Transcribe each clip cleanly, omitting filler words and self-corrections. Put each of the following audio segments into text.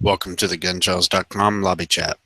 Welcome to the GunCharles.com lobby chat.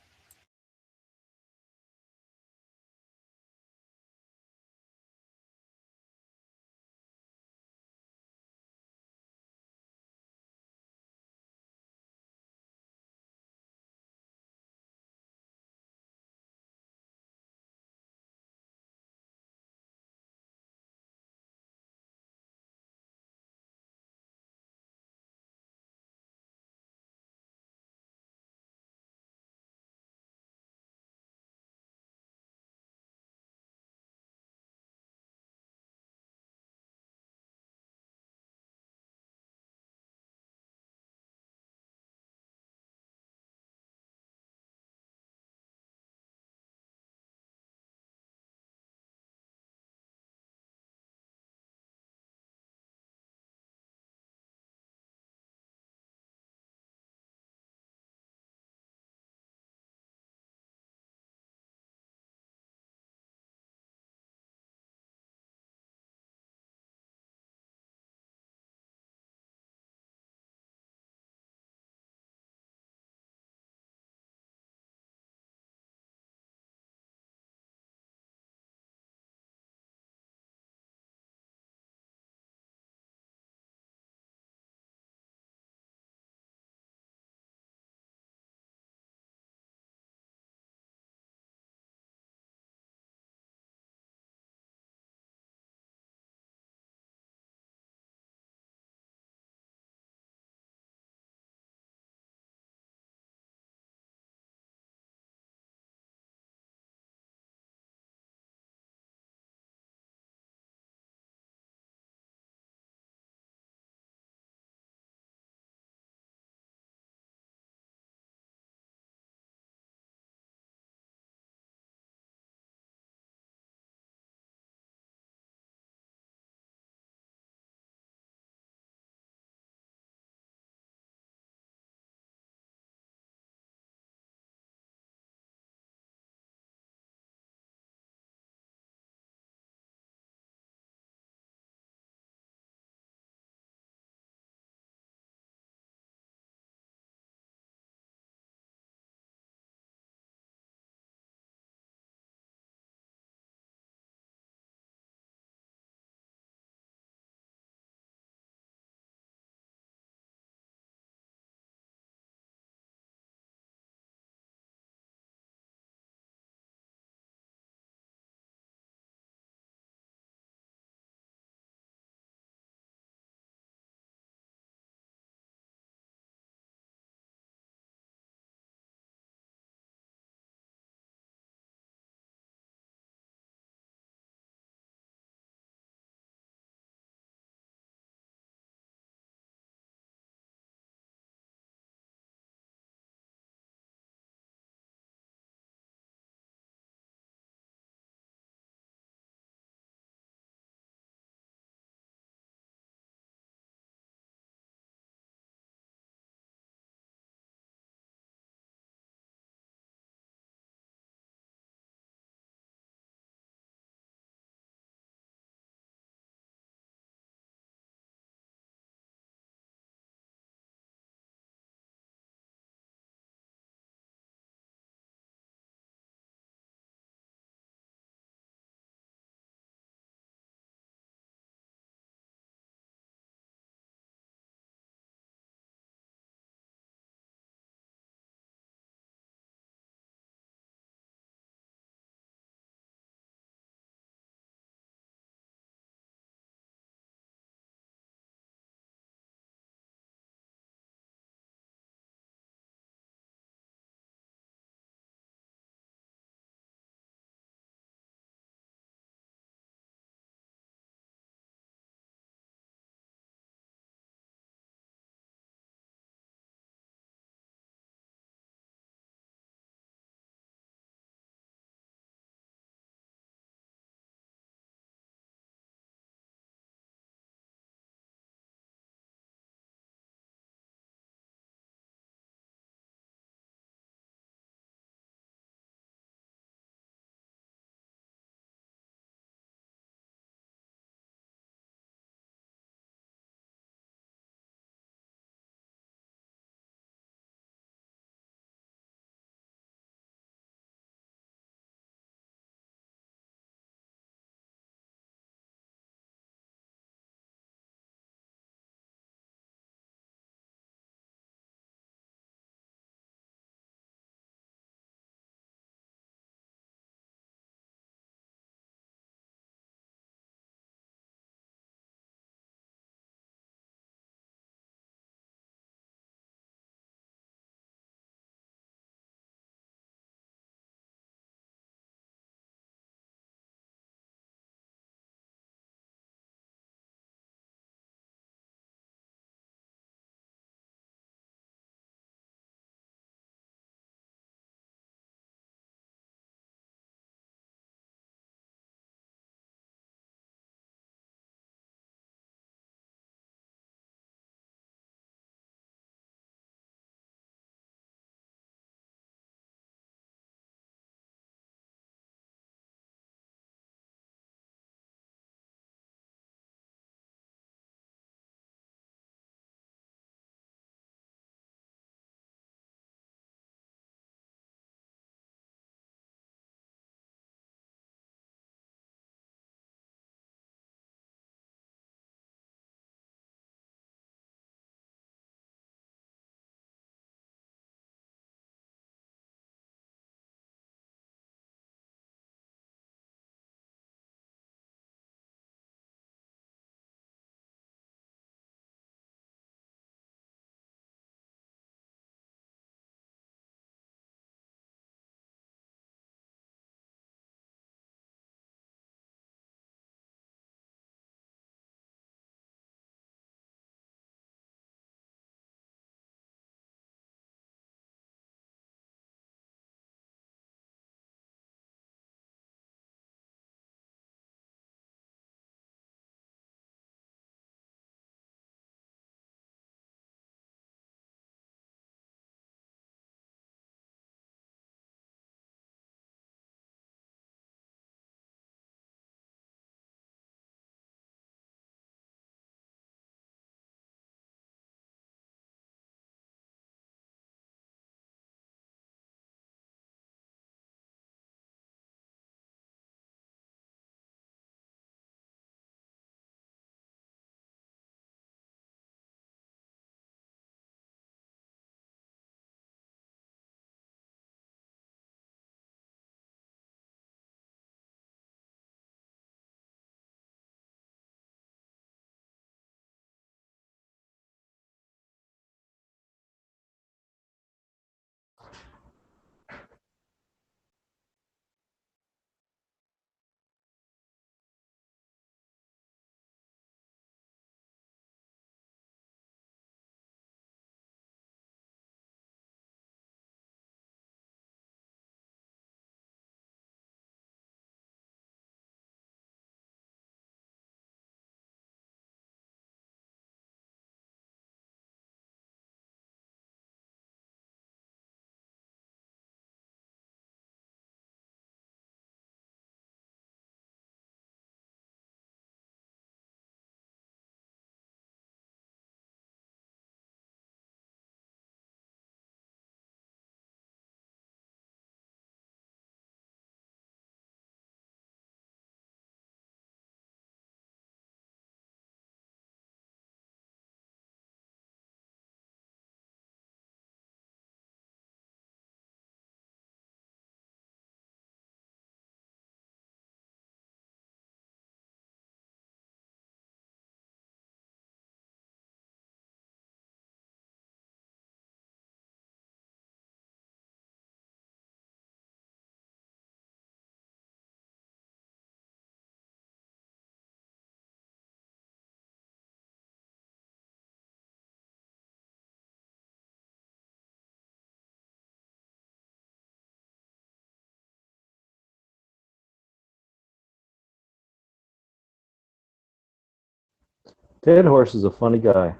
Dead Horse is a funny guy.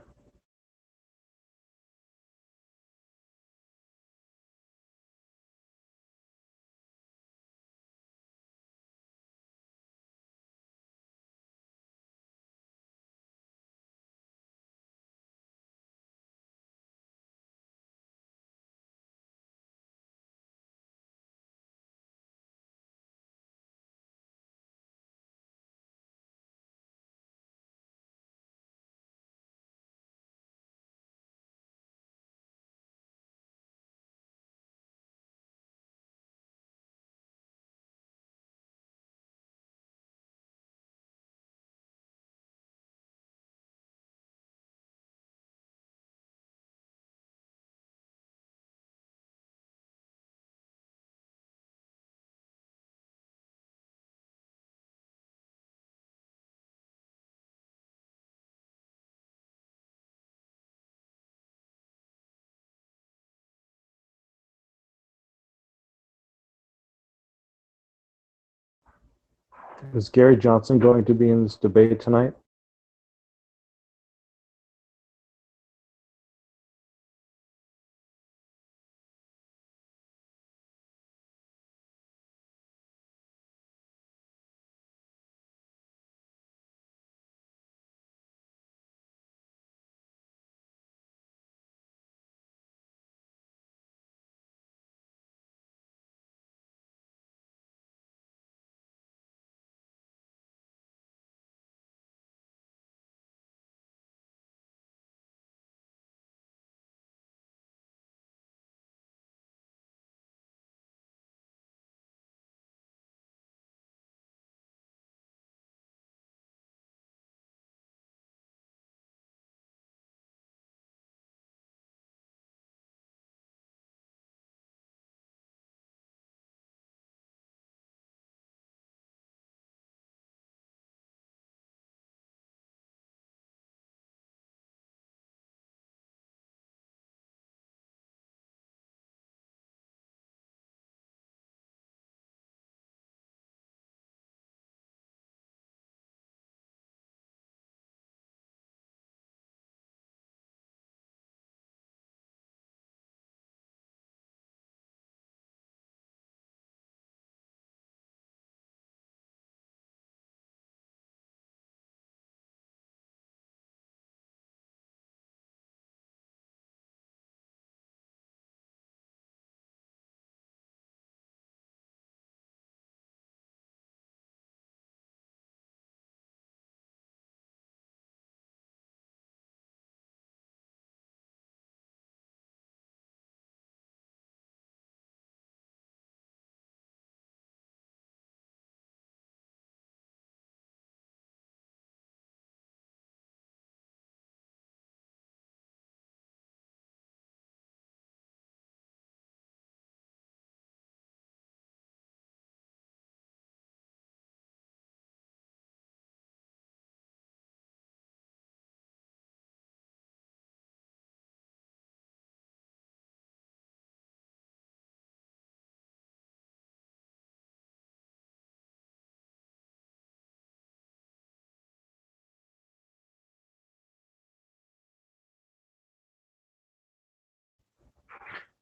Is Gary Johnson going to be in this debate tonight?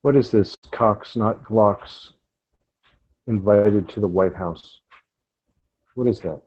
What is this? Cox, not Glocks, invited to the White House. What is that?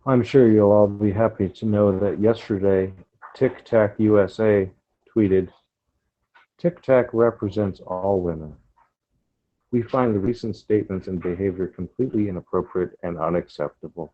I'm sure you'll all be happy to know that yesterday, Tic Tac USA tweeted, Tic Tac represents all women. We find the recent statements and behavior completely inappropriate and unacceptable.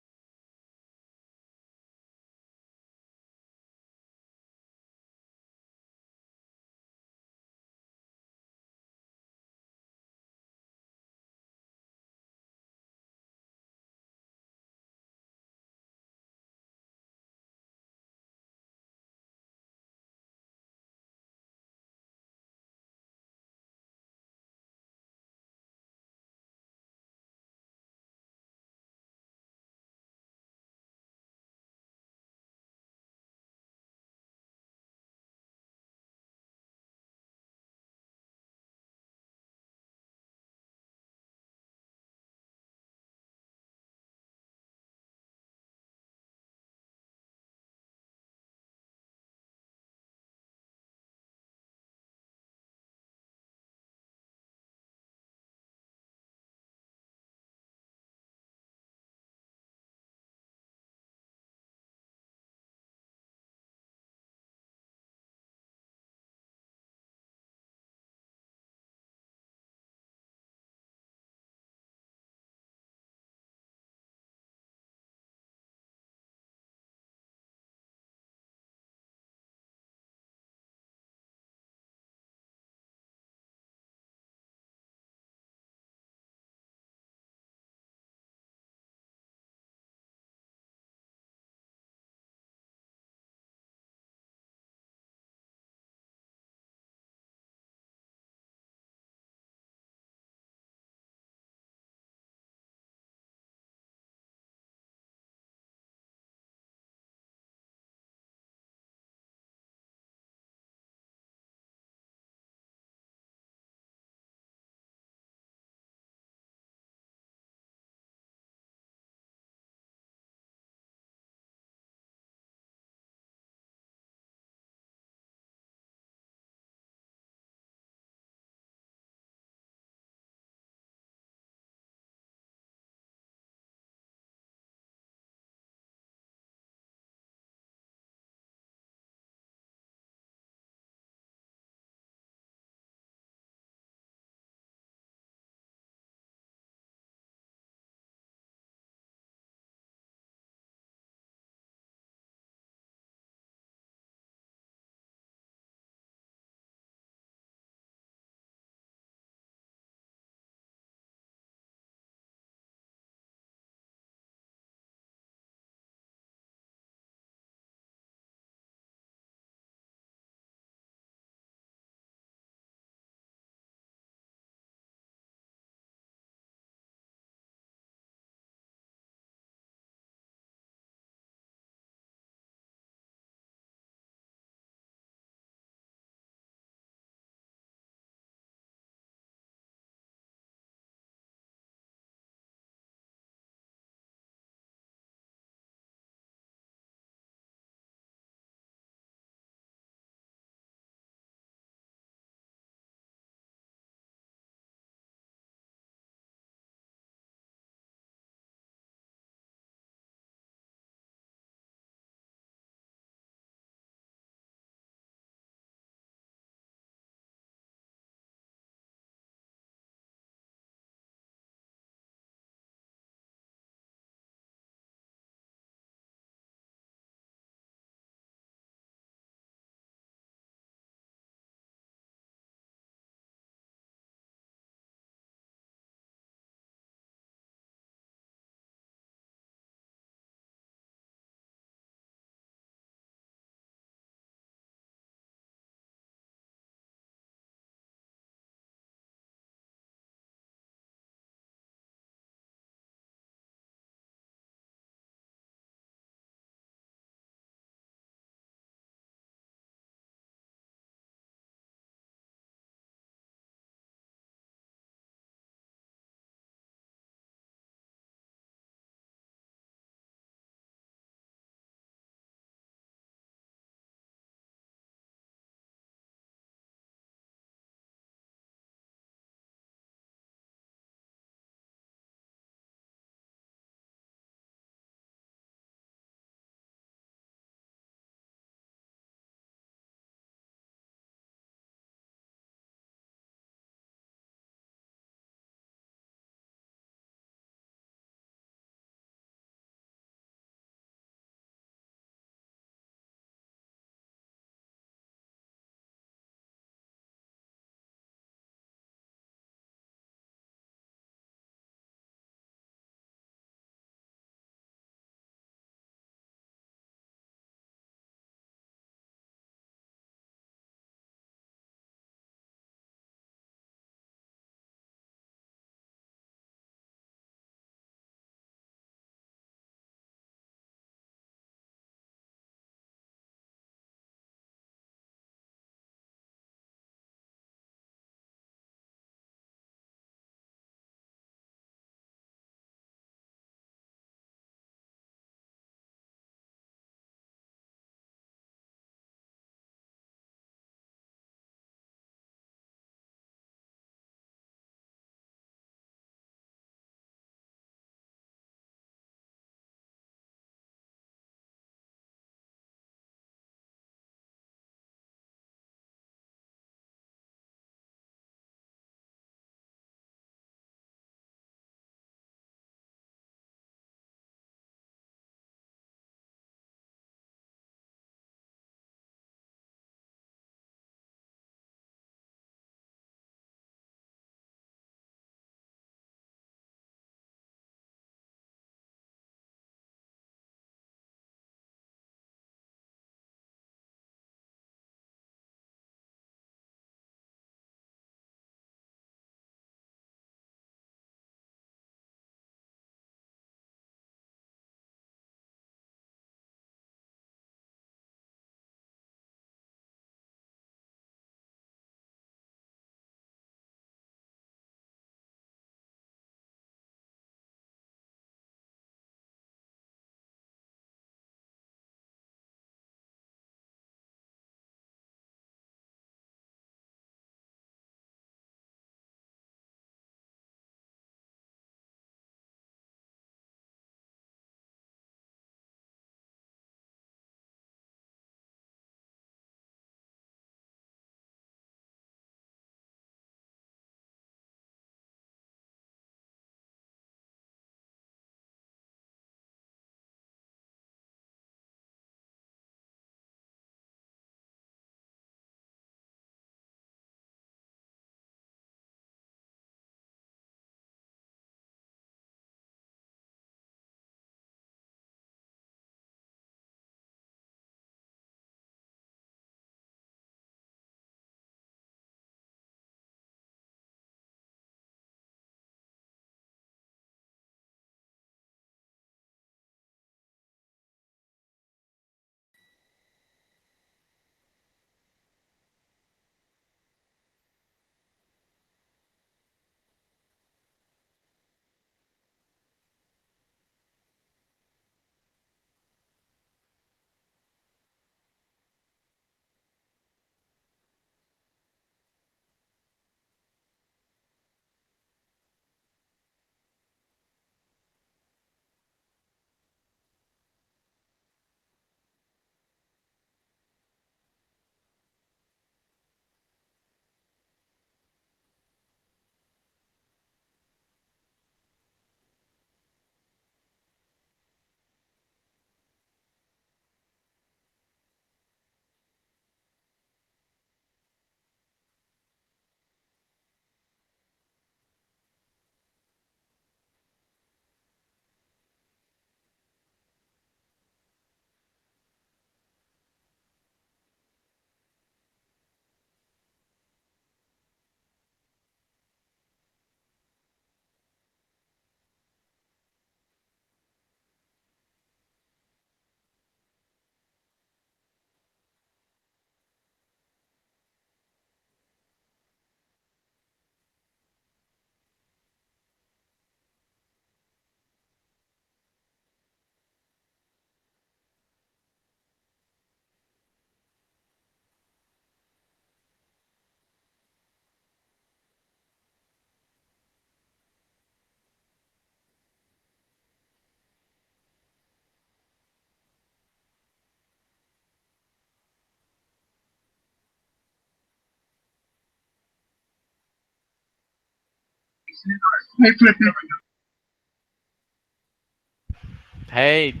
Hey,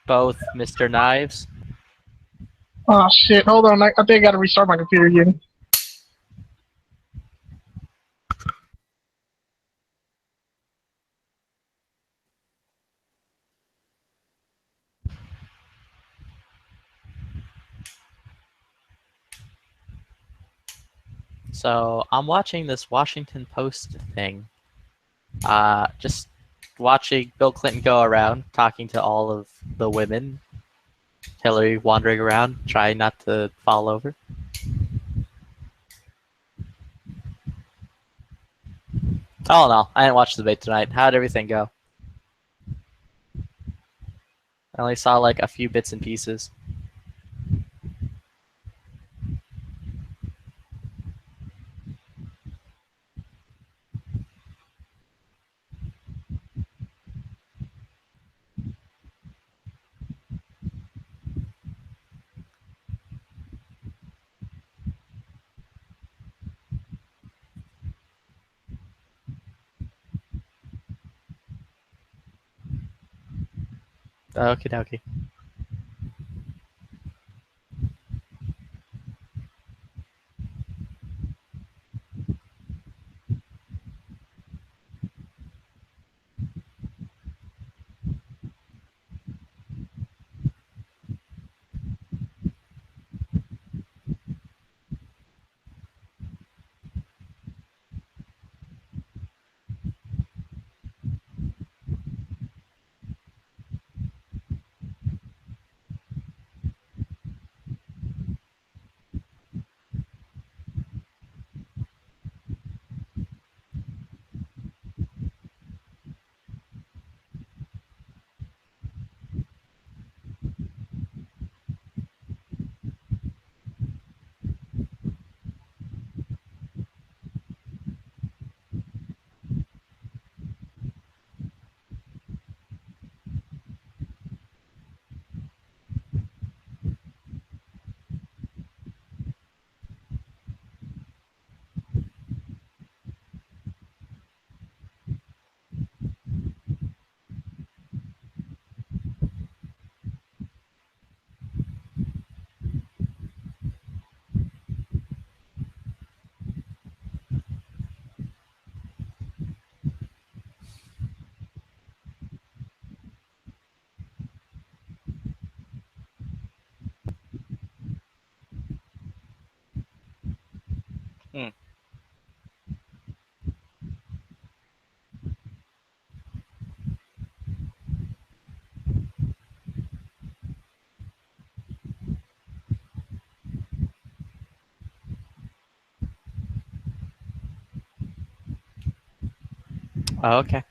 both Mr. Knives. Oh shit! Hold on, I think I gotta restart my computer again. So I'm watching this Washington Post thing. Just watching Bill Clinton go around talking to all of the women. Hillary wandering around, trying not to fall over. Oh no, I didn't watch the debate tonight. How'd everything go? I only saw like a few bits and pieces. Okie dokie. Okay.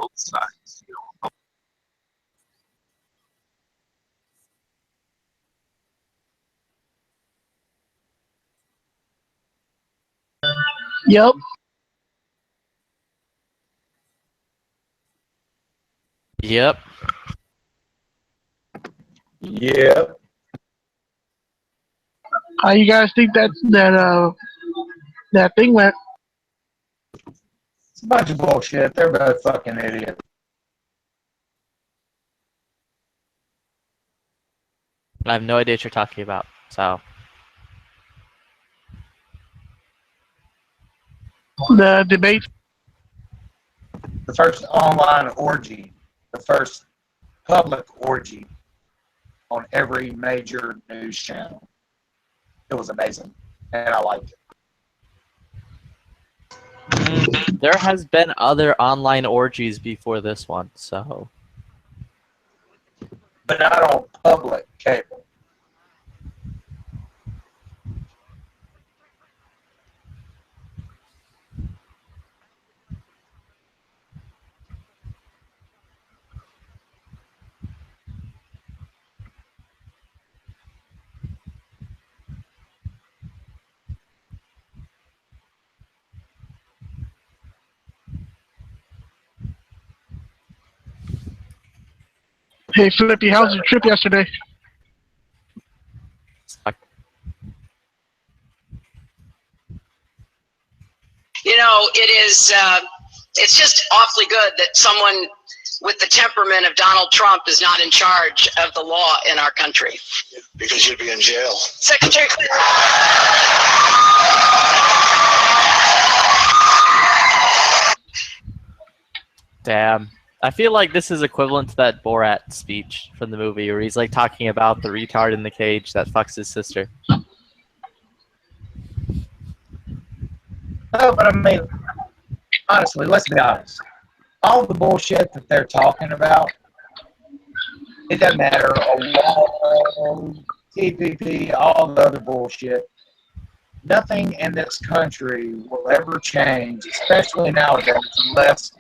both sides. Yep. Yep. Yeah. How you guys think that thing went? It's a bunch of bullshit. They're both fucking idiots. I have no idea what you're talking about. So The debate. The first online orgy, the first public orgy on every major news channel. It was amazing, and I liked it. there has been other online orgies before this one. So But not on public cable. Hey, Flippy, how's your trip yesterday? You know, it's just awfully good that someone with the temperament of Donald Trump is not in charge of the law in our country. Because you'd be in jail. Secretary Clinton. damn. I feel like this is equivalent to that Borat speech from the movie where he's like talking about the retard in the cage that fucks his sister. No, but I mean, honestly, let's be honest. All the bullshit that they're talking about, it doesn't matter. TPP, all the other bullshit. Nothing in this country will ever change, especially nowadays, unless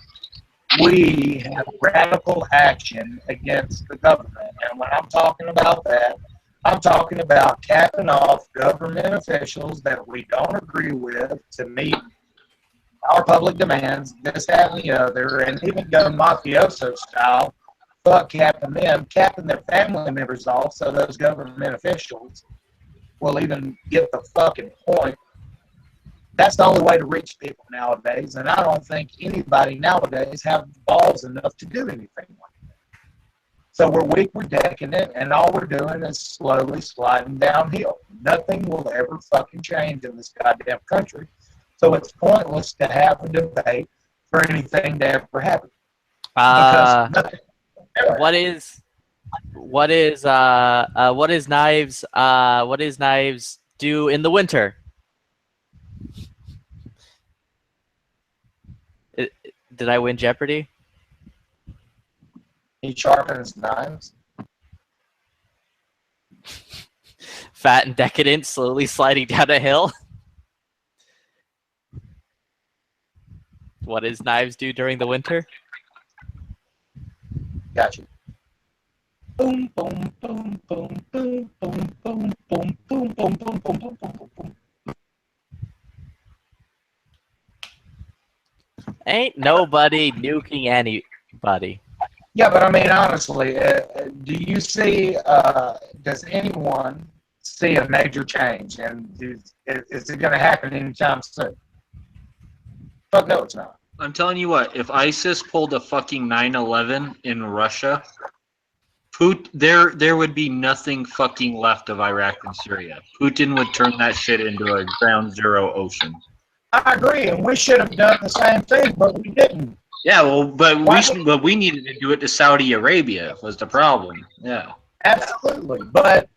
we have radical action against the government. And when I'm talking about that, I'm talking about capping off government officials that we don't agree with to meet our public demands, this, that, and the other, and even go mafioso style, fuck capping them, capping their family members off so those government officials will even get the fucking point. That's the only way to reach people nowadays, and I don't think anybody nowadays have balls enough to do anything like that. So we're weak, we're decadent, and all we're doing is slowly sliding downhill. Nothing will ever fucking change in this goddamn country. So it's pointless to have a debate for anything to ever happen. What is knives do in the winter? Did I win Jeopardy? He sharpens knives. Fat and decadent, slowly sliding down a hill. What does knives do during the winter? Got you. Boom, boom, boom, boom, boom, boom, boom, boom, boom, boom, boom, boom, boom, boom, boom. Ain't nobody nuking anybody. Yeah, but I mean, honestly, do you see, does anyone see a major change? And is it going to happen anytime soon? Fuck no, it's not. I'm telling you what, if ISIS pulled a fucking 9/11 in Russia, there would be nothing fucking left of Iraq and Syria. Putin would turn that shit into a ground zero ocean. I agree, and we should have done the same thing, but we didn't. Yeah, well, but we needed to do it to Saudi Arabia was the problem. Yeah. Absolutely, but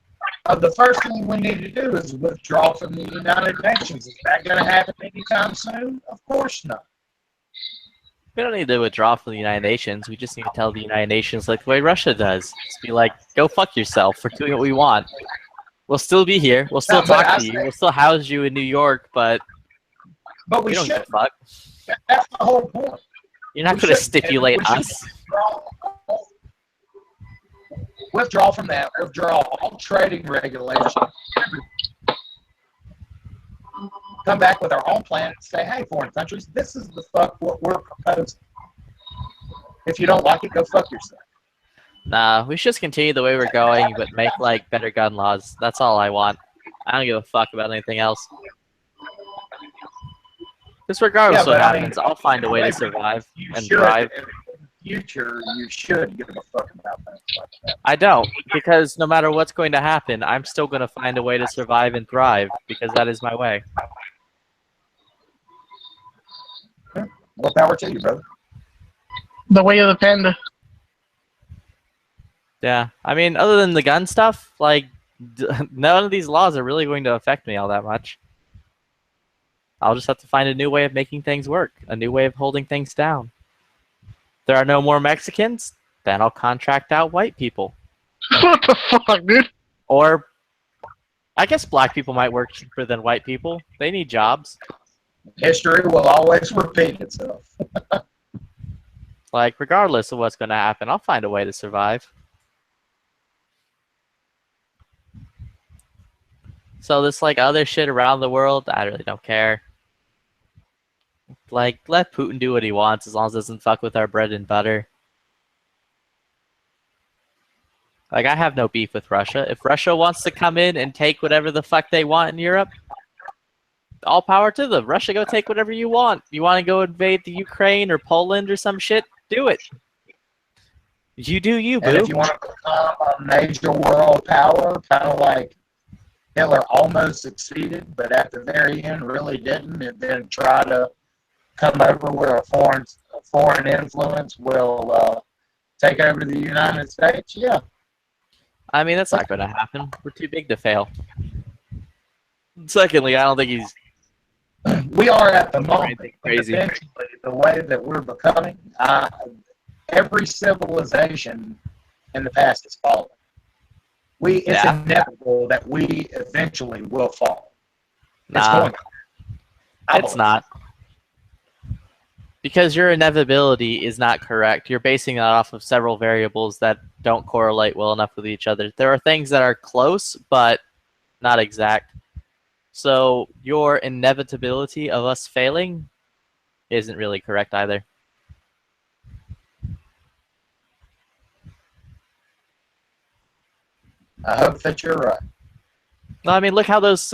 the first thing we need to do is withdraw from the United Nations. Is that going to happen anytime soon? Of course not. We don't need to withdraw from the United Nations. We just need to tell the United Nations like the way Russia does. Just be like, go fuck yourself. We're doing what we want. We'll still be here. We'll still talk to you. We'll still house you in New York, but we don't give should. a fuck. That's the whole point. You're not We going to should- stipulate we should us. Withdraw from that. Withdraw all trading regulations. Come back with our own plan and say, hey, foreign countries, this is the fuck what we're proposing. If you don't like it, go fuck yourself. Nah, we should just continue the way we're going, but make like better gun laws. That's all I want. I don't give a fuck about anything else. Just regardless Yeah, what but I mean, happens, I'll find a way to survive You and should, thrive. in the future, you should give a fuck about things like that. I don't, because no matter what's going to happen, I'm still going to find a way to survive and thrive, because that is my way. Well, power to you, brother. The way of the panda. Yeah, I mean, other than the gun stuff, like, none of these laws are really going to affect me all that much. I'll just have to find a new way of making things work, a new way of holding things down. There are no more Mexicans, then I'll contract out white people. What the fuck, dude? Or, I guess black people might work cheaper than white people. They need jobs. History will always repeat itself. Like, regardless of what's going to happen, I'll find a way to survive. So this, like, other shit around the world, I really don't care. Like, let Putin do what he wants as long as it doesn't fuck with our bread and butter. Like, I have no beef with Russia. If Russia wants to come in and take whatever the fuck they want in Europe, all power to them. Russia, go take whatever you want. You want to go invade the Ukraine or Poland or some shit? Do it. You do you, And boo. if you want to become a major world power, kind of like Hitler almost succeeded, but at the very end really didn't, and then try to come over where a foreign influence will take over the United States, yeah. I mean, that's not going to happen. We're too big to fail. Secondly, I don't think he's We are at the moment, anything crazy. eventually, the way that we're becoming, every civilization in the past has fallen. It's Yeah. inevitable that we eventually will fall. It's Nah, going to. I it's believe. not. Because your inevitability is not correct. You're basing that off of several variables that don't correlate well enough with each other. There are things that are close, but not exact. So your inevitability of us failing isn't really correct either. I hope that you're right. No, I mean, look how those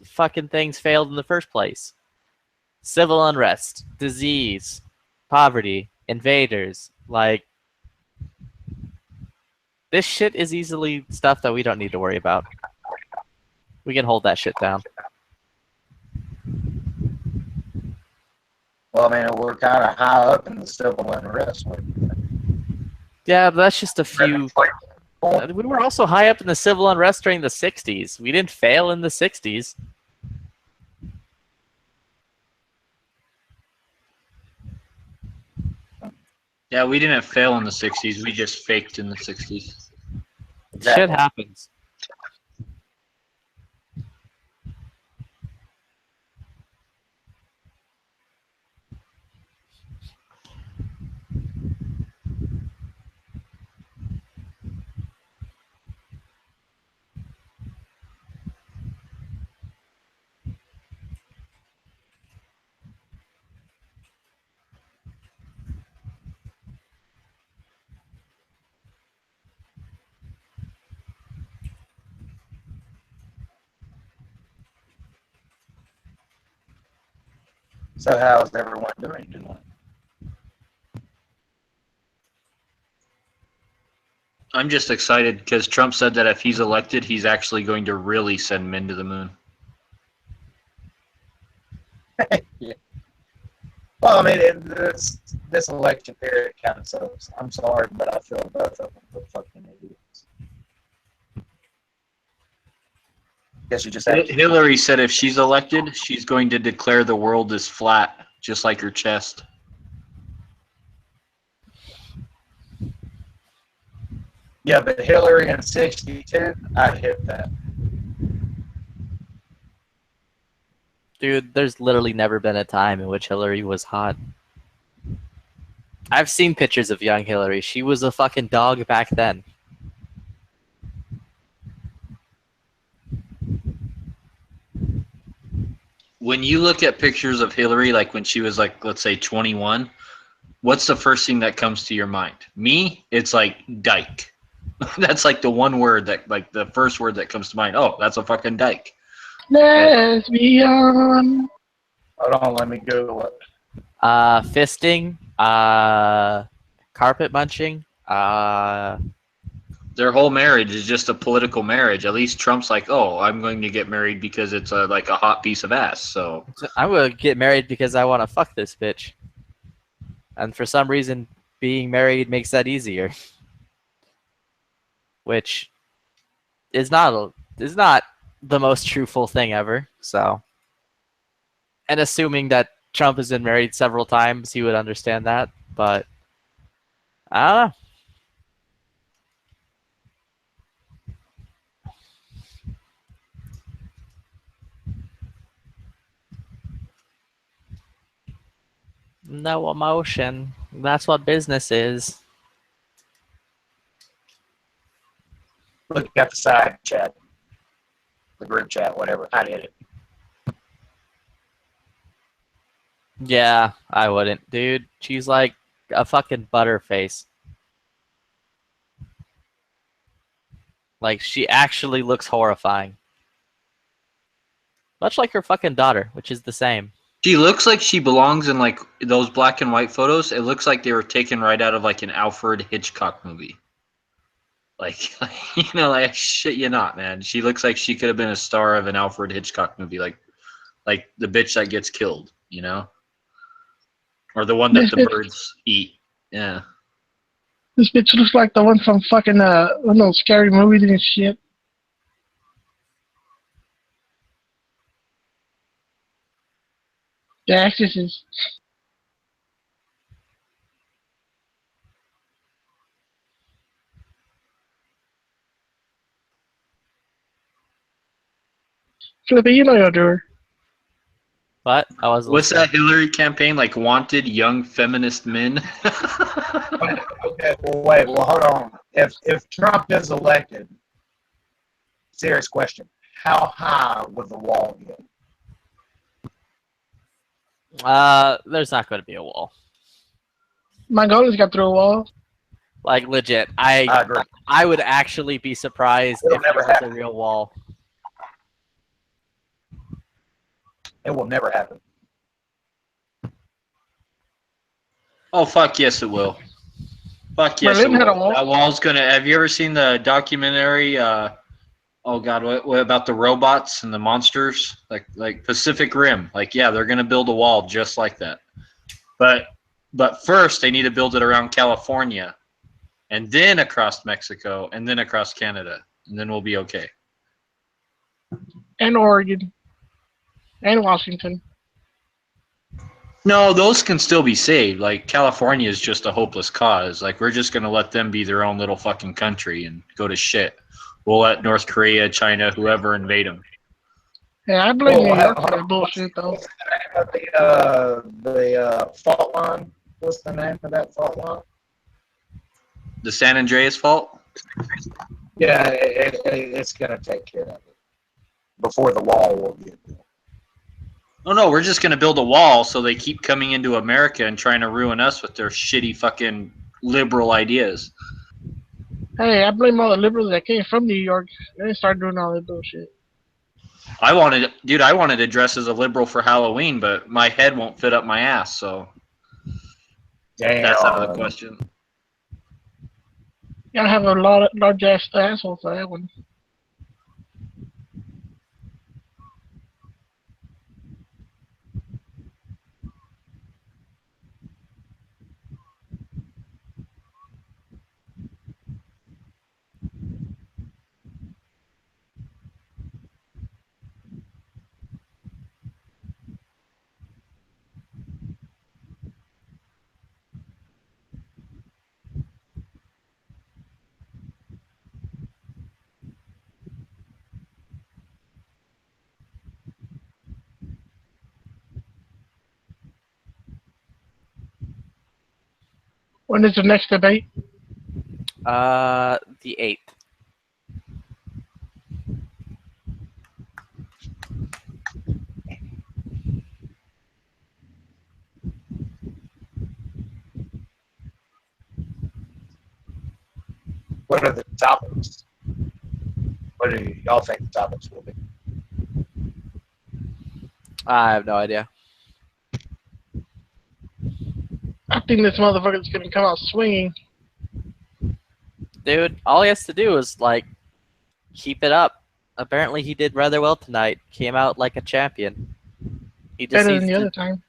fucking things failed in the first place. Civil unrest, disease, poverty, invaders. Like, this shit is easily stuff that we don't need to worry about. We can hold that shit down. Well, I mean, we're kind of high up in the civil unrest. Yeah, but that's just a few. We were also high up in the civil unrest during the 60s. We didn't fail in the 60s. Yeah, we didn't fail in the 60s. We just faked in the 60s. Shit happens. So how's everyone doing tonight? I'm just excited because Trump said that if he's elected, he's actually going to really send men to the moon. Well, I mean, this election period kind of sucks. I'm sorry, but I feel both of them are fucking idiots. Guess you just have to. Hillary said if she's elected, she's going to declare the world is flat, just like her chest. Yeah, but Hillary in 62, I'd hit that. Dude, there's literally never been a time in which Hillary was hot. I've seen pictures of young Hillary. She was a fucking dog back then. When you look at pictures of Hillary, like when she was like, let's say 21, what's the first thing that comes to your mind? Me, it's like dyke. That's like the one word that, like the first word that comes to mind. Oh, that's a fucking dyke. Lesbian. Hold on, let me Google it. Fisting, carpet munching, Their whole marriage is just a political marriage. At least Trump's like, oh, I'm going to get married because it's like a hot piece of ass. So I'm gonna get married because I want to fuck this bitch. And for some reason, being married makes that easier. Which is not the most truthful thing ever. So, and assuming that Trump has been married several times, he would understand that. But I don't know. No emotion. That's what business is. Look at the side chat, the group chat, whatever. I did it. Yeah, I wouldn't, dude. She's like a fucking butterface. Like, she actually looks horrifying. Much like her fucking daughter, which is the same. she looks like she belongs in like those black and white photos. It looks like they were taken right out of like an Alfred Hitchcock movie. Like, you know, like shit you not, man. She looks like she could have been a star of an Alfred Hitchcock movie, like the bitch that gets killed, you know? Or the one that This the bitch, birds eat. Yeah. this bitch looks like the one from fucking one of those scary movies and shit. The Exorcist. Flippy, you know you'll do her. But I was What's listening. that Hillary campaign? Like wanted young feminist men? Okay, well, wait, well, hold on. If Trump is elected, serious question, how high would the wall get? There's not going to be a wall. My goal has got through a wall. Like, legit. I agree. I would actually be surprised It'll if there never was a happen. real wall. It will never happen. Oh fuck yes it will. Fuck yes it Berlin had a will. wall. That wall's gonna. Have you ever seen the documentary? Oh god, what about the robots and the monsters? Like Pacific Rim. Like yeah, they're gonna build a wall just like that. But first they need to build it around California, and then across Mexico, and then across Canada, and then we'll be okay. And Oregon. And Washington. No, those can still be saved. Like California is just a hopeless cause. Like we're just gonna let them be their own little fucking country and go to shit. We'll let North Korea, China, whoever invade them. Yeah, I blame New Well, York for that bullshit, though. What's the name of the fault line? What's the name of that fault line? The San Andreas fault? Yeah, it's gonna take care of it before the wall will get built. Oh no, we're just gonna build a wall so they keep coming into America and trying to ruin us with their shitty fucking liberal ideas. Hey, I blame all the liberals that came from New York. They started doing all that bullshit. I wanted to dress as a liberal for Halloween, but my head won't fit up my ass, so Damn. that's out of the question. You gotta have a large ass asshole for that one. When is the next debate? The 8th. What are the topics? What do y'all think the topics will be? I have no idea. I think this motherfucker's gonna come out swinging. Dude, all he has to do is, like, keep it up. Apparently he did rather well tonight. Came out like a champion. He just Better needs than the to, other time.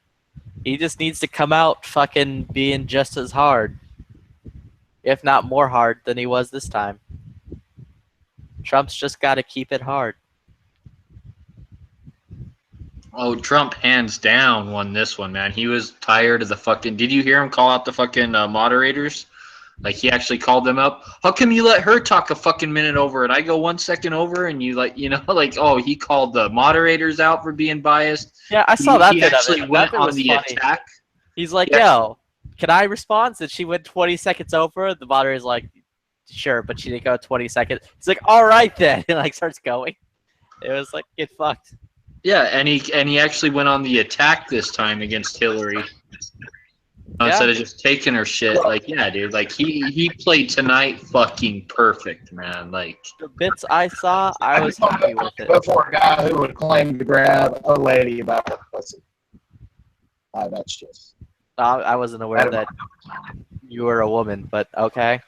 he just needs to come out fucking being just as hard. If not more hard than he was this time. Trump's just got to keep it hard. Oh, Trump hands down won this one, man. He was tired of the fucking. Did you hear him call out the fucking moderators? Like, he actually called them up. How come you let her talk a fucking minute over and I go 1 second over and you, like, you know, like, oh, he called the moderators out for being biased. Yeah, I saw that He bit of actually it. went That bit on was the funny. attack. He's like, Yeah. yo, can I respond? And she went 20 seconds over. The moderator's like, sure, but she didn't go 20 seconds. He's like, all right then. And like starts going. It was like, get fucked. Yeah, and he actually went on the attack this time against Hillary. Instead of just taking her shit. Like, yeah, dude. Like, he played tonight fucking perfect, man. Like, The bits I saw, I was happy with it. Before a guy who would claim to grab a lady about her pussy. That's just. I wasn't aware that you were a woman, but okay.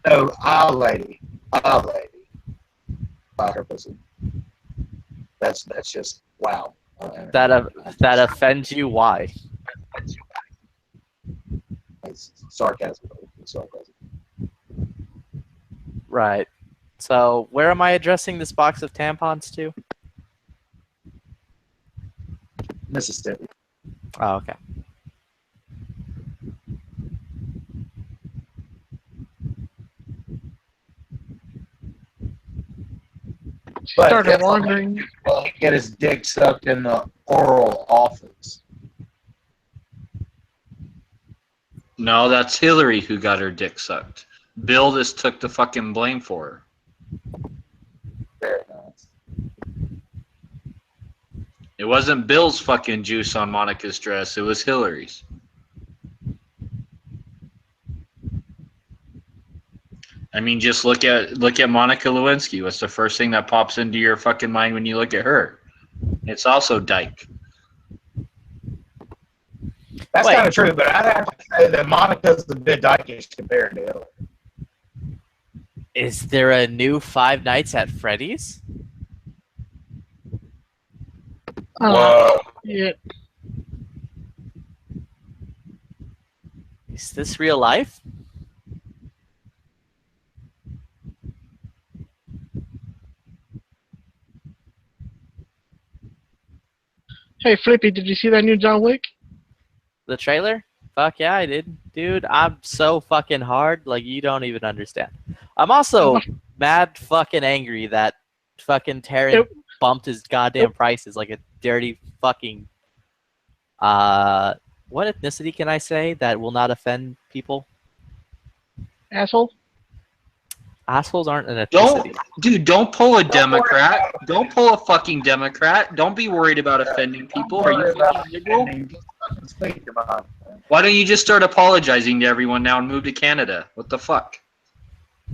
No, a lady. About her pussy. That's just wow. That offends you? Why? It's sarcasm. Right. So where am I addressing this box of tampons to? Mississippi. Oh, okay. But Started wandering. Well, he get his dick sucked in the oral office. no, that's Hillary who got her dick sucked. Bill just took the fucking blame for her. Very nice. It wasn't Bill's fucking juice on Monica's dress. It was Hillary's. I mean, just look at Monica Lewinsky. What's the first thing that pops into your fucking mind when you look at her? It's also dyke. That's Wait. kind of true, but I'd have to say that Monica's a bit dykish compared to Hillary. Is there a new Five Nights at Freddy's? Whoa. Yeah. Is this real life? Hey, Flippy, did you see that new John Wick? The trailer? Fuck yeah, I did. Dude, I'm so fucking hard, like you don't even understand. I'm also mad fucking angry that fucking Taron bumped his goddamn prices like a dirty fucking what ethnicity can I say that will not offend people? Asshole. Assholes aren't an ethnicity. Don't pull a Democrat. Don't pull a fucking Democrat. Don't be worried about offending people. Are you fucking liberal? Why don't you just start apologizing to everyone now and move to Canada? What the fuck?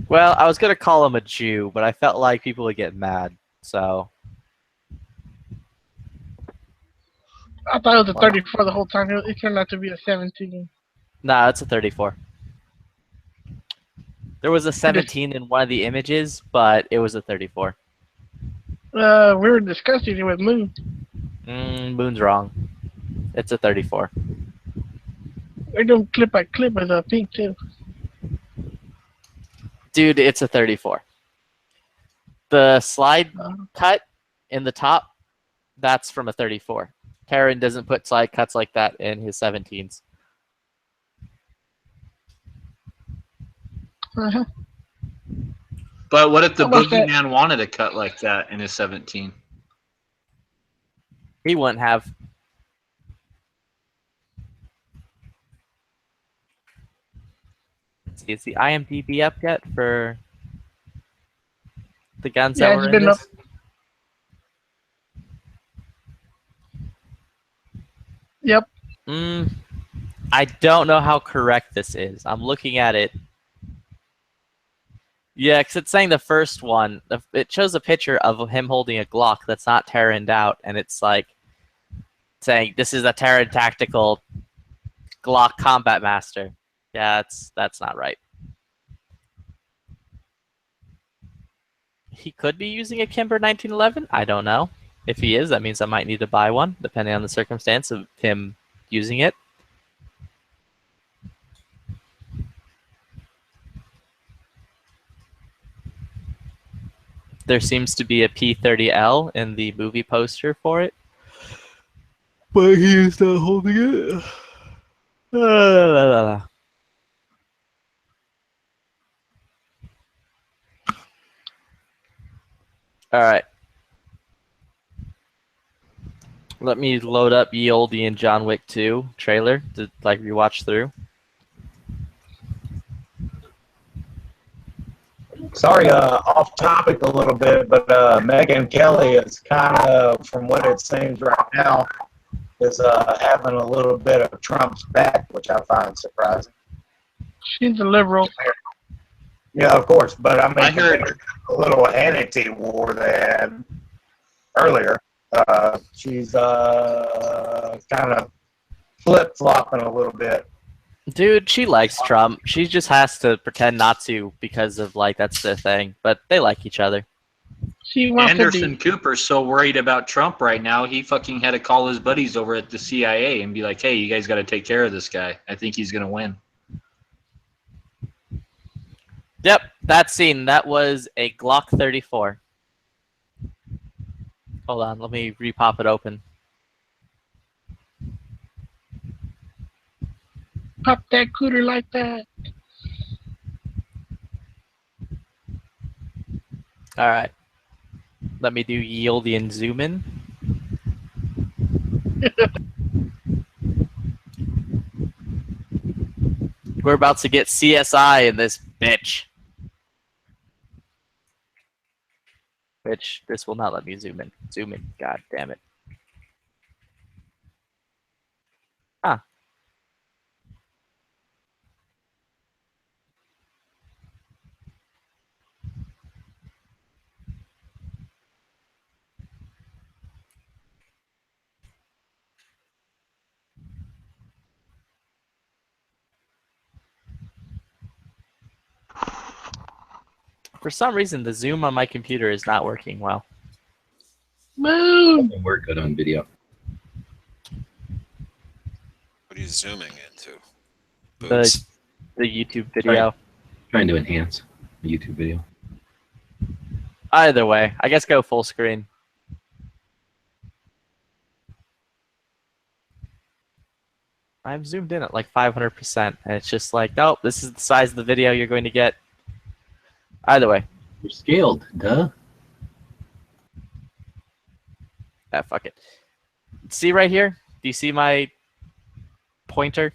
Well, I was gonna call him a Jew, but I felt like people would get mad, so I thought it was a 34 the whole time. It turned out to be a 17. nah, it's a 34. There was a 17 in one of the images, but it was a 34. We were discussing it with Moon. Moon's wrong. It's a 34. We're doing clip by clip with Pink too. Dude, it's a 34. The slide cut in the top, that's from a 34. Taron doesn't put slide cuts like that in his 17s. Uh-huh. But what if the How about that? boogeyman wanted a cut like that in his 17? He wouldn't have. see, is the IMDb up yet for the guns Yeah, that it's were in been up. this? Yep. I don't know how correct this is. I'm looking at it. Yeah, because it's saying the first one. It shows a picture of him holding a Glock that's not Terran out, and it's like saying this is a Terran tactical Glock Combat Master. Yeah, that's not right. He could be using a Kimber 1911. I don't know. If he is, that means I might need to buy one, depending on the circumstance of him using it. There seems to be a P30L in the movie poster for it, but he is not holding it. All right. Let me load up Ye Olde and John Wick 2 trailer to like rewatch through. Sorry, off topic a little bit, but Megyn Kelly is kind of, from what it seems right now, is having a little bit of Trump's back, which I find surprising. She's a liberal. Yeah, of course, but I mean, I heard- a little Hannity war they had earlier. She's kind of flip-flopping a little bit. Dude, she likes Trump. She just has to pretend not to because of like that's their thing. But they like each other. She wants Anderson to Cooper's so worried about Trump right now, he fucking had to call his buddies over at the CIA and be like, hey, you guys got to take care of this guy. I think he's going to win. Yep, that scene. That was a Glock 34. Hold on, let me repop it open. pop that cooter like that. All right. Let me do yield and zoom in. We're about to get CSI in this bitch. Which this will not let me zoom in. Zoom in. God damn it. Ah. For some reason, the zoom on my computer is not working well. Moon. Doesn't work good on video. What are you zooming into? The, Boobs? the YouTube video. Trying to enhance the YouTube video. Either way, I guess go full screen. I'm zoomed in at like 500%, and it's just like, nope, this is the size of the video you're going to get. Either way. You're scaled, duh. Ah, fuck it. See right here? Do you see my pointer?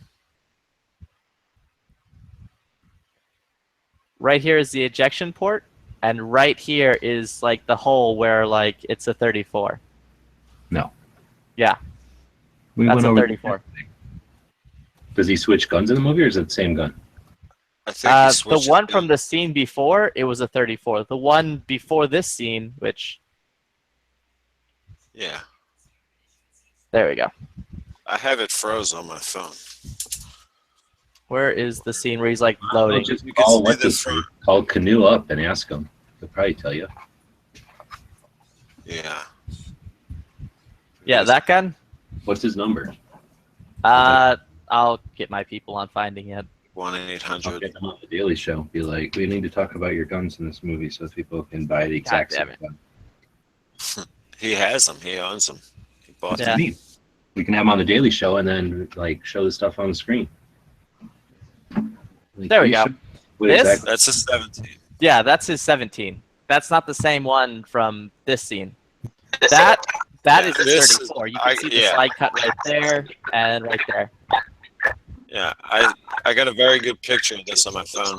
Right here is the ejection port, and right here is like the hole where like it's a 34. No. Yeah, We that's went a over 34. Does he switch guns in the movie, or is it the same gun? I think he The switched one it from to- the scene before, it was a 34. The one before this scene, which, Yeah. there we go. I have it froze on my phone. Where is the scene where he's like I'll loading? just You can call see what's the his front. name? Call Canoe up and ask him. He'll probably tell you. Yeah. Yeah, that gun? What's his number? I'll get my people on finding it. I'll 1-800. get him on the Daily Show. Be like, we need to talk about your guns in this movie so people can buy the exact damn same it. gun. He has them. He owns them. He bought Yeah. them. Neat. We can have him on the Daily Show and then like show the stuff on the screen. Like, There we you go. should- What This? exactly? That's a 17. Yeah, that's his 17. That's not the same one from this scene. That is Yeah, his this is- 34. You can see the yeah. slide cut right there and right there. Yeah, I got a very good picture of this on my phone,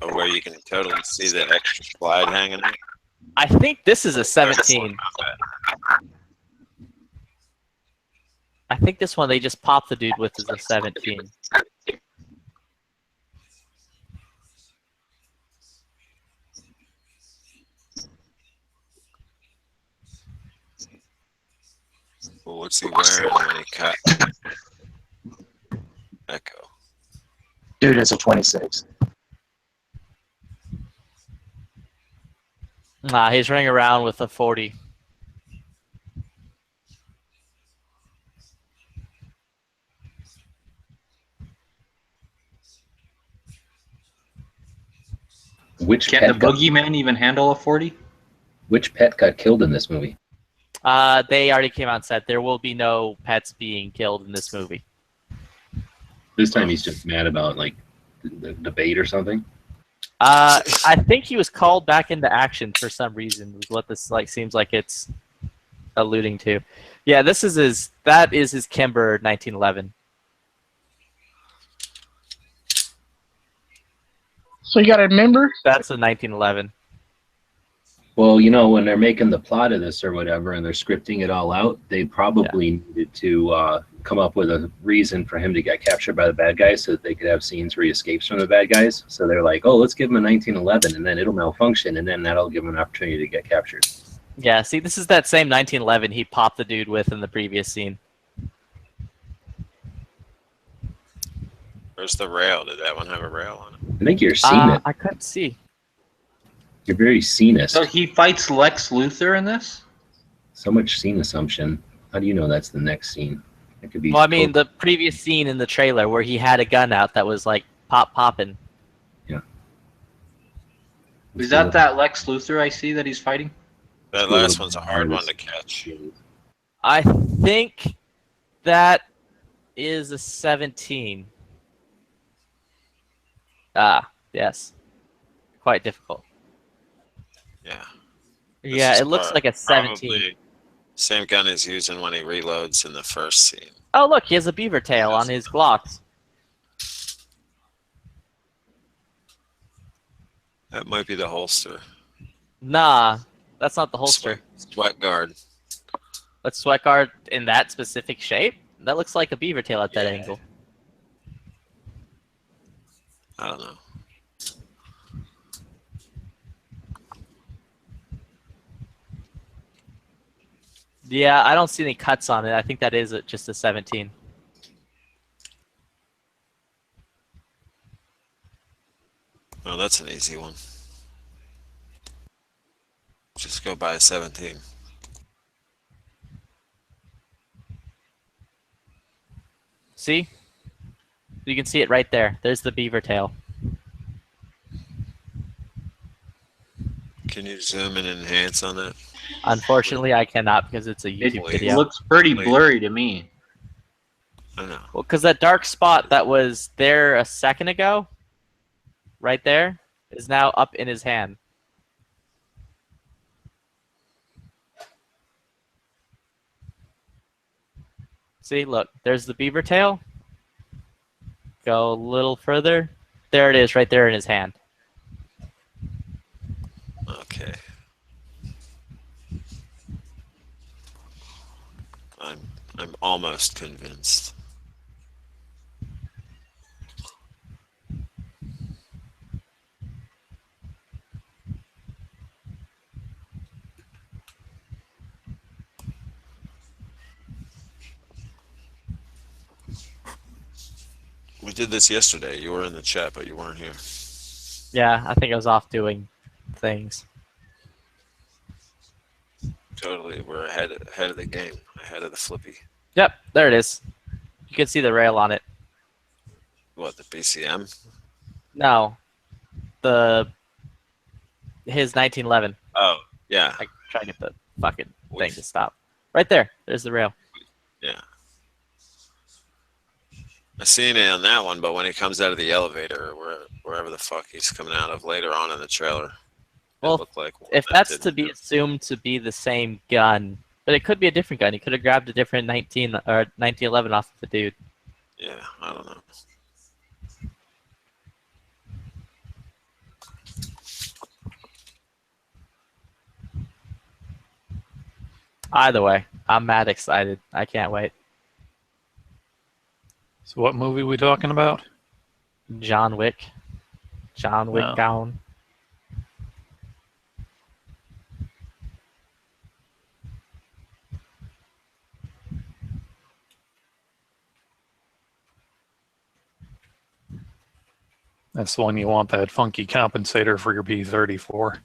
of where you can totally see the extra slide hanging out. I think this is a 17. I think this one they just popped the dude with is a 17. Well, what's he wearing when he cut? Echo. Dude is a 26. Nah, he's running around with a 40. Which Can't the pet got, boogeyman even handle a 40? which pet got killed in this movie? They already came out and said there will be no pets being killed in this movie. This time he's just mad about like the debate or something. I think he was called back into action for some reason. Is what this like seems like it's alluding to. Yeah, this is his. That is his Kimber 1911. So you gotta remember, That's a 1911. Well, you know, when they're making the plot of this or whatever, and they're scripting it all out, they probably needed to come up with a reason for him to get captured by the bad guys, so that they could have scenes where he escapes from the bad guys. So they're like, "Oh, let's give him a 1911, and then it'll malfunction, and then that'll give him an opportunity to get captured." Yeah, see, this is that same 1911 he popped the dude with in the previous scene. Where's the rail? Did that one have a rail on it? I think you're seeing it. I couldn't see. You're very scenist. So he fights Lex Luthor in this? So much scene assumption. How do you know that's the next scene? It could be. Well, I mean, the previous scene in the trailer where he had a gun out that was like popping. Is that Lex Luthor I see that he's fighting? That last one's a hard one to catch. I think that is a 17. Yes. Quite difficult. Yeah. Yeah, This it is looks like a 17. probably same gun he's using when he reloads in the first scene. Oh, look, he has a beaver tail on his Glocks. That might be the holster. Nah, that's not the holster. Sweat guard. Let's sweat guard in that specific shape? That looks like a beaver tail at that angle. I don't know. Yeah, I don't see any cuts on it. I think that is just a 17. Oh, that's an easy one. Just go by a 17. See? You can see it right there. There's the beaver tail. Can you zoom and enhance on that? Unfortunately, I cannot because it's a It YouTube video. looks pretty blurry to me. I know. Well, because that dark spot that was there a second ago, right there, is now up in his hand. See, look, there's the beaver tail. Go a little further. There it is, right there in his hand. Okay. I'm almost convinced. We did this yesterday. You were in the chat, but you weren't here. Yeah, I think I was off doing things. Totally, we're ahead of the game, ahead of the flippy. Yep, there it is. You can see the rail on it. What, the BCM? No, his 1911. Oh, yeah, I try to get the fucking thing to stop. Right there. There's the rail. yeah. I seen it on that one, but when he comes out of the elevator or wherever the fuck he's coming out of later on in the trailer, Well, it looked like one If that that's didn't to be do it. assumed to be the same gun But it could be a different gun. He could have grabbed a different 1911 off of the dude. Yeah, I don't know. Either way, I'm mad excited. I can't wait. So what movie we talking about? John Wick. John Wick No. down. That's the one you want that funky compensator for your P-30 for.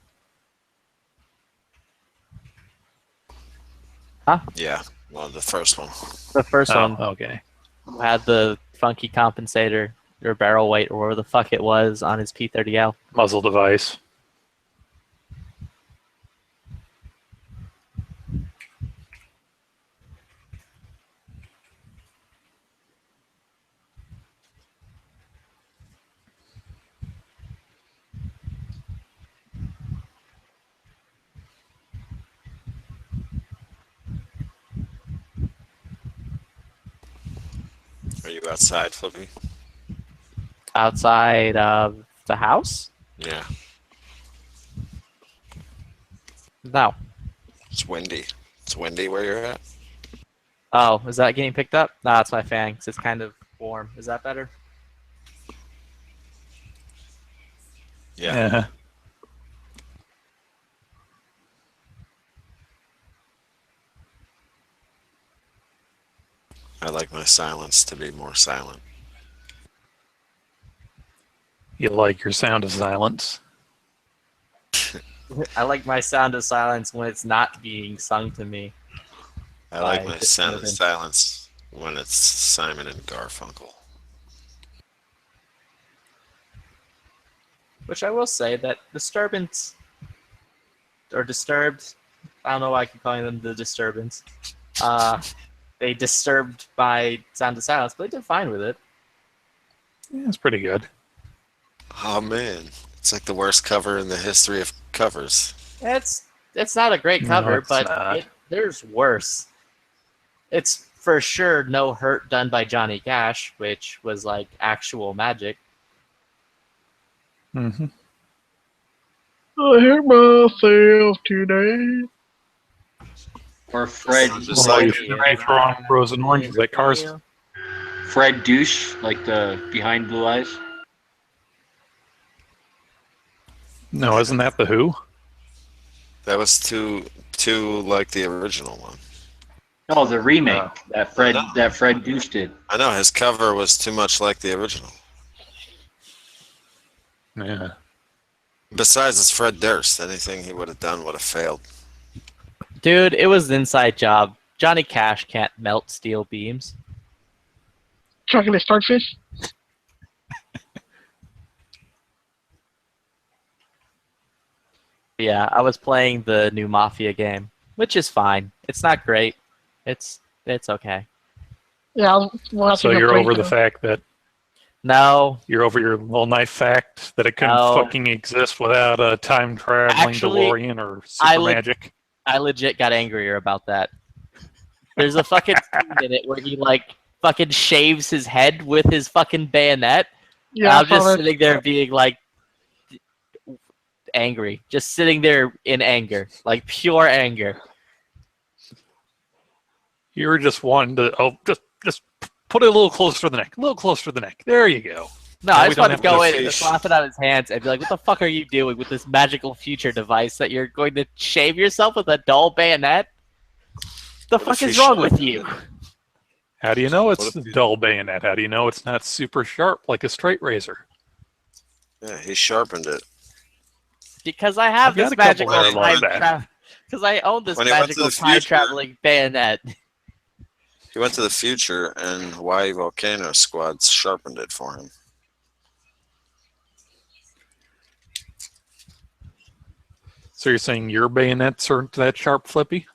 Yeah, well, the first one. The first Oh, one okay. had the funky compensator or barrel weight or whatever the fuck it was on his P30L. Muzzle device. Are you outside, Flippy? Outside of the house? Yeah, No. it's windy. It's windy where you're at. Oh, is that getting picked up? Nah, it's my fan 'cause it's kind of warm. Is that better? Yeah. I like my silence to be more silent. You like your sound of silence. I like my sound of silence when it's not being sung to me. I like By my sound of disturbance. silence when it's Simon and Garfunkel. Which I will say that disturbance or disturbed, I don't know why I keep calling them the disturbance. They disturbed my sound of silence, but they did fine with it. Yeah, it's pretty good. Oh man, it's like the worst cover in the history of covers. It's not a great No, cover, it's but not. there's worse. It's for sure No Hurt done by Johnny Cash, which was like actual magic. Mm-hmm. I hurt myself today. Or Fred, Just Well, like you throwing frozen oranges at cars. Fred Douche, like the behind Blue Eyes. No, isn't that the Who? that was too like the original one. No, the remake Oh. that Fred Douche did. I know his cover was too much like the original. Yeah. Besides, it's Fred Durst. Anything he would have done would have failed. Dude, it was an inside job. Johnny Cash can't melt steel beams. Chocolate starfish. Yeah, I was playing the new Mafia game, which is fine. It's not great. It's okay. Yeah, I was watching So a you're over the playthrough. fact that No, you're over your little knife fact that it couldn't No. fucking exist without a time traveling Actually, DeLorean or I super would- magic. I legit got angrier about that. There's a fucking scene in it where he like fucking shaves his head with his fucking bayonet. Yeah, I I'm saw just that. sitting there being like angry, just sitting there in anger, like pure anger. You were just wanting to just put it a little closer to the neck, a little closer to the neck. There you go. No, Now I we just don't wanted to have go to in and face- slap it out of his hands and be like, "What the fuck are you doing with this magical future device that you're going to shave yourself with a dull bayonet? The What fuck if is he wrong shaved with you?" How do you know it's What a if you- dull bayonet? How do you know it's not super sharp like a straight razor? Yeah, he sharpened it. Because I have I've got this a couple magical that are like time that. travel. Because I own this When he went to magical the time future- traveling bayonet. He went to the future, and Hawaii Volcano Squad sharpened it for him. So you're saying your bayonets aren't that sharp, Flippy?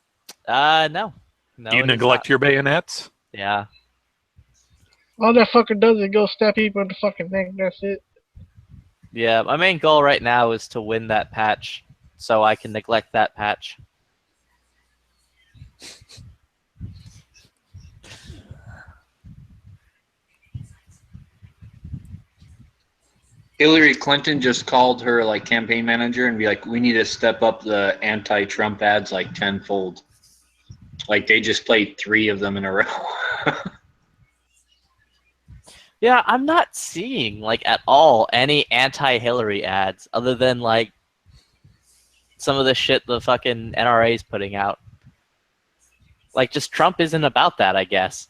No. No. You it is neglect not. your bayonets? Yeah. All that fucker does is go stab people in the fucking neck. That's it. Yeah. My main goal right now is to win that patch, so I can neglect that patch. Hillary Clinton just called her like campaign manager and be like, "We need to step up the anti-Trump ads like tenfold." Like they just played 3 of them in a row. Yeah, I'm not seeing like at all any anti-Hillary ads other than like some of the shit the fucking NRA is putting out. Like, just Trump isn't about that, I guess.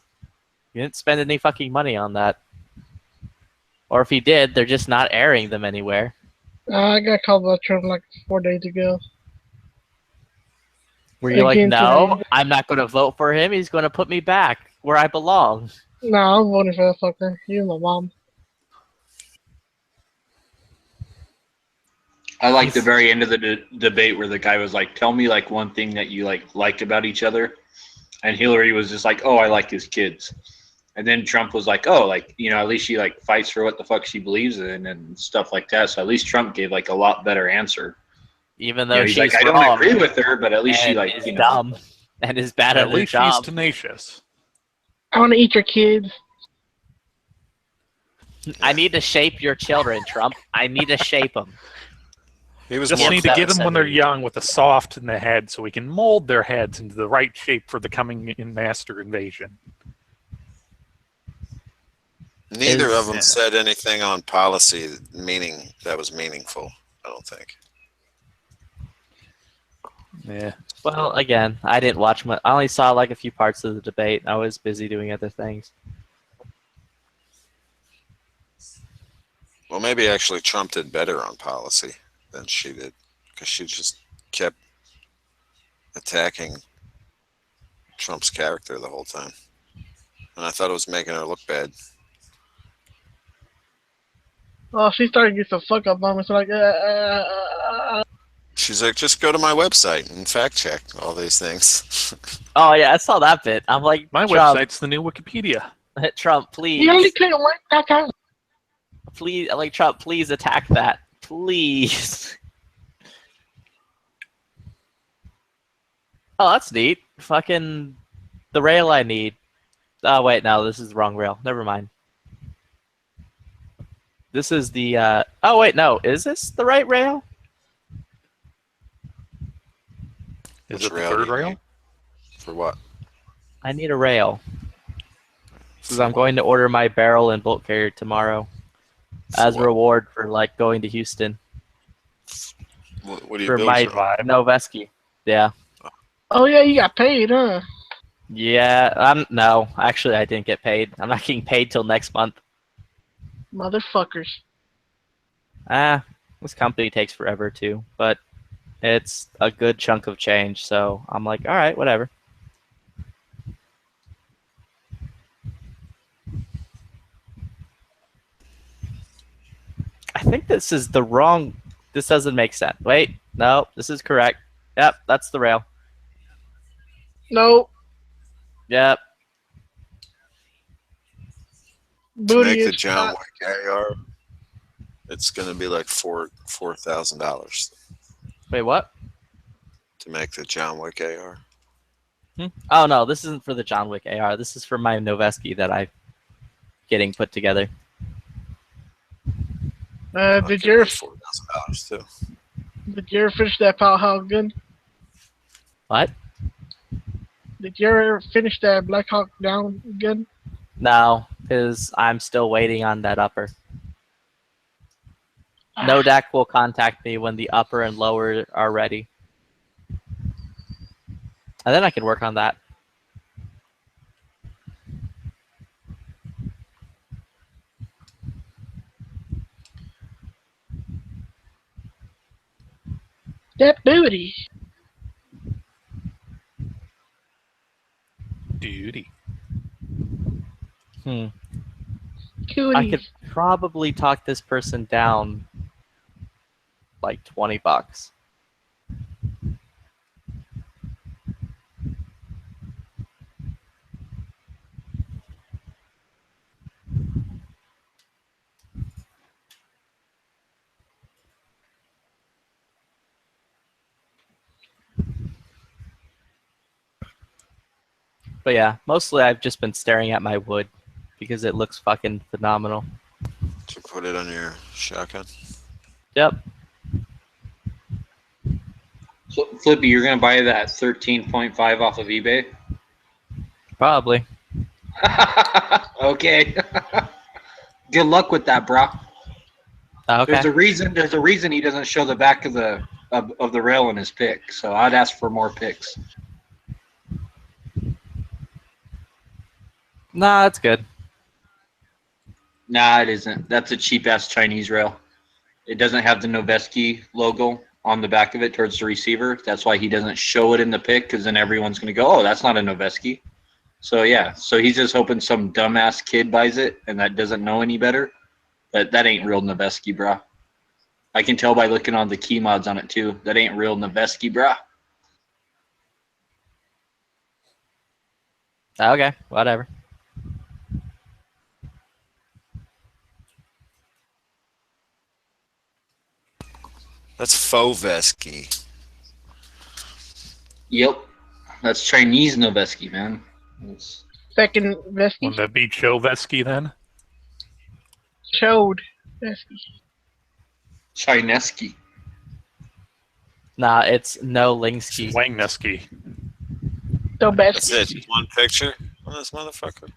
He didn't spend any fucking money on that. Or if he did, they're just not airing them anywhere. I got called by Trump like 4 days ago. Were you like, Again no, today. I'm not going to vote for him. He's going to put me back where I belong. No, I'm voting for that fucker. You and my mom. I like the very end of the debate where the guy was like, "Tell me like one thing that you liked about each other," and Hillary was just like, "Oh, I like his kids," and then Trump was like, "Oh, like at least she like fights for what the fuck she believes in and stuff like that." So at least Trump gave like a lot better answer. Even though He's she's like, "I wrong don't agree with her, but at least she and like is dumb and is bad At at her least she's job. tenacious. I want to eat your kids. I need to shape your children, Trump. I need to shape them. He was Just more need to get them when they're upset. young with a soft in the head so we can mold their heads into the right shape for the coming master invasion. Neither Is- of them said anything on policy that was meaningful. I don't think. Yeah. Well, again, I didn't watch much. I only saw like a few parts of the debate. I was busy doing other things. Well, maybe actually Trump did better on policy than she did, because she just kept attacking Trump's character the whole time, and I thought it was making her look bad. Oh, she started to get some fuck up moments like, She's like, just go to my website and fact check all these things. Oh yeah, I saw that bit. I'm like, My Trump, website's the new Wikipedia. Trump, please, you only couldn't work that time. please, like Trump, please attack that, please. Oh, that's neat. Fucking the rail I need. Oh wait, no, this is the wrong rail. Never mind. This is the. Oh wait, no, is this the right rail? Is Which it the rail do third you rail? need? For what? I need a rail. Because I'm going to order my barrel and bolt carrier tomorrow as a what? reward for like going to Houston What do you for build? my Survive. Noveski. Yeah. Oh yeah, you got paid, huh? Yeah. No, actually, I didn't get paid. I'm not getting paid till next month. Motherfuckers. This company takes forever too, but it's a good chunk of change. So I'm like, all right, whatever. I think this is the wrong. This doesn't make sense. Wait, no, this is correct. Yep, that's the rail. No, Yep. To booty make the is John not. Wick AR, it's going to be like $4,000 Wait, what? to make the John Wick AR. Oh no, this isn't for the John Wick AR. This is for my Noveski that I'm getting put together. Did you ever $4,000 too? finish that Powerhouse gun? What? Did you ever finish that Black Hawk Down gun? No, because I'm still waiting on that upper. Nodak will contact me when the upper and lower are ready. And then I can work on that. That booty. Duty. I Cooties. could probably talk this person down like $20. But yeah, mostly I've just been staring at my wood because it looks fucking phenomenal. To put it on your shotgun. Yep. Flippy, you're gonna buy that 13.5 off of eBay? Probably. Okay. Good luck with that, bro. Okay. There's a reason. There's a reason he doesn't show the back of the rail in his pick. So I'd ask for more picks. Nah, that's good. Nah, it isn't. That's a cheap ass Chinese rail. It doesn't have the Noveski logo on the back of it towards the receiver. That's why he doesn't show it in the pick, because then everyone's gonna go, "Oh, that's not a Noveski." So yeah, so he's just hoping some dumbass kid buys it and that doesn't know any better. But that ain't real Noveski, bro. I can tell by looking on the key mods on it too. That ain't real Noveski, bro. Okay, whatever. That's Foveski. Yep, that's Chinese Noveski, man. It's... Second Vesky Wouldn't that be Chovesky then? showed Vesky. Chinesky. Nah, it's no Lingsky. Wangneski. So That's Vesky. it. Just one picture on this motherfucker.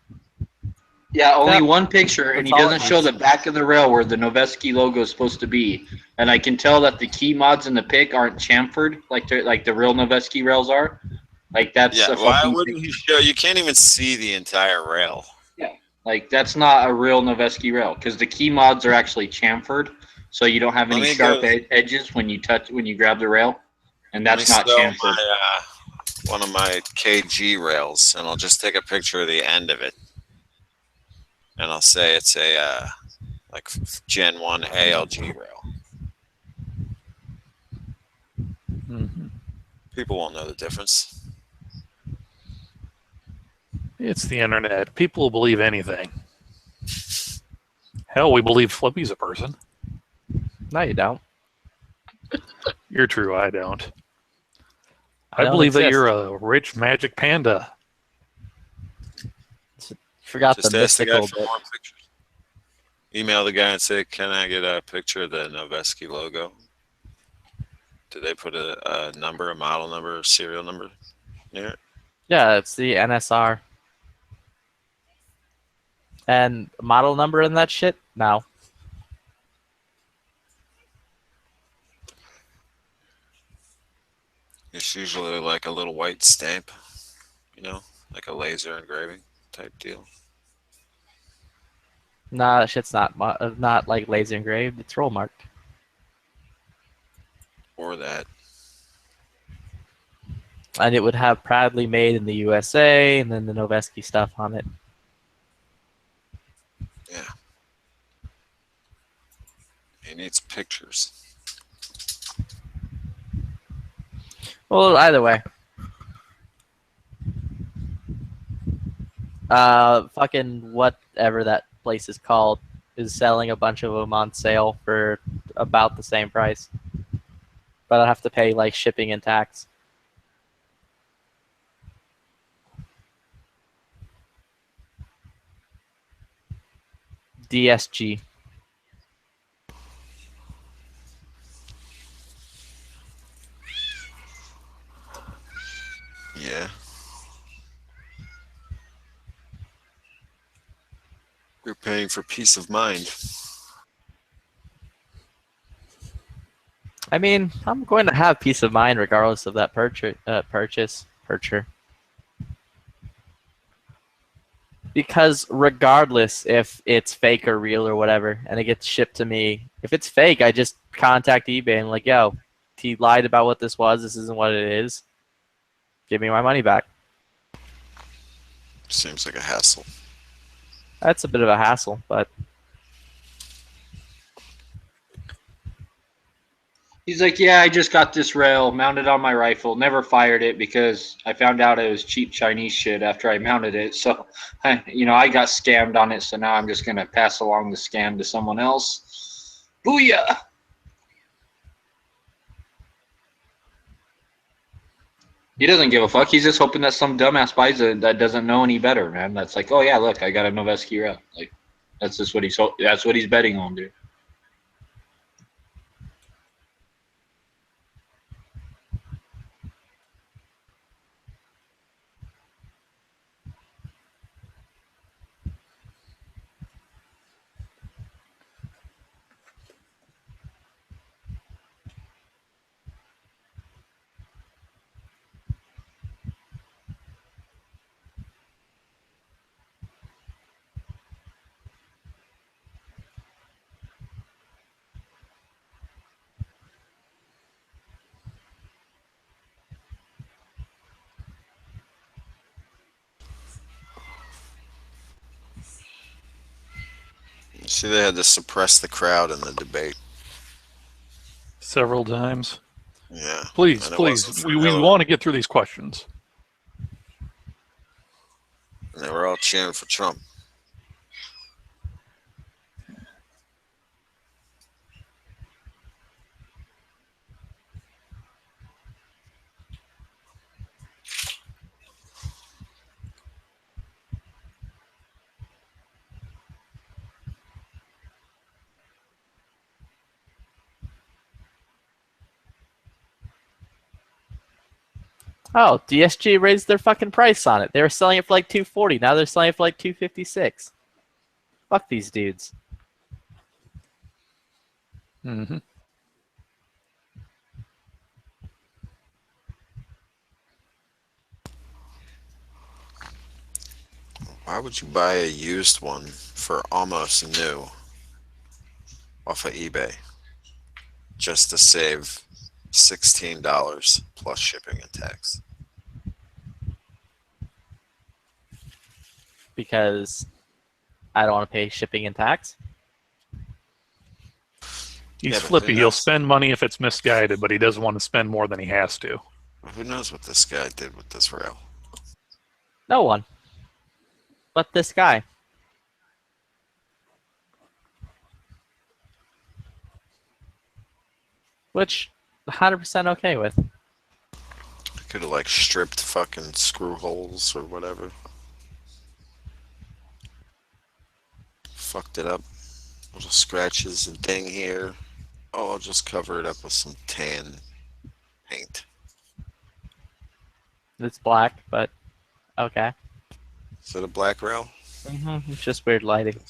Yeah, only That- one picture, and he that's all doesn't it show needs. the back of the rail where the Noveski logo is supposed to be. And I can tell that the key mods in the pick aren't chamfered like the real Noveski rails are. Like that's Yeah, a why fucking wouldn't he show? You can't even see the entire rail. like that's not a real Noveski rail because the key mods are actually chamfered, so you don't have Let any me sharp go- edges when you grab the rail, and Let that's me not show chamfered. one of my KG rails, and I'll just take a picture of the end of it, and I'll say it's a like Gen 1 ALG rail. Mhm. People won't know the difference. It's the internet. People will believe anything. Hell, we believe Flippy's a person. No, you don't. You're true, I don't. I I don't believe that exist. you're a rich magic panda. Forgot Just the ask the guy mystical for bit. more pictures. Email the guy and say, "Can I get a picture of the Noveski logo?" Did they put a number, a model number, a serial number near it? Yeah, it's the NSR. And model number in that shit? No. It's usually like a little white stamp, you know, like a laser engraving type deal. Nah, that shit's not like laser engraved. It's roll marked. Or that. And it would have proudly made in the USA and then the Noveski stuff on it. Yeah. He needs pictures. Well, either way. Fucking whatever that place is called is selling a bunch of them on sale for about the same price. But I'll have to pay like shipping and tax. DSG. Yeah. You're paying for peace of mind. I mean, I'm going to have peace of mind regardless of that purchase. Because regardless if it's fake or real or whatever, and it gets shipped to me, if it's fake, I just contact eBay and like, yo, he lied about what this was. This isn't what it is. Give me my money back. Seems like a hassle. That's a bit of a hassle, but He's like, yeah, I just got this rail mounted on my rifle. Never fired it because I found out it was cheap Chinese shit after I mounted it. So, I got scammed on it. So now I'm just going to pass along the scam to someone else. Booyah! He doesn't give a fuck. He's just hoping that some dumbass buys it that doesn't know any better, man. That's like, oh yeah, look, I got a Noveski rail. Like, that's just what that's what he's betting on, dude. See, they had to suppress the crowd in the debate. Several times. Yeah. Please, And it please. wasn't for We Hillary. want to get through these questions. And they were all cheering for Trump. Oh, DSG raised their fucking price on it. They were selling it for like $240. Now they're selling it for like $256. Fuck these dudes. Mm-hmm. Why would you buy a used one for almost new off of eBay just to save $16 plus shipping and tax? Because I don't want to pay shipping and tax. He's Yeah, but flippy. who He'll knows? spend money if it's misguided, but he doesn't want to spend more than he has to. Who knows what this guy did with this rail? No one. But this guy. Which 100% okay with. Could have like stripped fucking screw holes or whatever. Fucked it up. Little scratches and ding here. Oh, I'll just cover it up with some tan paint. It's black, but okay. Is it a black rail? It's just weird lighting.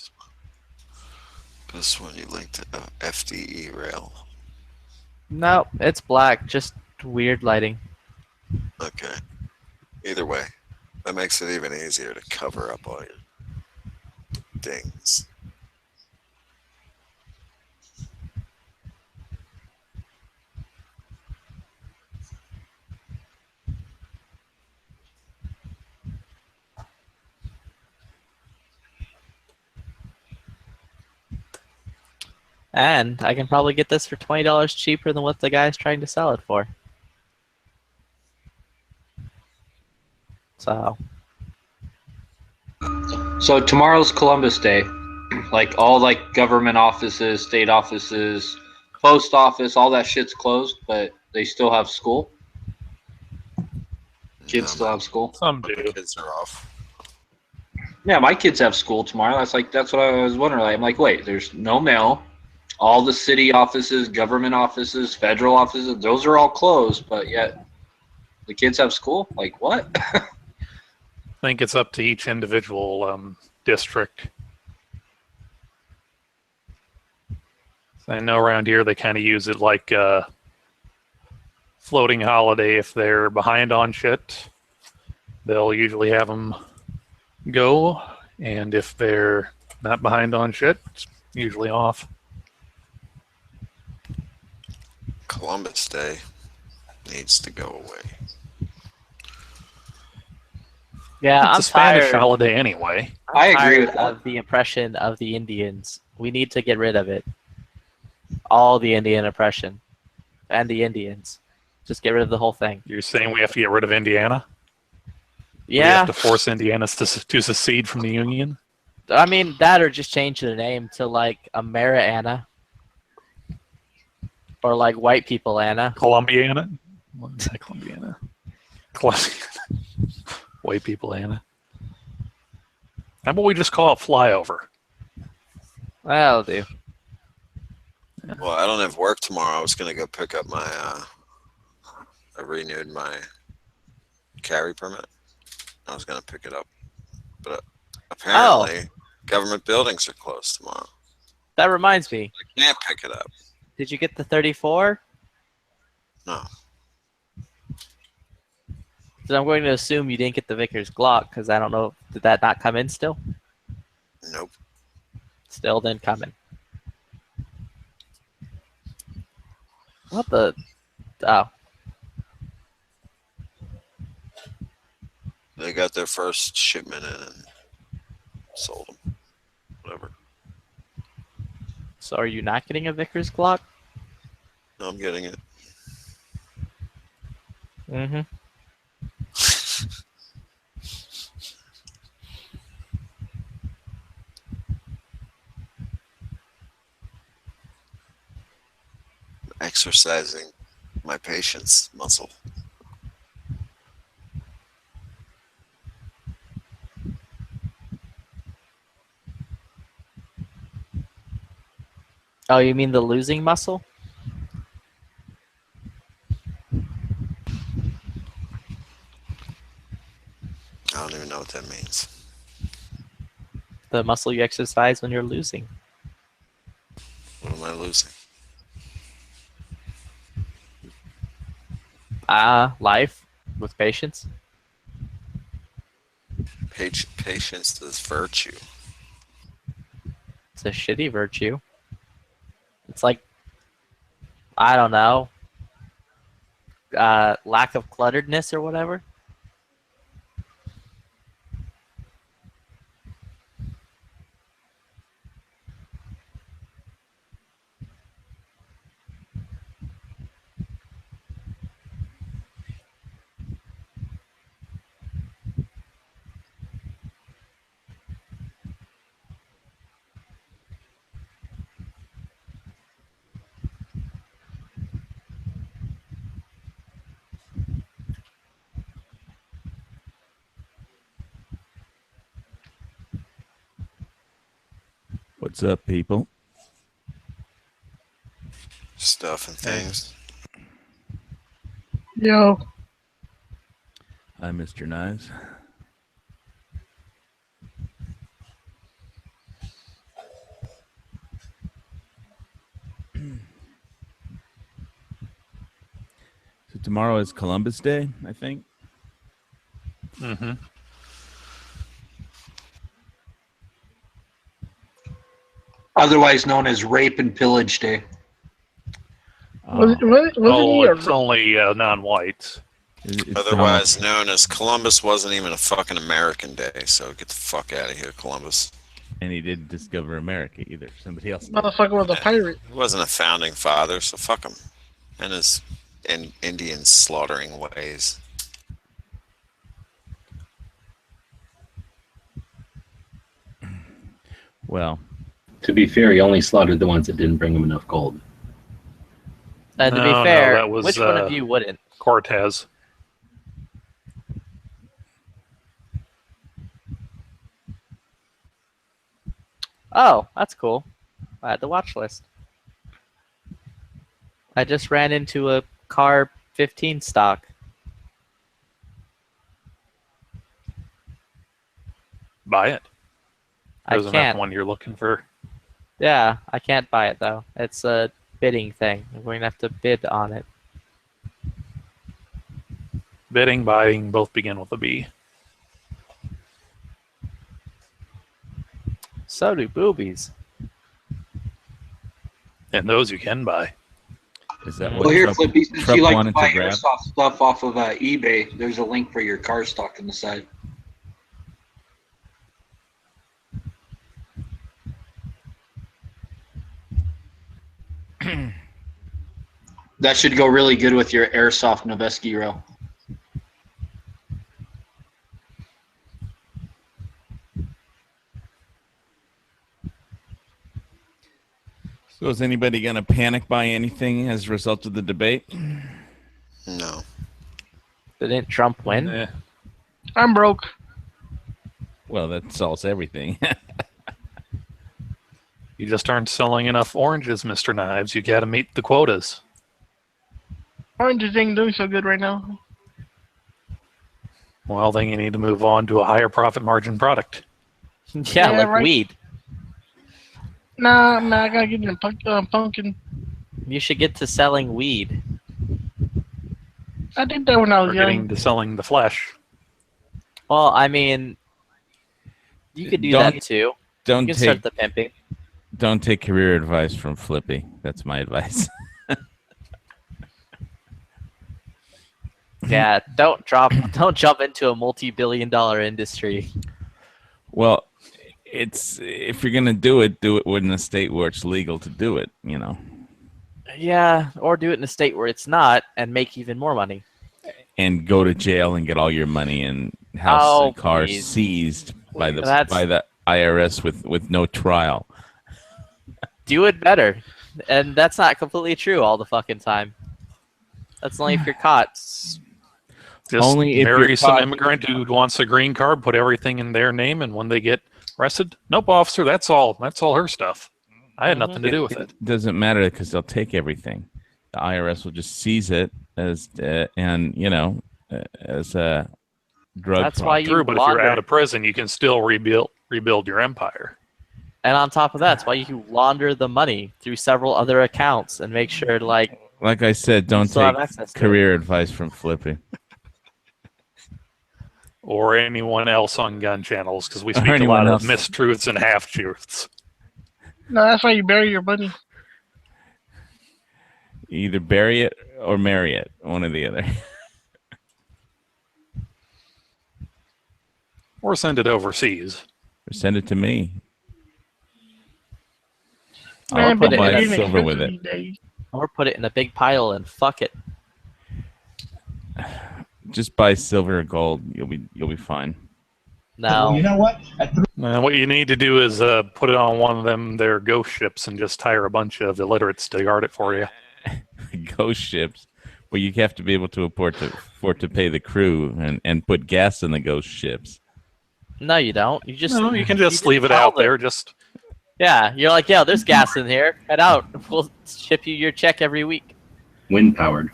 This one you linked to FDE rail. No, it's black, just weird lighting. Okay. Either way, that makes it even easier to cover up all your dings. And I can probably get this for $20 cheaper than what the guy's trying to sell it for. So, So tomorrow's Columbus Day. Like all like government offices, state offices, post office, all that shit's closed, but they still have school. Kids still have school. Some The do. kids are off. Yeah, my kids have school tomorrow. That's what I was wondering. Like, I'm like, wait, there's no mail. All the city offices, government offices, federal offices, those are all closed, but yet the kids have school? Like what? I think it's up to each individual district. I know around here they kind of use it like a floating holiday. If they're behind on shit, they'll usually have them go, and if they're not behind on shit, it's usually off. Columbus Day needs to go away. yeah, It's I'm a Spanish tired. holiday anyway. I agree tired with that. of the oppression of the Indians. We need to get rid of it. All the Indian oppression and the Indians. Just get rid of the whole thing. You're saying we have to get rid of Indiana? We Yeah, have to force Indiana to secede from the Union? I mean that, or just change the name to like Ameriana, or like White People Anna. Columbiana? What is that, Columbiana? White people, Anna. How about we just call it flyover? That'll do. Well, I don't have work tomorrow. I was gonna go pick up my. I renewed my carry permit. I was gonna pick it up, but apparently government buildings are closed tomorrow. That reminds me. I can't pick it up. Did you get the 34? No. So I'm going to assume you didn't get the Vickers Glock because I don't know. Did that not come in still? Nope. Still didn't come in. What the? Oh. They got their first shipment in and sold them. Whatever. So are you not getting a Vickers Glock? No, I'm getting it. Mm-hmm. Exercising my patience muscle. Oh, you mean the losing muscle? I don't even know what that means. The muscle you exercise when you're losing. What am I losing? Life with patience. Patience is virtue. It's a shitty virtue. It's like, I don't know, lack of clutteredness or whatever. What's up, people? Stuff and things. Yo. Hi, Mr. Knives. So tomorrow is Columbus Day, I think. Mm-hmm. Otherwise known as Rape and Pillage Day. Wasn't Oh, he it's only non-whites. It's Otherwise known as Columbus wasn't even a fucking American day, so get the fuck out of here, Columbus. And he didn't discover America either. Somebody else did. motherfucker was a pirate? He wasn't a founding father, so fuck him. And his Indian slaughtering ways. Well, To be fair, he only slaughtered the ones that didn't bring him enough gold. To be No, fair, that was, which one of you wouldn't? Cortez. Oh, that's cool. I had the watch list. I just ran into a car 15 stock. Buy it. I Isn't that can't. the one you're looking for? Yeah, I can't buy it though. It's a bidding thing. I'm going to have to bid on it. Bidding, buying, both begin with a B. So do boobies. And those you can buy. is that Well, what here, Trump, Flippy, since Trump you like to wanted buy to grab? airsoft stuff off of eBay, there's a link for your car stock on the side. That should go really good with your airsoft Noveski rail. So is anybody going to panic buy anything as a result of the debate? No. Didn't Trump win? Eh. I'm broke. Well, that solves everything. You just aren't selling enough oranges, Mr. Knives. You got to meet the quotas. Oranges ain't doing so good right now. Well, then you need to move on to a higher profit margin product. Yeah, like right. weed. Nah, I gotta get in pumpkin. You should get to selling weed. I did that when I Or was getting young. to selling the flesh. Well, I mean, you could do Don't- that too. You Don't can take start the pimping. don't take career advice from Flippy. That's my advice. Yeah, don't jump into a multi-billion-dollar industry. Well, it's if you're gonna do it in a state where it's legal to do it. You know, Yeah, or do it in a state where it's not and make even more money. and go to jail and get all your money and house Oh, and cars please. seized by the That's- IRS with no trial. Do it better. And that's not completely true all the fucking time. That's only if you're caught. Just Only if marry you're some caught- immigrant who wants a green card, put everything in their name, and when they get arrested, nope, officer, that's all her stuff. I had nothing to do with it. Doesn't matter because they'll take everything. The IRS will just seize it as as a drug. That's why you True, but if you're launder. out of prison, you can still rebuild your empire. And on top of that, that's why you launder the money through several other accounts and make sure, like I said, don't still have take access to career advice from Flippy. Or anyone else on gun channels, because we Or speak a anyone lot else. of mistruths and half-truths. No, that's why you bury your money. Either bury it or marry it, one or the other. Or send it overseas. Or send it to me. Man, I'll put but my it- silver with it. these days. or put it in a big pile and fuck it. Just buy silver or gold. You'll be fine. No. You know what? What you need to do is put it on one of their ghost ships and just hire a bunch of illiterates to guard it for you. Ghost ships. Well, you have to be able to afford to pay the crew and put gas in the ghost ships. No, you don't. You just No, you can just leave it tell out them. there. Just Yeah, you're like, yo, there's gas in here. Head out. We'll ship you your check every week. Wind powered.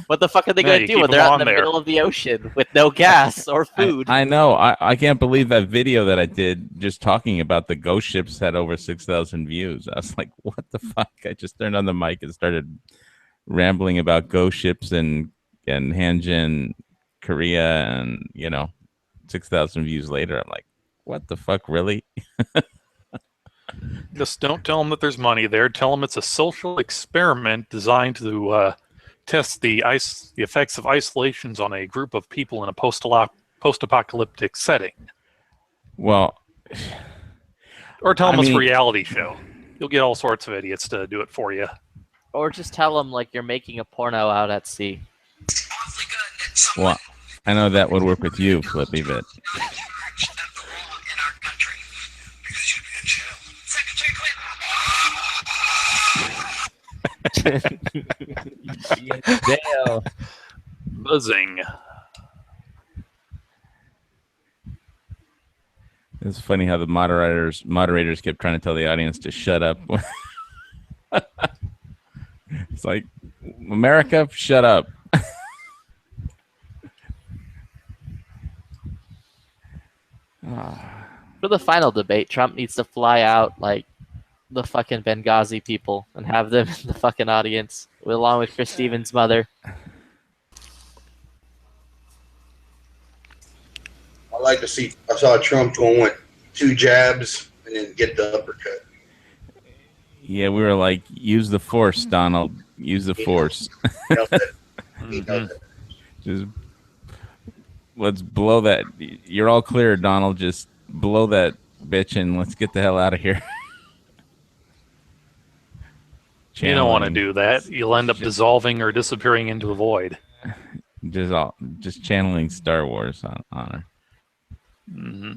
What the fuck are they Yeah, going you to do keep when they're them out on in the there. middle of the ocean with no gas or food? I know. I can't believe that video that I did just talking about the ghost ships had over 6,000 views. I was like, what the fuck? I just turned on the mic and started rambling about ghost ships and Hanjin, Korea, and 6,000 views later. I'm like, what the fuck, really? Just don't tell them that there's money there. Tell them it's a social experiment designed to test the effects of isolations on a group of people in a post-apocalyptic setting. Well, or tell them I it's a mean- reality show. You'll get all sorts of idiots to do it for you. Or just tell them like you're making a porno out at sea. Well, I know that would work with you, Flippy, but Damn. Buzzing. it's funny how the moderators kept trying to tell the audience to shut up. It's like, America, shut up. For the final debate, Trump needs to fly out like the fucking Benghazi people and have them in the fucking audience, along with Chris Stevens' mother. I like to see. I saw Trump going with 2 jabs and then get the uppercut. Yeah, we were like, use the force, Donald. Use the force. He knows it. He knows it. Just let's blow that. You're all clear, Donald. Just blow that bitch and let's get the hell out of here. You don't want to Channeling- do that. You'll end up dissolving or disappearing into the void. Just channeling Star Wars on her. Hmm.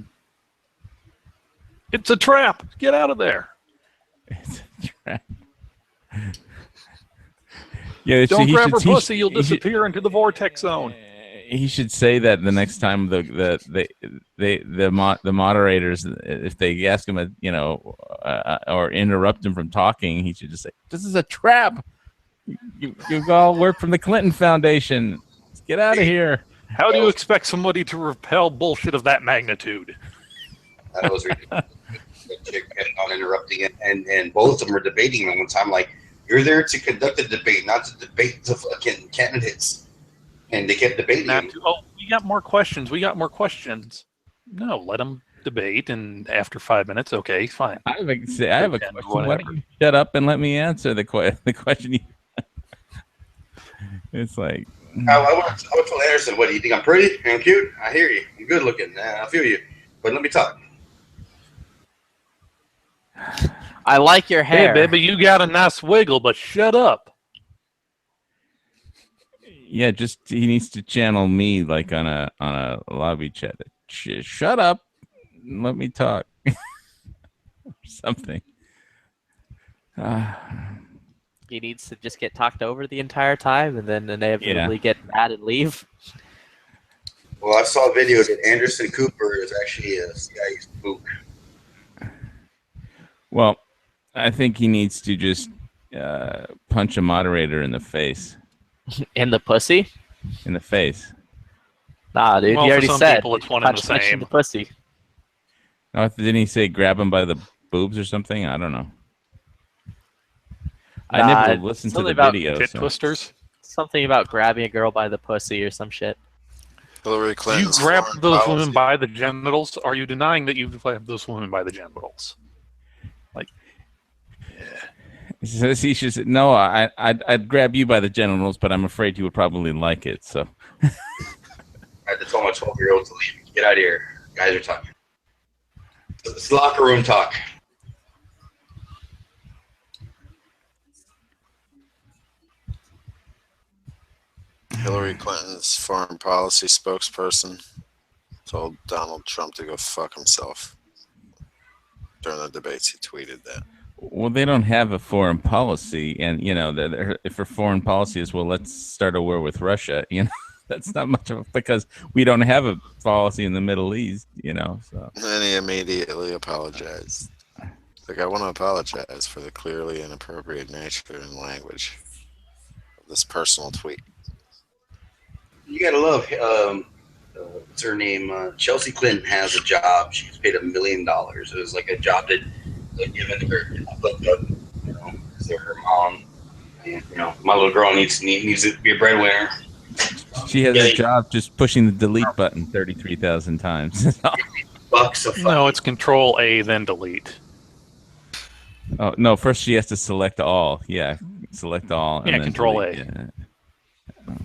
It's a trap. Get out of there. It's a trap. Yeah, Don't he grab should her teach- pussy. You'll he should- disappear into the vortex zone. He should say that the next time the moderators, if they ask him, or interrupt him from talking, he should just say, "This is a trap. You all work from the Clinton Foundation. Let's get out of here." How do you expect somebody to repel bullshit of that magnitude? That was ridiculous. The chick kept on interrupting it, and both of them were debating at one time. Like, you're there to conduct a debate, not to debate the fucking candidates. And they kept debating. We got more questions. We got more questions. No, let them debate, and after 5 minutes, okay, fine. I have a question. Why don't you shut up and let me answer the question? It's like, I would tell Anderson, what do you think? I'm pretty? I'm cute? I hear you. I'm good looking. I feel you. But let me talk. I like your hair. Hey, baby, you got a nice wiggle, but shut up. Yeah, just he needs to channel me like on a lobby chat. Shut up, let me talk, or something. He needs to just get talked over the entire time, and then inevitably get mad and leave. Well, I saw videos that Anderson Cooper is actually a CIA spook. Well, I think he needs to just punch a moderator in the face. In the pussy? In the face. Nah, dude, Well, you for already some said. people, it's one and the punch in same. the pussy. No, didn't he say grab him by the boobs or something? I don't know. I never listened to the video. Tit twisters? Something about grabbing a girl by the pussy or some shit. Hillary You Clinton's grab foreign those policy. women by the genitals? Are you denying that you've grabbed those women by the genitals? Like, He says he should say, no, I'd grab you by the genitals, but I'm afraid you would probably like it. So I had to tell my 12-year-old to leave. Get out of here. Guys are talking. It's locker room talk. Hillary Clinton's foreign policy spokesperson told Donald Trump to go fuck himself. During the debates, he tweeted that. well, they don't have a foreign policy, and if her foreign policy is, well, let's start a war with Russia, that's not much of because we don't have a policy in the Middle East, So And he immediately apologized. Like, I want to apologize for the clearly inappropriate nature and language of this personal tweet. You gotta love. What's her name? Chelsea Clinton has a job. She's paid $1 million. It was like a job that was given to her. To her mom. And, my little girl needs to be a breadwinner. she has a job just pushing the delete button 33,000 times. Bucks a no, it's Control A, then delete. Oh no! First, she has to select all. Yeah, select all. Yeah, and then Control delete. A. Yeah. Well.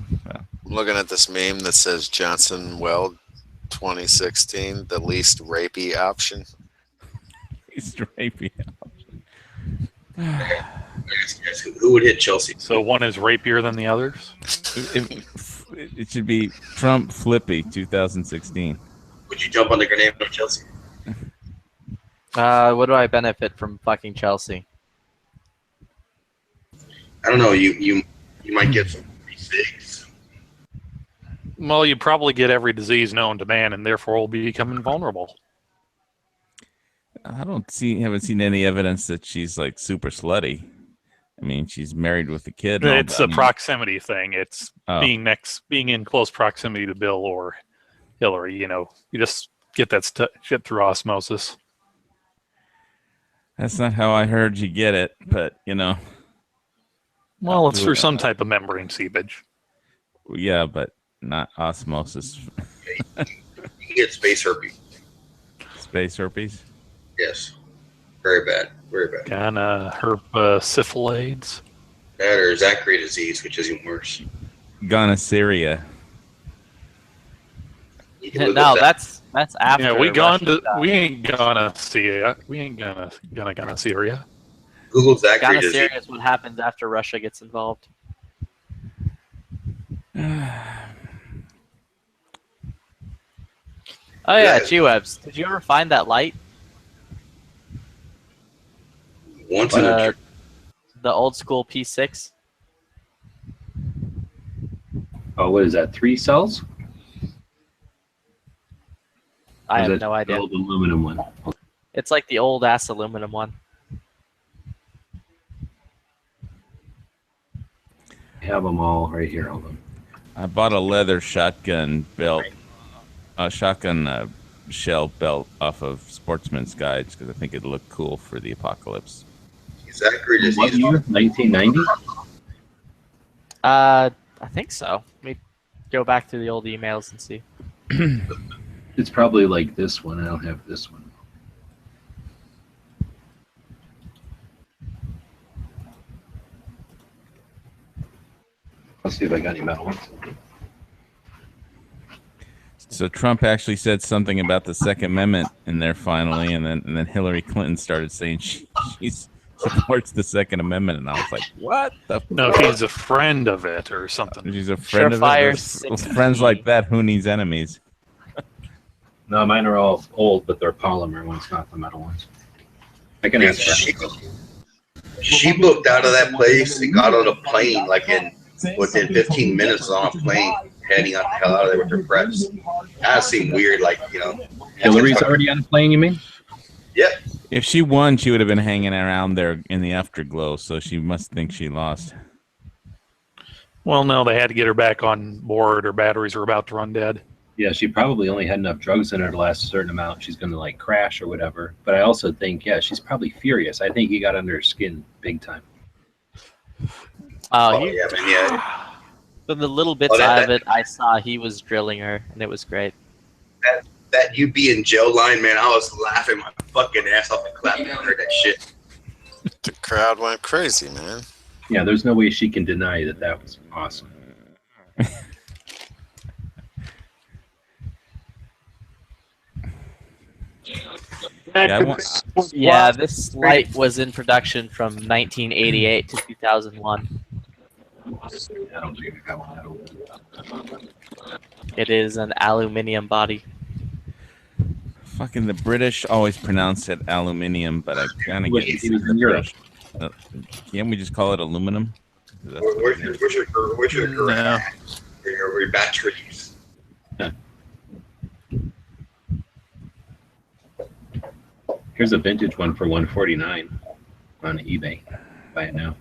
I'm looking at this meme that says Johnson Weld 2016, the least rapey option. Least rapey Yes, who would hit Chelsea? So one is rapier than the others? It should be Trump Flippy 2016. Would you jump on the grenade of Chelsea? What do I benefit from fucking Chelsea? I don't know. You might get some C6. Well, you probably get every disease known to man, and therefore will become invulnerable. I haven't seen any evidence that she's like super slutty. I mean, she's married with a kid. and all It's that. a proximity thing. It's Oh. being in close proximity to Bill or Hillary. You just get that shit through osmosis. That's not how I heard you get it, but Well, it's through some type of membrane seepage. yeah, but not osmosis. You can get space herpes. Space herpes. Yes. Very bad. Very bad. Kinda syphilades. That or Zachary disease, which is even worse. Gonorrhea. You can look No, up that. that's after. Yeah, we Russia ain't gonna see it. We ain't gonna see her yet. Google Zachary disease. Gonorrhea is what happens after Russia gets involved. Oh yeah, G-Webs. Did you ever find that light? Once in a The old school P6? Oh, what is that? 3 cells? I Or is have that no the idea. old aluminum one. It's like the old ass aluminum one. I have them all right here. Hold on. I bought a leather shotgun belt, a shotgun shell belt off of Sportsman's Guides because I think it'd look cool for the apocalypse. Zachary just What year? 1990? I think so. Let me go back to the old emails and see. It's probably like this one. I don't have this one. Let's see if I got any metal ones. So Trump actually said something about the Second Amendment in there finally, and then Hillary Clinton started saying she supports the Second Amendment, and I was like, what the? No, fuck? she's a friend of it or something. She's a friend of Surefire it. Those friends like that, who needs enemies? No, mine are all old, but they're polymer ones, not the metal ones. I can ask her. She booked out of that place and got on a plane like within 15 minutes on a plane, heading out the hell out of there with her press. That seemed weird, like, you know. Hillary's already on a plane, you mean? Yep. If she won, she would have been hanging around there in the afterglow, so she must think she lost. Well, no, they had to get her back on board. Her batteries were about to run dead. Yeah, she probably only had enough drugs in her to last a certain amount. She's going to like crash or whatever. But I also think, yeah, she's probably furious. I think he got under her skin big time. Oh, Yeah, man, yeah. from the little bits out of it I saw, he was drilling her, and it was great. That you be in jail line, man, I was laughing my fucking ass off and clapping when I heard that shit. The crowd went crazy, man. Yeah, there's no way she can deny that that was awesome. Yeah, this light was in production from 1988 to 2001. I don't think I got one that old. It is an aluminium body. Fucking the British always pronounce it aluminium, but I kind of He get was in Europe. Can't we just call it aluminum? Where's your garage? Your batteries? Here's a vintage one for $149 on eBay. Buy it now.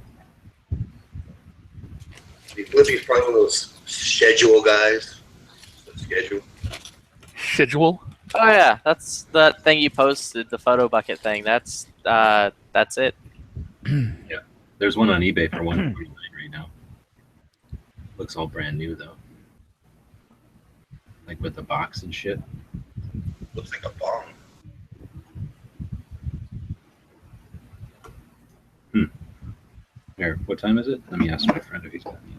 Libby's probably one of those schedule guys. Schedule. Schedule? Oh yeah, that's the thing you posted, the photo bucket thing. That's it. Yeah, there's one on eBay for $149 right now. Looks all brand new though, like with the box and shit. Looks like a bomb. Here, what time is it? Let me ask my friend if he's got any.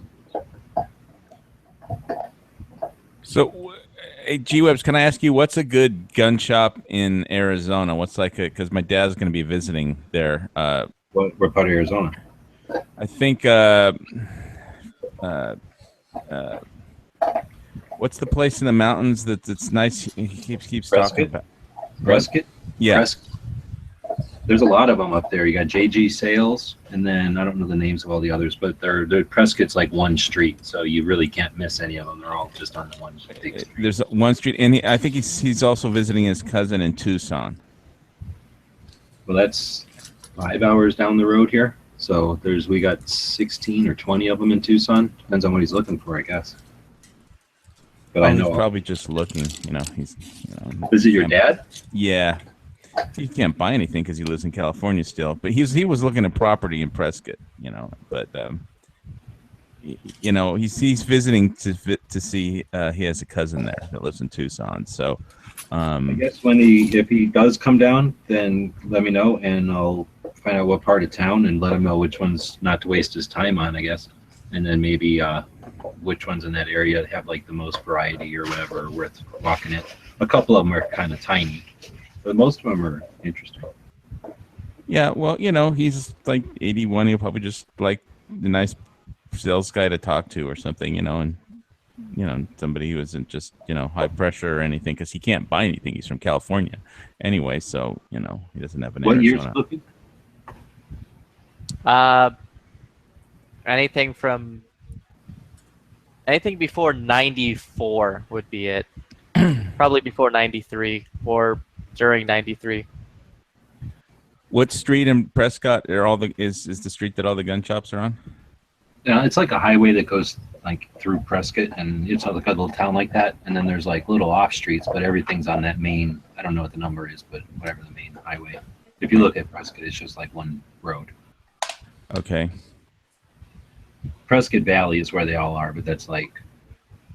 So, hey, G-Webs, can I ask you what's a good gun shop in Arizona? What's like a, because my dad's going to be visiting there. What part of Arizona? I think, what's the place in the mountains that's nice? He keeps talking about. Prescott? Yeah. Prescott. There's a lot of them up there. You got JG Sales, and then I don't know the names of all the others, but they're Prescott's like one street, so you really can't miss any of them. They're all just on the one big street. There's one street, and I think he's also visiting his cousin in Tucson. Well, that's 5 hours down the road here. So we got 16 or 20 of them in Tucson. Depends on what he's looking for, I guess. But I know he's probably just looking. You know, he's. Is it your dad? Yeah. He can't buy anything because he lives in California still. But he was looking at property in Prescott. You know, but you know, he's visiting to see. He has a cousin there that lives in Tucson. So. I guess if he does come down, then let me know, and I'll find out what part of town and let him know which ones not to waste his time on, I guess, and then maybe which ones in that area have like the most variety or whatever are worth walking in. A couple of them are kind of tiny, but most of them are interesting. Yeah, well, you know, he's like 81. He'll probably just like the nice sales guy to talk to or something, you know, and you know, somebody who isn't just, you know, high pressure or anything, because he can't buy anything. He's from California anyway, so, you know, he doesn't have an What year's Arizona. looking? Anything before 94 would be it. Probably before 93. or during '93. What street in Prescott are all the is the street that all the gun shops are on? Yeah, it's like a highway that goes like through Prescott, and it's like a little town like that. And then there's like little off streets, but everything's on that main. I don't know what the number is, but whatever the main highway. If you look at Prescott, it's just like one road. Okay. Prescott Valley is where they all are, but that's like,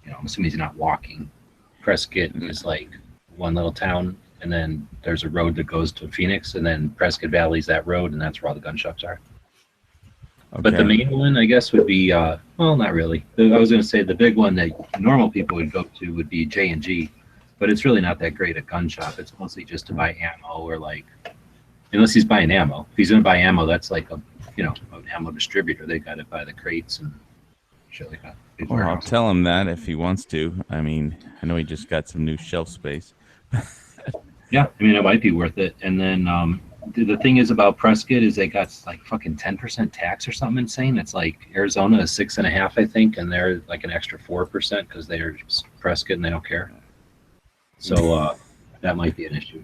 I'm assuming he's not walking. Prescott is like one little town, and then there's a road that goes to Phoenix, and then Prescott Valley's that road, and that's where all the gun shops are. Okay. But the main one, I guess, would be well, not really. I was going to say the big one that normal people would go to would be J&G, but it's really not that great a gun shop. It's mostly just to buy ammo or like, unless he's buying ammo. If he's going to buy ammo, that's like an ammo distributor. They got it by the crates and shit like that. Big Well, I'll warehouse. tell him that if he wants to. I mean, I know he just got some new shelf space. Yeah, I mean, it might be worth it. And then the thing is about Prescott is they got like fucking 10% tax or something insane. It's like Arizona is 6.5%, I think, and they're like an extra 4% because they're Prescott and they don't care. So that might be an issue.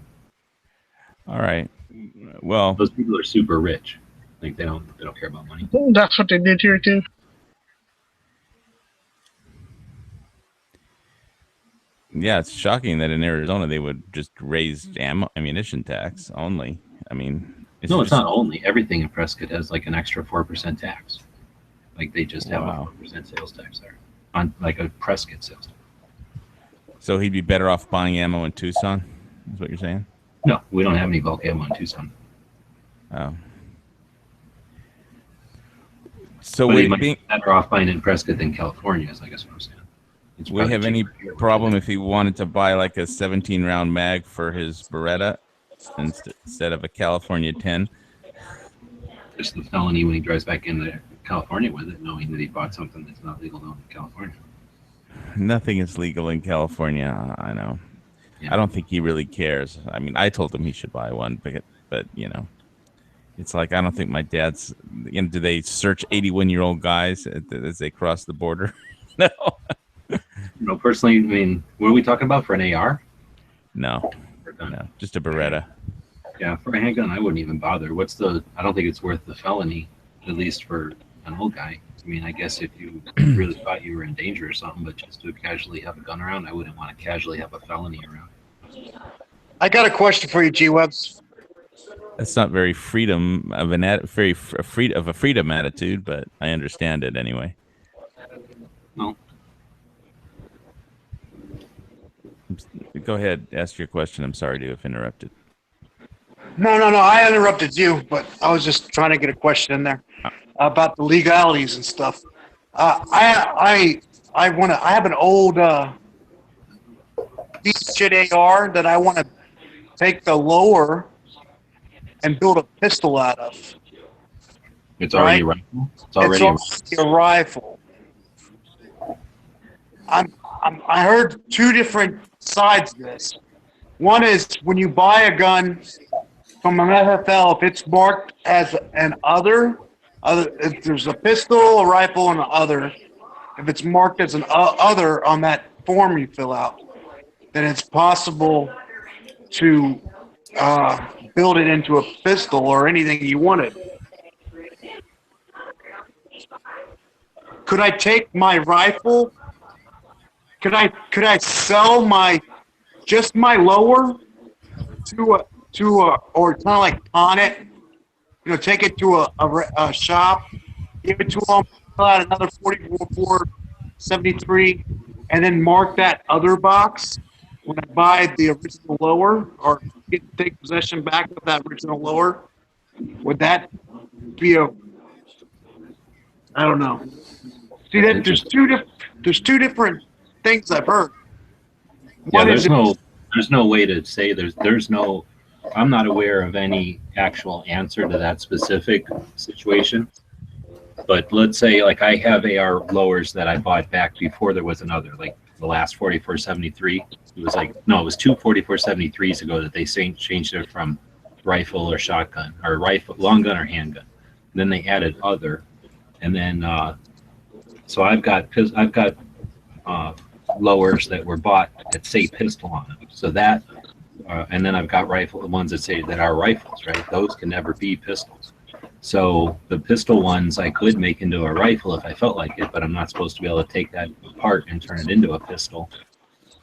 All right. Well, Those people are super rich. Like they don't care about money. That's what they did here too. yeah, it's shocking that in Arizona they would just raise ammunition tax only. I mean, No, it's not only. Everything in Prescott has like an extra 4% tax. Like they just have Wow. a 4% sales tax there on like a Prescott sales tax. So he'd be better off buying ammo in Tucson, is what you're saying? No, we don't have any bulk ammo in Tucson. Oh. So But he we might being, be better off buying in Prescott than California, is I guess what I'm saying. It's we probably have any cheaper here. problem if he wanted to buy like a 17-round mag for his Beretta instead of a California 10? Just the felony when he drives back into California with it, knowing that he bought something that's not legal in California. Nothing is legal in California. I know. Yeah. I don't think he really cares. I mean, I told him he should buy one, but it's like I don't think my dad's. Do they search 81-year-old guys as they cross the border? No. Personally, I mean, what are we talking about for an AR? No, For a gun? no, just a Beretta. Yeah, for a handgun, I wouldn't even bother. I don't think it's worth the felony, at least for an old guy. I mean, I guess if you really thought you were in danger or something, but just to casually have a gun around, I wouldn't want to casually have a felony around. I got a question for you, G-Webs. That's not very freedom of a freedom attitude, but I understand it anyway. No. Go ahead, ask your question. I'm sorry to have interrupted. No. I interrupted you, but I was just trying to get a question in there about the legalities and stuff. I have an old piece of shit AR that I want to take the lower and build a pistol out of. It's already Right. a rifle. It's already a rifle. I heard two different sides of this. One is when you buy a gun from an FFL, if it's marked as an other, if there's a pistol, a rifle, and an other, if it's marked as an other on that form you fill out, then it's possible to build it into a pistol or anything you wanted. Could I take my rifle? Could I sell my lower to or kind of like pawn it? Take it to a shop, give it to them, fill out another 4473, and then mark that other box when I buy the original lower or take possession back of that original lower. Would that be I don't know. See that there's two different things I've heard. Yeah, One is there's no way to say I'm not aware of any actual answer to that specific situation. But let's say like I have AR lowers that I bought back before there was another, like the last 4473. It was two 4473s ago that they changed it from rifle or shotgun or rifle, long gun or handgun. And then they added other, and then so I've got lowers that were bought that say pistol on them. So that and then I've got rifle ones that say that are rifles, right? Those can never be pistols. So the pistol ones I could make into a rifle if I felt like it, but I'm not supposed to be able to take that apart and turn it into a pistol.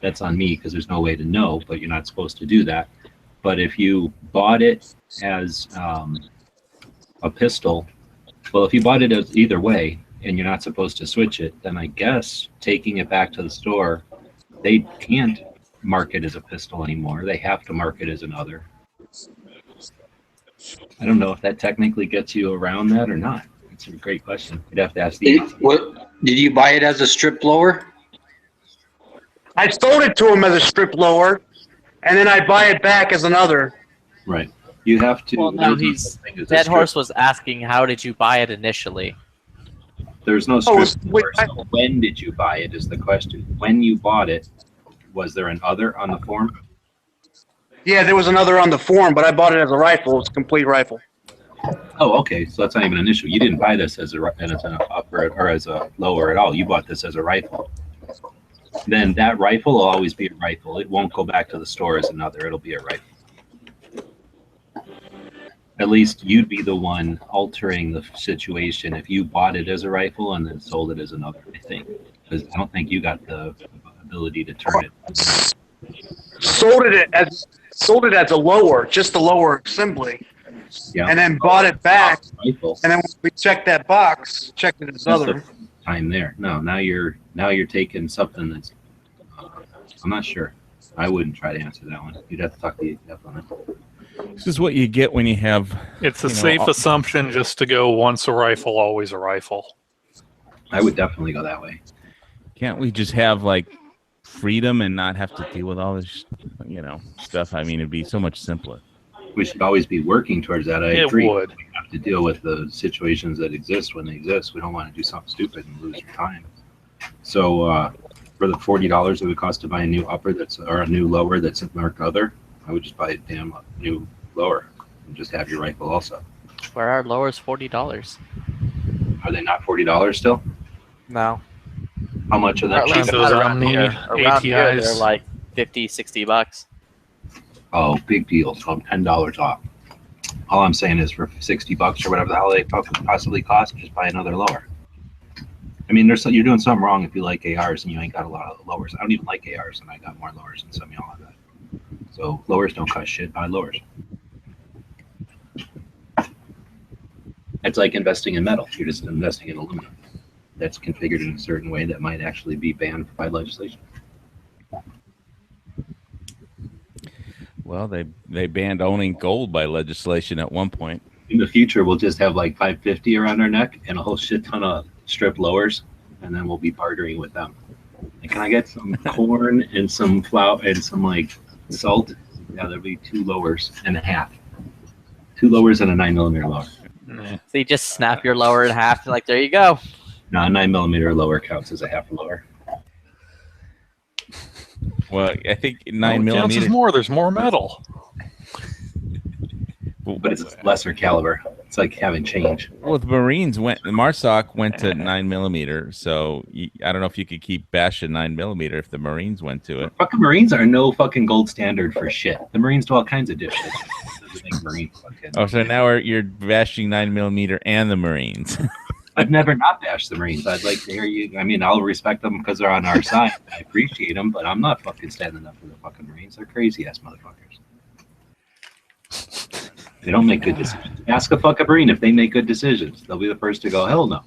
That's on me because there's no way to know, but you're not supposed to do that. But if you bought it as a pistol, well, if you bought it as either way and you're not supposed to switch it, then I guess taking it back to the store, they can't mark it as a pistol anymore. They have to mark it as another. I don't know if that technically gets you around that or not. It's a great question. You'd have to ask the. Did you buy it as a strip blower? I sold it to him as a strip lower, and then I buy it back as another. Right. You have to. Well, no, Dead Horse was asking, how did you buy it initially? There's no strip lower, so when did you buy it is the question. When you bought it, was there an other on the form? Yeah, there was another on the form, but I bought it as a rifle. It's a complete rifle. Oh, okay. So that's not even an issue. You didn't buy this as an upper or as a lower at all. You bought this as a rifle. Then that rifle will always be a rifle. It won't go back to the store as another. It'll be a rifle. At least you'd be the one altering the situation if you bought it as a rifle and then sold it as another, I think. Because I don't think you got the ability to turn it. Sold it as a lower, just a lower assembly. Yeah. And then bought it back. Rifle. And then when we checked that box, checked it as That's other. the time there. No, now you're taking something that's. I'm not sure. I wouldn't try to answer that one. You'd have to talk to the ATF on it. This is what you get when you have. It's a safe assumption just to go once a rifle, always a rifle. I would definitely go that way. Can't we just have like freedom and not have to deal with all this, stuff? I mean, it'd be so much simpler. We should always be working towards that. I It agree. would. We have to deal with the situations that exist when they exist. We don't want to do something stupid and lose your time. So for the $40 it would cost to buy a new upper or a new lower that's marked other, I would just buy a damn new lower and just have your rifle also. Where are lowers $40? Are they not $40 still? No. How much of that? At least those not on the around here, ATIs. they're like $50-$60. Oh, big deal. So I'm $10 off. All I'm saying is for $60 or whatever the hell they possibly cost, just buy another lower. I mean, you're doing something wrong if you like ARs and you ain't got a lot of lowers. I don't even like ARs, and I got more lowers than some of y'all have that. So lowers don't cost shit. Buy lowers. It's like investing in metal. You're just investing in aluminum. That's configured in a certain way that might actually be banned by legislation. Well, they banned owning gold by legislation at one point. In the future, we'll just have like 550 around our neck and a whole shit ton of strip lowers, and then we'll be bartering with them. Like, can I get some corn and some flour and some like salt? Yeah, there'll be 2 lowers and a half. 2 lowers and a 9mm lower. So you just snap your lower in half, like, there you go. No, a 9mm lower counts as a half lower. Well, I think 9 Counts as millimeter. more. There's more metal. But it's lesser caliber. It's like having change. Well, the Marines MARSOC went to 9mm, so I don't know if you could keep bashing 9mm if the Marines went to it. Fucking Marines are no fucking gold standard for shit. The Marines do all kinds of dipshit. Doesn't make Marines fucking. Oh, so now you're bashing 9mm and the Marines. I've never not bashed the Marines. I'd like to hear you. I mean, I'll respect them because they're on our side. I appreciate them, but I'm not fucking standing up for the fucking Marines. They're crazy ass motherfuckers. They don't make good decisions. Ask a fucking Marine if they make good decisions. They'll be the first to go, hell no.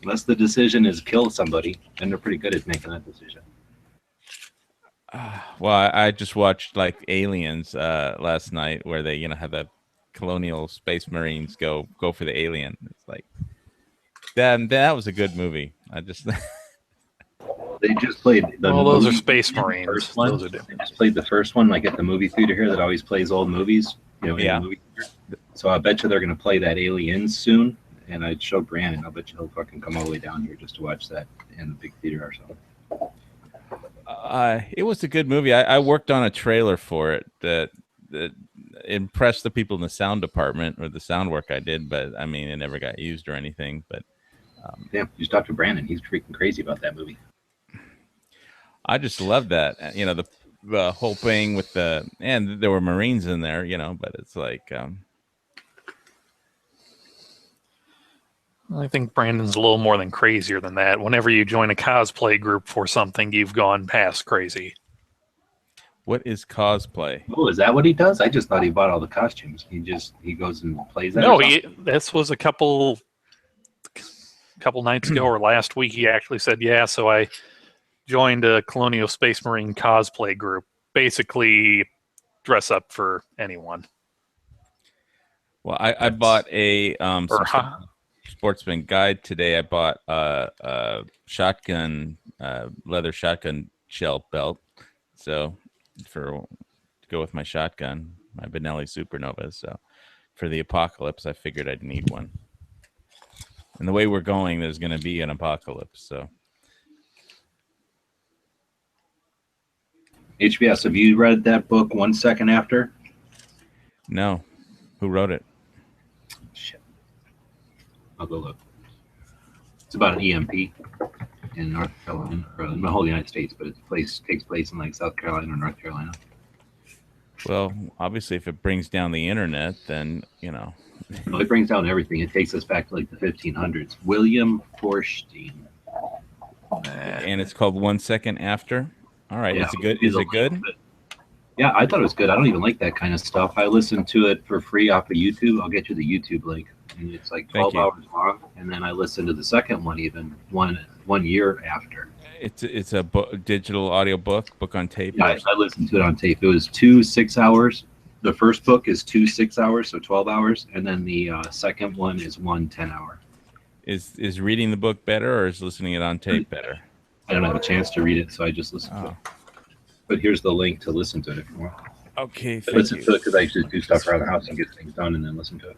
Unless the decision is kill somebody, then they're pretty good at making that decision. Well, I just watched like Aliens last night, where they have the colonial space Marines go for the alien. It's like that was a good movie. I just They just played the. Well, those are movie- Space Marines. First one. Those are different. They just played the first one, like at the movie theater here that always plays old movies. In Yeah. the movie theater. So I bet you they're gonna play that Aliens soon. And I showed Brandon. I'll bet you he'll fucking come all the way down here just to watch that in the big theater or something. it was a good movie. I worked on a trailer for it that impressed the people in the sound department or the sound work I did, but I mean, it never got used or anything. But yeah, just talk to Brandon. He's freaking crazy about that movie. I just love that. the whole thing with and there were Marines in there, but it's like, I think Brandon's a little more than crazier than that. Whenever you join a cosplay group for something, you've gone past crazy. what is cosplay? Oh, is that what he does? I just thought he bought all the costumes. He goes and plays that. No, this was a couple nights ago or last week. He actually said, yeah, so I joined a Colonial Space Marine cosplay group. Basically, dress up for anyone. Well, I bought a Sportsman Guide today. I bought a shotgun, leather shotgun shell belt. So to go with my shotgun, my Benelli Supernova. So for the apocalypse, I figured I'd need one. And the way we're going, there's going to be an apocalypse. So HBS, have you read that book 1 Second After? No. Who wrote it? Shit. I'll go look. It's about an EMP in North Carolina, or in the whole United States, but it takes place in like South Carolina or North Carolina. Well, obviously, if it brings down the internet, then, Well, it brings down everything. It takes us back to like the 1500s. William Forstein. And it's called 1 Second After. All right. Yeah, Is it good? Yeah, I thought it was good. I don't even like that kind of stuff. I listened to it for free off of YouTube. I'll get you the YouTube link. And it's like 12 hours long. And then I listened to the second one even one year after. It's a digital audio book on tape. Yeah, I listened to it on tape. It was 2 6 hours. The first book is 2 6 hours, so 12 hours. And then the second one is 1 10 hour. Is reading the book better, or is listening it on tape better? I don't have a chance to read it, so I just listen to it. But here's the link to listen to it if you want. Okay, I listen to it because I usually do stuff around the house and get things done and then listen to it.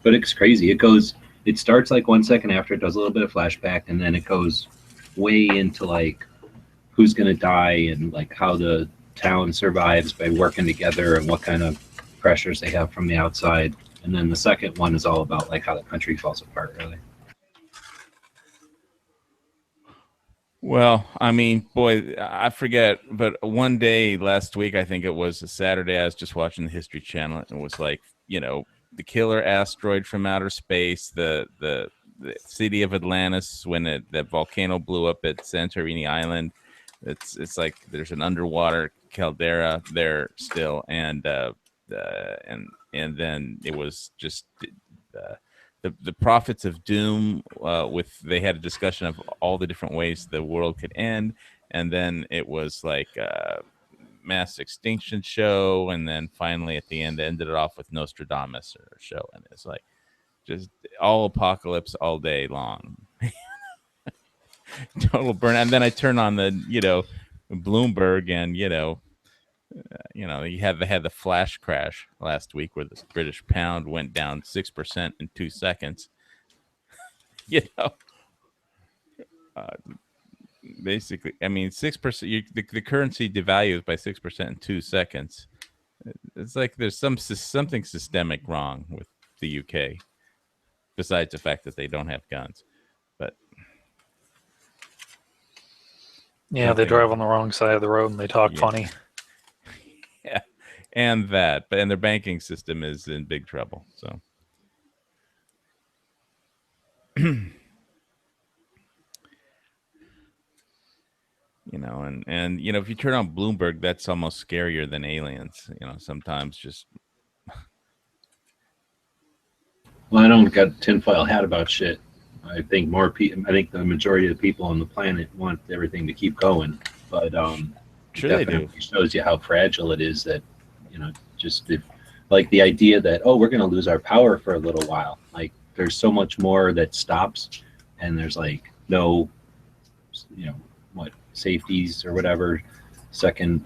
But it's crazy. It starts like 1 second after, it does a little bit of flashback, and then it goes way into like who's going to die and like how the town survives by working together and what kind of pressures they have from the outside. And then the second one is all about like how the country falls apart, really. Well, I mean, boy, I forget, but one day last week, I think it was a Saturday, I was just watching the History Channel, and it was like, the killer asteroid from outer space, the city of Atlantis, when that volcano blew up at Santorini Island. It's like there's an underwater caldera there still, and then it was just the prophets of doom. They had a discussion of all the different ways the world could end, and then it was like mass extinction show, and then finally at the end ended it off with Nostradamus show, and it's like just all apocalypse all day long. Total burn. And then I turn on the Bloomberg, and they had the flash crash last week where the British pound went down 6% in 2 seconds. Basically, I mean, 6%. The currency devalues by 6% in 2 seconds. It's like there's something systemic wrong with the UK, besides the fact that they don't have guns. But yeah, they drive on the wrong side of the road and they talk funny. Yeah, and their banking system is in big trouble. So. And if you turn on Bloomberg, that's almost scarier than aliens. Sometimes just. Well, I don't got a tinfoil hat about shit. I think the majority of the people on the planet want everything to keep going, but sure they do. It shows you how fragile it is that like the idea that we're going to lose our power for a little while. Like there's so much more that stops, and there's like no, safeties or whatever, second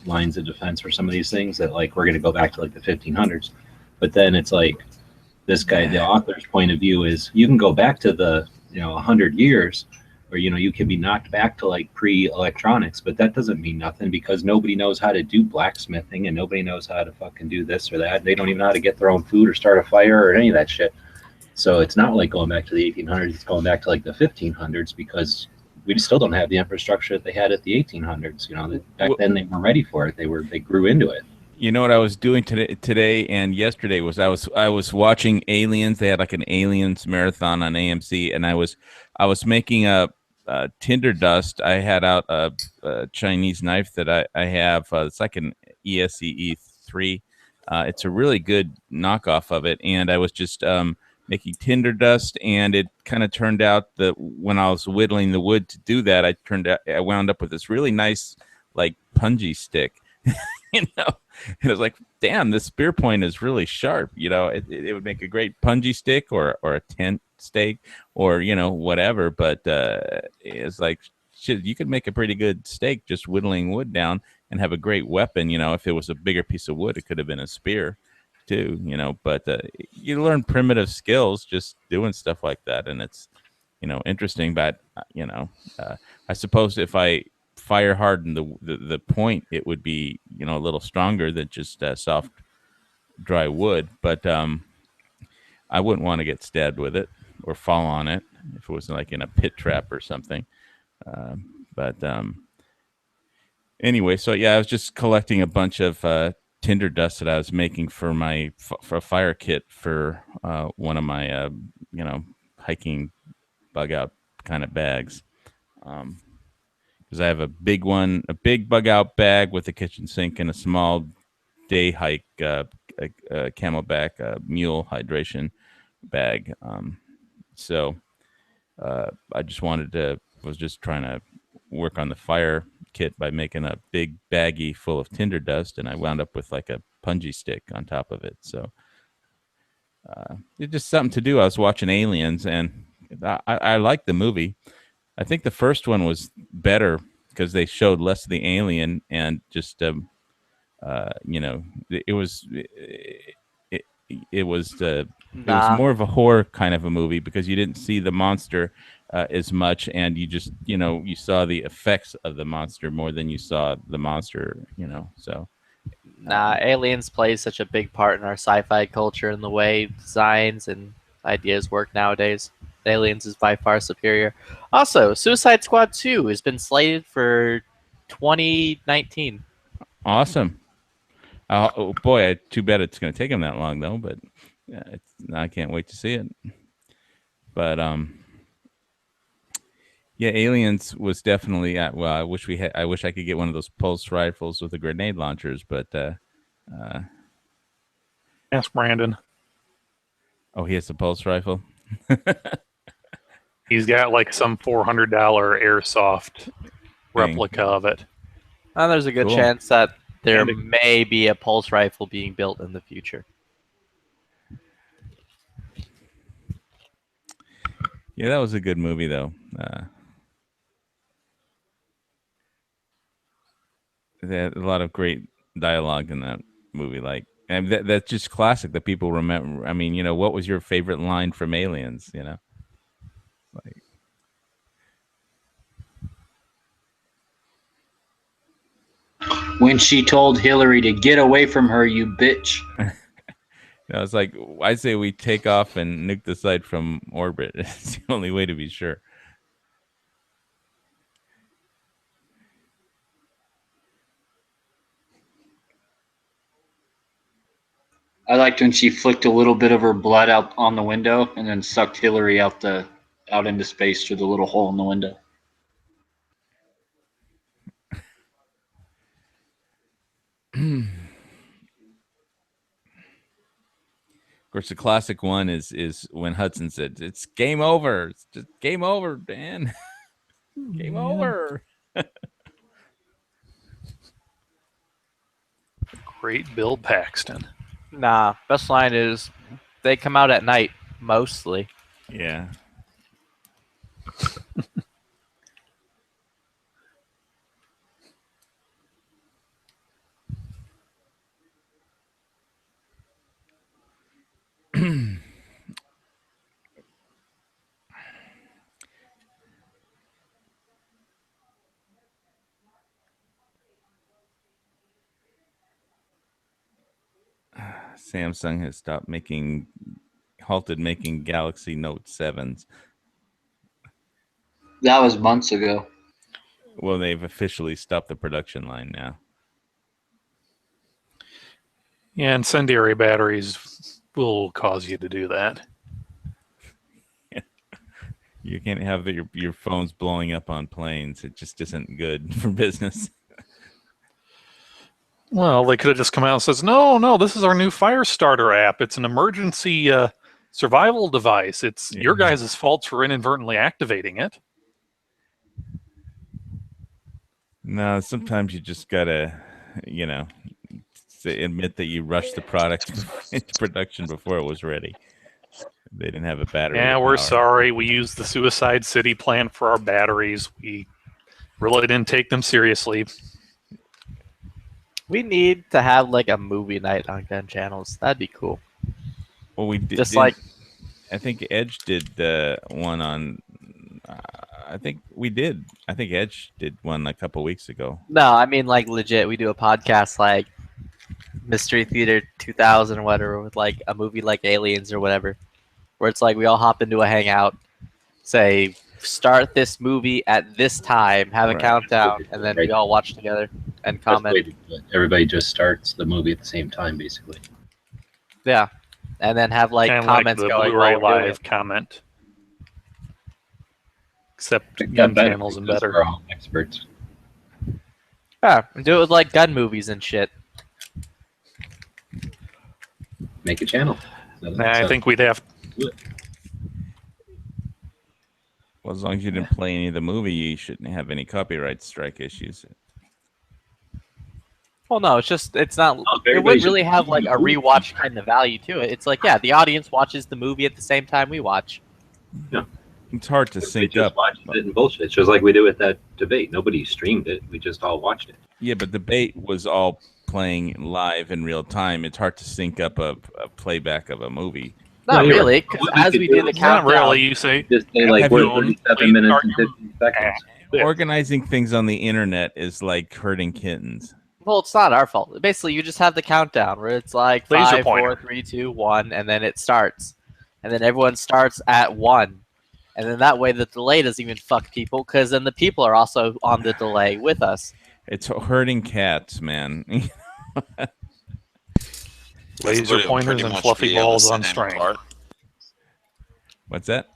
lines of defense for some of these things that like we're going to go back to like the 1500s. But then it's like this guy, the author's point of view is you can go back to the 100 years, or you can be knocked back to like pre-electronics, but that doesn't mean nothing because nobody knows how to do blacksmithing and nobody knows how to fucking do this or that. They don't even know how to get their own food or start a fire or any of that shit. So it's not like going back to the 1800s. It's going back to like the 1500s because we still don't have the infrastructure that they had at the 1800s. You know, back Well- then they weren't ready for it. They grew into it. You know what I was doing today and yesterday was I was watching Aliens. They had like an Aliens marathon on AMC, and I was making a tinder dust. I had out a Chinese knife that I have. It's like an ESCE 3. It's a really good knockoff of it, and I was just making tinder dust, and it kind of turned out that when I was whittling the wood to do that, I wound up with this really nice like punji stick. You know, and I was like, damn, this spear point is really sharp. You know, it would make a great punji stick or a tent stake or, you know, whatever. But it's like, shit, you could make a pretty good steak just whittling wood down and have a great weapon. You know, if it was a bigger piece of wood, it could have been a spear too, you know. But you learn primitive skills just doing stuff like that. And it's, you know, interesting. But, you know, I suppose if I fire harden the point, it would be, you know, a little stronger than just soft dry wood, but I wouldn't want to get stabbed with it or fall on it if it was like in a pit trap or something. But anyway, so yeah, I was just collecting a bunch of tinder dust that I was making for my for a fire kit for one of my you know, hiking bug out kind of bags. Because I have a big one, a big bug out bag with a kitchen sink and a small day hike Camelback mule hydration bag. So I just was just trying to work on the fire kit by making a big baggie full of tinder dust, and I wound up with like a punji stick on top of it. So it's just something to do. I was watching Aliens, and I liked the movie. I think the first one was better because they showed less of the alien and just, you know, it was more of a horror kind of a movie because you didn't see the monster as much, and you just, you know, you saw the effects of the monster more than you saw the monster, you know. So Nah, Aliens plays such a big part in our sci-fi culture and the way designs and ideas work nowadays. Aliens is by far superior. Also, Suicide Squad 2 has been slated for 2019. awesome. Oh boy, too bad it's going to take them that long though. But I can't wait to see it. But yeah, Aliens was definitely. Well, I wish I could get one of those pulse rifles with the grenade launchers. But Ask Brandon. oh, he has a pulse rifle. He's got like some $400 airsoft replica of it. And there's a good Cool. chance that there And it- may be a pulse rifle being built in the future. Yeah, that was a good movie though. They had a lot of great dialogue in that movie. Like, and that's just classic that people remember. I mean, you know, what was your favorite line from Aliens? You know, like. When she told Hillary to get away from her, you bitch. I was like, I say we take off and nuke the site from orbit. It's the only way to be sure. I liked when she flicked a little bit of her blood out on the window and then sucked Hillary out into space through the little hole in the window. Of course, the classic one is when Hudson said, "It's game over. It's just game over, Dan. Game over." Great Bill Paxton. Nah, best line is they come out at night mostly. Yeah. Samsung has halted making Galaxy Note 7s. That was months ago. Well, they've officially stopped the production line now. Yeah, incendiary batteries will cause you to do that. You can't have your phones blowing up on planes. It just isn't good for business. Well, they could have just come out and says, no, this is our new fire starter app. It's an emergency survival device. It's your guys' fault for inadvertently activating it. No, sometimes you just gotta, admit that you rushed the product into production before it was ready. They didn't have a battery. Yeah, we're power. sorry. We used the Suicide City plan for our batteries. We really didn't take them seriously. We need to have like a movie night on gun channels. That'd be cool. Well, we did. Just like, I think Edge did one on. I think we did. I think Edge did one a couple weeks ago. no, I mean like legit. We do a podcast like Mystery Theater 2000 or whatever with like a movie like Aliens or whatever, where it's like we all hop into a hangout, say start this movie at this time, have a Right. countdown, and then we all watch together and That's the way comment. to do it. Everybody just starts the movie at the same time, basically. Yeah, and then have like Kind of like comments the going Blu-ray while we're doing Live it. comment. Except Gun gun channels and because better. We're all experts. Yeah, and do it with like gun movies and shit. Make a channel. I think we'd have. Well, as long as you didn't play any of the movie, you shouldn't have any copyright strike issues. Well, no, it's not. It everybody wouldn't should really have like a movie. rewatch kind of value to it. It's like, yeah, the audience watches the movie at the same time we watch. It's hard to We sync just up. watched it and bullshit. It's just like we did with that debate. Nobody streamed it. We just all watched it. Yeah, but debate was all playing live in real time. It's hard to sync up a playback of a movie. Not you're really, right. because What we as could we do do the is Not countdown, really, you say. Just say like Have we're you- 37 minutes and 50 seconds. Yeah. Organizing things on the internet is like herding kittens. well, it's not our fault. Basically, you just have the countdown where it's like Laser 5, pointer. 4, 3, 2, 1, and then it starts, and then everyone starts at 1, and then that way the delay doesn't even fuck people, because then the people are also on the delay with us. It's herding cats, man. Laser Everybody will pointers pretty and much fluffy be on the balls on same string. part. What's that?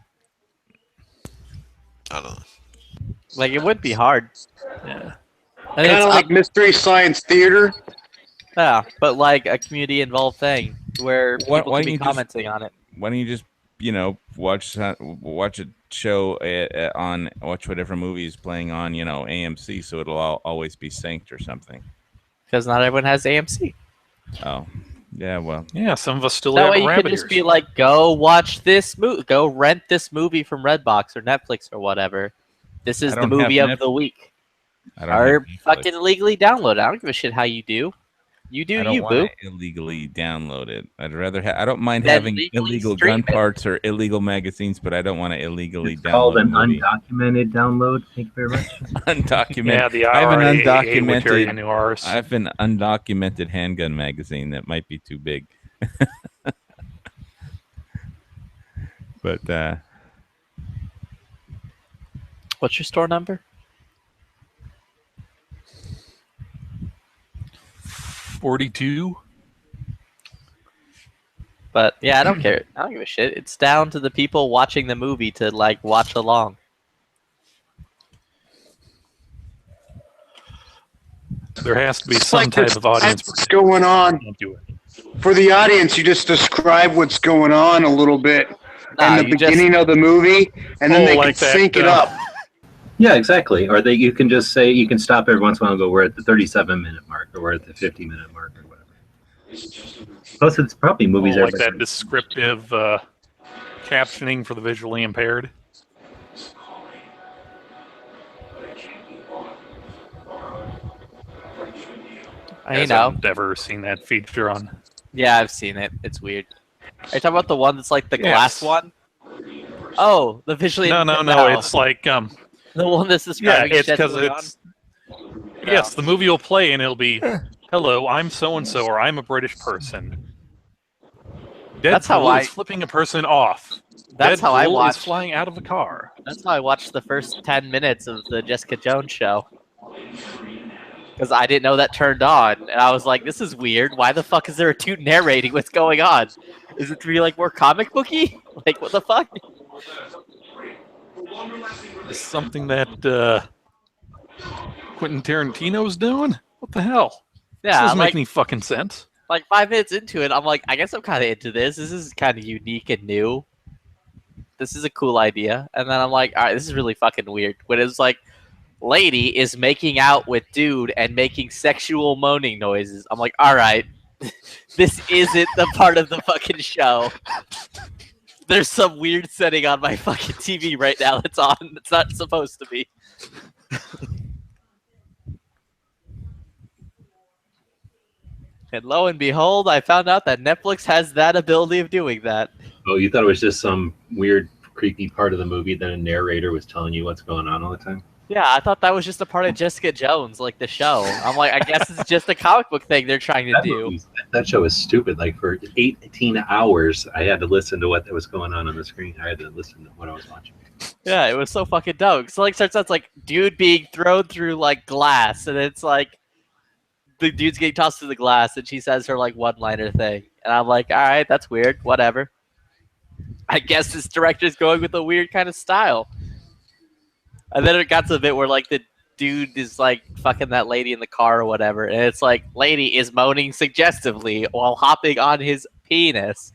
I don't know. Like it would be hard. Yeah. And Kind it's of like Mystery Science Theater. yeah, but like a community involved thing where Why- people why can don't be you just- commenting on it. Why don't you just, watch a show on watch whatever movie is playing on, AMC, so it'll always be synced or something. Because not everyone has AMC. Oh, yeah. Well, Yeah, some of us still That have way you rabbit could just ears. be like, go watch this movie, go rent this movie from Redbox or Netflix or whatever. This is I the don't have movie of Netflix. the week. I don't Or have Netflix. fucking illegally download it. I don't give a shit how you do. You do I don't you, want boo. to illegally download it. I'd rather I don't mind Then having legally illegal stream gun it. parts or illegal magazines, but I don't want to illegally It's called download a an movie. undocumented download. Thank you very much. Undocumented. Yeah, the I have an RIAA would tear you undocumented. a new arse. I have an undocumented handgun magazine that might be too big. But What's your store number? 42. But yeah, I don't care. I don't give a shit. It's down to the people watching the movie to like watch along. There has to be It's some like type this- of audience. that's what's going on. Don't do it. For the audience, you just describe what's going on a little bit Nah, in the you just- beginning of the movie, and then Oh, they like can that, sync it up. Yeah, exactly. Or you can just say, you can stop every once in a while and go, we're at the 37-minute mark, or we're at the 50-minute mark, or whatever. Plus, it's probably movies. Oh, like everybody- that descriptive captioning for the visually impaired. You know. I've never seen that feature on. Yeah, I've seen it. It's weird. Are you talking about the one that's like the Yes. glass one? Oh, the visually No. It's like the one that's yeah, describing it's shit because going on? it's yes, the movie will play and it'll be, hello, I'm so and so, or I'm a British person. That's how Deadpool is I- flipping a person off. That's how I Deadpool watch. is flying out of a car. That's how I watched the first 10 minutes of the Jessica Jones show. Because I didn't know that turned on. And I was like, this is weird. Why the fuck is there a dude narrating what's going on? Is it to be like more comic booky? Like, what the fuck? Is something that Quentin Tarantino's doing? What the hell? This Yeah, doesn't like, make any fucking sense. like 5 minutes into it, I'm like, I guess I'm kind of into this. This is kind of unique and new. This is a cool idea. And then I'm like, all right, this is really fucking weird. When it's like, lady is making out with dude and making sexual moaning noises. I'm like, all right, this isn't the part of the fucking show. There's some weird setting on my fucking TV right now that's on. It's not supposed to be. And lo and behold, I found out that Netflix has that ability of doing that. Oh, you thought it was just some weird, creepy part of the movie that a narrator was telling you what's going on all the time? Yeah, I thought that was just a part of Jessica Jones, like the show. I'm like, I guess it's just a comic book thing they're trying to do. That show was stupid. Like for 18 hours, I had to listen to what was going on the screen. I had to listen to what I was watching. Yeah, it was so fucking dumb. So like starts out like dude being thrown through like glass, and it's like the dude's getting tossed through the glass, and she says her like one-liner thing, and I'm like, all right, that's weird, whatever. I guess this director's going with a weird kind of style. And then it got to the bit where like the dude is like fucking that lady in the car or whatever, and it's like lady is moaning suggestively while hopping on his penis.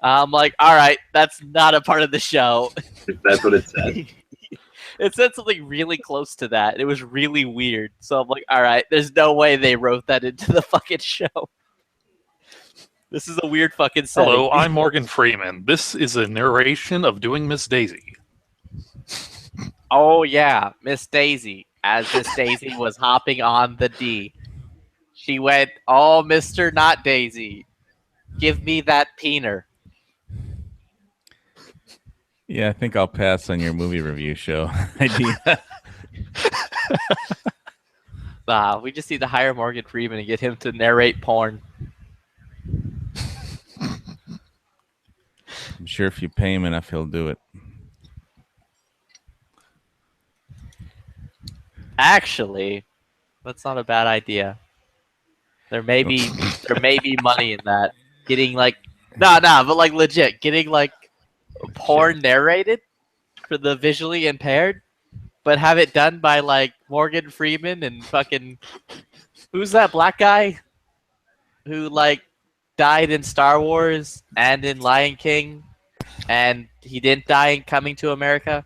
I'm like, all right, that's not a part of the show. That's what it said. It said something really close to that. It was really weird. So I'm like, all right, there's no way they wrote that into the fucking show. This is a weird fucking setting. Hello, I'm Morgan Freeman. This is a narration of Doing Miss Daisy. Oh yeah, Miss Daisy. As Miss Daisy was hopping on the D, she went, "Oh, Mr. Not Daisy, give me that peener." Yeah, I think I'll pass on your movie review show idea. Nah, we just need to hire Morgan Freeman and get him to narrate porn. I'm sure if you pay him enough, he'll do it. Actually, that's not a bad idea. There may be money in that. Getting like but like legit, getting like porn narrated for the visually impaired, but have it done by like Morgan Freeman and fucking who's that black guy who like died in Star Wars and in Lion King, and he didn't die in Coming to America?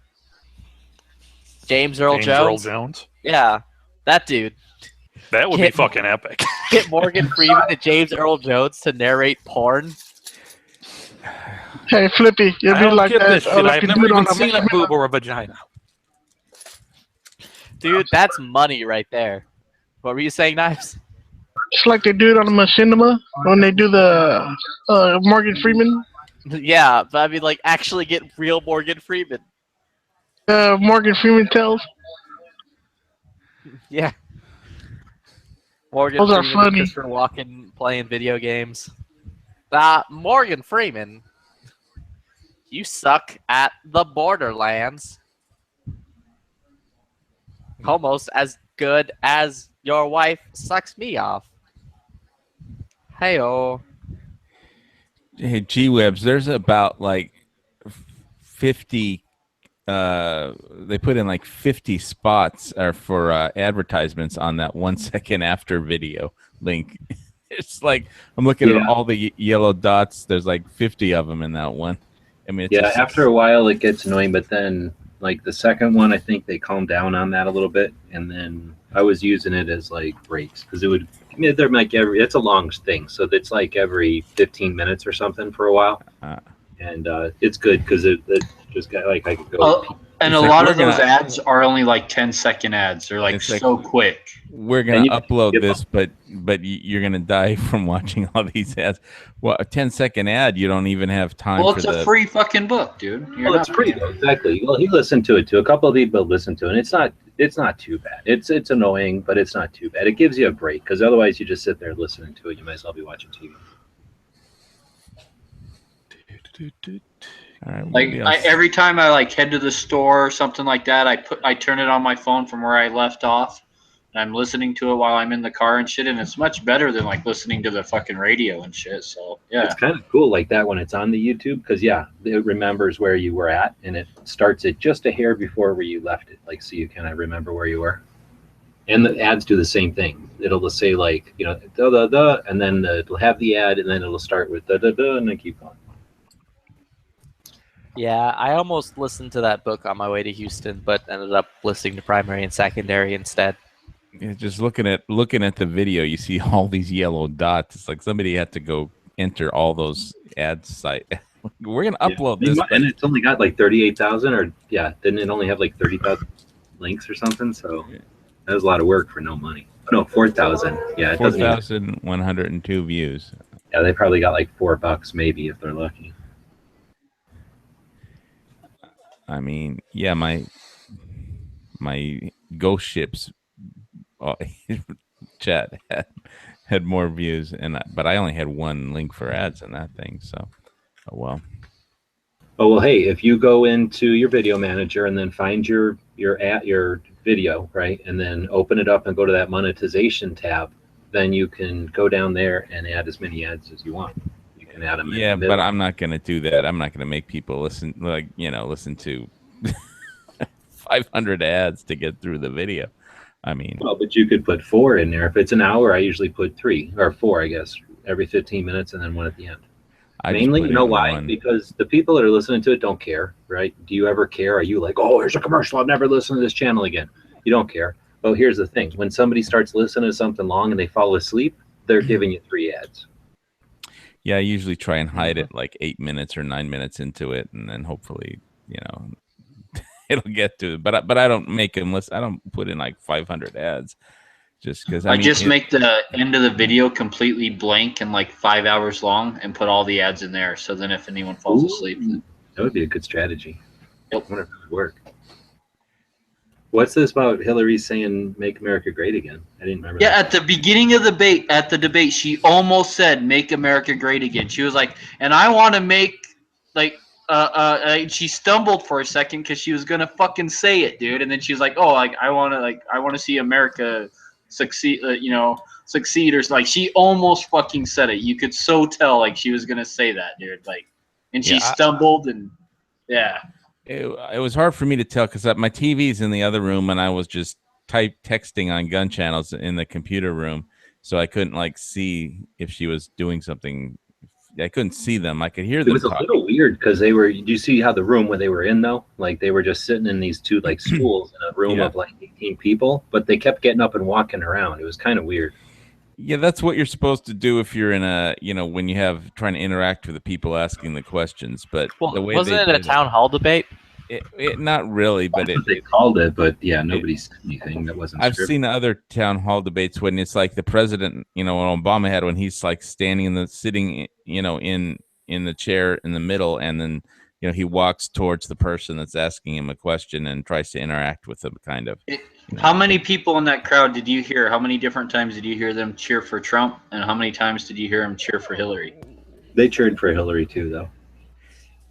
James Earl Jones. Yeah, that dude. That would be fucking epic. Get Morgan Freeman and James Earl Jones to narrate porn. Hey, Flippy, you'll I be don't like get that. this shit. like I've the never dude on even the seen a Machinima. boob or a vagina. Dude, that's money right there. What were you saying, Knives? It's like they do it on the Machinima when they do the Morgan Freeman. Yeah, but I mean, like, actually get real Morgan Freeman. Morgan Freeman tells. Yeah. Morgan Those are Freeman and funny. Christopher Walken playing video games. Morgan Freeman, you suck at the Borderlands. Almost as good as your wife sucks me off. Hey-oh. Hey, G-Webs, there's about like 50 they put in like 50 spots for advertisements on that 1 second after video link. It's like I'm looking at all the yellow dots. There's like 50 of them in that one. I mean, it's just, after a while it gets annoying, but then like the second one, I think they calmed down on that a little bit, and then I was using it as like breaks because it would. I mean, they're like it's a long thing, so it's like every 15 minutes or something for a while, and it's good because it just got like I could go. And a lot of those ads are only like 10-second ads. They're like so quick. We're gonna upload this, but you're gonna die from watching all these ads. Well, a 10-second ad, you don't even have time. Well, for it's a free fucking book, dude. Well, it's free though, exactly. Well, he listened to it too. A couple of people listened to it. And it's not too bad. It's annoying, but it's not too bad. It gives you a break because otherwise you just sit there listening to it. You might as well be watching TV. All right. Like every time I like head to the store or something like that, I turn it on my phone from where I left off, and I'm listening to it while I'm in the car and shit, and it's much better than like listening to the fucking radio and shit. So yeah, It's kind of cool like that when it's on the YouTube because yeah, it remembers where you were at and it starts it just a hair before where you left it, like so you kind of remember where you were. And the ads do the same thing. It'll just say like da da da, and then it'll have the ad, and then it'll start with da da da, and then keep going. Yeah, I almost listened to that book on my way to Houston, but ended up listening to Primary and Secondary instead. Yeah, just looking at the video, you see all these yellow dots. It's like somebody had to go enter all those ad site. We're gonna upload this, and it's only got like 38,000, or didn't it only have like 30,000 links or something? So that was a lot of work for no money. No, 4,000. Yeah, 4,102 views. Yeah, they probably got like $4 maybe if they're lucky. I mean, yeah, my ghost ships chat had more views, but I only had one link for ads in that thing. So, oh well. Oh well, hey, if you go into your video manager and then find your video, right, and then open it up and go to that monetization tab, then you can go down there and add as many ads as you want. You can add them. Yeah, but I'm not going to do that. I'm not going to make people listen to 500 ads to get through the video. I mean, well, but you could put 4 in there. If it's an hour, I usually put 3 or 4, I guess, every 15 minutes, and then one at the end. Mainly, you know why? Because the people that are listening to it don't care, right? Do you ever care? Are you like, oh, here's a commercial, I'll never listen to this channel again? You don't care. Well, here's the thing. When somebody starts listening to something long and they fall asleep, they're giving you 3 ads. Yeah, I usually try and hide it like 8 minutes or 9 minutes into it, and then hopefully, it'll get to it. But I don't make them listen. I don't put in like 500 ads. Just because I just make the end of the video completely blank and like 5 hours long and put all the ads in there. So then if anyone falls asleep, that would be a good strategy. Yep. I wonder if it would work. What's this about Hillary saying "Make America Great Again"? I didn't remember. Yeah, at the beginning of the debate, she almost said "Make America Great Again." She was like, "And I want to make like." She stumbled for a second because she was gonna fucking say it, dude. And then she was like, "Oh, like I want to see America." Succeed, succeed, or like she almost fucking said it. You could so tell like she was gonna say that, dude. Like, and she stumbled, and it was hard for me to tell because my TV's in the other room, and I was just texting on gun channels in the computer room, so I couldn't like see if she was doing something. I couldn't see them. I could hear them. It was a little weird because they were. Do you see how the room where they were in though? Like they were just sitting in these 2 like stools in a room of like 18 people, but they kept getting up and walking around. It was kind of weird. Yeah, that's what you're supposed to do if you're in a when you have trying to interact with the people asking the questions. But the way wasn't it a town hall debate? It not really, but they called it. But yeah, nobody said anything that wasn't. I've scripted. seen other town hall debates when it's like the president, when Obama had when he's like sitting in the chair in the middle, and then he walks towards the person that's asking him a question and tries to interact with them, kind of. How many people in that crowd did you hear? How many different times did you hear them cheer for Trump, and how many times did you hear them cheer for Hillary? They cheered for Hillary too, though.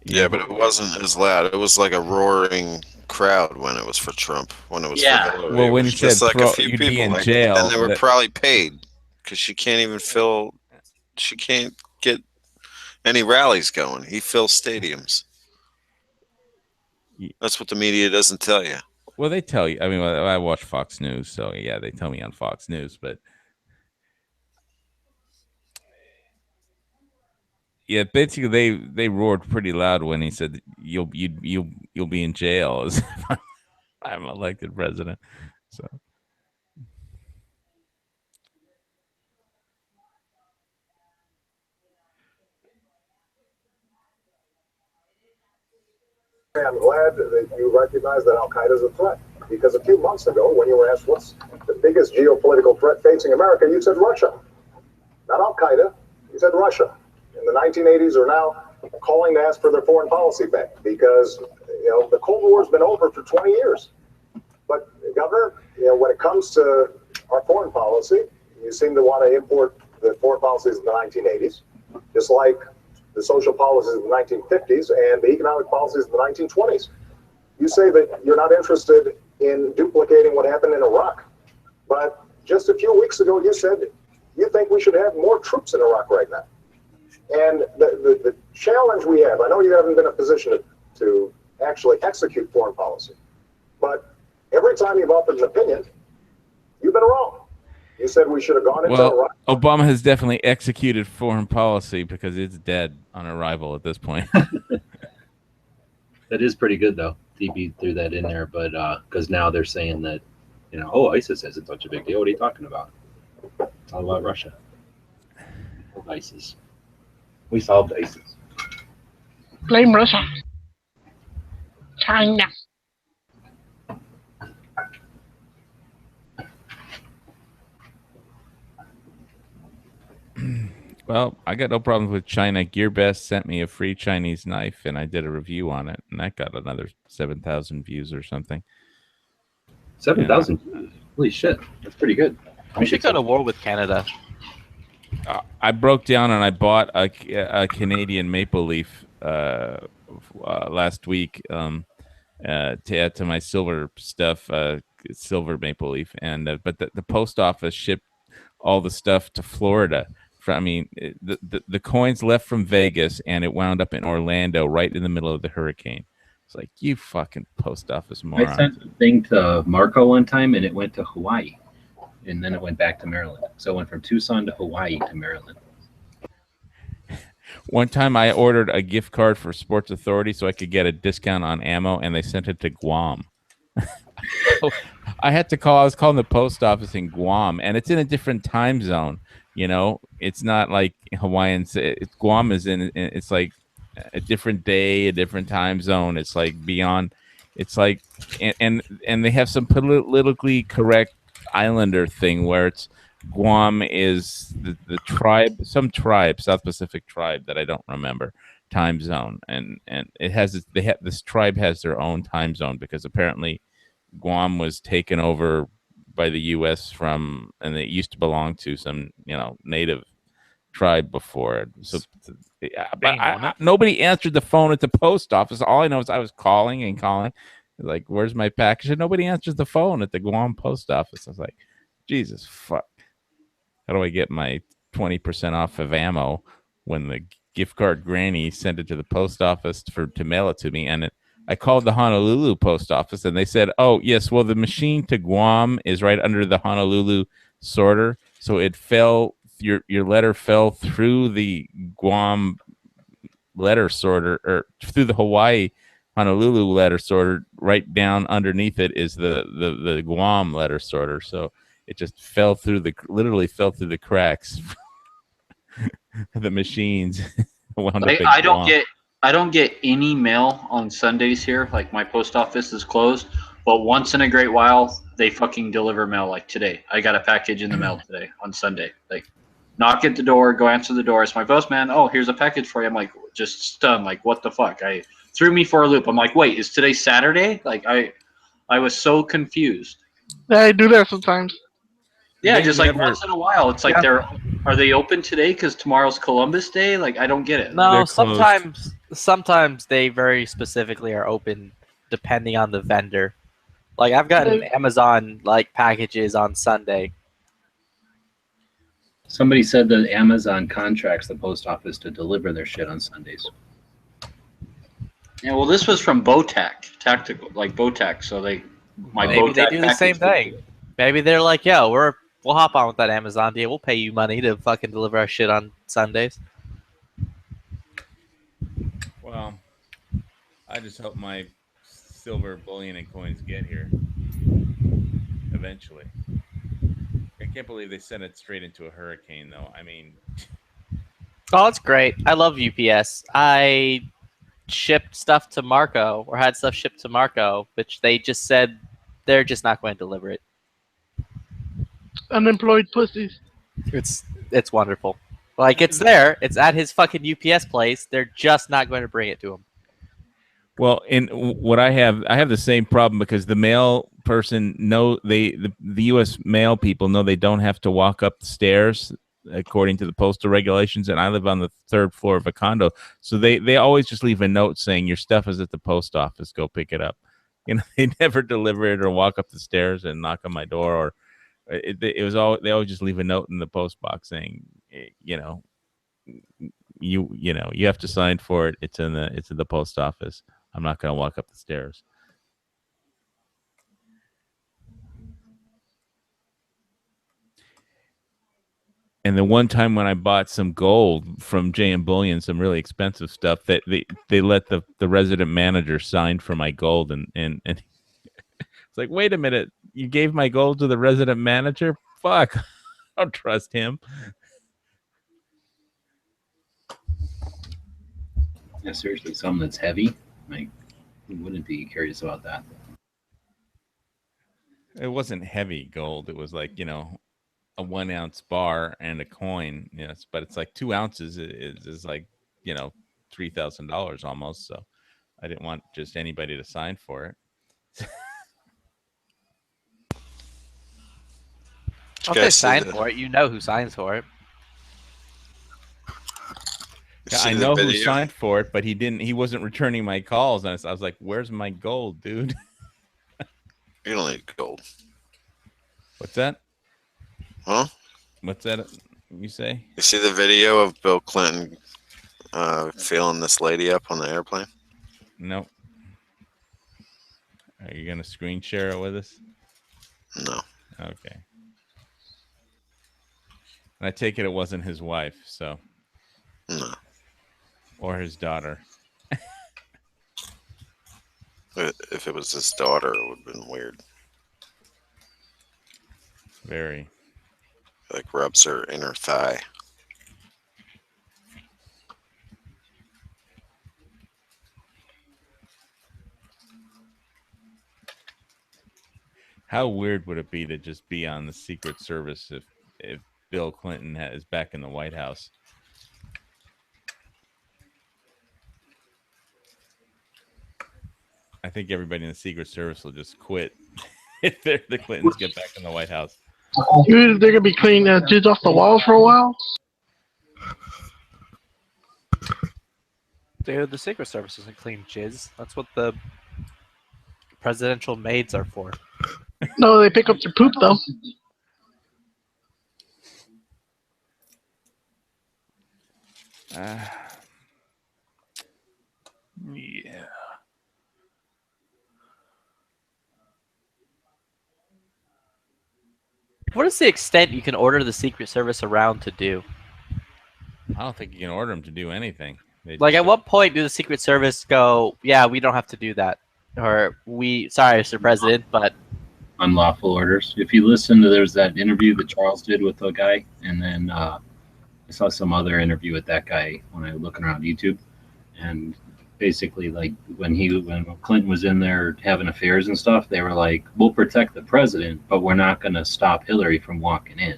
Yeah, but it wasn't as loud. It was like a roaring crowd when it was for Trump. When it was for Hillary. Well, when he said just like a few you'd people be in jail, and they were probably paid because she can't even fill. She can't get any rallies going. He fills stadiums. That's what the media doesn't tell you. Well, they tell you. I mean, I watch Fox News, so yeah, they tell me on Fox News, but. Yeah, basically they roared pretty loud when he said you'll be in jail as if I'm elected president. So I'm glad that you recognize that Al-Qaeda is a threat, because a few months ago when you were asked what's the biggest geopolitical threat facing America, you said Russia. Not Al-Qaeda, you said Russia. In the 1980s are now calling to ask for their foreign policy back because, the Cold War's been over for 20 years. But, Governor, when it comes to our foreign policy, you seem to want to import the foreign policies of the 1980s, just like the social policies of the 1950s and the economic policies of the 1920s. You say that you're not interested in duplicating what happened in Iraq, but just a few weeks ago you said you think we should have more troops in Iraq right now. And the challenge we have, I know you haven't been in a position to actually execute foreign policy, but every time you've offered an opinion, you've been wrong. You said we should have gone into Iraq. Obama has definitely executed foreign policy because it's dead on arrival at this point. That is pretty good, though. DB threw that in there, but because now they're saying that, oh, ISIS isn't such a big deal. What are you talking about? It's all about Russia. ISIS. We solved ISIS. Blame Russia. China. Well, I got no problems with China. GearBest sent me a free Chinese knife, and I did a review on it, and that got another 7,000 views or something. 7,000? Holy shit. That's pretty good. We should go to war with Canada. I broke down and I bought a Canadian maple leaf last week to add to my silver stuff, silver maple leaf. And but the post office shipped all the stuff to Florida. The coins left from Vegas and it wound up in Orlando right in the middle of the hurricane. It's like, you fucking post office moron. I sent a thing to Marco one time and it went to Hawaii. And then it went back to Maryland. So it went from Tucson to Hawaii to Maryland. One time I ordered a gift card for Sports Authority so I could get a discount on ammo, and they sent it to Guam. I had to call. I was calling the post office in Guam, and it's in a different time zone. It's not like Hawaiians. Guam is in. It's like a different day, a different time zone. It's like beyond. It's like, and they have some politically correct Islander thing where it's Guam is the tribe, some tribe, South Pacific tribe that I don't remember time zone, and it has this tribe has their own time zone because apparently Guam was taken over by the U.S. and it used to belong to some native tribe before. So, but nobody answered the phone at the post office. All I know is I was calling and calling. Like, where's my package? And nobody answers the phone at the Guam post office. I was like, Jesus fuck. How do I get my 20% off of ammo when the gift card granny sent it to the post office to mail it to me? And I called the Honolulu post office and they said, oh, yes, well, the machine to Guam is right under the Honolulu sorter. So it fell, your letter fell through the Guam letter sorter or through the Hawaii Honolulu letter sorter. Right down underneath it is the Guam letter sorter. So it just literally fell through the cracks. The machines wound up I don't get any mail on Sundays here. Like, my post office is closed, but once in a great while they fucking deliver mail. Like today, I got a package in the mail today on Sunday. Like, knock at the door, go answer the door. It's my postman. Oh, here's a package for you. I'm like, just stunned. Like, what the fuck? I threw me for a loop. I'm like, wait, is today Saturday? Like, I was so confused. Yeah, I do that sometimes. Yeah, just like once in a while. It's like are they open today because tomorrow's Columbus Day? Like, I don't get it. No, sometimes they very specifically are open depending on the vendor. Like, I've gotten Amazon packages on Sunday. Somebody said that Amazon contracts the post office to deliver their shit on Sundays. Yeah, well, this was from Botac, tactical, like Botac. So maybe they do the same thing. Maybe they're like, yo, we'll hop on with that Amazon deal. We'll pay you money to fucking deliver our shit on Sundays. Well, I just hope my silver bullion and coins get here eventually. I can't believe they sent it straight into a hurricane, though. I mean, oh, it's great. I love UPS. I shipped stuff to Marco, or had stuff shipped to Marco, which they just said they're just not going to deliver it. Unemployed pussies. It's wonderful. Like, it's there. It's at his fucking UPS place. They're just not going to bring it to him. Well, in what I have the same problem because the mail person the U.S. mail people know they don't have to walk up the stairs according to the postal regulations, and I live on the 3rd floor of a condo, so they always just leave a note saying your stuff is at the post office, go pick it up. You know, they never deliver it or walk up the stairs and knock on my door, or it was all, they always just leave a note in the post box saying, you know, you have to sign for it. It's in the post office. I'm not going to walk up the stairs. And the one time when I bought some gold from JM Bullion, some really expensive stuff, that they let the resident manager sign for my gold, and it's like, wait a minute, you gave my gold to the resident manager? Fuck, I don't trust him. Yeah, seriously, something that's heavy, like, who wouldn't be curious about that? It wasn't heavy gold. It was like, you know, a 1 ounce bar and a coin. Yes, but it's like 2 ounces is like, you know, $3,000 almost. So I didn't want just anybody to sign for it. If they sign for it, you know who signs for it. Yeah, I know who signed for it, but he wasn't returning my calls. And I was like, where's my gold, dude? You don't need gold. What's that? Huh? What's that you say? You see the video of Bill Clinton feeling this lady up on the airplane? Nope. Are you going to screen share it with us? No. Okay. And I take it wasn't his wife, so. No. Or his daughter. If it was his daughter, it would have been weird. Very. Like rubs her inner thigh. How weird would it be to just be on the Secret Service if Bill Clinton is back in the White House? I think everybody in the Secret Service will just quit if the Clintons get back in the White House. They're gonna be cleaning jizz off the walls for a while. Dude, the Secret Service doesn't clean jizz. That's what the presidential maids are for. No, they pick up their poop though. Yeah. What is the extent you can order the Secret Service around to do? I don't think you can order them to do anything. Like, at what point do the Secret Service go, yeah, we don't have to do that? Or, sorry, Mr. President, but... Unlawful orders. If you listen to, there's that interview that Charles did with the guy, and then I saw some other interview with that guy when I was looking around YouTube, and basically, like, when Clinton was in there having affairs and stuff, they were like, we'll protect the president, but we're not going to stop Hillary from walking in.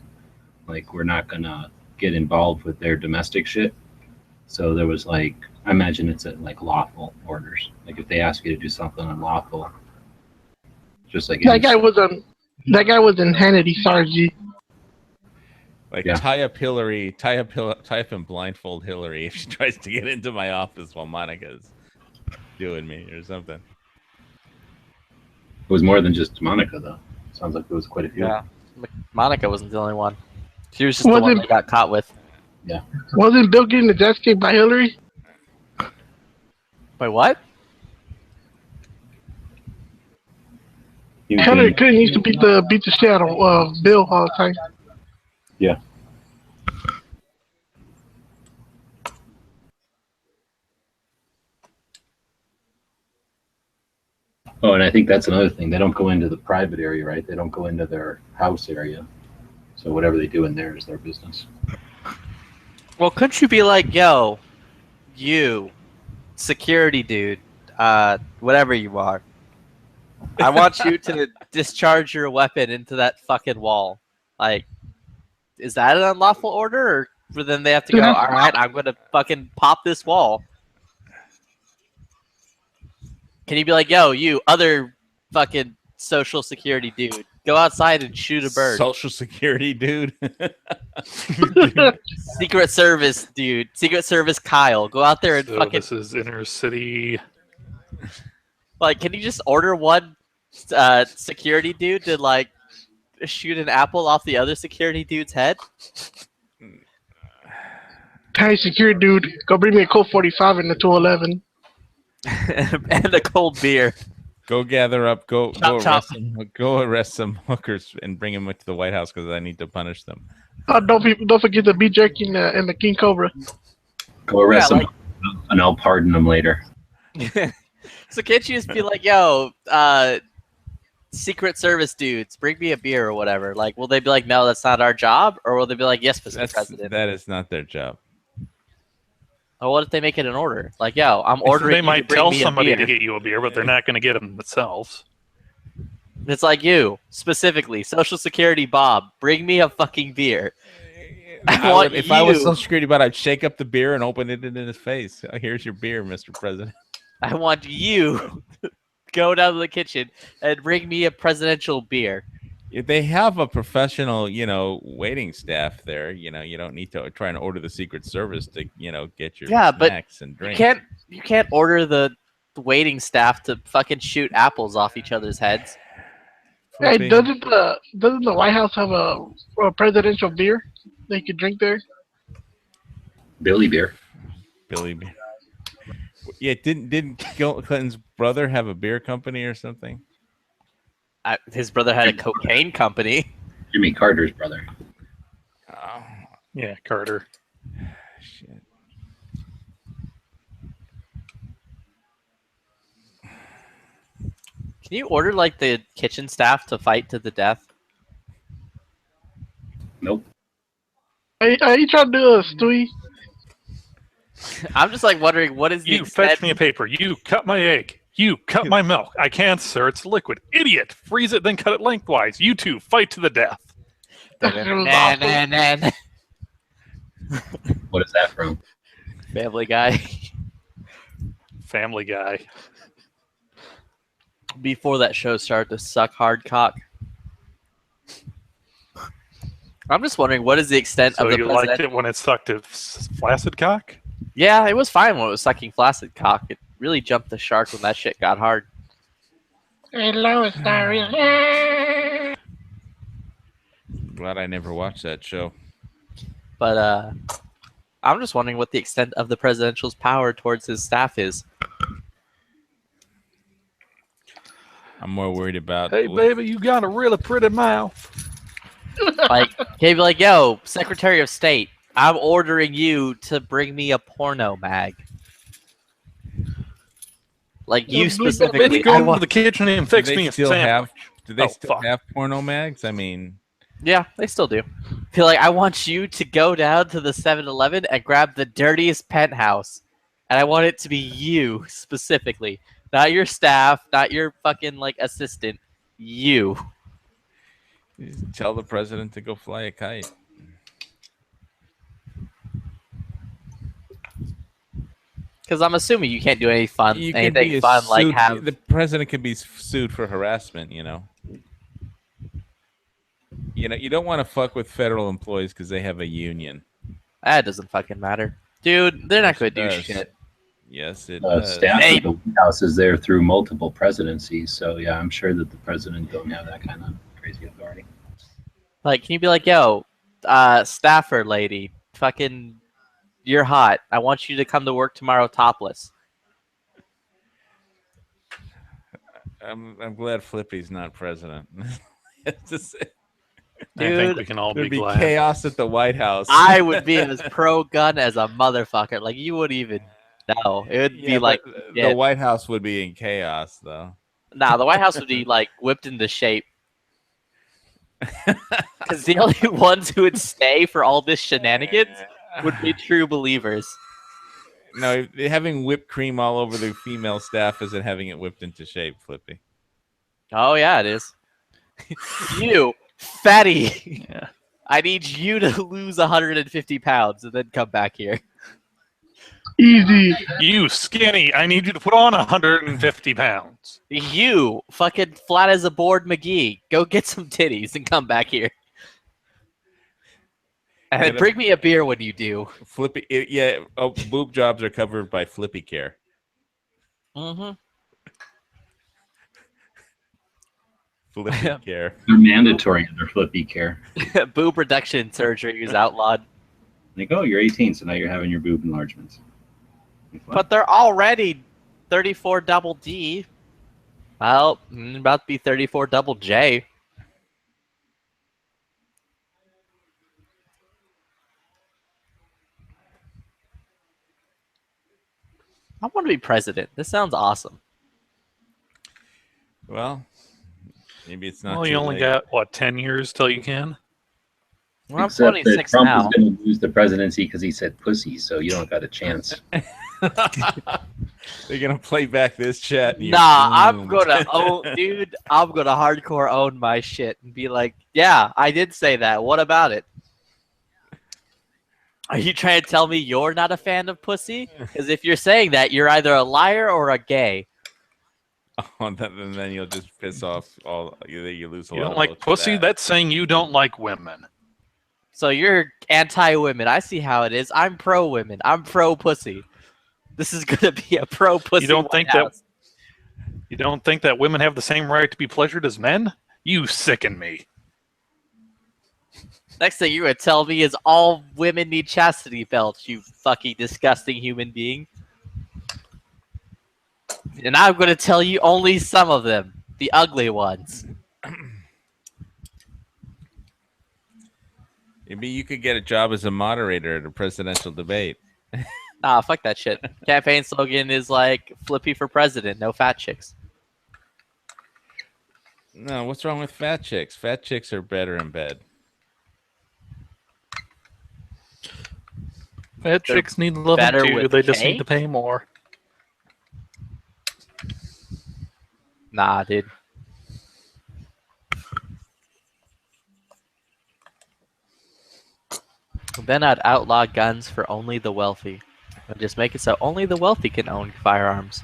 Like, we're not going to get involved with their domestic shit. So there was, like, I imagine it's like lawful orders. Like, if they ask you to do something unlawful, just like that guy was in Hannity. Sorry, G. Like, tie up and blindfold Hillary if she tries to get into my office while Monica's doing me or something. It was more than just Monica, though. Sounds like there was quite a few. Yeah, Monica wasn't the only one. She was just the one that got caught with. Yeah. Wasn't Bill getting the jet ski by Hillary? By what? Hillary Clinton used to beat the shit out of Bill all the time. Yeah. Oh, and I think that's another thing. They don't go into the private area, right? They don't go into their house area. So whatever they do in there is their business. Well, couldn't you be like, yo, you, security dude, whatever you are, I want you to discharge your weapon into that fucking wall. Like, is that an unlawful order? Or for them they have to go, all right, I'm going to fucking pop this wall. Can you be like, yo, you other fucking social security dude. Go outside and shoot a bird. Social security dude. Secret Service dude. Secret Service Kyle. Go out there and So fucking this is inner city. like. Can you just order one security dude to like shoot an apple off the other security dude's head? Hey, security dude, go bring me a Colt 45 and a 211. And a cold beer. Go gather up. Go Chop. arrest some hookers and bring them to the White House because I need to punish them. Oh, don't forget the beef jerky and the King Cobra. Go arrest Yeah, them, and I'll pardon them later. So can't you just be like, yo, Secret Service dudes, bring me a beer or whatever? Like, will they be like, no, that's not our job? Or will they be like, yes, Mr. President? That is not their job. Or what if they make it an order? Like, yo, I'm ordering They you to might bring tell me a somebody beer. to get you a beer, but they're not going to get them themselves. It's like you, specifically, Social Security Bob, bring me a fucking beer. If I was Social Security, but I'd shake up the beer and open it in his face. Here's your beer, Mr. President. I want you to go down to the kitchen and bring me a presidential beer. If they have a professional, waiting staff there, you don't need to try and order the Secret Service to, get your snacks and drinks. You can't order the waiting staff to fucking shoot apples off each other's heads. Hey, doesn't the White House have a presidential beer they could drink there? Billy Beer. Billy Beer. Yeah, didn't Clinton's brother have a beer company or something? His brother had a cocaine company. Jimmy Carter's brother. Oh, yeah, Carter. Shit. Can you order like the kitchen staff to fight to the death? Nope. Are you trying to do a Stewie? I'm just like wondering what is the You fetch me a paper. You cut my egg. You cut my milk. I can't, sir. It's liquid. Idiot. Freeze it, then cut it lengthwise. You two fight to the death. What is that from? Family Guy. Family Guy. Before that show started to suck hard cock. I'm just wondering what is the extent So of the you liked it when it sucked a flaccid cock? Yeah, it was fine when it was sucking flaccid cock. It really jumped the shark when that shit got hard. Hey, Lois diarrhea. Glad I never watched that show. But I'm just wondering what the extent of the presidential's power towards his staff is. I'm more worried about. Hey, baby, you got a really pretty mouth. Like, he'd be like, yo, Secretary of State, I'm ordering you to bring me a porno mag. Like, you specifically. Go into the kitchen and fix Do me they a still sandwich. do they still have porno mags? I mean, Yeah, they still do. Feel like I want you to go down to the 7-Eleven and grab the dirtiest penthouse. And I want it to be you specifically. Not your staff, not your fucking like assistant. You. tell the president to go fly a kite. Because I'm assuming you can't do any fun, You can anything be fun like sued- have. the president can be sued for harassment. You don't want to fuck with federal employees because they have a union. That doesn't fucking matter, dude. They're not Yes, going to it do does. shit. Yes, it Staff does. of the White House is there through multiple presidencies, so yeah, I'm sure that the president don't have that kind of crazy authority. Like, can you be like, yo, staffer lady, fucking, you're hot. I want you to come to work tomorrow topless. I'm glad Flippy's not president. It's just- I think Dude, we can all There'd be be glad. chaos at the White House. I would be as pro-gun as a motherfucker. Like, you wouldn't even know. It would Yeah, be like, but yeah. the White House would be in chaos, though. Nah, the White House would be, like, whipped into shape. Because the only ones who would stay for all this shenanigans would be true believers. No, having whipped cream all over the female staff isn't having it whipped into shape, Flippy. Oh, yeah, it is. You, fatty. Yeah. I need you to lose 150 pounds and then come back here. Easy. You skinny, I need you to put on 150 pounds. You fucking flat as a board McGee. Go get some titties and come back here. And then bring me a beer when you do. Flippy, yeah. Oh, boob jobs are covered by Flippy Care. Mm-hmm. Flippy Care. They're mandatory under Flippy Care. Boob reduction surgery is outlawed. Like, oh, you're 18, so now you're having your boob enlargements. But they're already 34 double D. Well, about to be 34 double J. I want to be president. This sounds awesome. Well, maybe it's not. Well, you only got what 10 years till you can. Well, I'm Except 26 that Trump now. is going to lose the presidency because he said pussy, so you don't got a chance. They're gonna play back this chat. And Nah, I'm gonna own, dude. I'm gonna hardcore own my shit and be like, yeah, I did say that. What about it? Are you trying to tell me you're not a fan of pussy? Because if you're saying that, you're either a liar or a gay. Oh, and then you'll just piss off all. You lose a You lot. don't of like votes for pussy? that. That's saying you don't like women. So you're anti-women. I see how it is. I'm pro-women. I'm pro-pussy. This is gonna be a pro-pussy. You don't think White House. you don't think that women have the same right to be pleasured as men? You sicken me. Next thing you're gonna tell me is all women need chastity belts, you fucking disgusting human being. And I'm gonna tell you only some of them. The ugly ones. Maybe you could get a job as a moderator at a presidential debate. Nah, fuck that shit. Campaign slogan is like Flippy for president, no fat chicks. No, what's wrong with fat chicks? Fat chicks are better in bed. Fat They're chicks need love better too. with They just K? need to pay more. Nah, dude. Then I'd outlaw guns for only the wealthy. I'd just make it so only the wealthy can own firearms.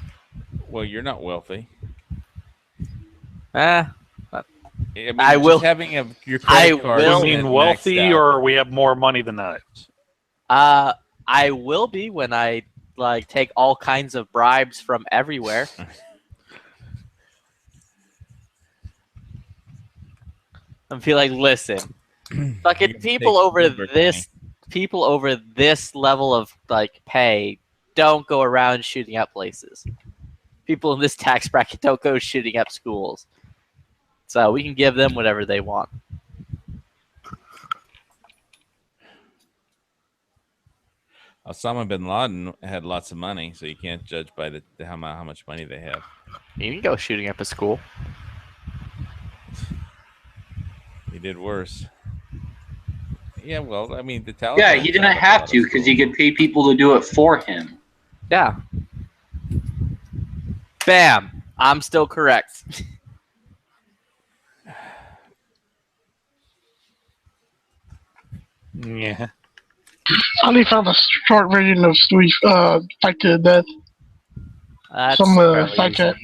Well, you're not wealthy. Eh, I mean, I just will- having your I credit card. will- You spent mean wealthy, maxed out. or we have more money than that? I will be when I like take all kinds of bribes from everywhere. And be like, listen, fucking can people take over Uber this, people over this level of like pay, don't go around shooting up places. People in this tax bracket don't go shooting up schools. So we can give them whatever they want. Osama bin Laden had lots of money, so you can't judge by the how much money they have. You can go shooting up a school. He did worse. Yeah, well, I mean, the Taliban. Yeah, he didn't have to because he could pay people to do it for him. Yeah. Bam. I'm still correct. Yeah. I only found a short version of Street Fight to the Death. That's Some fairly side chat.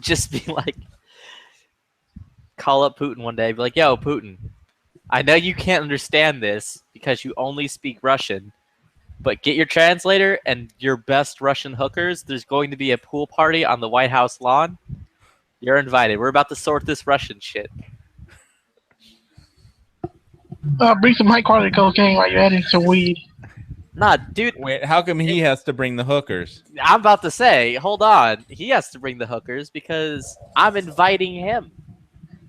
Just be like, call up Putin one day, be like, yo, Putin, I know you can't understand this because you only speak Russian, but get your translator and your best Russian hookers. There's going to be a pool party on the White House lawn. You're invited. We're about to sort this Russian shit. Bring some high quality cocaine while you're adding some weed. Nah, dude. Wait, how come he has to bring the hookers? I'm about to say, hold on. He has to bring the hookers because I'm inviting him.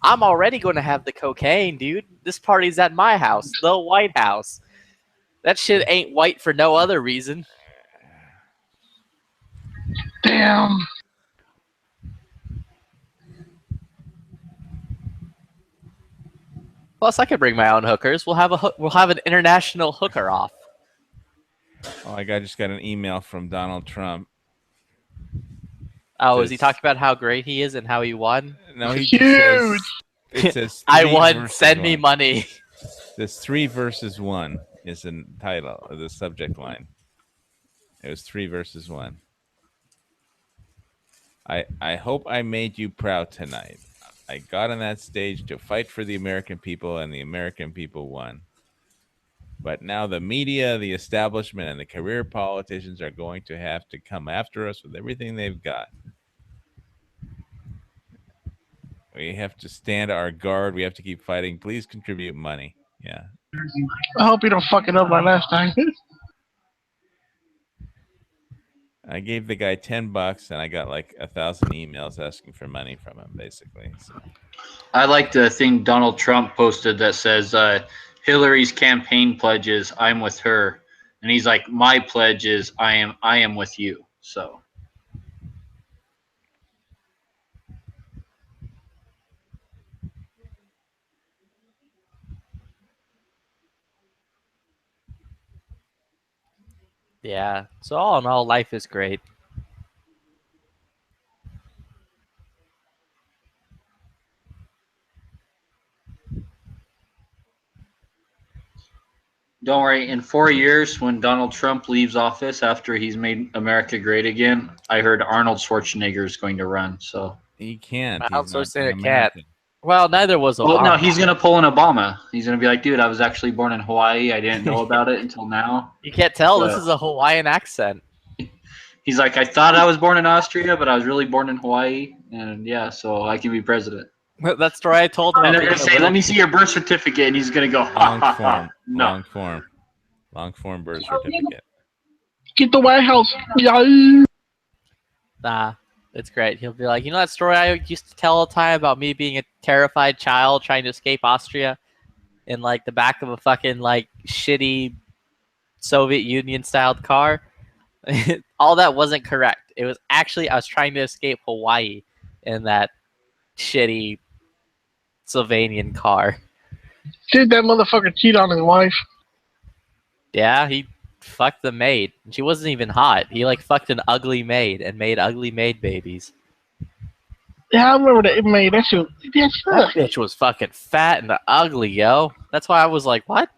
I'm already going to have the cocaine, dude. This party's at my house, the White House. That shit ain't white for no other reason. Damn. Plus, I could bring my own hookers. We'll have an international hooker off. Oh, just got an email from Donald Trump. Oh, is he talking about how great he is and how he won? No, he just says, it says I three won. versus Send me one. money. There's 3 versus 1. is the title of the subject line. It was 3 versus 1. I hope I made you proud tonight. I got on that stage to fight for the American people, and the American people won. But now the media, the establishment, and the career politicians are going to have to come after us with everything they've got. We have to stand our guard. We have to keep fighting. Please contribute money. Yeah. I hope you don't fuck it up like last time. I gave the guy $10 and I got like 1,000 emails asking for money from him, basically. So. I like the thing Donald Trump posted that says Hillary's campaign pledges, I'm with her. And he's like, my pledge is I am with you. So Yeah. So all in all, life is great. don't worry, in 4 years when Donald Trump leaves office after he's made America great again, I heard Arnold Schwarzenegger is going to run. So he can't. Arnold Schwarzenegger can't. Well, neither was Obama. Well, no, he's going to pull an Obama. He's going to be like, dude, I was actually born in Hawaii. I didn't know about it until now. You can't tell. This is a Hawaiian accent. He's like, I thought I was born in Austria, but I was really born in Hawaii. And yeah, so I can be president. That's the story I told him. And they're going to say, let me see your birth certificate. And he's going to go, ha, ha, ha. No. Long form birth certificate. Get the White House. Yeah. Nah, it's great. He'll be like, you know that story I used to tell all the time about me being a terrified child trying to escape Austria in like the back of a fucking like shitty Soviet Union styled car? All that wasn't correct. It was actually I was trying to escape Hawaii in that shitty Sylvanian car. Did that motherfucker cheat on his wife? Yeah, he fucked the maid. She wasn't even hot. He like fucked an ugly maid and made ugly maid babies. Yeah, I remember that maid. That shit. That bitch was fucking fat and ugly, yo. That's why I was like, what?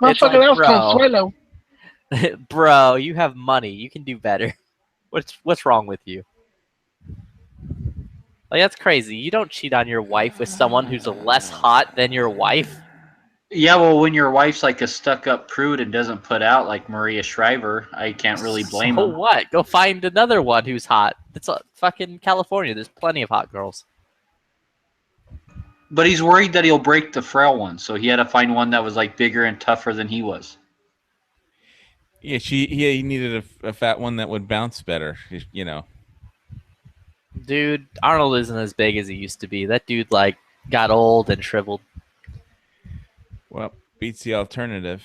Motherfucker, that was Consuelo. Bro, you have money. You can do better. What's wrong with you? Like, that's crazy. You don't cheat on your wife with someone who's less hot than your wife. Yeah, well, when your wife's like a stuck-up prude and doesn't put out like Maria Shriver, I can't really blame So him. what? Go find another one who's hot. It's fucking California. There's plenty of hot girls. But he's worried that he'll break the frail one, so he had to find one that was like bigger and tougher than he was. Yeah, he needed a fat one that would bounce better, you know. Dude, Arnold isn't as big as he used to be. That dude, like, got old and shriveled. Well, beats the alternative.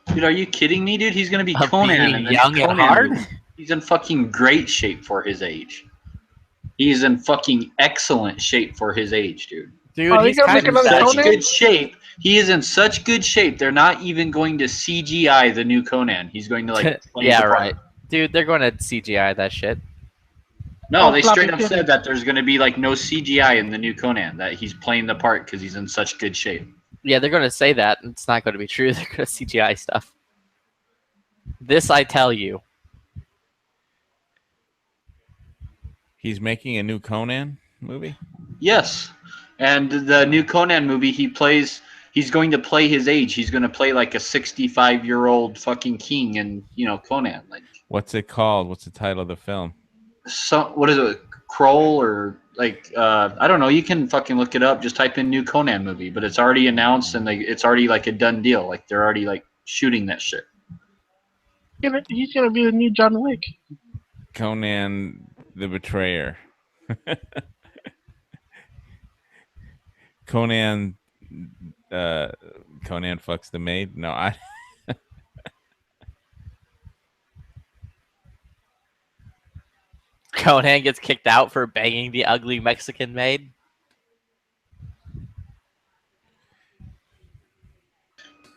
Dude, are you kidding me, dude? He's gonna be Conan. being in the young and Conan hard? movie. He's in fucking great shape for his age. He's in fucking excellent shape for his age, dude. Dude, he's kind of such good shape. He is in such good shape. They're not even going to CGI the new Conan. He's going to like play yeah, the part. right. Dude, they're going to CGI that shit. No, they straight up said that there's going to be like no CGI in the new Conan, that he's playing the part because he's in such good shape. Yeah, they're going to say that. It's not going to be true. They're going to CGI stuff. This I tell you. He's making a new Conan movie? Yes. And the new Conan movie, he's going to play his age. He's going to play like a 65-year-old fucking king in, you know, Conan. Like, what's it called? What's the title of the film? What is it? Kroll or like I don't know. You can fucking look it up. Just type in new Conan movie, but it's already announced and it's already like a done deal. Like they're already like shooting that shit. He's gonna be the new John Wick. Conan the Betrayer. Conan fucks the maid. No, I. Conan gets kicked out for banging the ugly Mexican maid.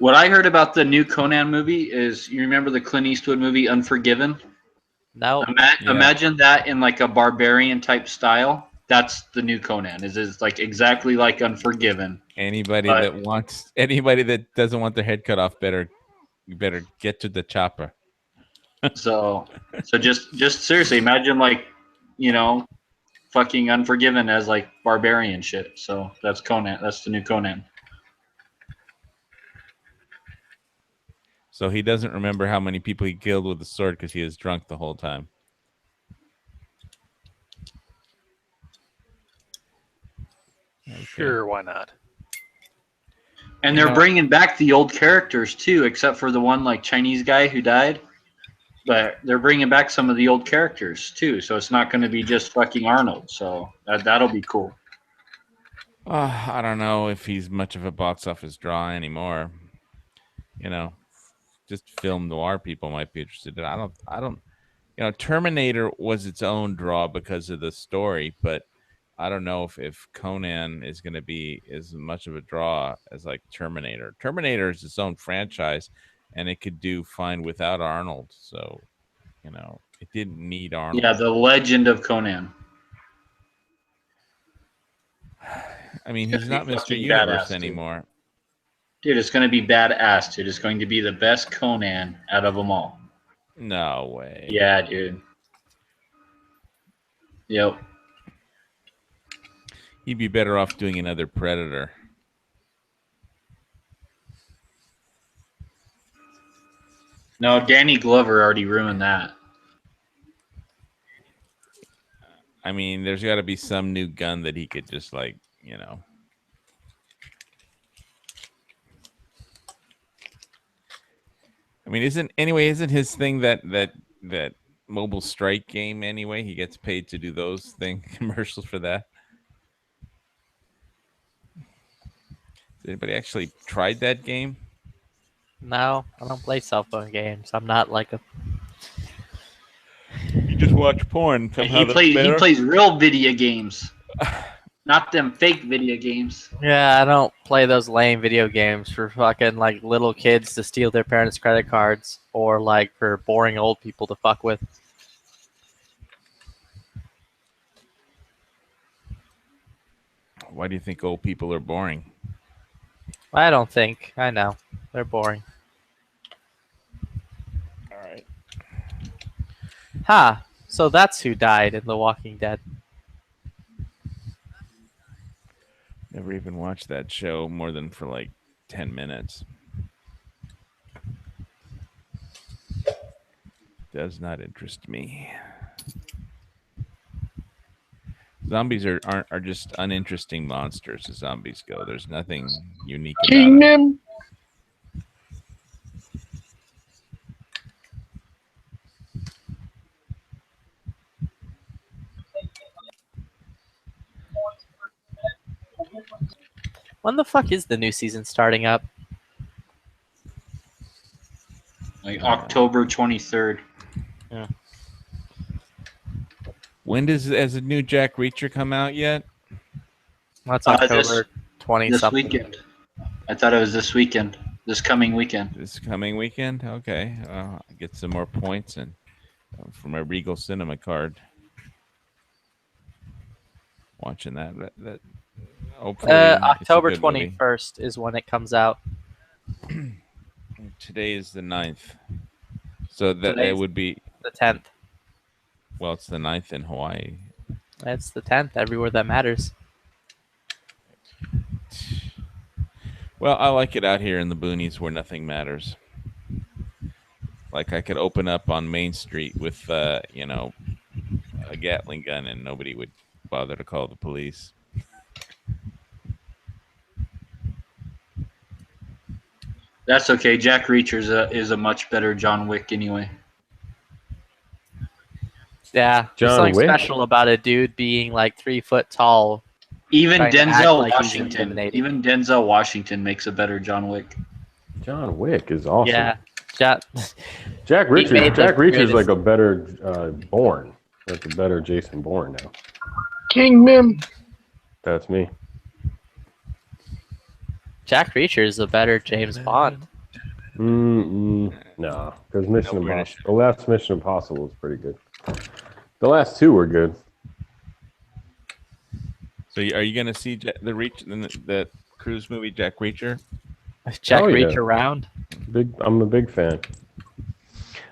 What I heard about the new Conan movie is, you remember the Clint Eastwood movie Unforgiven? No. Imagine that in like a barbarian type style, That's the new Conan. Is like exactly like Unforgiven. Anybody But- that doesn't want their head cut off better get to the chopper. So just seriously, imagine like, fucking Unforgiven as like barbarian shit. So that's Conan. That's the new Conan. So he doesn't remember how many people he killed with the sword because he was drunk the whole time. Okay. Sure, why not? And they're bringing back the old characters too, except for the one like Chinese guy who died. But they're bringing back some of the old characters too, so it's not going to be just fucking Arnold. So that'll be cool. I don't know if he's much of a box office draw anymore. Just film noir people might be interested in. I don't. Terminator was its own draw because of the story, but I don't know if Conan is going to be as much of a draw as like Terminator. Terminator is its own franchise, and it could do fine without Arnold. So, it didn't need Arnold. Yeah, the Legend of Conan. I mean, he's not Mr. Fucking Universe badass, dude. anymore. Dude, it's going to be badass, dude. It's going to be the best Conan out of them all. No way. Yeah, dude. Yep. He'd be better off doing another Predator. No, Danny Glover already ruined that. I mean, there's got to be some new gun that he could just like, I mean, isn't his thing that Mobile Strike game anyway? He gets paid to do those commercials for that. Has anybody actually tried that game? No, I don't play cell phone games. I'm not like a. You just watch porn. He plays real video games, not them fake video games. Yeah, I don't play those lame video games for fucking like little kids to steal their parents' credit cards or like for boring old people to fuck with. Why do you think old people are boring? I don't think. I know. They're boring. All right. Ha! So that's who died in The Walking Dead. Never even watched that show more than for like 10 minutes. Does not interest me. Zombies are just uninteresting monsters as zombies go. There's nothing unique about them. Kingdom. When the fuck is the new season starting up? Like October 23rd. Yeah. When has a new Jack Reacher come out yet? That's October 20 This something. weekend. I thought it was this weekend. This coming weekend. This coming weekend? Okay. I get some more points and for my Regal Cinema card. Watching that hopefully it's a October good movie. 21st is when it comes out. Today is the 9th. So that Today's it would be the 10th. Well, it's the 9th in Hawaii. It's the 10th everywhere that matters. Well, I like it out here in the boonies where nothing matters. Like I could open up on Main Street with, a Gatling gun and nobody would bother to call the police. That's okay. Jack Reacher is a much better John Wick anyway. Yeah, there's John something Wick? special about a dude being like 3 foot tall. Even trying to act Denzel like he's Washington. intimidating. Even Denzel Washington makes a better John Wick. John Wick is awesome. Yeah, Jack made the Reacher's like greatest- a better Bourne. Like a better Jason Bourne now. Kingdom. That's me. Jack Reacher is a better James Bond. No, because Mission Impossible. The last Mission Impossible was pretty good. The last two were good. So are you going to see the Cruise movie Jack Reacher? Jack Oh, yeah. Reach around. I'm a big fan.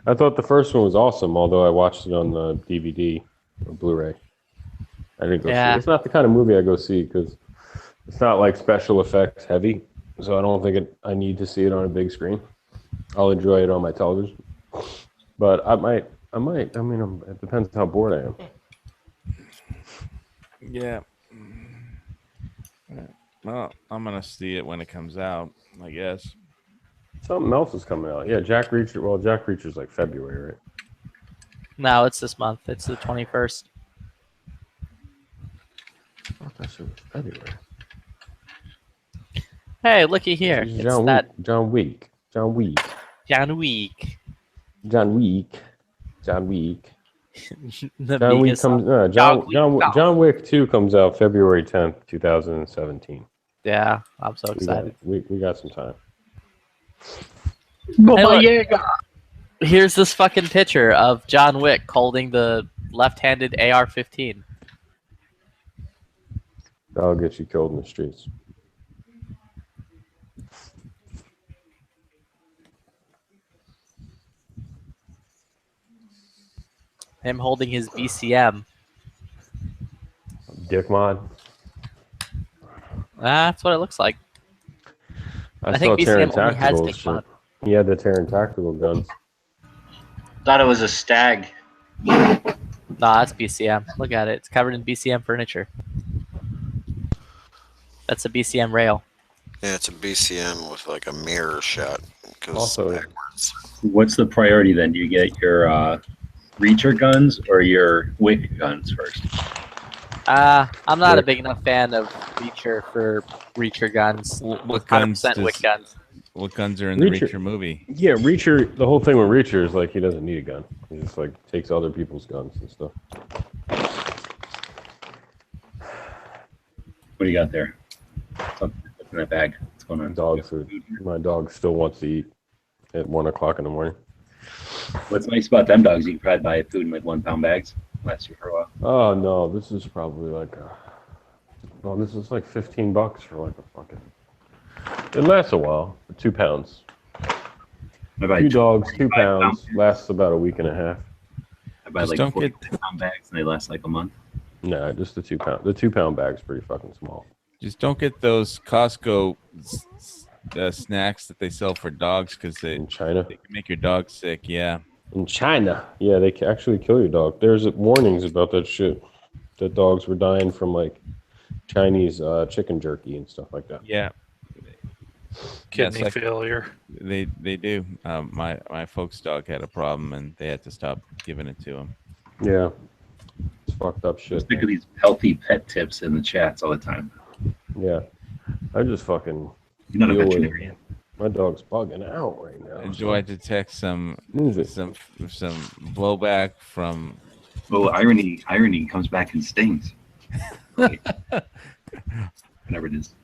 I thought the first one was awesome, although I watched it on the DVD or Blu-ray. I didn't go see it. It's not the kind of movie I go see because it's not like special effects heavy, so I don't think I need to see it on a big screen. I'll enjoy it on my television, but I might. I mean, it depends how bored I am. Yeah. Well, I'm gonna see it when it comes out, I guess. Something else is coming out. Yeah, Jack Reacher. Well, Jack Reacher's like February, right? No, it's this month. It's the 21st. Oh, that's February. Hey, looky here. It's John that Wick. John Wick. John Wick. John Wick. John Wick. The John Wick biggest- comes. John Wick 2 comes out February 10th, 2017. Yeah, I'm so excited. We got some time. Hey, look, here's this fucking picture of John Wick holding the left-handed AR-15. That'll get you killed in the streets. Him holding his BCM. Dick mod. That's what it looks like. I think saw Terran BCM only has Tactical Dick shit. mod. He had the Terran Tactical guns. Thought it was a stag. Nah, that's BCM. Look at it. It's covered in BCM furniture. That's a BCM rail. Yeah, it's a BCM with like a mirror shot. It goes Also- backwards. What's the priority then? Do you get your Reacher guns or your Wick guns first? I'm not a big enough fan of Reacher for Reacher guns. What guns? 100% Wick guns. What guns are in the Reacher- Reacher movie? Yeah, Reacher. The whole thing with Reacher is like he doesn't need a gun. He just like takes other people's guns and stuff. What do you got there? Something in that bag. What's going on? Dog food. My dog still wants to eat at 1 o'clock in the morning. What's nice about them dogs? You can probably buy food in like 1 pound bags. Lasts you for a while. Oh no, this is probably like well, this is like $15 for like a fucking. It lasts a while. 2 pounds. I buy 2 dogs, 2 25 pounds. Lasts about a week and a half. I buy Just like don't 40 get- pound bags and they last like a month. No, just the 2 pound. The 2 pound bag's pretty fucking small. Just don't get those Costco snacks that they sell for dogs because they In China. can make your dog sick. Yeah. In China, yeah, they can actually kill your dog. There's warnings about that shit. That dogs were dying from like Chinese chicken jerky and stuff like that. Yeah. Kidney Yes, failure. They do. My folks' dog had a problem and they had to stop giving it to him. Yeah, it's fucked up shit. Stick of these healthy pet tips in the chats all the time. Yeah, I just fucking. You're not a deal with it. veterinarian. My dog's bugging out right now. And do I detect some Move it. some blowback from? Oh, irony comes back and stings. Whatever it is.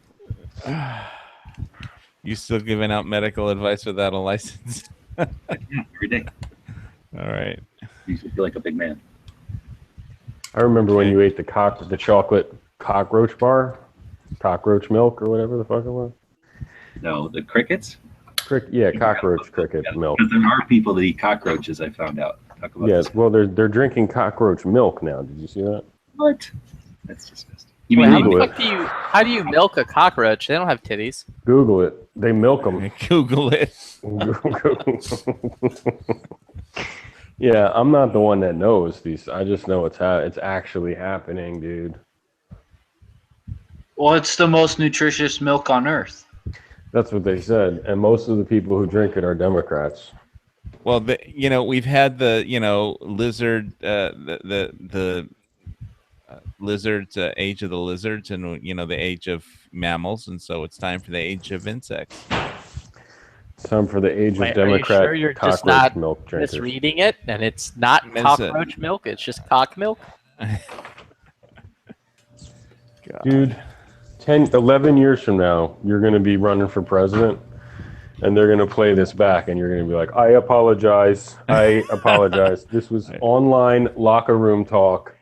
You still giving out medical advice without a license? Yeah, every day. All right. You should feel like a big man. I remember when you ate the chocolate cockroach bar, cockroach milk or whatever the fuck it was. No, the crickets? Yeah, cockroach cricket milk. Because there are people that eat cockroaches, I found out. Talk about Yes, this. well, they're drinking cockroach milk now. Did you see that? What? That's disgusting. You Wait, mean how, the Google fuck how do you milk a cockroach? They don't have titties. Google it. They milk them. Google it. Yeah, I'm not the one that knows these. I just know it's actually happening, dude. Well, it's the most nutritious milk on earth. That's what they said, and most of the people who drink it are Democrats. Well, we've had the lizard, the lizards, age of the lizards, and the age of mammals, and so it's time for the age of insects. It's time for the age Wait, of Democrat are you sure you're just cockroach not milk drinkers. misreading it and it's not It's a- cockroach milk? It's just cock milk. Dude, 11 years from now, you're going to be running for president, and they're going to play this back, and you're going to be like, I apologize. I apologize. This was online locker room talk.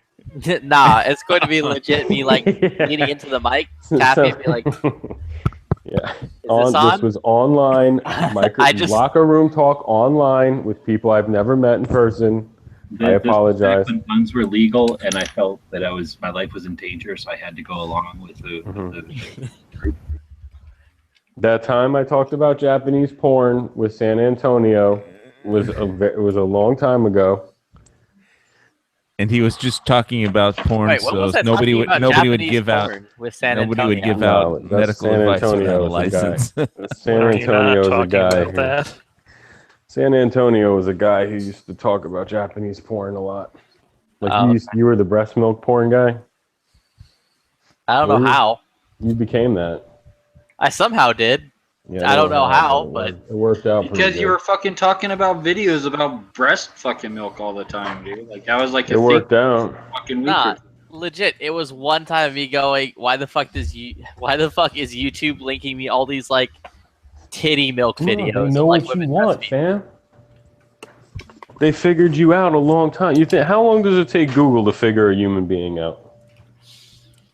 Nah, it's going to be legit me like leaning into the mic, tapping, and be like, Yeah. this on? This was online, locker room talk online with people I've never met in person. I apologize. When guns were legal, and I felt that my life was in danger, so I had to go along with the group. That time I talked about Japanese porn with San Antonio was a long time ago. And he was just talking about porn, Wait, what so was I nobody talking would about nobody would Japanese give out porn with San nobody would Antonio? give out that's medical San advice Antonio without a was the guy. license. San Are you not Antonio was a talking guy. about that? San Antonio was a guy who used to talk about Japanese porn a lot. Like Oh, you were the breast milk porn guy. I don't Were know you? how. You became that. I somehow did. Yeah, I don't know how, but it worked out. pretty Because you good. were fucking talking about videos about breast fucking milk all the time, dude. Like that was like a It worked out. fucking week. nah, legit. It was one time me going, why the fuck is YouTube linking me all these like titty milk videos? They know like what you women want, breastfeeding? fam. They figured you out a long time. You think how long does it take Google to figure a human being out?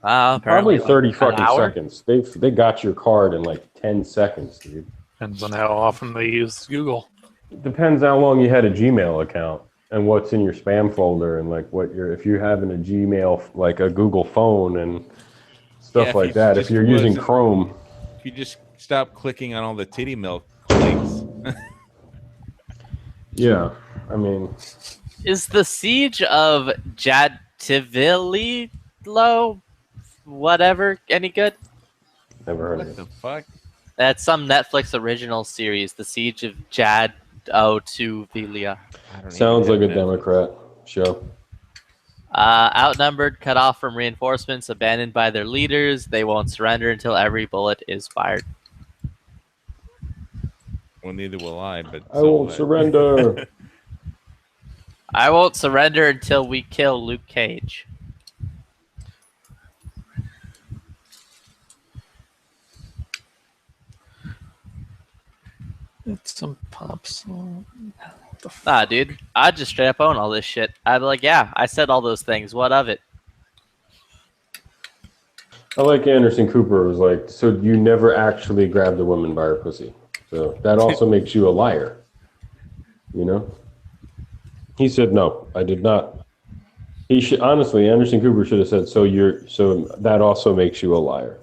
Apparently Probably 30 an fucking hour? seconds. They got your card in like 10 seconds, dude. Depends on how often they use Google. Depends how long you had a Gmail account and what's in your spam folder and like if you're having a Gmail, like a Google phone and stuff Yeah, if like you that. just If you're using wasn't- Chrome. If you just stop clicking on all the titty milk links. Yeah, I mean, Is the siege of Jadtivilo whatever any good? never heard What of the it. fuck? That's some Netflix original series, The Siege of Jadtivila. Sounds like a Democrat show. Outnumbered, cut off from reinforcements, abandoned by their leaders, they won't surrender until every bullet is fired. Well, neither will I, but I won't surrender. I won't surrender until we kill Luke Cage. It's some pop song. Nah, dude. I'd just straight up own all this shit. I'd be like, yeah, I said all those things. What of it? I like Anderson Cooper was like, so you never actually grabbed a woman by her pussy. So that also makes you a liar. You know? He said, no, I did not. He should honestly, Anderson Cooper should have said, so that also makes you a liar.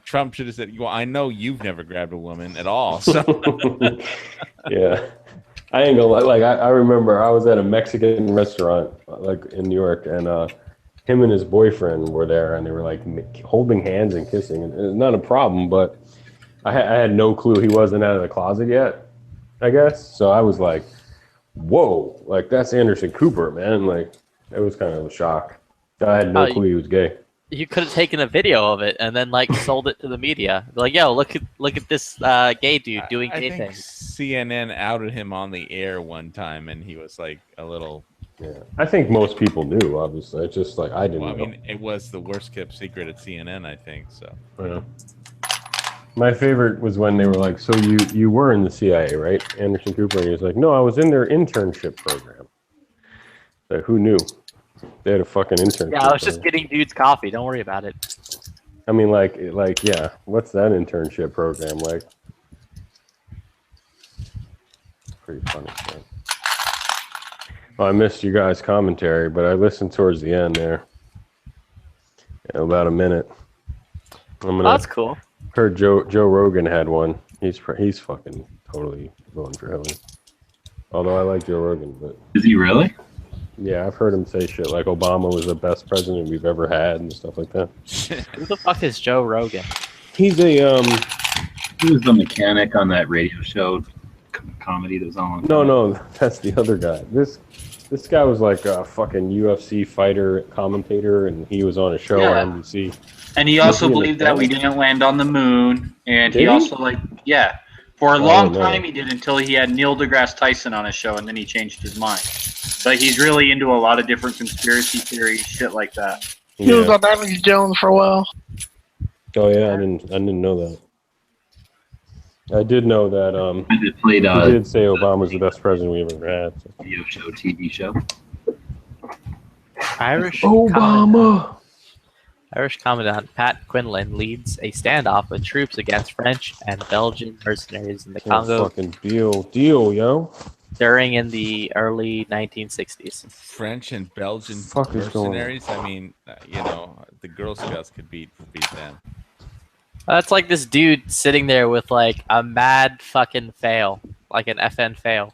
Trump should have said, well, I know you've never grabbed a woman at all. So. Yeah. I ain't gonna lie. Like, I remember I was at a Mexican restaurant, like in New York, and him and his boyfriend were there, and they were like holding hands and kissing. And it's not a problem, but I had no clue he wasn't out of the closet yet, I guess. So I was like, whoa, like that's Anderson Cooper, man. Like, it was kind of a shock. I had no clue he was gay. You could have taken a video of it and then like sold it to the media. Be like, yo, look at this gay dude doing I gay think things. CNN outed him on the air one time, and he was like a little. Yeah, I think most people knew. Obviously, it's just like I didn't Well, I know. mean, it was the worst kept secret at CNN, I think. So. Yeah. My favorite was when they were like, "So you were in the CIA, right?" Anderson Cooper, and he was like, "No, I was in their internship program." Like, who knew? They had a fucking internship. Yeah, I was just program. getting dudes coffee. Don't worry about it. I mean, like, yeah. What's that internship program like? Pretty funny. Man. Well, I missed you guys' commentary, but I listened towards the end there. Yeah, about a minute. That's cool. Heard Joe Rogan had one. He's fucking totally going for Hillary. Although I like Joe Rogan, but Is he really? yeah, I've heard him say shit like Obama was the best president we've ever had and stuff like that. Who the fuck is Joe Rogan? He's a He was the mechanic on that radio show comedy that was on. no, that's the other guy. This guy was like a fucking UFC fighter commentator, and he was on a show Yeah. on NBC. And he Was also he a believed that we mechanic? didn't land on the moon. And Did he he? also for a long no. time he did until he had Neil deGrasse Tyson on his show, and then he changed his mind. But he's really into a lot of different conspiracy theories, shit like that. He was Yeah. on Alex Jones for a while. Oh yeah, I didn't know that. I did know that He played he did say Obama's the best president we ever had. So. radio show, TV show. Irish Obama. Irish Commandant Pat Quinlan leads a standoff with troops against French and Belgian mercenaries in the Congo Fucking deal, yo. during the early 1960s. French and Belgian Fuck is going on? mercenaries. I mean, you know, the Girl Scouts could beat them. That's like this dude sitting there with like a mad fucking fail, like an FN fail.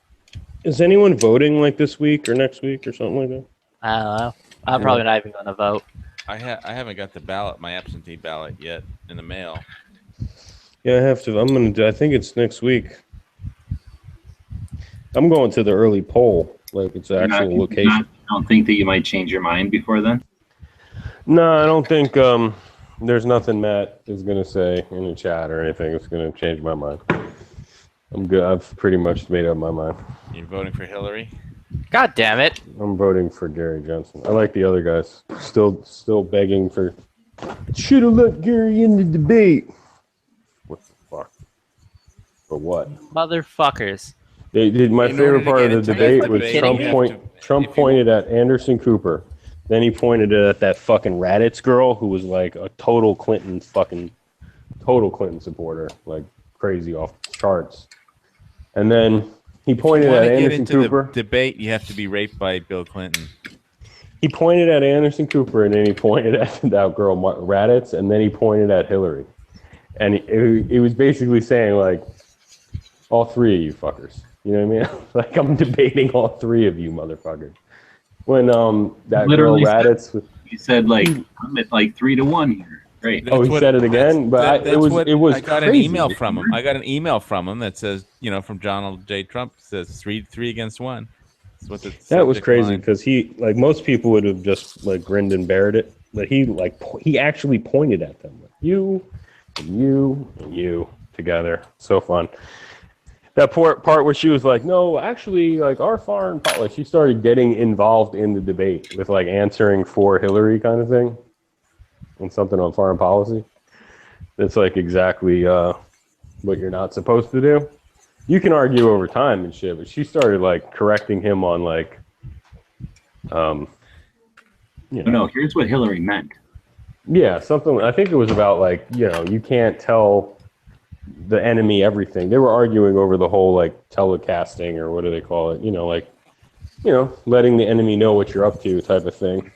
Is anyone voting like this week or next week or something like that? I don't know. I'm probably not even gonna vote. I haven't got the ballot, my absentee ballot yet in the mail. Yeah, I have to. I think it's next week. I'm going to the early poll, like it's the actual location. I don't think that you might change your mind before then. No, I don't think there's nothing Matt is gonna say in the chat or anything that's gonna change my mind. I'm good. I've pretty much made up my mind. You're voting for Hillary? God damn it! I'm voting for Gary Johnson. I like the other guys. Still begging for. Should have let Gary in the debate. What the fuck? For what? Motherfuckers. They did. My In favorite order to part get of the into that debate was debate, Trump pointed at Anderson Cooper. Then he pointed at that fucking Raditz girl who was like a total Clinton supporter, like crazy off the charts. And then he pointed at Anderson Cooper. The debate, you have to be raped by Bill Clinton. He pointed at Anderson Cooper, and then he pointed at that girl Raditz, and then he pointed at Hillary. And it was basically saying like, all three of you fuckers. You know what I mean? Like I'm debating all three of you motherfuckers. When that Literally girl Raditz, he said like I'm at like 3-1 here. Great. Oh, he said it again, but it was. I got crazy. an email from him. I got an email from him that says, you know, from Donald J. Trump says 3 against 1. That's what the That was subject crazy line. because he, like most people, would have just like grinned and bared it, but he actually pointed at them, like, you and you and you together. So fun. That part where she was like, no, actually, like our foreign policy, she started getting involved in the debate with like answering for Hillary kind of thing, and something on foreign policy. That's like exactly what you're not supposed to do. You can argue over time and shit, but she started like correcting him on like, you know. No, here's what Hillary meant. Yeah, something. I think it was about like, you know, you can't tell the enemy everything. They were arguing over the whole like telecasting or what do they call it? You know, like, you know, letting the enemy know what you're up to type of thing.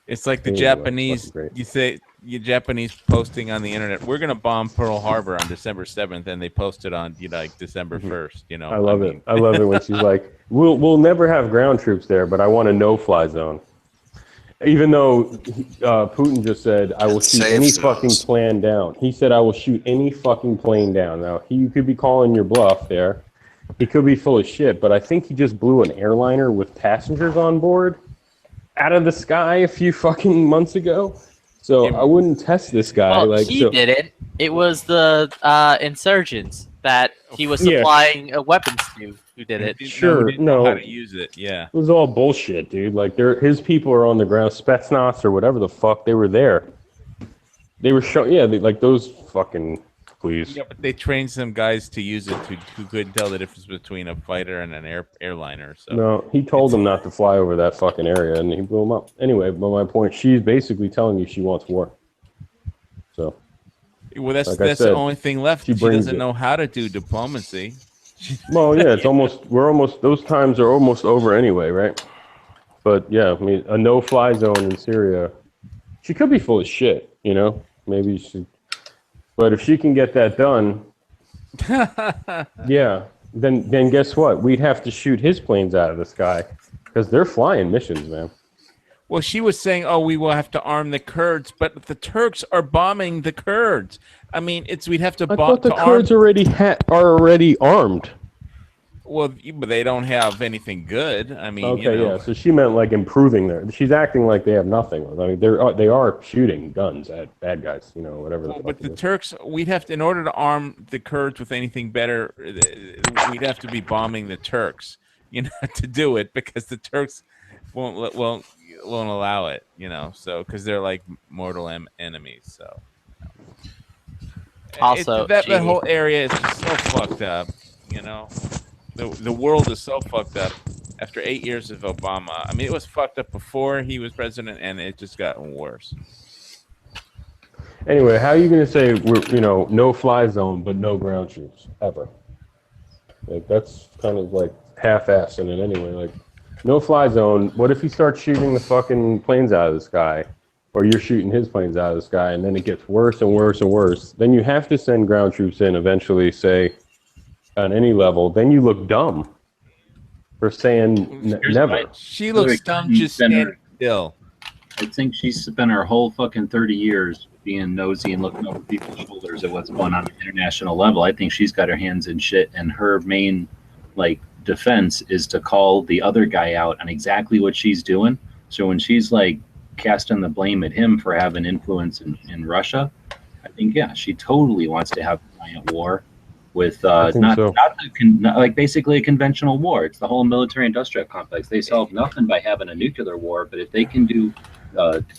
It's like the Anyway, Japanese. fucking great. You say you Japanese posting on the internet. We're gonna bomb Pearl Harbor on December 7th, and they posted on like December 1st. You know, I love it. I love it when she's like, "We'll never have ground troops there, but I want a no-fly zone." Even though Putin just said, "I will shoot safe any zones. fucking plane down." He said, "I will shoot any fucking plane down." Now he could be calling your bluff there. He could be full of shit, but I think he just blew an airliner with passengers on board out of the sky a few fucking months ago. So I wouldn't test this guy. Well, like he so, didn't. It was the insurgents that he was Yeah. supplying weapons to who did it. Sure, no. how to use it. Yeah. It was all bullshit, dude. Like his people are on the ground, Spetsnaz or whatever the fuck, they were there. They were showing, like those fucking, please. Yeah, but they trained some guys to use it who couldn't tell the difference between a fighter and an airliner. So No, he told them not to fly over that fucking area, and he blew them up. Anyway, but my point, she's basically telling you she wants war. So, well, that's like I that's said, the only thing left. she She brings doesn't it. know how to do diplomacy. well, yeah, it's those times are almost over anyway, right? But yeah, I mean, a no-fly zone in Syria, she could be full of shit, you know? Maybe she, but if she can get that done, yeah, then guess what? We'd have to shoot his planes out of the sky because they're flying missions, man. Well, she was saying, "Oh, we will have to arm the Kurds," but the Turks are bombing the Kurds. I mean, we'd have to I bomb. thought the Kurds are already armed. Well, but they don't have anything good. I mean, Okay, you know. yeah. So she meant like improving their. She's acting like they have nothing. I mean, they are shooting guns at bad guys, you know, whatever. The Well, fuck but it the is. Turks, we'd have to, in order to arm the Kurds with anything better, we'd have to be bombing the Turks, you know, to do it because the Turks won't allow it, you know. So because they're like mortal enemies. So Also, that gee. whole area is just so fucked up, you know. The world is so fucked up. After 8 years of Obama, I mean, it was fucked up before he was president, and it just gotten worse. Anyway, how are you going to say we're, no fly zone, but no ground troops ever? Like, that's kind of like half-assing it anyway. Like, no fly zone. What if he starts shooting the fucking planes out of the sky, or you're shooting his planes out of the sky, and then it gets worse and worse and worse? Then you have to send ground troops in eventually, say, on any level. Then you look dumb for saying never. She looks dumb just standing still. I think she's spent her whole fucking 30 years being nosy and looking over people's shoulders at what's going on at the international level. I think she's got her hands in shit, and her main defense is to call the other guy out on exactly what she's doing. So when she's casting the blame at him for having influence in Russia, I think she totally wants to have a giant war with basically a conventional war. It's the whole military-industrial complex. They solve nothing by having a nuclear war, but if they can do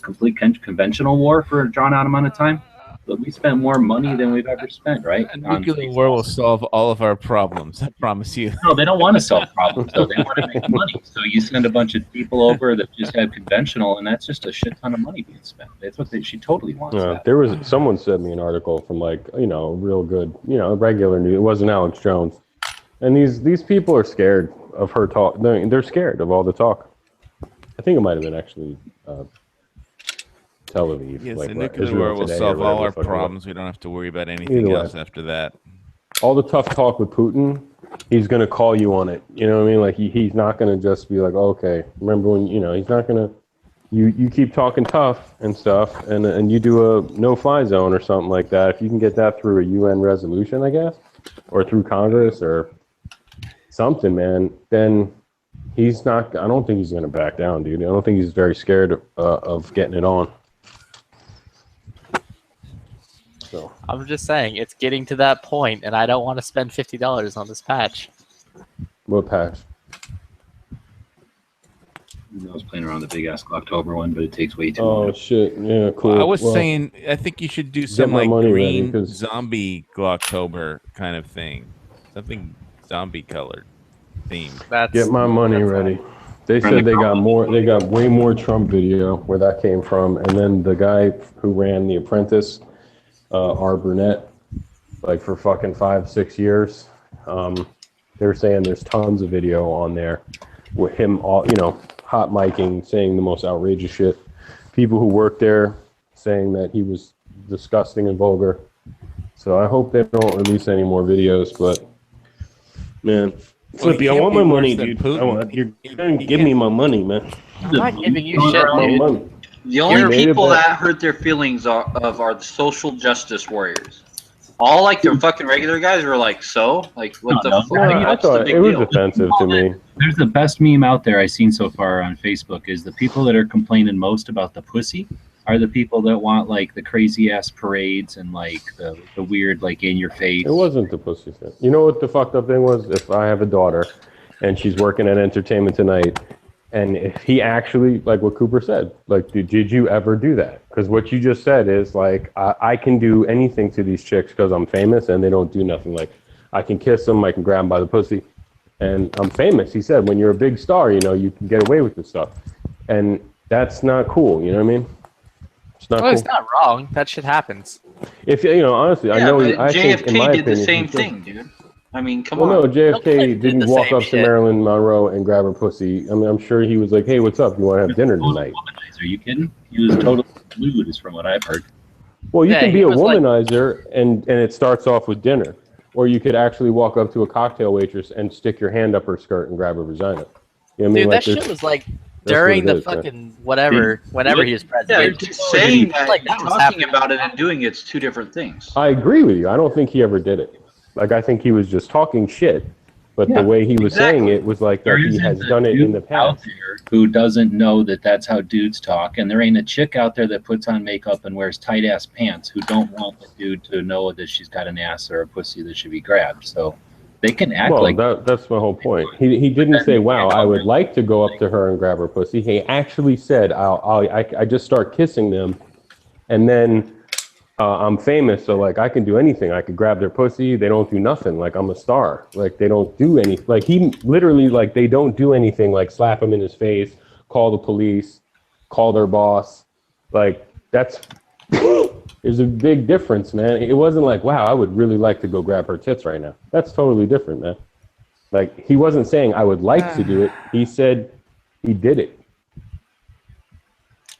complete conventional war for a drawn-out amount of time, but we spent more money than we've ever spent, right? A nuclear war will solve all of our problems. I promise you. No, they don't want to solve problems, though. They want to make money. So you send a bunch of people over that just have conventional, and that's just a shit ton of money being spent. That's what she totally wants. There was someone sent me an article from real good, regular news. It wasn't Alex Jones, and these people are scared of her talk. They're scared of all the talk. I think it might have been actually. Tel Aviv. Yes, the nuclear war will solve all our problems. We don't have to worry about anything else after that. All the tough talk with Putin, he's going to call you on it. You know what I mean? Like he's not going to just be like, okay, remember when, he's not going to, you keep talking tough and stuff, and you do a no-fly zone or something like that. If you can get that through a UN resolution, I guess, or through Congress or something, man, then he's not, I don't think he's going to back down, dude. I don't think he's very scared of getting it on. So. I'm just saying, it's getting to that point, and I don't want to spend $50 on this patch. What patch? I was playing around the big ass October one, but it takes way too long. Oh shit! Yeah, cool. Well, I was saying, I think you should do some green zombie Glocktober kind of thing, something zombie colored theme. Get my money ready. They said they got more. They got way more Trump video where that came from, and then the guy who ran The Apprentice. R. Burnett, for fucking 5-6 years. They're saying there's tons of video on there with him, hot micing, saying the most outrageous shit. People who work there saying that he was disgusting and vulgar. So I hope they don't release any more videos. But man, Flippy, I want my money, dude. You're gonna give me my money, man. I'm not giving you shit, dude. The only people that hurt their feelings are the social justice warriors. All the fucking regular guys are what the fuck? I thought it was offensive to me. There's the best meme out there I've seen so far on Facebook is the people that are complaining most about the pussy are the people that want the crazy ass parades and the weird in your face. It wasn't the pussy thing. You know what the fucked up thing was? If I have a daughter and she's working at Entertainment Tonight. And if he actually, what Cooper said, did you ever do that? Because what you just said is, I can do anything to these chicks because I'm famous and they don't do nothing. I can kiss them, I can grab them by the pussy, and I'm famous. He said, when you're a big star, you can get away with this stuff. And that's not cool, you know what I mean? It's not cool. It's not wrong. That shit happens. If, honestly, I know, I think, in my JFK did the opinion, same thing, dude. I mean, come on. on. No, JFK didn't walk up to Marilyn Monroe and grab her pussy. I mean, I'm sure he was like, hey, what's up? You want to have dinner tonight? Are you kidding? He was totally lewd, is from what I've heard. Well, you can be a womanizer, and it starts off with dinner. Or you could actually walk up to a cocktail waitress and stick your hand up her skirt and grab her vagina. You know what I mean? Dude, that shit was during the fucking whatever, whenever he was president. Yeah, saying that, talking about it and doing it's two different things. I agree with you. I don't think he ever did it. I think he was just talking shit, but the way he was saying it was that he has done it in the past. Who doesn't know that that's how dudes talk, and there ain't a chick out there that puts on makeup and wears tight ass pants who don't want the dude to know that she's got an ass or a pussy that should be grabbed. So they can act that's my whole point. He didn't say, "Wow, I would like to go up to her and grab her pussy." He actually said, "I just start kissing them, and then I'm famous, so like I can do anything. I could grab their pussy. They don't do nothing. Like I'm a star. Like they don't do any. Like he literally like they don't do anything. Like slap him in his face, call the police, call their boss. Like that's there's a big difference, man. It wasn't like, wow, I would really like to go grab her tits right now. That's totally different, man. Like he wasn't saying I would like to do it. He said he did it.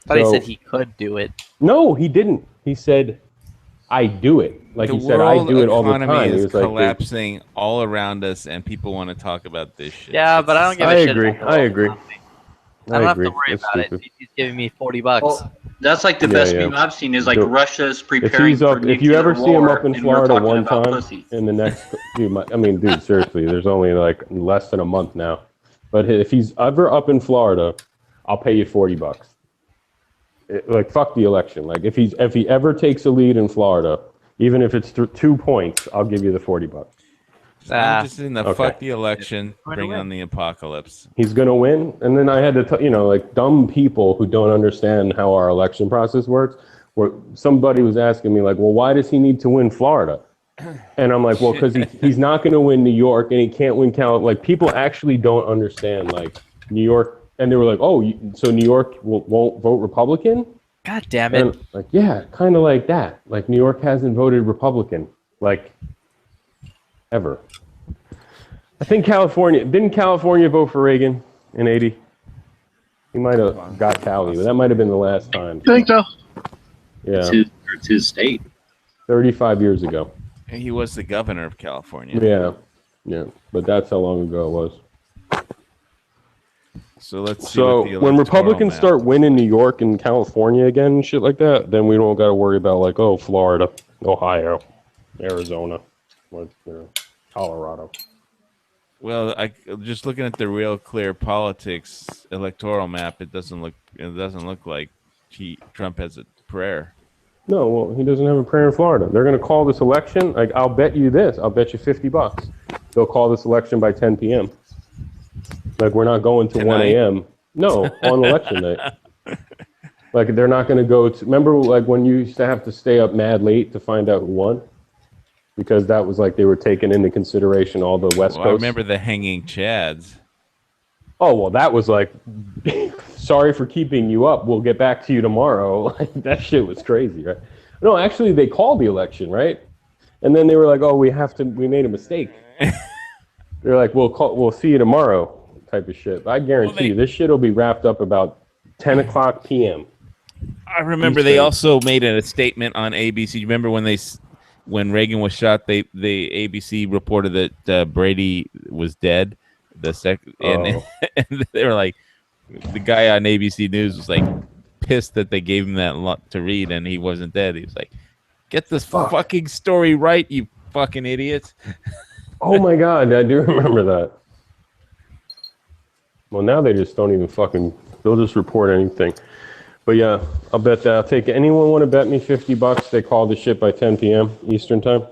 But he said he could do it. No, he didn't. He said, I do it. Like he said, I do it all the time. Economy He is was like, collapsing all around us, and people want to talk about this shit. Yeah, but I don't give a shit. I agree. I don't have to worry about it. He's giving me $40. Well, that's like the best meme I've seen is like So, Russia's If preparing he's up, for if you nuclear ever see him war, up in and we're Florida talking one about time pussy. in the next, dude, I mean, dude, seriously, there's only like less than a month now. But if he's ever up in Florida, I'll pay you $40. Like fuck the election. Like if he ever takes a lead in Florida, even if it's 2 points, I'll give you the $40. I'm just in the Okay. fuck the election, bring on the apocalypse. He's gonna win, and then I had to, like dumb people who don't understand how our election process works. Where somebody was asking me like, well, why does he need to win Florida? And I'm like, well, because he's not going to win New York, and he can't win California. Like people actually don't understand like New York, and they were like, oh, so New York won't vote Republican? God damn it! And like, yeah, kind of like that. Like New York hasn't voted Republican like ever. I think didn't California vote for Reagan in '80? He might have got Cali, but that might have been the last time. I think so. Yeah, It's his state. 35 years ago. He was the governor of California. Yeah, but that's how long ago it was. So let's see. So what the when electoral Republicans map- start winning New York and California again and shit like that, then we don't got to worry about like, oh, Florida, Ohio, Arizona, Colorado. Well, just looking at the Real Clear Politics electoral map, it doesn't look like Trump has a prayer. No, well, he doesn't have a prayer in Florida. They're going to call this election. Like, I'll bet you this. I'll bet you $50. They'll call this election by 10 p.m. Like, we're not going to 1 a.m. No, on election night. Like, they're not going to go to. Remember, like, when you used to have to stay up mad late to find out who won? Because that was like they were taking into consideration all the West Well, Coast. I remember the hanging chads. Oh, well, that was like, sorry for keeping you up. We'll get back to you tomorrow. Like, that shit was crazy, right? No, actually, they called the election, right? And then they were like, oh, we made a mistake. They're like, we'll see you tomorrow type of shit. But I guarantee you, this shit will be wrapped up about 10 o'clock p.m. I remember they also made a statement on ABC. You remember when Reagan was shot, the ABC reported that Brady was dead. And they were like, the guy on ABC News was like pissed that they gave him that lot to read and he wasn't dead. He was like, get this fucking story right, you fucking idiots. Oh my God, I do remember that. Well, now they just don't even they'll just report anything. But yeah, I'll bet that. I'll take it. Anyone want to bet me $50 they call the shit by 10 p.m. Eastern time?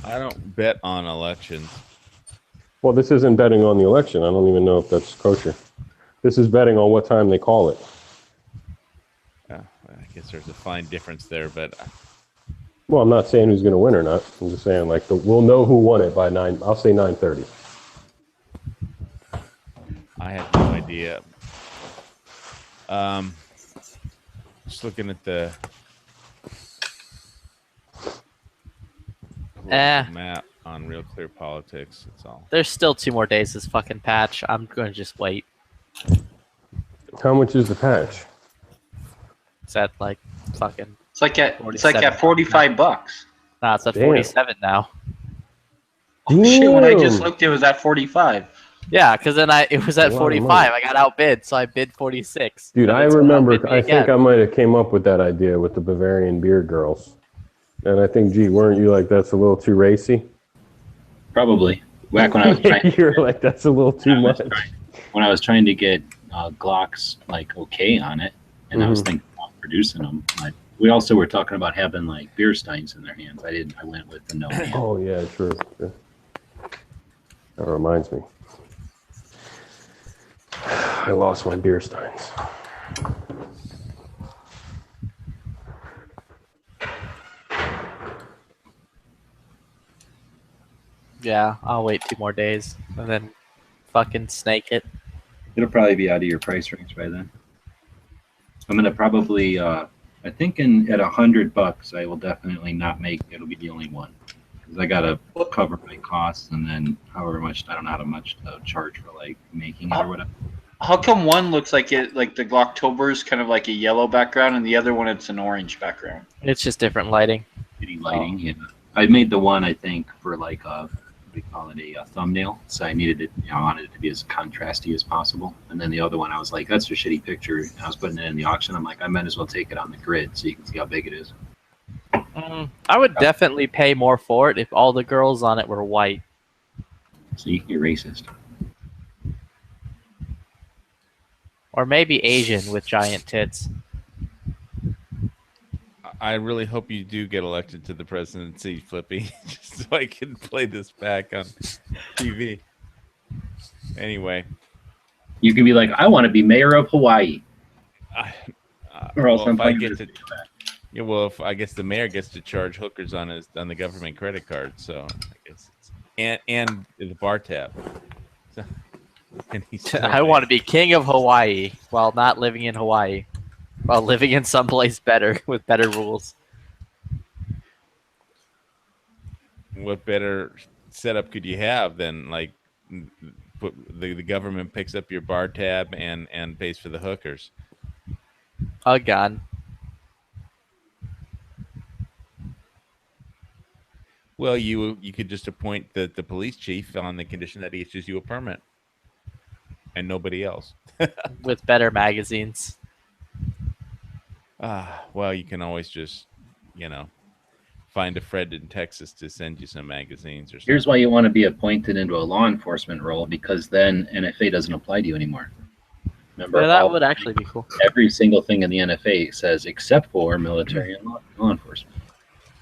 I don't bet on elections. Well, this isn't betting on the election. I don't even know if that's kosher. This is betting on what time they call it. I guess there's a fine difference there, but Well, I'm not saying who's going to win or not. I'm just saying like we'll know who won it by 9. I'll say 9:30. I have no idea. Just looking at the map on Real Clear Politics. It's all. There's still 2 more days this fucking patch. I'm going to just wait. How much is the patch? It's at like fucking. It's like at $45. No, it's at Damn. 47 now. Oh, shit, when I just looked, it was at 45. Yeah, because then it was at That's a lot of 45. money. I got outbid, so I bid 46. Dude, And I it's remember. outbid me I think again. I might have came up with that idea with the Bavarian beer girls, and I think, gee, weren't you like that's a little too racy? Probably. Back when I was trying, You're like that's a little too much. when I was trying to get Glock's like okay on it, and I was Mhm. thinking about producing them. We also were talking about having like beer steins in their hands. I went with the no. Oh yeah, true. That reminds me. I lost my beer steins. Yeah, I'll wait 2 more days and then fucking snake it. It'll probably be out of your price range by then. I'm gonna probably, I think at $100, I will definitely not make. It'll be the only one because I gotta cover my costs and then however much I don't know how much to charge for like making it or whatever. How come one looks like it, like the Glocktober is kind of like a yellow background, and the other one it's an orange background? It's just different lighting. Lighting, yeah. I made the one I think for like we call it a thumbnail, so I needed it. I wanted it to be as contrasty as possible. And then the other one, I was like, that's a shitty picture. And I was putting it in the auction. I'm like, I might as well take it on the grid so you can see how big it is. I would definitely pay more for it if all the girls on it were white. See, you're racist. Or maybe Asian with giant tits. I really hope you do get elected to the presidency, Flippy, just so I can play this back on TV. Anyway. You can be like, I want to be mayor of Hawaii. Or else Well, I'm if I playing get to, yeah, well, if I guess the mayor gets to charge hookers on the government credit card, so I guess and the bar tab. So, and I want to be king of Hawaii while not living in Hawaii. While living in someplace better with better rules. What better setup could you have than like the government picks up your bar tab and pays for the hookers? A gun. Well, you could just appoint the police chief on the condition that he issues you a permit, and nobody else. With better magazines. Well, you can always just, find a friend in Texas to send you some magazines or something. Here's why you want to be appointed into a law enforcement role, because then NFA doesn't apply to you anymore. Remember, Yeah, that would actually be cool. Every single thing in the NFA says except for military and law enforcement.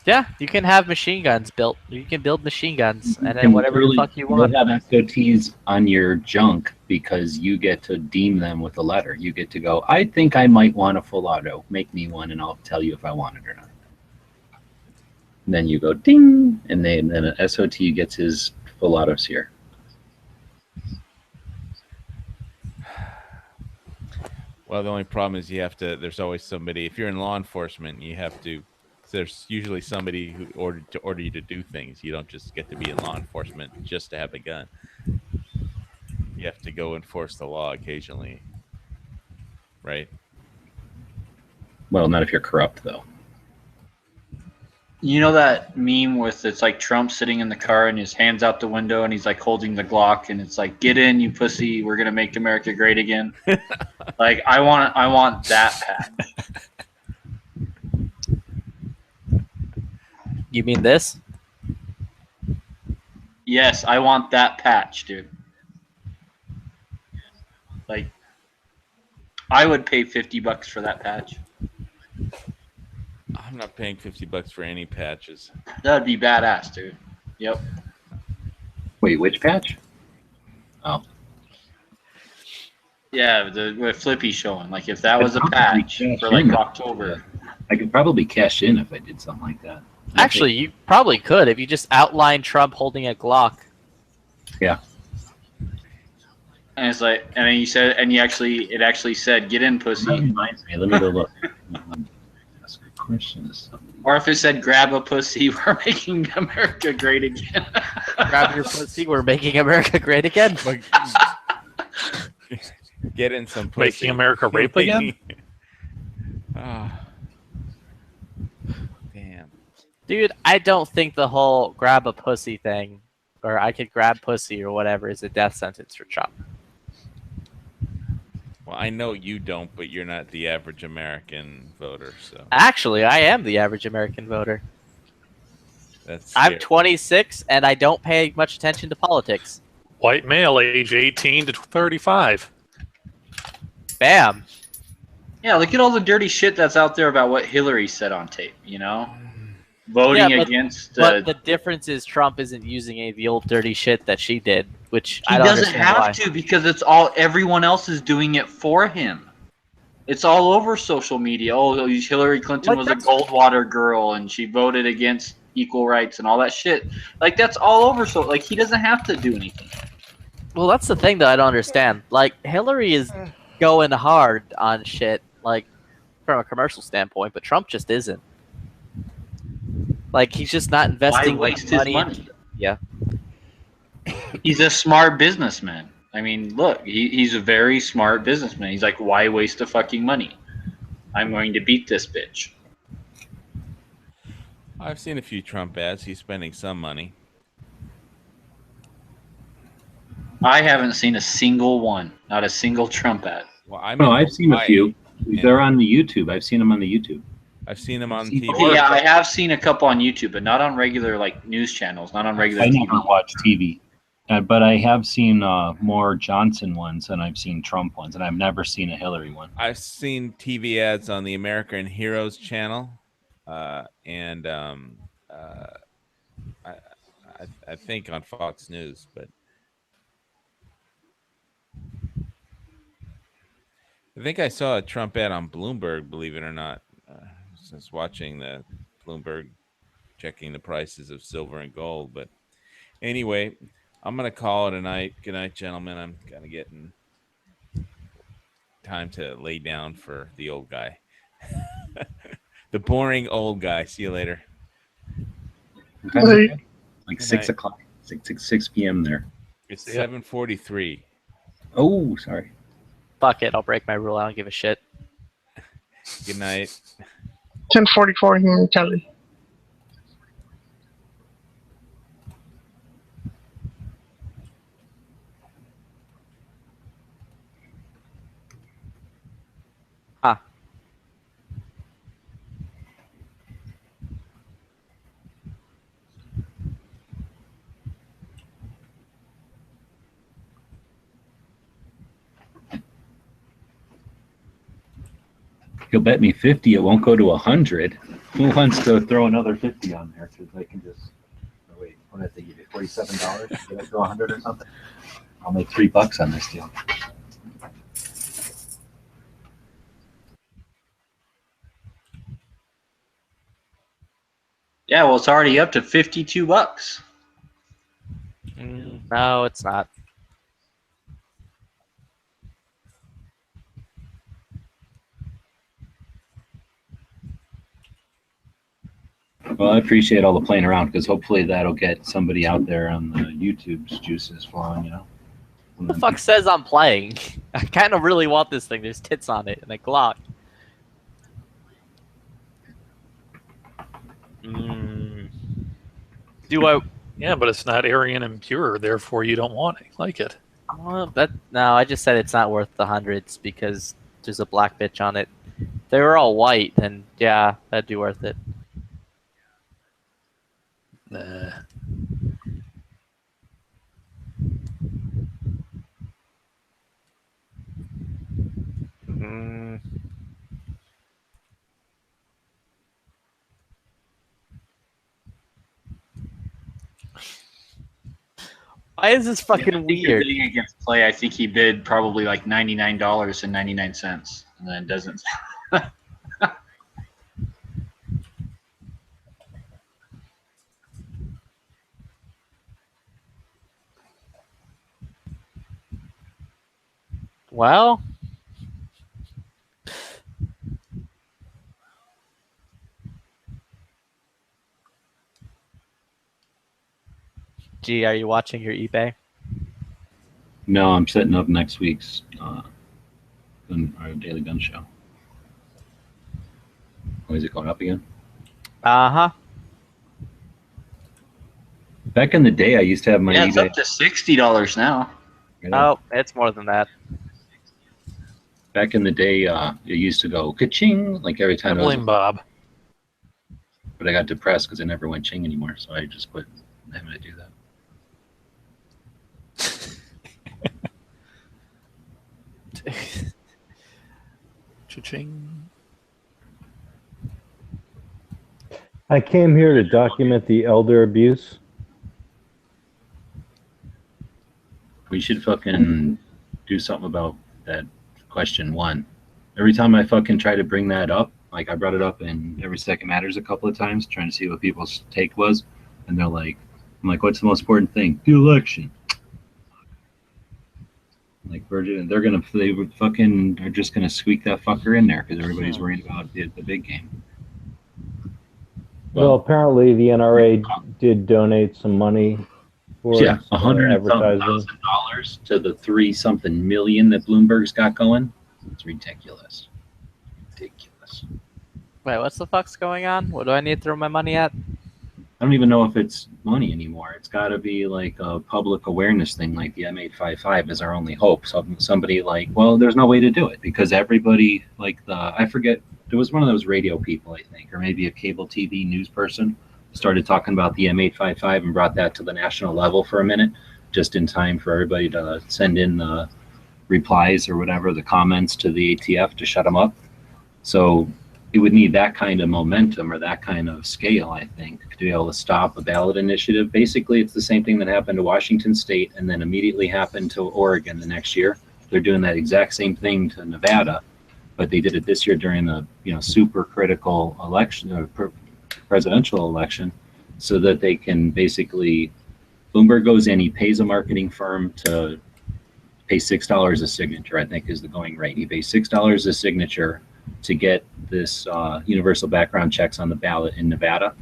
Yeah, you can have machine guns built. You can build machine guns and then whatever the fuck you want. You'll have SOTs on your junk because you get to deem them with a letter. You get to go, I think I might want a full auto. Make me one and I'll tell you if I want it or not. And then you go ding, and then an SOT gets his full auto sear. Well, the only problem is there's always somebody, if you're in law enforcement, there's usually somebody who order you to do things. You don't just get to be in law enforcement just to have a gun. You have to go enforce the law occasionally, right? Well, not if you're corrupt, though. You know that meme with it's like Trump sitting in the car and his hands out the window and he's like holding the Glock and it's like, get in, you pussy, we're gonna make America great again. Like I want that patch. You mean this? Yes, I want that patch, dude. Like, I would pay $50 for that patch. I'm not paying $50 for any patches. That'd be badass, dude. Yep. Wait, which patch? Oh. Yeah, with Flippy showing. Like, if that was a patch for like October. I could probably cash in if I did something like that. Actually, you probably could if you just outline Trump holding a Glock. Yeah. And it's like, and then it actually said, "Get in, pussy." That reminds me. Let me go look. Ask a question to somebody. Or if it said, "Grab a pussy, we're making America great again." Grab your pussy, we're making America great again. Get in some pussy. Making America rape again? Damn. Dude, I don't think the whole grab a pussy thing, or I could grab pussy or whatever, is a death sentence for Trump. Well, I know you don't, but you're not the average American voter, so Actually, I am the average American voter. that's I'm scary. 26 and I don't pay much attention to politics. White male, age 18 to 35. Bam. Yeah, look at all the dirty shit that's out there about what Hillary said on tape, Voting against But the difference is Trump isn't using any of the old dirty shit that she did, which he I don't doesn't understand have why. to because everyone else is doing it for him. It's all over social media. Oh, Hillary Clinton was a Goldwater girl and she voted against equal rights and all that shit. Like that's all over. So like he doesn't have to do anything. Well, that's the thing that I don't understand. Like Hillary is going hard on shit, like from a commercial standpoint, but Trump just isn't. Like he's just not investing Why waste his money? Yeah. He's a smart businessman. I mean, look, he's a very smart businessman. He's like, why waste the fucking money? I'm going to beat this bitch. I've seen a few Trump ads. He's spending some money. I haven't seen a single one, not a single Trump ad. Well, I No, I've seen a few. They're on the YouTube. I've seen them on the YouTube. I've seen them on TV. Okay, yeah, I have seen a couple on YouTube, but not on regular like news channels, not on regular I TV. never watch TV, but I have seen more Johnson ones than I've seen Trump ones, and I've never seen a Hillary one. I've seen TV ads on the American Heroes channel, and I think on Fox News, but I think I saw a Trump ad on Bloomberg, believe it or not. Since watching the Bloomberg, checking the prices of silver and gold. But anyway, I'm going to call it a night. Good night, gentlemen. I'm kind of getting time to lay down for the old guy. The boring old guy. See you later. Like Good 6 night. o'clock, 6 p.m. there. It's 7:43. Oh, sorry. Fuck it, I'll break my rule. I don't give a shit. Good night. 10:44 here in Cali. Huh. He'll bet me 50. It won't go to 100. Who wants to throw another 50 on there? Because I can just. Oh, wait, what did they give you? $47? Did I throw 100 or something? I'll make $3 on this deal. Yeah, well, it's already up to $52. No, it's not. Well, I appreciate all the playing around because hopefully that'll get somebody out there on the YouTube's juices flowing, you know? Who the fuck says I'm playing? I kind of really want this thing. There's tits on it and a Glock. Do I? Yeah, but it's not Aryan and pure, therefore you don't want it. Like it. Well, no, I just said it's not worth the hundreds because there's a black bitch on it. If they were all white, then yeah, that'd be worth it. Nah. Why is this fucking weird? Bidding against Play, I think he bid probably like $99.99, and then doesn't. Well, gee, are you watching your eBay? No, I'm setting up next week's our Daily Gun Show. Oh, is it going up again? Uh-huh. Back in the day, I used to have my Yeah, it's eBay. up to $60 now. Oh, it's more than that. Back in the day, it used to go ka-ching like every I time. blame Bob. But I got depressed because it never went ching anymore, so I just quit having to do that. Cha-ching. I came here to document the elder abuse. We should fucking do something about that question one. Every time I fucking try to bring that up, Like I brought it up in Every Second Matters a couple of times, trying to see what people's take was, and they're like, "I'm like, what's the most important thing? The election." Like they fucking are just gonna squeak that fucker in there because everybody's worried about the big game. Well, apparently the NRA did donate some money for Yeah, advertising. $100,000 to the 3-something million that Bloomberg's got going. It's ridiculous. Ridiculous. Wait, what's the fuck's going on? What do I need to throw my money at? I don't even know if it's money anymore. It's got to be like a public awareness thing, like the M855 is our only hope. So somebody like, well, there's no way to do it because everybody, like I forget, there was one of those radio people, I think, or maybe a cable TV news person, started talking about the M855 and brought that to the national level for a minute, just in time for everybody to send in the replies or whatever, the comments to the ATF to shut them up. So it would need that kind of momentum or that kind of scale, I think, to be able to stop a ballot initiative. Basically, it's the same thing that happened to Washington State and then immediately happened to Oregon the next year. They're doing that exact same thing to Nevada, but they did it this year during the super critical election or presidential election, so that they can basically, Bloomberg goes in, he pays a marketing firm to pay $6 a signature, I think is the going rate. He pays $6 a signature to get this universal background checks on the ballot in Nevada.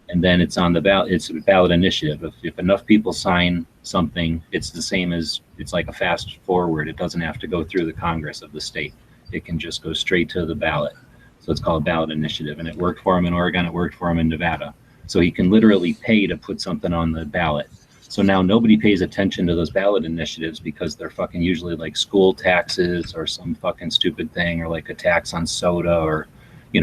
And then it's on the ballot, it's a ballot initiative. If enough people sign something, it's the same as, it's like a fast forward. It doesn't have to go through the Congress of the state. It can just go straight to the ballot. So it's called a ballot initiative. And it worked for him in Oregon, it worked for him in Nevada. So he can literally pay to put something on the ballot. So now nobody pays attention to those ballot initiatives because they're fucking usually like school taxes or some fucking stupid thing, or like a tax on soda, or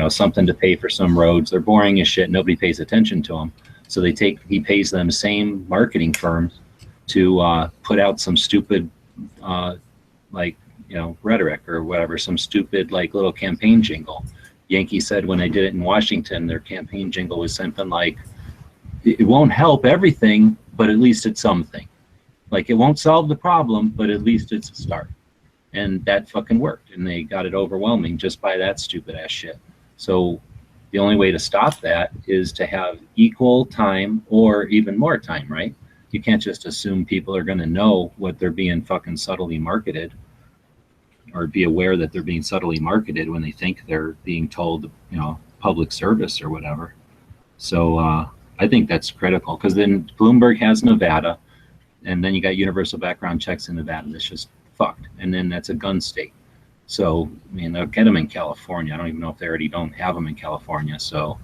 something to pay for some roads. They're boring as shit. Nobody pays attention to them. So he pays them same marketing firms to put out some stupid rhetoric or whatever, some stupid like little campaign jingle. Yankee said when they did it in Washington, their campaign jingle was something like, "It won't help everything, but at least it's something. Like, it won't solve the problem, but at least it's a start." And that fucking worked. And they got it overwhelming just by that stupid ass shit. So the only way to stop that is to have equal time or even more time, right? You can't just assume people are going to know what they're being fucking subtly marketed, or be aware that they're being subtly marketed when they think they're being told, public service or whatever. So I think that's critical, because then Bloomberg has Nevada, and then you got universal background checks in Nevada. That's just fucked. And then that's a gun state. So, I mean, they'll get them in California. I don't even know if they already don't have them in California. So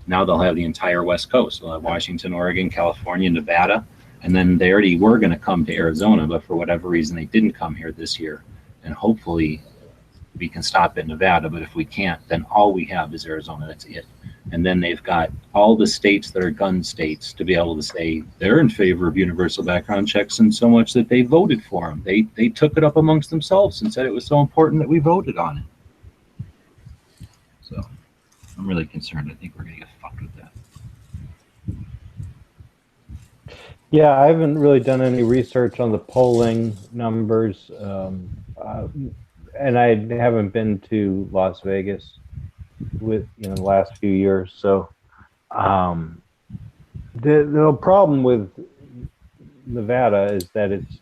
now they'll have the entire West Coast. They'll have Washington, Oregon, California, Nevada. And then they already were going to come to Arizona, but for whatever reason, they didn't come here this year. And hopefully we can stop at Nevada. But if we can't, then all we have is Arizona. That's it. And then they've got all the states that are gun states to be able to say they're in favor of universal background checks, and so much that they voted for them. They took it up amongst themselves and said it was so important that we voted on it. So I'm really concerned. I think we're going to get fucked with that. Yeah, I haven't really done any research on the polling numbers, and I haven't been to Las Vegas with the last few years. So the problem with Nevada is that it's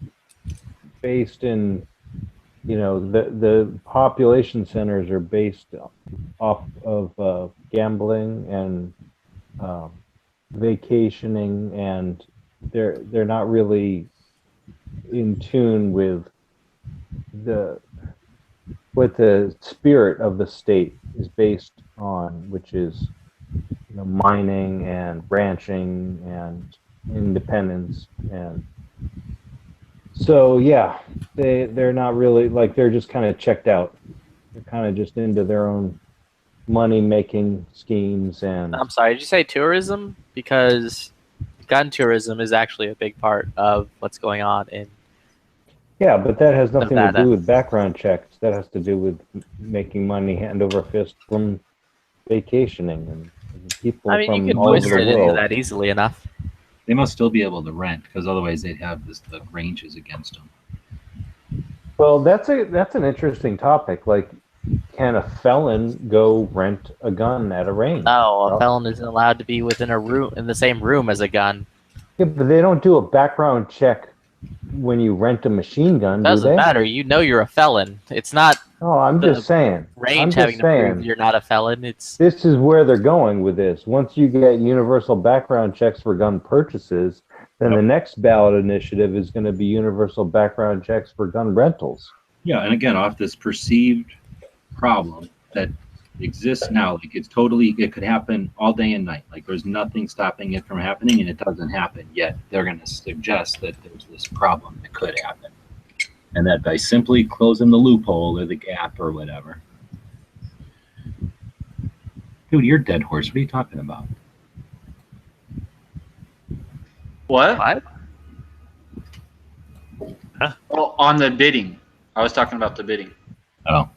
based in, the population centers are based off of gambling and vacationing, and they're not really in tune with what the spirit of the state is based on, which is mining and ranching and independence. And so they're not really, like, they're just kind of checked out. They're kind of just into their own money making schemes. And I'm sorry, did you say tourism? Because gun tourism is actually a big part of what's going on in yeah, but that has nothing Nevada. to do with background checks. That has to do with making money hand over fist from vacationing and people you from could all over twist the it into world. that easily enough. They must still be able to rent, because otherwise they'd have the ranges against them. Well, that's an interesting topic. Like, can a felon go rent a gun at a range? No, a felon isn't allowed to be within a room in the same room as a gun. Yeah, but they don't do a background check when you rent a machine gun, do Doesn't they? matter. You know you're a felon. It's not Oh, I'm the just saying. range having to prove you're not a felon. It's This is where they're going with this. Once you get universal background checks for gun purchases, then the next ballot initiative is going to be universal background checks for gun rentals. Yeah, and again, off this perceived problem that exists now, like it could happen all day and night. Like there's nothing stopping it from happening, and it doesn't happen. Yet they're going to suggest that there's this problem that could happen, and that by simply closing the loophole or the gap or whatever. Dude, you're dead horse. What are you talking about? What? What? Huh? Oh, on the bidding. I was talking about the bidding. Oh.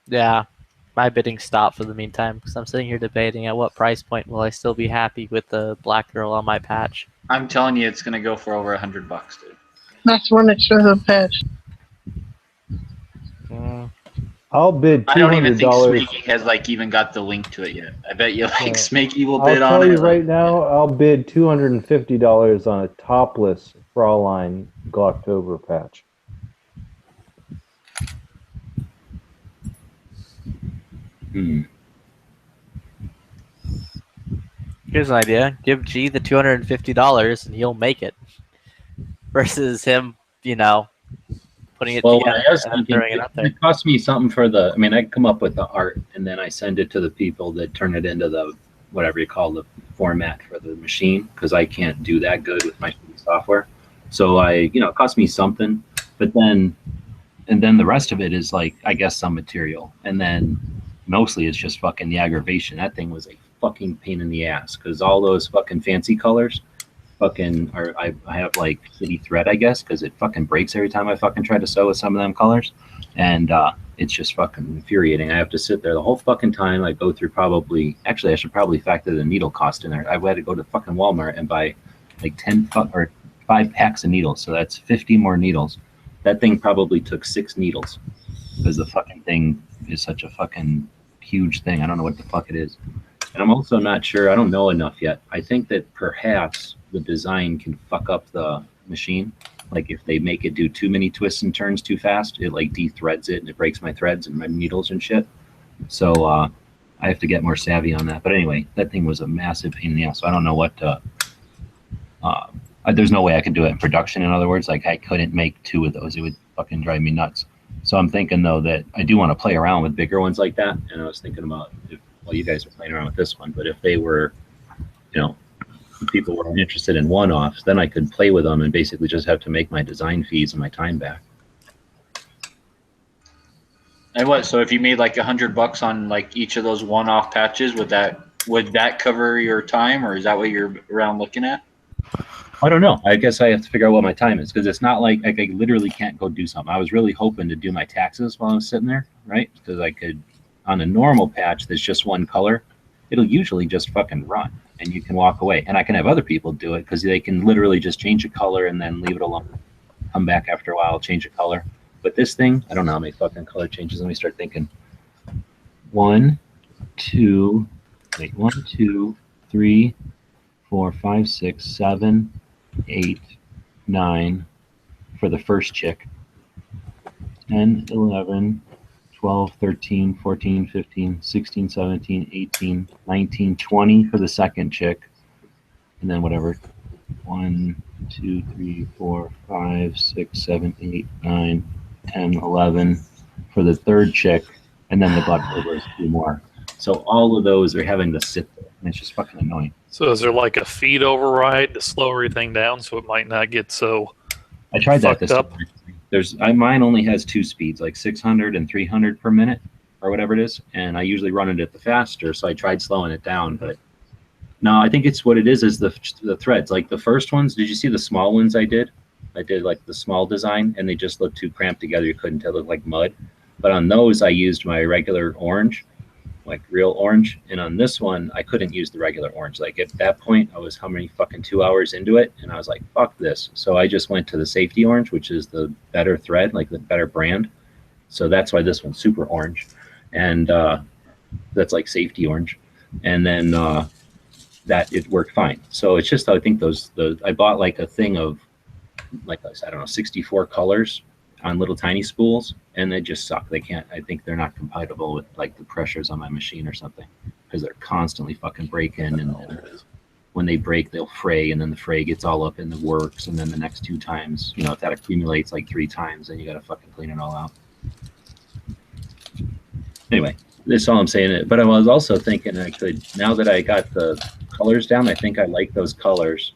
Yeah, my bidding stopped for the meantime because I'm sitting here debating at what price point will I still be happy with the black girl on my patch. I'm telling you, it's gonna go for over $100, dude. That's one expensive patch. I'll bid I don't even think $200. Smakey has even got the link to it yet. I bet you Yeah. Smakey will I'll bid on tell it. you right now, I'll bid $250 on a topless Fraulein Glocktober patch. Here's an idea: give G the $250 and he'll make it, versus him, putting it Well, together I was and then thinking, throwing it out there. it cost me something for the. I mean, I come up with the art and then I send it to the people that turn it into the whatever you call the format for the machine, because I can't do that good with my software. So it cost me something, but then the rest of it is I guess some material, and then mostly it's just fucking the aggravation. That thing was a fucking pain in the ass because all those fucking fancy colors fucking are. I have shitty thread, I guess, because it fucking breaks every time I fucking try to sew with some of them colors, and it's just fucking infuriating. I have to sit there the whole fucking time. I go through I should probably factor the needle cost in there. I had to go to fucking Walmart and buy 5 packs of needles, so that's 50 more needles. That thing probably took 6 needles because the fucking thing is such a fucking huge thing. I don't know what the fuck it is. And I'm also not sure. I don't know enough yet. I think that perhaps the design can fuck up the machine. Like if they make it do too many twists and turns too fast, it de-threads it and it breaks my threads and my needles and shit. So I have to get more savvy on that. But anyway, that thing was a massive pain in the ass. So I don't know what there's no way I could do it in production. In other words, I couldn't make 2 of those. It would fucking drive me nuts. So I'm thinking though that I do want to play around with bigger ones like that. And I was thinking about you guys are playing around with this one, but if they were, if people were interested in one-offs, then I could play with them and basically just have to make my design fees and my time back. And what? So if you made $100 on each of those one-off patches, would that cover your time, or is that what you're around looking at? I don't know. I guess I have to figure out what my time is, because it's not like I literally can't go do something. I was really hoping to do my taxes while I was sitting there, right? Because I could, on a normal patch that's just one color, it'll usually just fucking run and you can walk away. And I can have other people do it because they can literally just change a color and then leave it alone. Come back after a while, change a color. But this thing, I don't know how many fucking color changes. Let me start thinking. 1, 2, 3, 4, 5, 6, 7, 8, 9 for the first chick. 10, 11, 12, 13, 14, 15, 16, 17, 18, 19, 20 for the second chick. And then whatever. 1, 2, 3, 4, 5, 6, 7, 8, 9, 10, 11 for the third chick. And then the Glocktober is 2 more. So all of those are having to sit there. And it's just fucking annoying. So is there a feed override to slow everything down so it might not get so I tried that fucked up? Mine only has 2 speeds, 600 and 300 per minute or whatever it is, and I usually run it at the faster, so I tried slowing it down, but no, I think it's what it is the threads. The first ones, did you see the small ones I did? I did the small design, and they just looked too cramped together. You couldn't tell, it looked like mud. But on those, I used my regular orange, like real orange. And on this one, I couldn't use the regular orange. Like at that point, I was how many fucking 2 hours into it, and I was like, fuck this. So I just went to the safety orange, which is the better thread, like the better brand. So that's why this one's super orange, and that's like safety orange. And then that it worked fine. So it's just, I think I bought like a thing of like, I don't know, 64 colors on little tiny spools, and they just suck. They can't, I think they're not compatible with like the pressures on my machine or something, because they're constantly fucking breaking, and when they break, they'll fray, and then the fray gets all up in the works, and then the next 2 times, you know, if that accumulates like 3 times, then you got to fucking clean it all out. Anyway, that's all I'm saying. But I was also thinking I could, now that I got the colors down, I think I like those colors.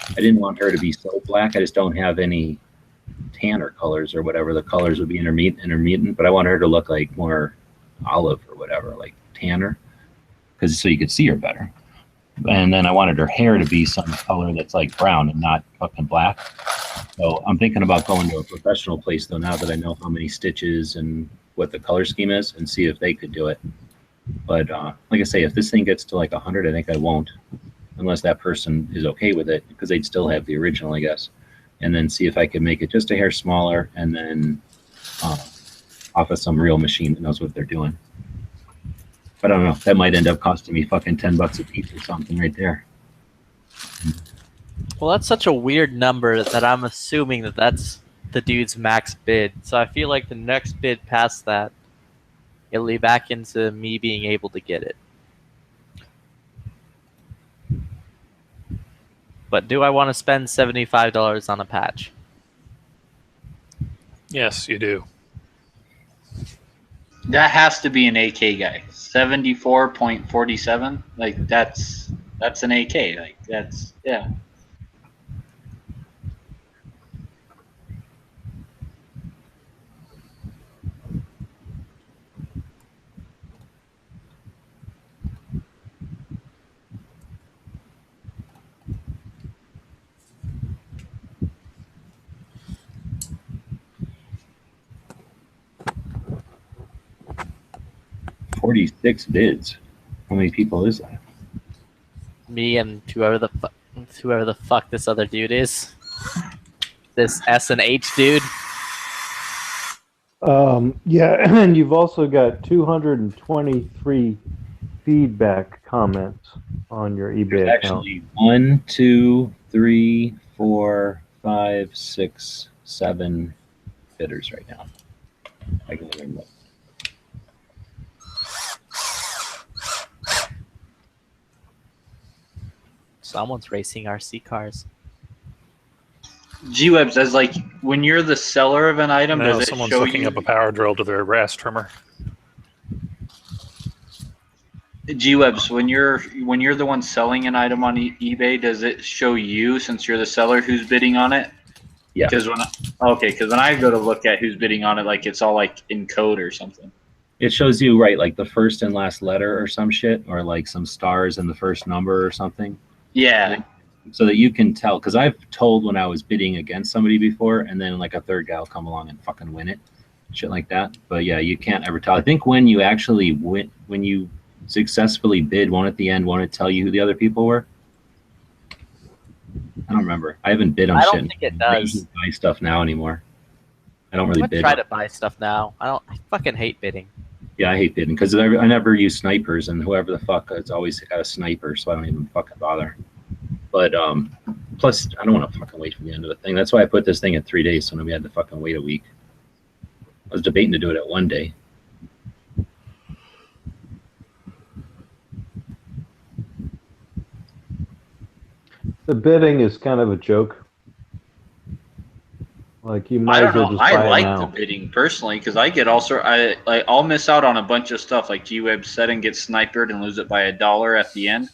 I didn't want her to be so black. I just don't have any tanner colors or whatever. The colors would be intermittent, but I want her to look like more olive or whatever, like tanner, because so you could see her better. And then I wanted her hair to be some color that's like brown and not fucking black. So I'm thinking about going to a professional place though, now that I know how many stitches and what the color scheme is, and see if they could do it. But like I say, if this thing gets to like 100, I think I won't, unless that person is okay with it, because they'd still have the original, I guess. And then see if I can make it just a hair smaller, and then off of some real machine that knows what they're doing. But I don't know. That might end up costing me fucking $10 a piece or something right there. Well, that's such a weird number that I'm assuming that that's the dude's max bid. So I feel like the next bid past that, it'll be back into me being able to get it. But do I want to spend $75 on a patch? Yes, you do. That has to be an AK guy. 74.47. Like that's an AK. Like that's, yeah. $46 bids. How many people is that? Me and whoever the fuck this other dude is. This S&H dude. Yeah, and you've also got 223 feedback comments on your eBay There's account. actually 1, 2, 3, 4, 5, 6, 7 bidders right now. I can even look. Someone's racing RC cars. G-Webs, as like when you're the seller of an item, No, does it someone's show hooking you? up a power drill to their grass trimmer. G-Webs, when you're the one selling an item on eBay, does it show you, since you're the seller, who's bidding on it? Yeah. Because when I go to look at who's bidding on it, like it's all like in code or something. It shows you, right, like the first and last letter or some shit, or like some stars in the first number or something. Yeah. So that you can tell, because I've told when I was bidding against somebody before, and then like a third guy will come along and fucking win it, shit like that. But yeah, you can't ever tell. I think when you actually win, when you successfully bid, won't at the end, won't it tell you who the other people were? I don't remember. I haven't bid on shit. I don't think it does. I usually buy stuff now anymore. I don't I'm really gonna bid. try to buy stuff now. I fucking hate bidding. Yeah, I hate bidding because I never use snipers, and whoever the fuck, it's always got a sniper, so I don't even fucking bother. But plus, I don't want to fucking wait for the end of the thing. That's why I put this thing at 3 days, so we had to fucking wait a week. I was debating to do it at 1 day. The bidding is kind of a joke. Like you might I as don't well know. just buy I it like now. the bidding personally because I get all sort. I'll miss out on a bunch of stuff like G-Web said and get sniped and lose it by $1 at the end.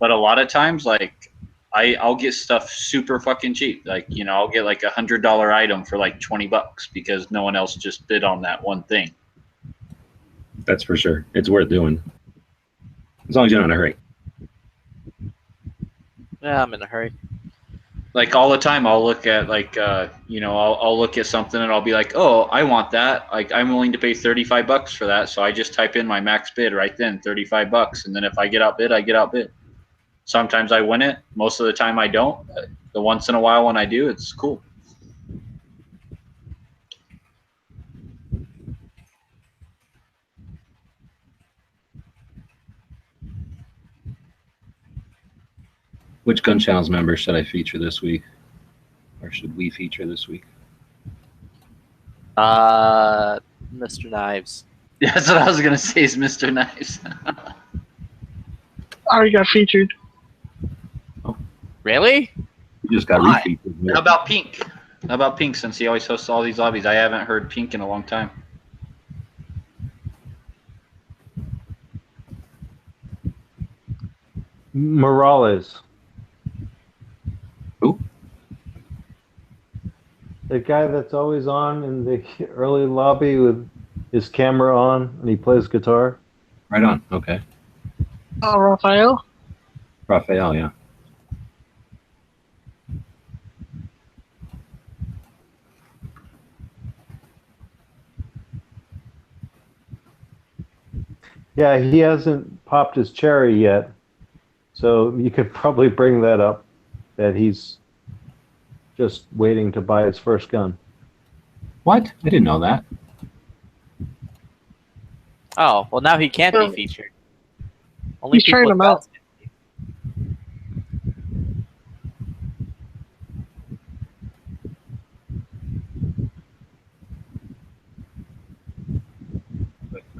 But a lot of times, like I'll get stuff super fucking cheap. Like I'll get like $100 item for like $20 because no one else just bid on that one thing. That's for sure. It's worth doing, as long as you're not in a hurry. Yeah, I'm in a hurry. like all the time, I'll look at like I'll look at something and I'll be like, oh, I want that. Like I'm willing to pay $35 for that. So I just type in my max bid right then, $35, and then if I get outbid, I get outbid. Sometimes I win it. Most of the time I don't. The once in a while when I do, it's cool. Which Gun Channels member should I feature this week? Or should we feature this week? Mr. Knives. Yeah, that's what I was gonna say. Is Mr. Knives. Already got featured. Really? You just got Why? refeatured. How about Pink? How about Pink? Since he always hosts all these lobbies, I haven't heard Pink in a long time. Morales. Who? The guy that's always on in the early lobby with his camera on and he plays guitar. Right on. Okay. Oh, Raphael? Raphael, yeah. Yeah, he hasn't popped his cherry yet. So you could probably bring that up, that he's just waiting to buy his first gun. What? I didn't know that. Oh, well now he can't be featured. Only He's people trying with him out.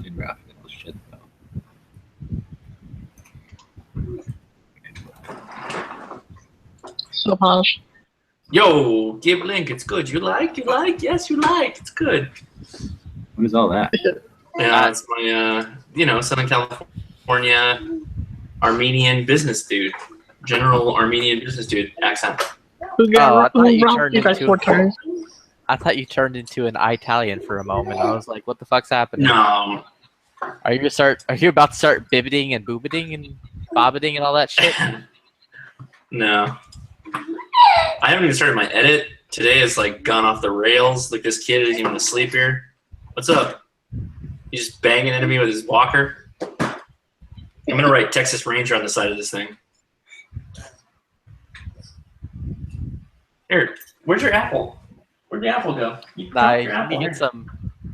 guns. Graphical shit, though. So posh. Yo, give link. It's good. You like? You like? Yes, you like. It's good. What is all that? Yeah, it's my, Southern California Armenian business dude. General Armenian business dude accent. Oh, I thought you robbed turned you guys into 4 times? I thought you turned into an Italian for a moment. I was like, what the fuck's happening? No. Are you about to start bibbiting and boobiting and bobbiting and all that shit? No. I haven't even started my edit. Today is like gone off the rails. Like this kid isn't even asleep here. What's up? He's just banging into me with his walker. I'm gonna write Texas Ranger on the side of this thing. Here, where's your apple? Where'd the apple go? You dropped your apple. Can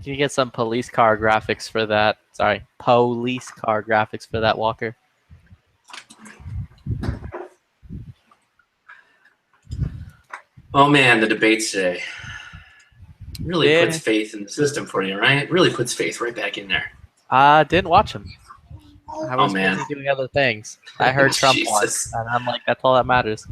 you get some police car graphics for that? Sorry, police car graphics for that walker. Oh man, the debates today. Really Yeah. puts faith in the system for you, right? Really puts faith right back in there. Didn't watch him. I was man. busy doing other things. I heard Trump won, Jesus. and I'm like, that's all that matters.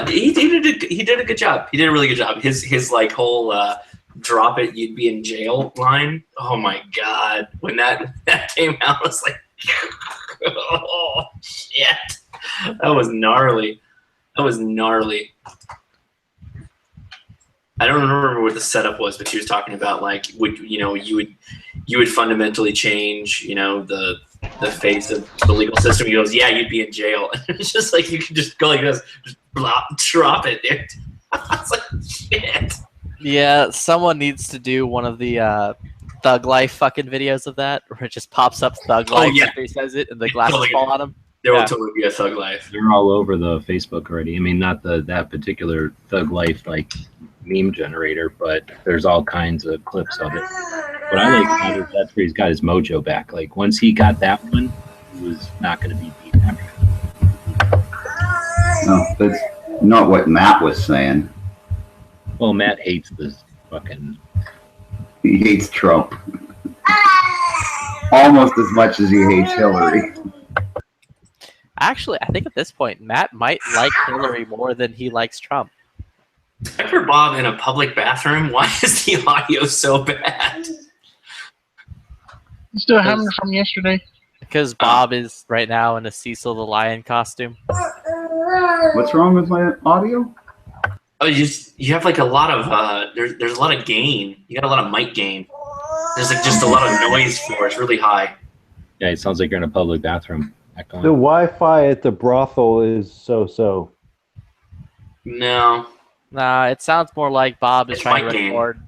He did a good job. He did a really good job. His like whole drop it, you'd be in jail line. Oh my god, when that came out, I was like, oh shit, that was gnarly. That was gnarly. I don't remember what the setup was, but she was talking about like you would fundamentally change the face of the legal system. He goes, yeah, you'd be in jail. It's just like you could just go like this, just drop it, dude. I was like, shit. Yeah, someone needs to do one of the Thug Life fucking videos of that, where it just pops up Thug Life yeah. after he says it, and the glasses fall on him. There will totally be a Thug Life. They're all over the Facebook already. I mean, not that particular Thug Life like meme generator, but there's all kinds of clips of it. What I like about it is that's where he's got his mojo back. Like once he got that one, he was not going to be beat after. No, that's not what Matt was saying. Well, Matt hates this fucking. He hates Trump almost as much as he hates Hillary. Actually, I think at this point, Matt might like Hillary more than he likes Trump. Pepper Bob in a public bathroom. Why is the audio so bad? Still having it from yesterday. Because Bob is right now in a Cecil the Lion costume. What's wrong with my audio? Oh, you have like a lot of there's a lot of gain. You got a lot of mic gain. There's like just a lot of noise floor. It's really high. Yeah, it sounds like you're in a public bathroom. The Wi-Fi at the brothel is so-so. No. Nah, it sounds more like Bob is It's trying my to game. record.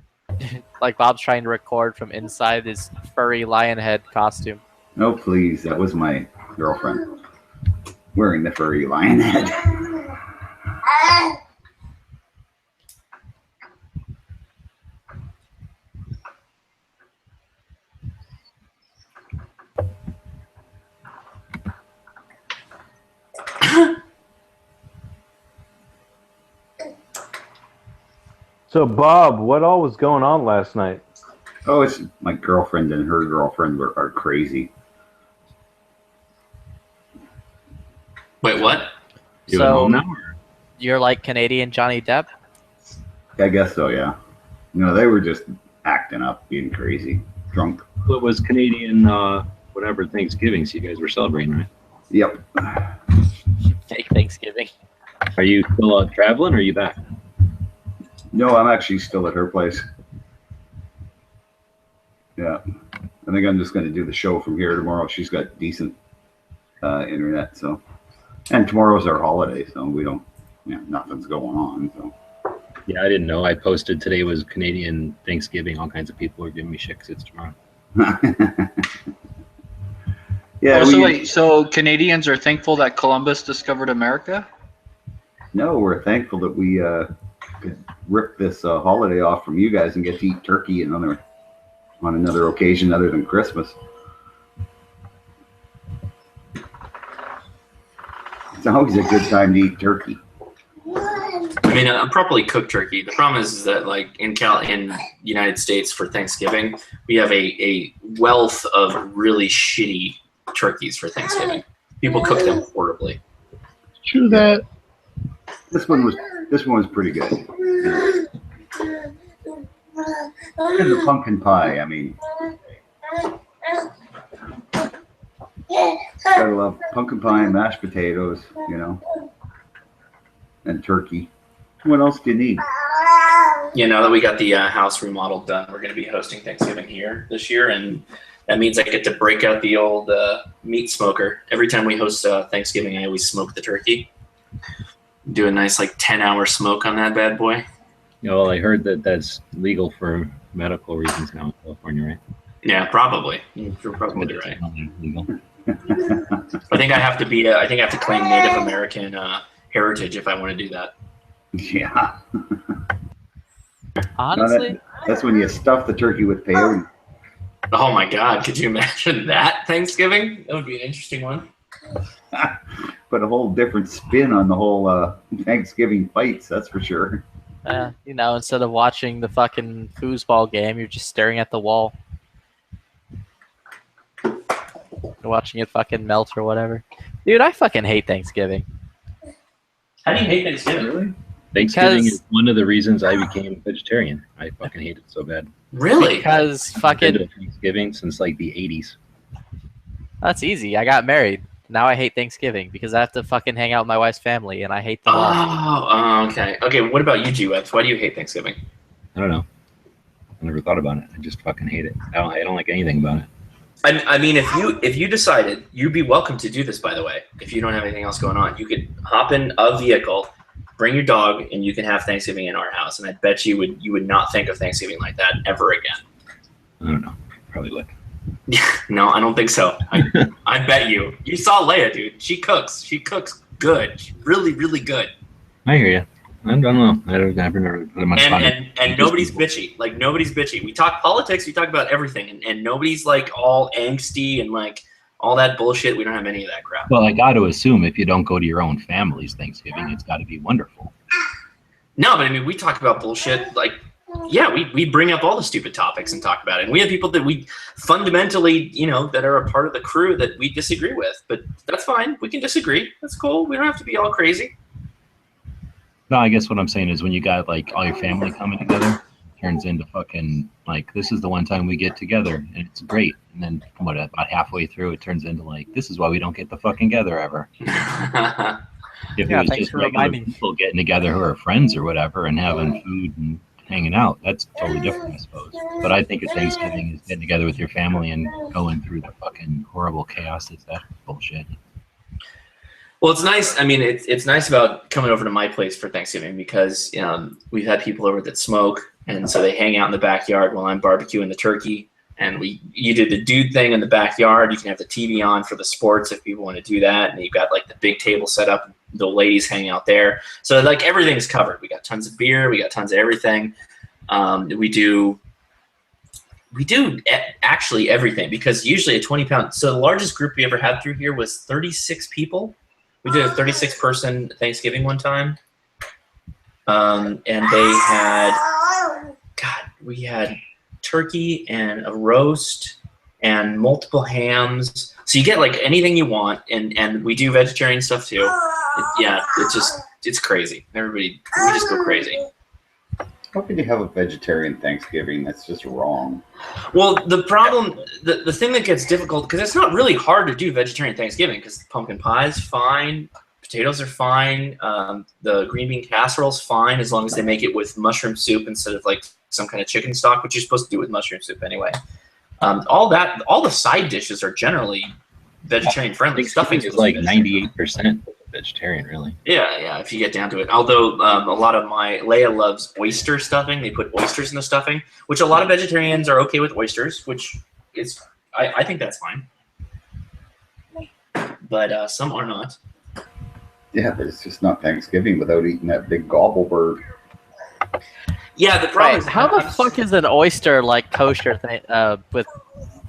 Like Bob's trying to record from inside his furry lion head costume. No, please. That was my girlfriend wearing the furry lion head. So, Bob, what all was going on last night? Oh, it's my girlfriend and her girlfriend are crazy. Wait, what? You at home now? You're like Canadian Johnny Depp? I guess so, yeah. You know, they were just acting up, being crazy, drunk. Well, it was Canadian, whatever, Thanksgiving, so you guys were celebrating, right? Yep. Fake Thanksgiving. Are you still traveling, or are you back? No, I'm actually still at her place. Yeah. I think I'm just going to do the show from here tomorrow. She's got decent internet, so. And tomorrow's our holiday, so we don't, nothing's going on, so. Yeah, I didn't know. I posted today was Canadian Thanksgiving. All kinds of people are giving me shit 'cause it's tomorrow. Yeah. So wait, so Canadians are thankful that Columbus discovered America? No, we're thankful that we could rip this holiday off from you guys and get to eat turkey on another occasion other than Christmas. It's always a good time to eat turkey. I mean, a properly cooked turkey. The problem is that, like in United States for Thanksgiving, we have a wealth of really shitty turkeys for Thanksgiving. People cook them horribly. True that. This one was pretty good. And the pumpkin pie, I mean, gotta love pumpkin pie and mashed potatoes, and turkey. What else do you need? Yeah, now that we got the house remodeled done, we're going to be hosting Thanksgiving here this year, and that means I get to break out the old meat smoker. Every time we host Thanksgiving, I always smoke the turkey. Do a nice 10-hour smoke on that bad boy. Well, I heard that that's legal for medical reasons now in California, right? Yeah, probably. You're probably right. Legal. I think I have to claim Native American heritage if I want to do that. Yeah. Honestly, that's when you stuff the turkey with peyote. Oh my God! Could you imagine that Thanksgiving? That would be an interesting one. Put a whole different spin on the whole Thanksgiving fights, that's for sure. Instead of watching the fucking foosball game, you're just staring at the wall. Watching it fucking melt or whatever. Dude, I fucking hate Thanksgiving. How do you hate Thanksgiving? Really? Thanksgiving is one of the reasons I became a vegetarian. I fucking hate it so bad. Really? Because I've been fucking... to Thanksgiving since the 80s. That's easy. I got married. Now I hate Thanksgiving because I have to fucking hang out with my wife's family and I hate them all. Oh, okay. Okay, what about you, G-Webs? Why do you hate Thanksgiving? I don't know. I never thought about it. I just fucking hate it. I don't like anything about it. I mean, if you decided, you'd be welcome to do this, by the way. If you don't have anything else going on, you could hop in a vehicle, bring your dog, and you can have Thanksgiving in our house. And I bet you would not think of Thanksgiving like that ever again. I don't know. Probably would. No, I don't think so. I bet you. You saw Leia, dude. She cooks. She cooks good. She's really, really good. I hear you. I don't know. I've never put much thought in. And nobody's bitchy. Nobody's bitchy. We talk politics. We talk about everything. And nobody's all angsty and all that bullshit. We don't have any of that crap. Well, I got to assume if you don't go to your own family's Thanksgiving, it's got to be wonderful. No, but I mean, we talk about bullshit. We bring up all the stupid topics and talk about it. And we have people that we fundamentally, that are a part of the crew that we disagree with. But that's fine. We can disagree. That's cool. We don't have to be all crazy. No, I guess what I'm saying is when you got all your family coming together, it turns into fucking this is the one time we get together and it's great. And then about halfway through, it turns into this is why we don't get the fucking together ever. If it was just regular people getting together who are friends or whatever and having food and hanging out. That's totally different, I suppose. But I think of Thanksgiving is getting together with your family and going through the fucking horrible chaos that's that bullshit. Well, it's nice. I mean, it's nice about coming over to my place for Thanksgiving because we've had people over that smoke, and so they hang out in the backyard while I'm barbecuing the turkey. And you did the dude thing in the backyard. You can have the TV on for the sports if people want to do that, and you've got like the big table set up. The ladies hang out there, so like everything's covered. We got tons of beer. We got tons of everything. We do actually everything because usually a 20-pound. So the largest group we ever had through here was 36 people. We did a 36-person Thanksgiving one time, and they had, we had turkey and a roast and multiple hams. So you get like anything you want, and we do vegetarian stuff too. It's crazy. We just go crazy. How can you have a vegetarian Thanksgiving? That's just wrong. Well, the problem, the thing that gets difficult, because it's not really hard to do vegetarian Thanksgiving, because pumpkin pie is fine, potatoes are fine, the green bean casserole is fine, as long as they make it with mushroom soup instead of like some kind of chicken stock, which you're supposed to do with mushroom soup anyway. All the side dishes are generally vegetarian friendly. Stuffing is like 98% vegetarian, really. Yeah, if you get down to it. Although a lot of Leia loves oyster stuffing. They put oysters in the stuffing, which a lot of vegetarians are okay with oysters, which is, I think that's fine. But some are not. Yeah, but it's just not Thanksgiving without eating that big gobble bird. Yeah, the problem is how the fuck is an oyster like kosher thing with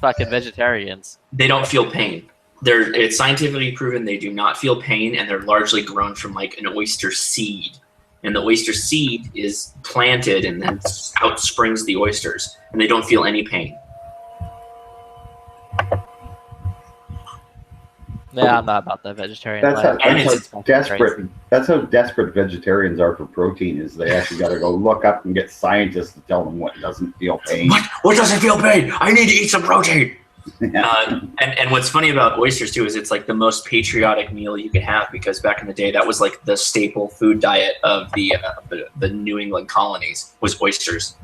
fucking vegetarians? They don't feel pain. It's scientifically proven they do not feel pain, and they're largely grown from like an oyster seed. And the oyster seed is planted, and then out springs the oysters, and they don't feel any pain. Yeah, I'm not about that vegetarian That's life. how desperate. That's how desperate vegetarians are for protein. Is they actually got to go look up and get scientists to tell them what doesn't feel pain. What doesn't feel pain? I need to eat some protein. And what's funny about oysters too is it's like the most patriotic meal you can have, because back in the day that was like the staple food diet of the New England colonies was oysters.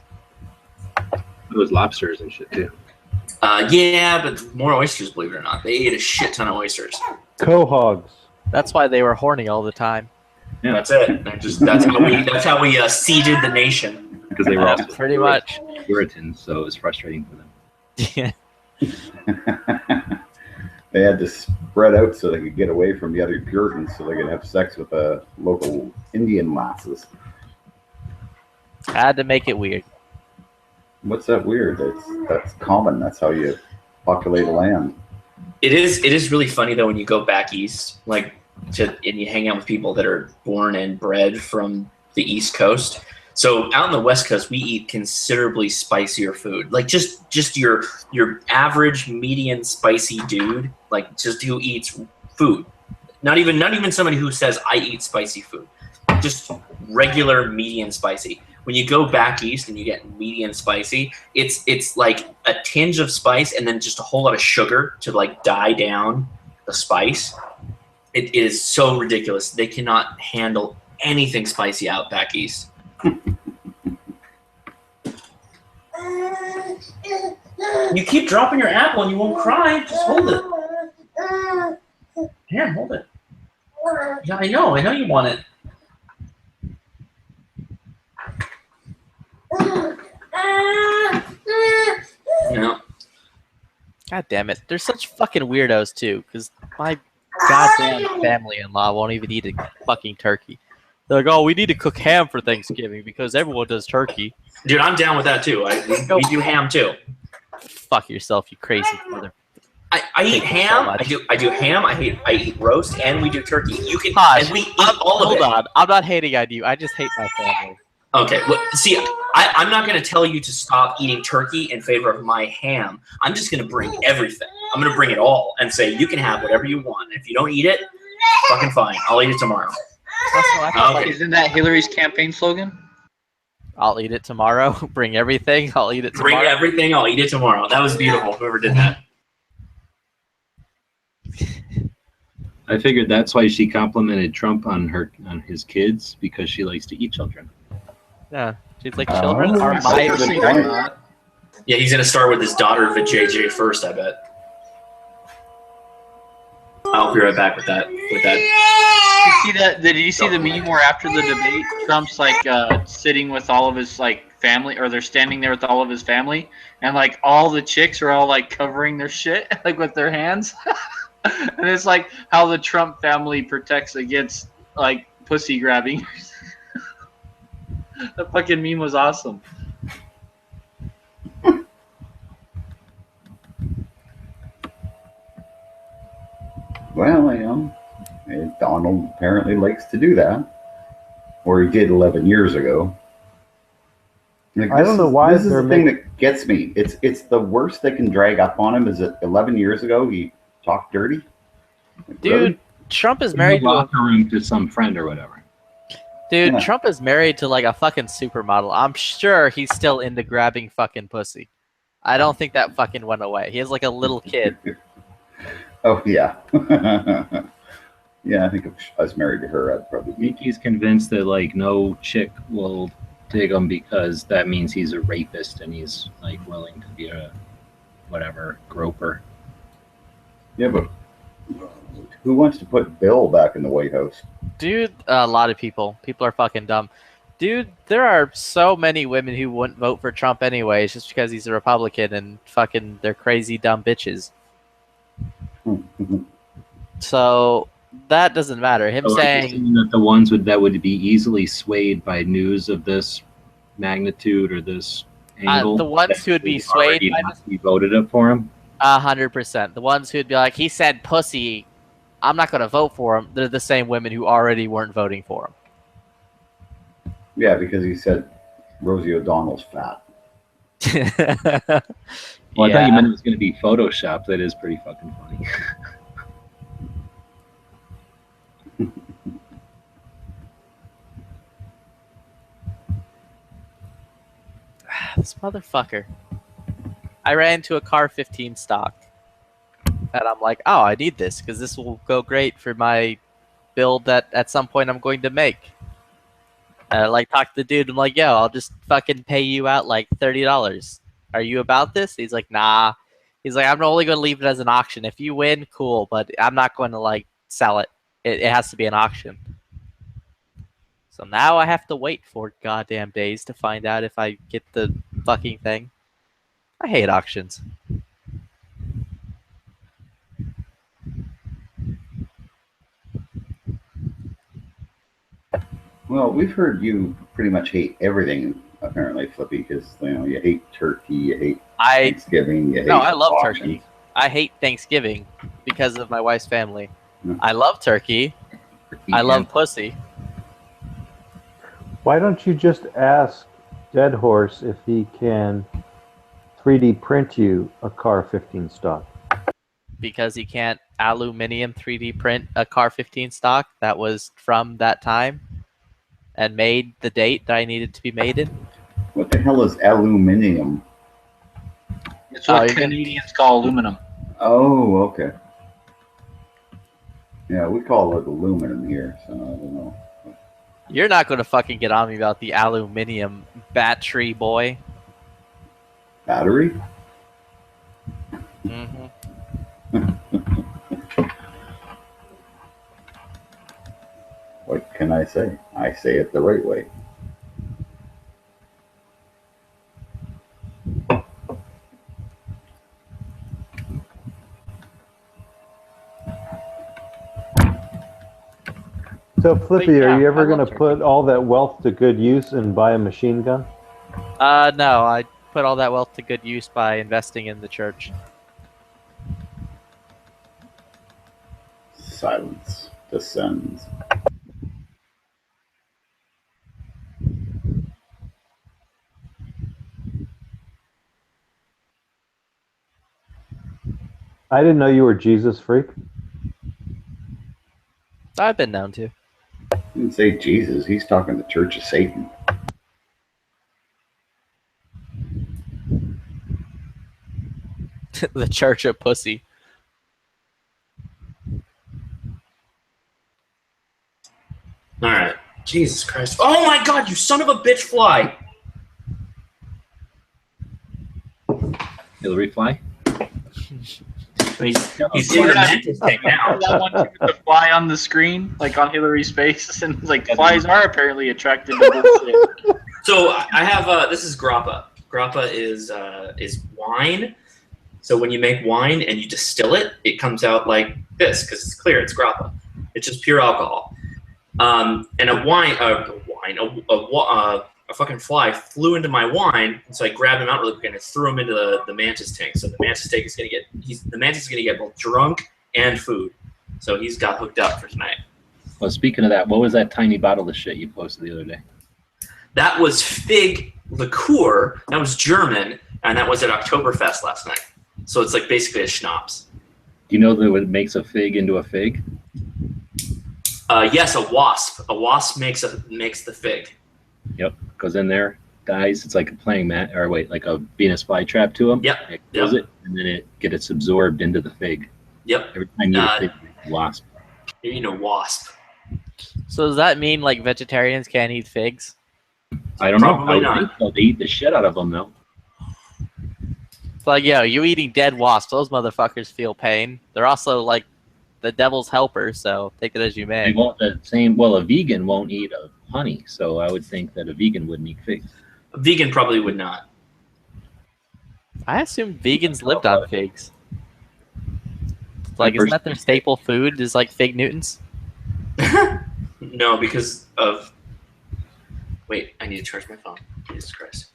It was lobsters and shit too. Yeah, but more oysters, believe it or not. They ate a shit ton of oysters. Quahogs. That's why they were horny all the time. Yeah, that's it. That's how we seeded the nation. Because they were also pretty much Puritans, so it was frustrating for them. Yeah. They had to spread out so they could get away from the other Puritans, so they could have sex with the local Indian lasses. Had to make it weird. What's that weird? That's common. That's how you populate a land. It is really funny though when you go back east, and you hang out with people that are born and bred from the East Coast. So out on the West Coast, we eat considerably spicier food. Like just your average median spicy dude, like just who eats food. Not even somebody who says I eat spicy food. Just regular median spicy. When you go back east and you get median spicy, it's like a tinge of spice and then just a whole lot of sugar to like die down the spice. It is so ridiculous. They cannot handle anything spicy out back east. You keep dropping your apple and you won't cry. Just hold it. Here, hold it. Yeah, I know you want it. Yeah. God damn it. They're such fucking weirdos too, because my goddamn family-in-law won't even eat a fucking turkey. They're like, oh, we need to cook ham for Thanksgiving because everyone does turkey. Dude, I'm down with that too. We do ham too. Fuck yourself, you crazy mother. I eat ham. I do ham. I eat roast, and we do turkey. You can. Gosh, and we eat all of it. Hold on, I'm not hating on you. I just hate my family. Okay, well, see, I'm not going to tell you to stop eating turkey in favor of my ham. I'm just going to bring everything. I'm going to bring it all and say you can have whatever you want. If you don't eat it, fucking fine. I'll eat it tomorrow. Okay. Isn't that Hillary's campaign slogan? I'll eat it tomorrow. Bring everything. I'll eat it tomorrow. Bring everything. I'll eat it tomorrow. That was beautiful. Whoever did that. I figured that's why she complimented Trump on his kids, because she likes to eat children. Yeah, she's like, children are I my see future. Yeah, he's gonna start with his daughter JJ first, I bet. I'll be right back with that. You see that? Did you see the meme where after the debate, Trump's like sitting with all of his like family, or they're standing there with all of his family, and like all the chicks are all like covering their shit like with their hands, and it's like how the Trump family protects against like pussy grabbing. The fucking meme was awesome. Well, Donald apparently likes to do that, or he did 11 years ago. Like, I don't know why this is they're the thing that gets me. It's the worst they can drag up on him. Is that 11 years ago he talked dirty? Like, Dude, really? Trump is In married the to a locker room to some friend or whatever. Dude, Yeah. Trump is married to like a fucking supermodel. I'm sure he's still into grabbing fucking pussy. I don't think that fucking went away. He has like a little kid. Oh yeah, yeah. I think if I was married to her, I'd probably I think he's convinced that like no chick will dig him because that means he's a rapist and he's like willing to be a whatever groper. Yeah, but who wants to put Bill back in the White House? Dude, a lot of people. People are fucking dumb. Dude, there are so many women who wouldn't vote for Trump anyways just because he's a Republican and fucking they're crazy dumb bitches. So that doesn't matter. Him So are you saying that the ones that would be easily swayed by news of this magnitude or this angle, the ones who would be swayed already by not be voted up for him. 100%. The ones who'd be like, he said pussy, I'm not going to vote for him. They're the same women who already weren't voting for him. Yeah, because he said Rosie O'Donnell's fat. Well, I thought you meant it was going to be Photoshop. That is pretty fucking funny. This motherfucker. I ran into a car 15 stock. And I'm like, oh, I need this because this will go great for my build that at some point I'm going to make. And I like talk to the dude. I'm like, yo, I'll just fucking pay you out like $30. Are you about this? He's like, nah. He's like, I'm only going to leave it as an auction. If you win, cool, but I'm not going to like sell it. It has to be an auction. So now I have to wait 4 goddamn days to find out if I get the fucking thing. I hate auctions. Well, we've heard you pretty much hate everything, apparently, Flippy, because you hate turkey, you hate Thanksgiving, you hate No, I love auctions. turkey. I hate Thanksgiving because of my wife's family. I love turkey. I love pussy. Why don't you just ask Dead Horse if he can 3D print you a car 15 stock? Because he can't aluminum 3D print a car 15 stock that was from that time and made the date that I needed to be made in. What the hell is aluminium? It's what Canadians call aluminum. Oh, okay. Yeah, we call it aluminum here, so I don't know. You're not going to fucking get on me about the aluminium battery, boy. Battery? Mm-hmm. What can I say? I say it the right way. So, Flippy, are you ever going to put all that wealth to good use and buy a machine gun? No, I put all that wealth to good use by investing in the church. Silence descends. I didn't know you were Jesus freak. I've been known to. He didn't say Jesus. He's talking the Church of Satan. The Church of Pussy. All right. Jesus Christ. Oh my god, you son of a bitch fly! Hillary fly? He's in the mantis tank now. That one with the fly on the screen, like on Hillary's face, and like flies are apparently attracted to bullshit. So I have this is grappa. Grappa is wine. So when you make wine and you distill it, it comes out like this because it's clear. It's grappa. It's just pure alcohol. And a fucking fly flew into my wine, and so I grabbed him out really quick and I threw him into the mantis tank. So the mantis tank is gonna get both drunk and food. So he's got hooked up for tonight. Well, speaking of that, what was that tiny bottle of shit you posted the other day? That was fig liqueur. That was German, and that was at Oktoberfest last night. So it's like basically a schnapps. Do you know that it makes a fig into a fig? Yes, a wasp. A wasp makes the fig. Yep, goes in there, dies. It's like a playing mat, or wait, like a Venus flytrap to him. Yep. It kills it, and then it gets absorbed into the fig. Yep. Every time you eat a fig, you eat a wasp. You're eating a wasp. So does that mean like vegetarians can't eat figs? I don't know. Probably not. Think so. They eat the shit out of them, though. It's like, yo, you eating dead wasps. Those motherfuckers feel pain. They're also like the devil's helper, so take it as you may. They won't, a vegan won't eat honey, so I would think that a vegan wouldn't eat figs. A vegan probably would not. I assume vegans lived on figs. Like, isn't that their staple food? Is like fig Newtons? No, because of. Wait, I need to charge my phone. Jesus Christ.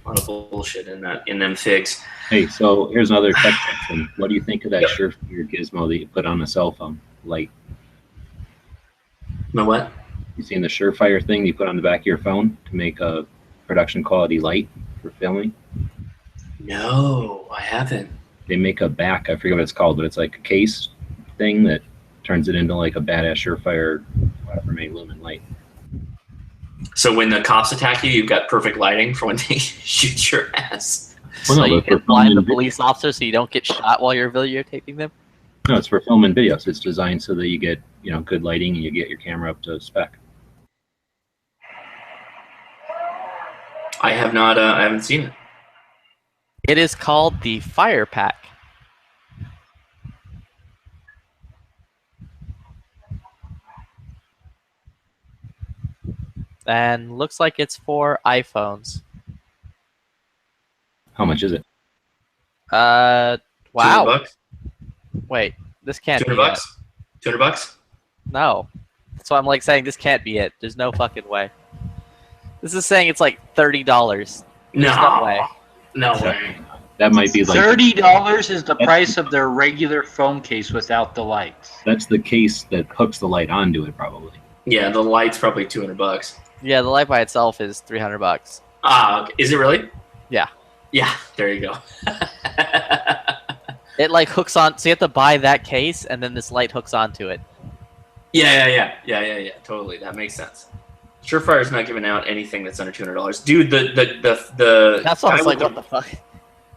A lot of bullshit in them figs. Hey, so here's another tech question. What do you think of that Surefire gizmo that you put on a cell phone? Light. My what? You seen the Surefire thing you put on the back of your phone to make a production quality light for filming? No, I haven't. They make a back, I forget what it's called, but it's like a case thing that turns it into like a badass Surefire whatever made lumen light. So when the cops attack you, you've got perfect lighting for when they shoot your ass. So you can blind the police officer so you don't get shot while you're videotaping them? No, it's for film and videos. It's designed so that you get, good lighting and you get your camera up to spec. I have not. I haven't seen it. It is called the Fire Pack. And looks like it's for iPhones. How much is it? Wow. $200? Wait, this can't be $200? it. $200? No. That's why I'm like saying this can't be it. There's no fucking way. This is saying it's like $30. There's no way. No way. That might be like $30 is the price of their regular phone case without the lights. That's the case that hooks the light onto it, probably. Yeah, the light's probably $200. Yeah, the light by itself is $300. Ah, okay. Is it really? Yeah. Yeah, there you go. It like hooks on, so you have to buy that case, and then this light hooks onto it. Yeah. Totally, that makes sense. Surefire's not giving out anything that's under $200, dude. The That's what I was like, what the fuck?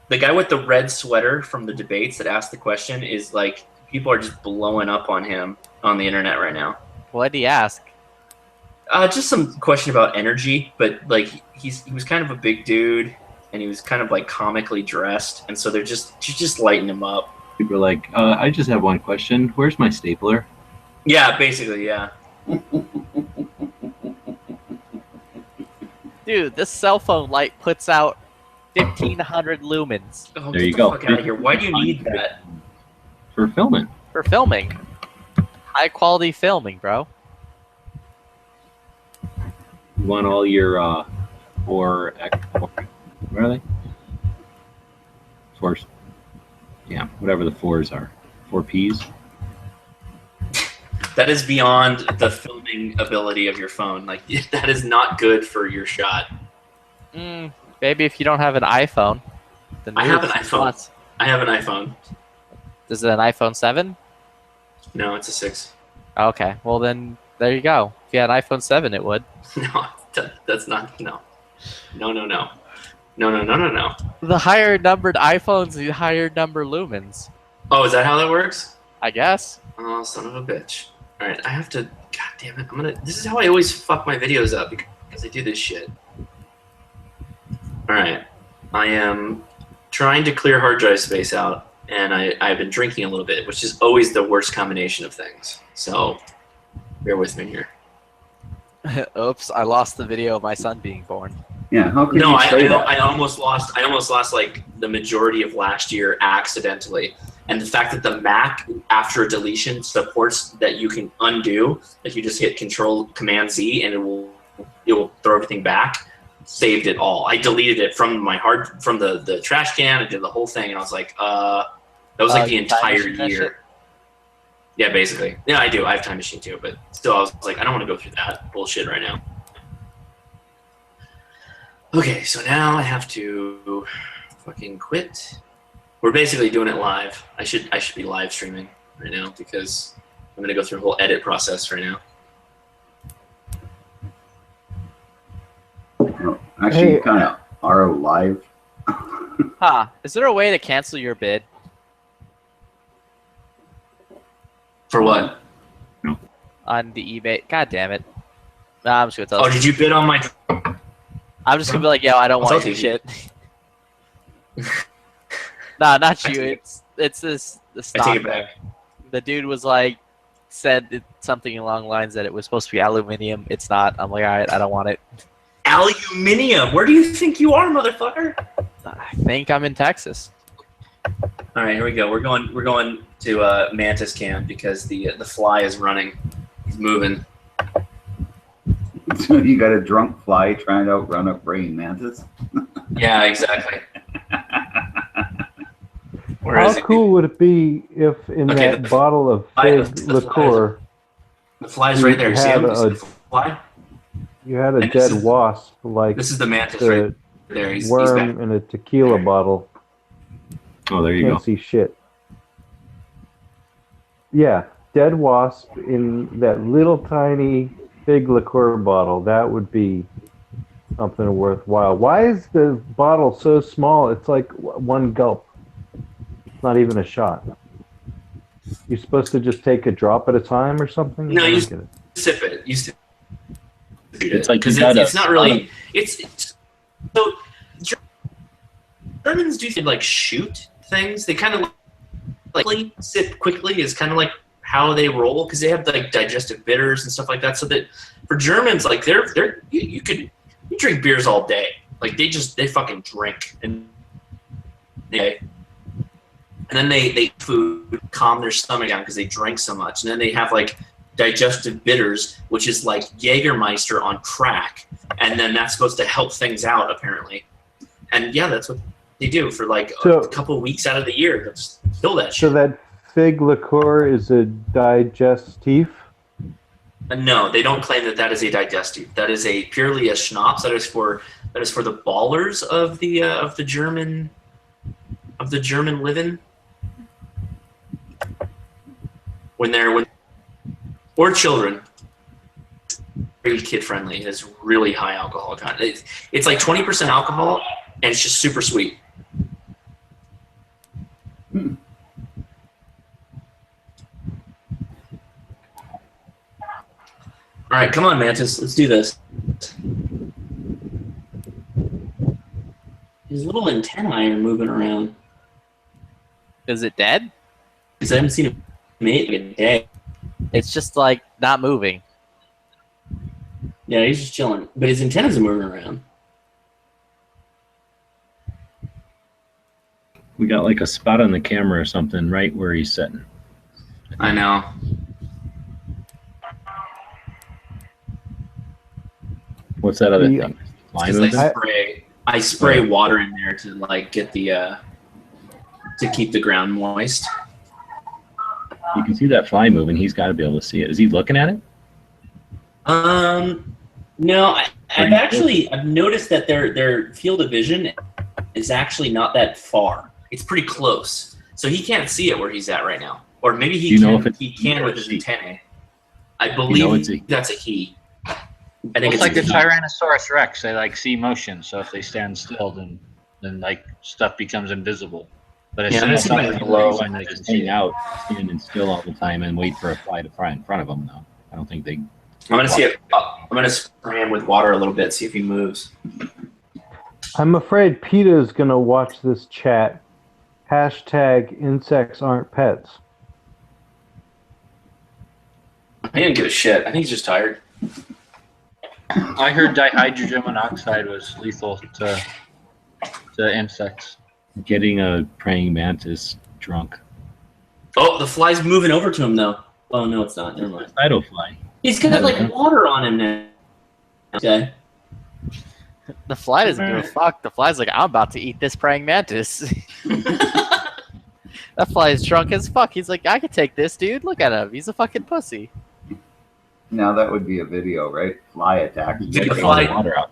The guy with the red sweater from the debates that asked the question is like, people are just blowing up on him on the internet right now. What did he ask? Just some question about energy, but like he was kind of a big dude, and he was kind of like comically dressed, and so they're just lighting him up. People are like, I just have one question. Where's my stapler? Yeah, basically, yeah. Dude, this cell phone light puts out 1,500 lumens. Oh, there you get go. the fuck out of here. Why do you need that? For filming. For filming. High quality filming, bro. You want all your what are they? Fours. Yeah, whatever the fours are. 4Ps. That is beyond the filming ability of your phone. Like, that is not good for your shot. Maybe if you don't have an iPhone. I have an iPhone. I have an iPhone. Is it an iPhone 7? No, it's a 6. Okay, well then, there you go. If you had an iPhone 7, it would. No, that's not, no. No. The higher numbered iPhones, the higher number lumens. Oh, is that how that works? I guess. Oh, son of a bitch. All right, I have to, god damn it! This is how I always fuck my videos up because I do this shit. All right, I am trying to clear hard drive space out, and I've been drinking a little bit, which is always the worst combination of things. So bear with me here. Oops! I lost the video of my son being born. Yeah, how could No, you say that? I almost lost like the majority of last year accidentally. And the fact that the Mac, after a deletion, supports that you can undo, if you just hit Command Z and it will throw everything back, saved it all. I deleted it from the trash can. I did the whole thing, and I was like, that was like the entire year. Yeah, basically. Yeah, I do. I have Time Machine too, but still, I was like, I don't want to go through that bullshit right now. Okay, so now I have to fucking quit. We're basically doing it live. I should be live streaming right now because I'm gonna go through a whole edit process right now. Actually, you kind of are live. Huh. Is there a way to cancel your bid? For what? On the eBay. God damn it. Nah, I'm just gonna tell Oh, you. did you bid on my? I'm just gonna be like, yo, I don't I'll want tell your you. shit. Nah, not you. It's this the I stock. take it back. The dude was like, said something along the lines that it was supposed to be aluminium. It's not. I'm like, all right, I don't want it. Aluminium. Where do you think you are, motherfucker? I think I'm in Texas. All right, here we go. We're going to Mantis Cam because the fly is running. He's moving. So you got a drunk fly trying to outrun a praying mantis? Yeah, exactly. Where How is it? cool would it be if in Okay, that bottle of fig liqueur The fly's right there. you See had him? You see a the fly? you had a And this dead is- wasp like This is the mantis the right there. He's worm back. in a tequila bottle? Oh, there you Can't go. see shit. Yeah, dead wasp in that little tiny fig liqueur bottle. That would be something worthwhile. Why is the bottle so small? It's like one gulp. It's not even a shot. You're supposed to just take a drop at a time or something? No, I you don't get it. sip it. You sip it. It's like because you gotta- it's not really. It's so Germans do like shoot things. They kind of like sip quickly is kind of like how they roll because they have like digestive bitters and stuff like that. So that for Germans, like you drink beers all day. Like they fucking drink and then they eat food, calm their stomach down because they drank so much, and then they have like digestive bitters, which is like Jägermeister on crack, and then that's supposed to help things out apparently. And yeah, that's what they do for like a couple of weeks out of the year. They'll just kill that shit. So that fig liqueur is a digestif? No, they don't claim that is a digestive. That is purely a schnapps. That is for the ballers of the German living. Or children. Very kid friendly. It has really high alcohol content. It's like 20% alcohol, and it's just super sweet. All right, come on, Mantis. Let's do this. His little antennae are moving around. Is it dead? Because I haven't seen him mate in a day. It's just like not moving. Yeah, he's just chilling. But his antennas are moving around. We got like a spot on the camera or something right where he's sitting. I know. What's that other Yeah. thing? Fly Because moving? I spray water in there to like get the to keep the ground moist. You can see that fly moving. He's got to be able to see it. Is he looking at it? No, I've noticed that their field of vision is actually not that far. It's pretty close, so he can't see it where he's at right now. Or maybe Do you know if it's he can with his antennae. I You believe know it's a- that's a he. I think It's like a the he. Tyrannosaurus Rex. They like see motion, so if they stand still, then like stuff becomes invisible. But as Yeah, soon I'm as seeing something's it low, When they just hang out, standing still all the time and wait for a fly to fly in front of them, though. I don't think they I'm gonna see if I'm gonna spray him with water a little bit, see if he moves. I'm afraid PETA is going to watch this chat. Hashtag insects aren't pets. He didn't give a shit. I think he's just tired. I heard dihydrogen monoxide was lethal to insects. Getting a praying mantis drunk. Oh, the fly's moving over to him though. Oh no, it's not. Never mind. Idle fly. He's got like water on him now. Okay. The fly doesn't give a fuck. The fly's like, I'm about to eat this praying mantis. That fly is drunk as fuck. He's like, I could take this, dude. Look at him. He's a fucking pussy. Now that would be a video, right? Fly attack. The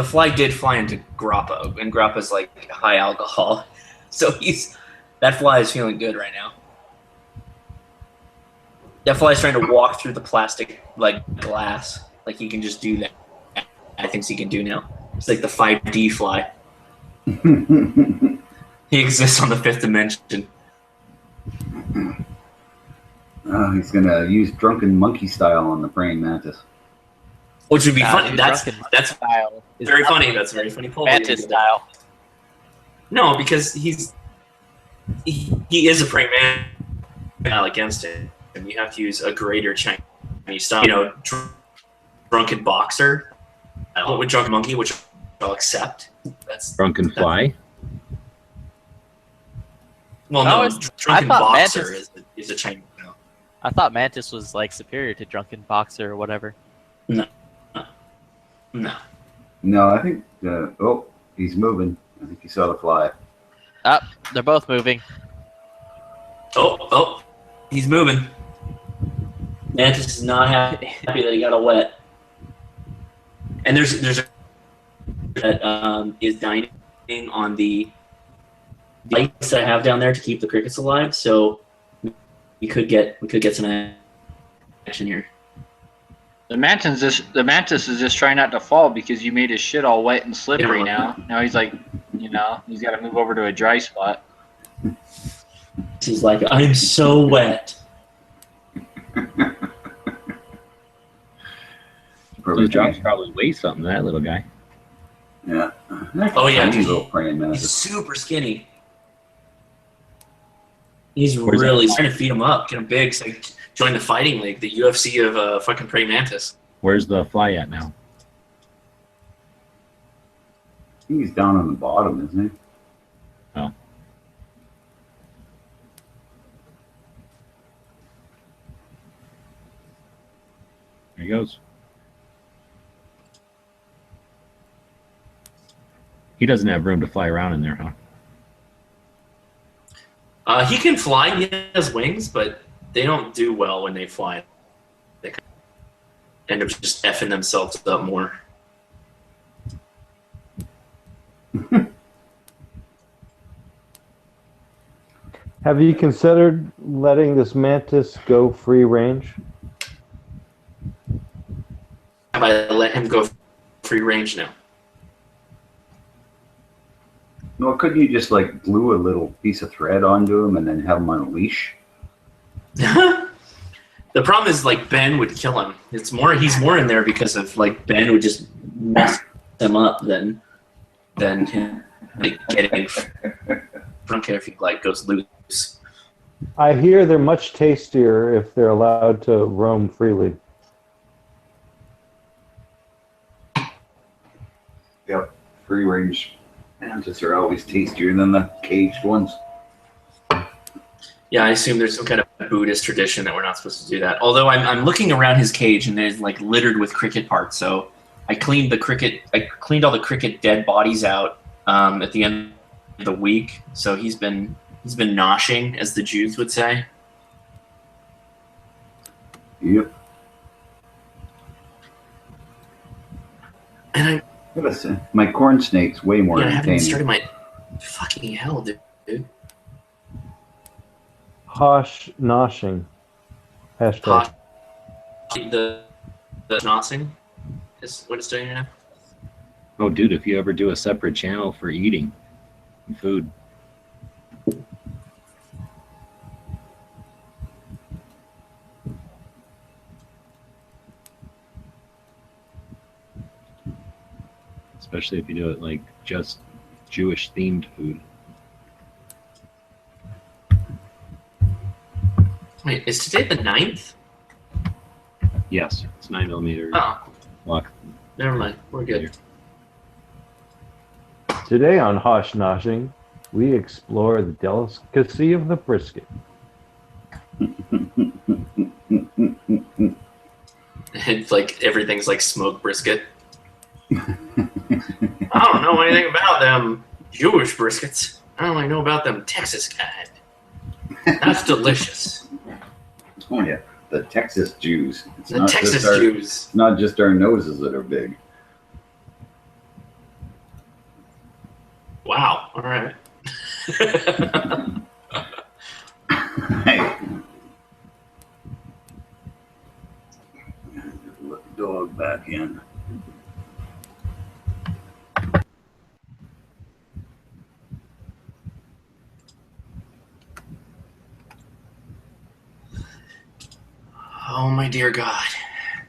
fly did fly into Grappa, and Grappa's like high alcohol, so that fly is feeling good right now. That fly is trying to walk through the plastic like glass, like he can just do that. I think he can do now. It's like the 5D fly. He exists on the 5th dimension. He's gonna use drunken monkey style on the praying mantis. Which would be funny. Dude, That's style is very not funny. That's very funny. mantis style. No, because he is a praying man against it, and you have to use a greater Chinese style. You know, drunken boxer. What would drunken monkey, which I'll accept. That's Drunken fly. Well, No, no, it's- drunken I thought boxer Mantis- is a Chinese. No. I thought mantis was like superior to drunken boxer or whatever. No. No, I think. Oh, he's moving. I think you saw the fly. Up, they're both moving. Oh, he's moving. Mantis is not happy that he got a wet. And there's a that is dining on the lights that I have down there to keep the crickets alive. So we could get some action here. The mantis is just trying not to fall because you made his shit all wet and slippery Yeah. now. Now he's like, he's got to move over to a dry spot. He's like, I'm so wet. Those jobs probably weigh something, that little guy. Yeah. Oh yeah, Tiny dude, little praying he's mantis. super skinny. He's Where's really that? trying to feed him up, get him big, so he can join the fighting league, the UFC of fucking praying mantis. Where's the fly at now? I think he's down on the bottom, isn't he? Oh. There he goes. He doesn't have room to fly around in there, huh? He can fly. He has wings, but they don't do well when they fly. They kind of end up just effing themselves up more. Have you considered letting this mantis go free range? Have I let him go free range now? No, couldn't you just like glue a little piece of thread onto him and then have him on a leash? The problem is like Ben would kill him. He's more in there because of like Ben would just mess him up than him like getting. I don't care if he like goes loose. I hear they're much tastier if they're allowed to roam freely. Yep. Free range mantis are always tastier than the caged ones. Yeah, I assume there's some kind of Buddhist tradition that we're not supposed to do that. Although I'm looking around his cage and there's like littered with cricket parts. So I cleaned all the cricket dead bodies out at the end of the week. So he's been noshing, as the Jews would say. Yep. And my corn snake's way more I haven't entertaining. started my fucking hell, dude. Hosh noshing. Hashtag. The nossing is what it's doing right now. Oh, dude, if you ever do a separate channel for eating and food. especially if you do it like just Jewish themed food. Wait, is today the 9th? Yes, it's 9mm. Oh, Lock. never mind. We're good. Today on Hosh Noshing, we explore the delicacy of the brisket. It's like everything's like smoked brisket. I don't know anything about them Jewish briskets. I only know about them Texas kind. That's delicious. Oh yeah, the Texas Jews. It's The Texas Jews. It's not just our noses that are big. Wow. All right. Hey. Let the dog back in. Oh my dear God,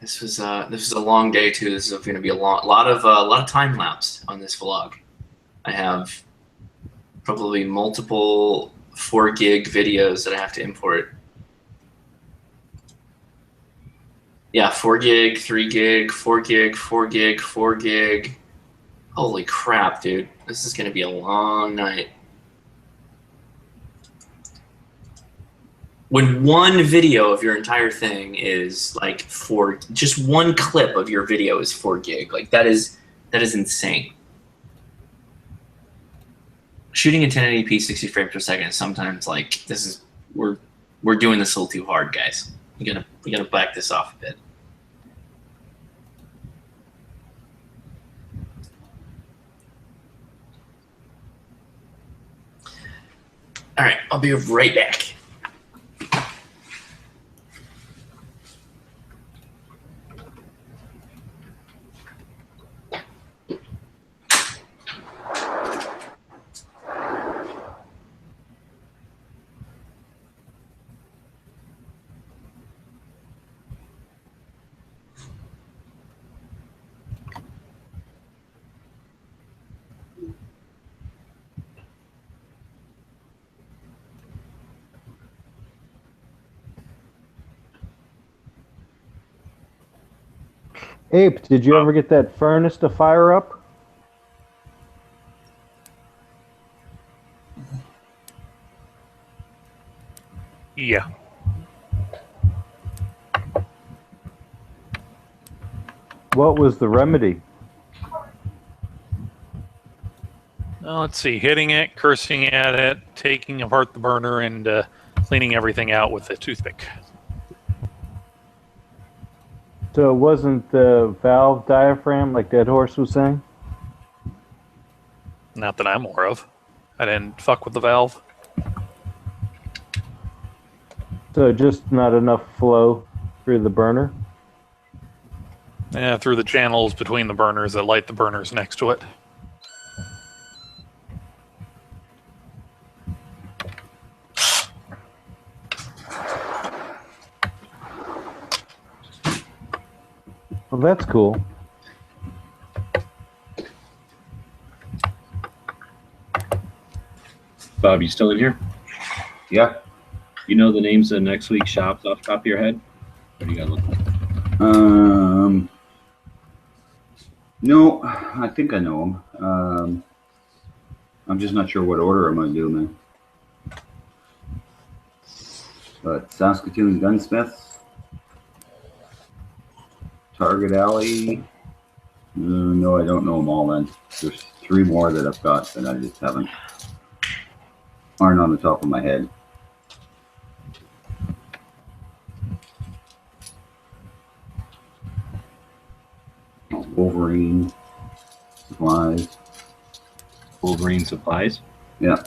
this was a long day too. This is going to be a lot of time lapse on this vlog. I have probably multiple 4 gig videos that I have to import. Yeah, 4 gig, 3 gig, 4 gig, 4 gig, 4 gig. Holy crap, dude! This is going to be a long night. When one video of your entire thing is like just one clip of your video is 4 gig, like that is insane. Shooting in 1080p 60 frames per second is sometimes like we're doing this a little too hard, guys. We gotta back this off a bit. All right, I'll be right back. Ape, did you ever get that furnace to fire up? Yeah. What was the remedy? Let's see. Hitting it, cursing at it, taking apart the burner, and cleaning everything out with a toothpick. So it wasn't the valve diaphragm like Dead Horse was saying? Not that I'm aware of. I didn't fuck with the valve. So just not enough flow through the burner? Yeah, through the channels between the burners that light the burners next to it. Well, that's cool. Bob, you still in here? Yeah. You know the names of next week's shops off the top of your head? What do you got to look for? No, I think I know them. I'm just not sure what order I'm going to do them in. But Saskatoon Gunsmiths, Target Alley. No, I don't know them all then. There's 3 more that I've got that I just aren't on the top of my head. Wolverine Supplies. Wolverine Supplies? Yeah.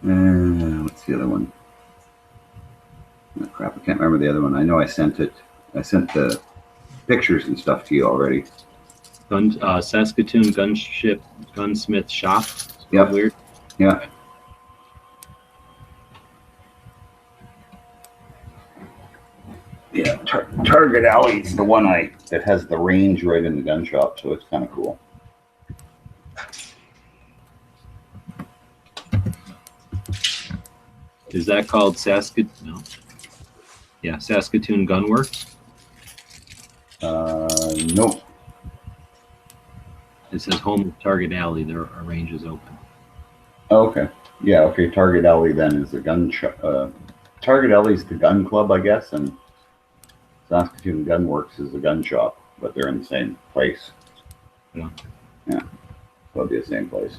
And what's the other one? Oh, crap, I can't remember the other one. I know I sent it. I sent the pictures and stuff to you already. Saskatoon Gunsmith Shop. Yeah. Weird. Yeah. Yeah, Target Alley is the one that has the range right in the gun shop, so it's kind of cool. Is that called Saskatoon? No. Yeah, Saskatoon Gunworks. Nope. It says home of Target Alley. Their range is open. Oh, okay. Yeah, okay. Target Alley then is the gun shop. Target Alley is the gun club, I guess, and Saskatoon Gunworks is the gun shop, but they're in the same place. Yeah. Yeah. They'll be the same place.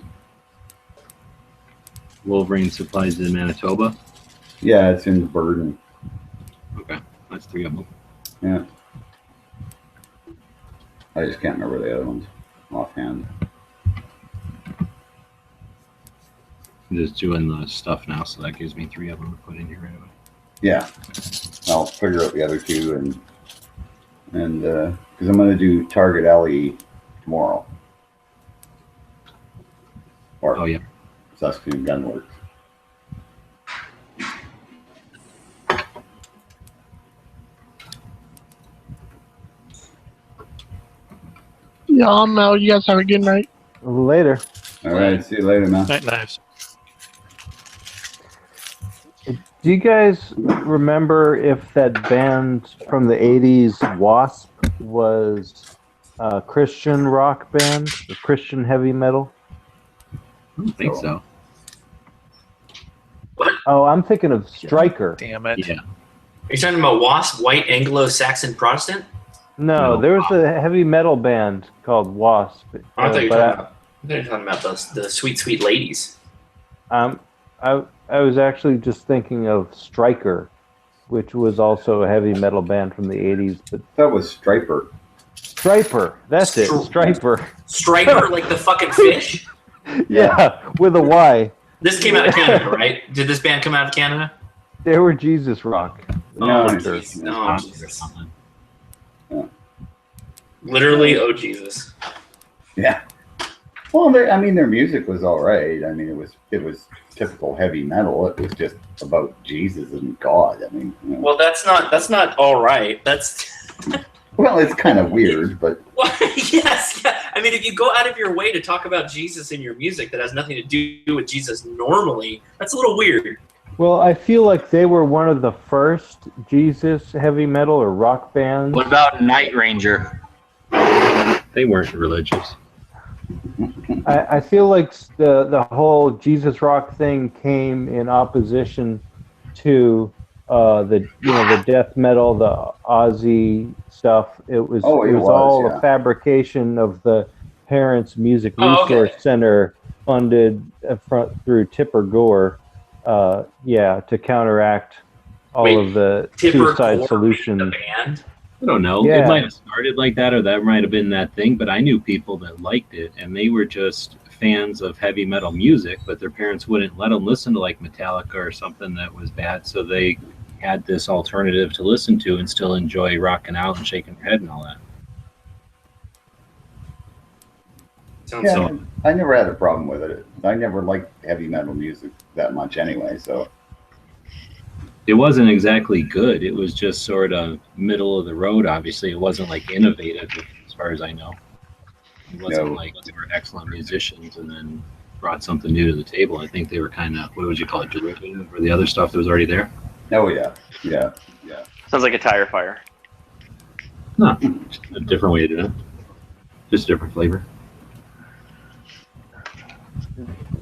Wolverine Supplies in Manitoba. Yeah, it's in Burden. Okay, that's 3 of them. Yeah. I just can't remember the other ones offhand. I'm just doing the stuff now, so that gives me 3 of them to put in here right away. Yeah. I'll figure out the other 2 and because I'm going to do Target Alley tomorrow. Or, oh, yeah. Saskatoon Gunworks. Yeah, I'm out. You guys have a good night. Later. All right. See you later, man. Night knives. Do you guys remember if that band from the 80s, Wasp, was a Christian rock band, or Christian heavy metal? I don't think so. Oh, I'm thinking of Stryker. Damn it. Yeah. Are you talking about Wasp, White Anglo-Saxon Protestant? No, there was a heavy metal band called Wasp. I thought you were but talking about. I thought you were talking about the sweet, sweet ladies. I was actually just thinking of Stryker, which was also a heavy metal band from the 80s. But that was Striper. Striper, that's it, Striper. Striper, like the fucking fish? Yeah, with a Y. This came out of Canada, right? Did this band come out of Canada? They were Jesus Rock. Oh, Jesus. Oh, Jesus. Literally, oh, Jesus. Yeah. Well, their music was all right. I mean, it was typical heavy metal. It was just about Jesus and God. I mean, you know. Well, that's not all right. That's Well, it's kind of weird, but well, yes, yeah. I mean, if you go out of your way to talk about Jesus in your music that has nothing to do with Jesus normally, that's a little weird. Well, I feel like they were one of the first Jesus heavy metal or rock bands. What about Night Ranger? They weren't religious. I feel like the whole Jesus rock thing came in opposition to the death metal, the Aussie stuff. It was all a fabrication of the Parents Music Resource Center funded through Tipper Gore. To counteract all of the Suicide Solution. I don't know. Yeah. It might have started like that, or that might have been that thing, but I knew people that liked it, and they were just fans of heavy metal music, but their parents wouldn't let them listen to like Metallica or something that was bad, so they had this alternative to listen to and still enjoy rocking out and shaking their head and all that. I never had a problem with it. I never liked heavy metal music that much anyway, so. It wasn't exactly good. It was just sort of middle of the road, obviously. It wasn't like innovative, as far as I know. It wasn't like they were excellent musicians and then brought something new to the table. I think they were kind of, what would you call it, derivative or the other stuff that was already there? Oh, yeah. Sounds like a tire fire. No, just a different way to do it. Just a different flavor.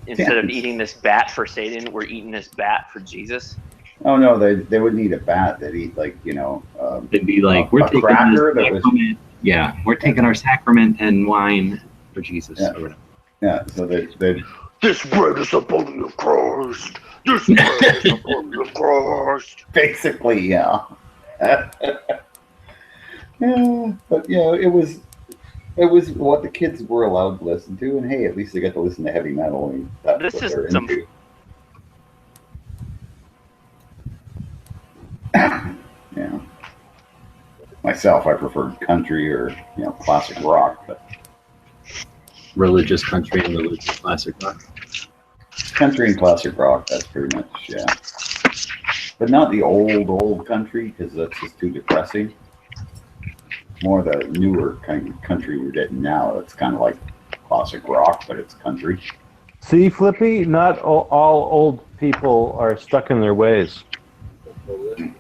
Instead of eating this bat for Satan, we're eating this bat for Jesus. Oh no, they wouldn't eat a bat. They'd eat like they'd be like, we're taking cracker this sacrament. Yeah, we're taking our sacrament and wine for Jesus. Yeah. Or whatever. Yeah, so they This bread is the body of Christ. This bread is the body of Christ. Basically, yeah. Yeah, but it was what the kids were allowed to listen to, and hey, at least they got to listen to heavy metal. And that's This what is they're some. into. Yeah. Myself, I preferred country or classic rock, but Religious country and religious classic rock. country and classic rock. That's pretty much but not the old country because that's just too depressing. More the newer kind of country we're getting now. It's kind of like classic rock, but it's country. See, Flippy, not all old people are stuck in their ways. What the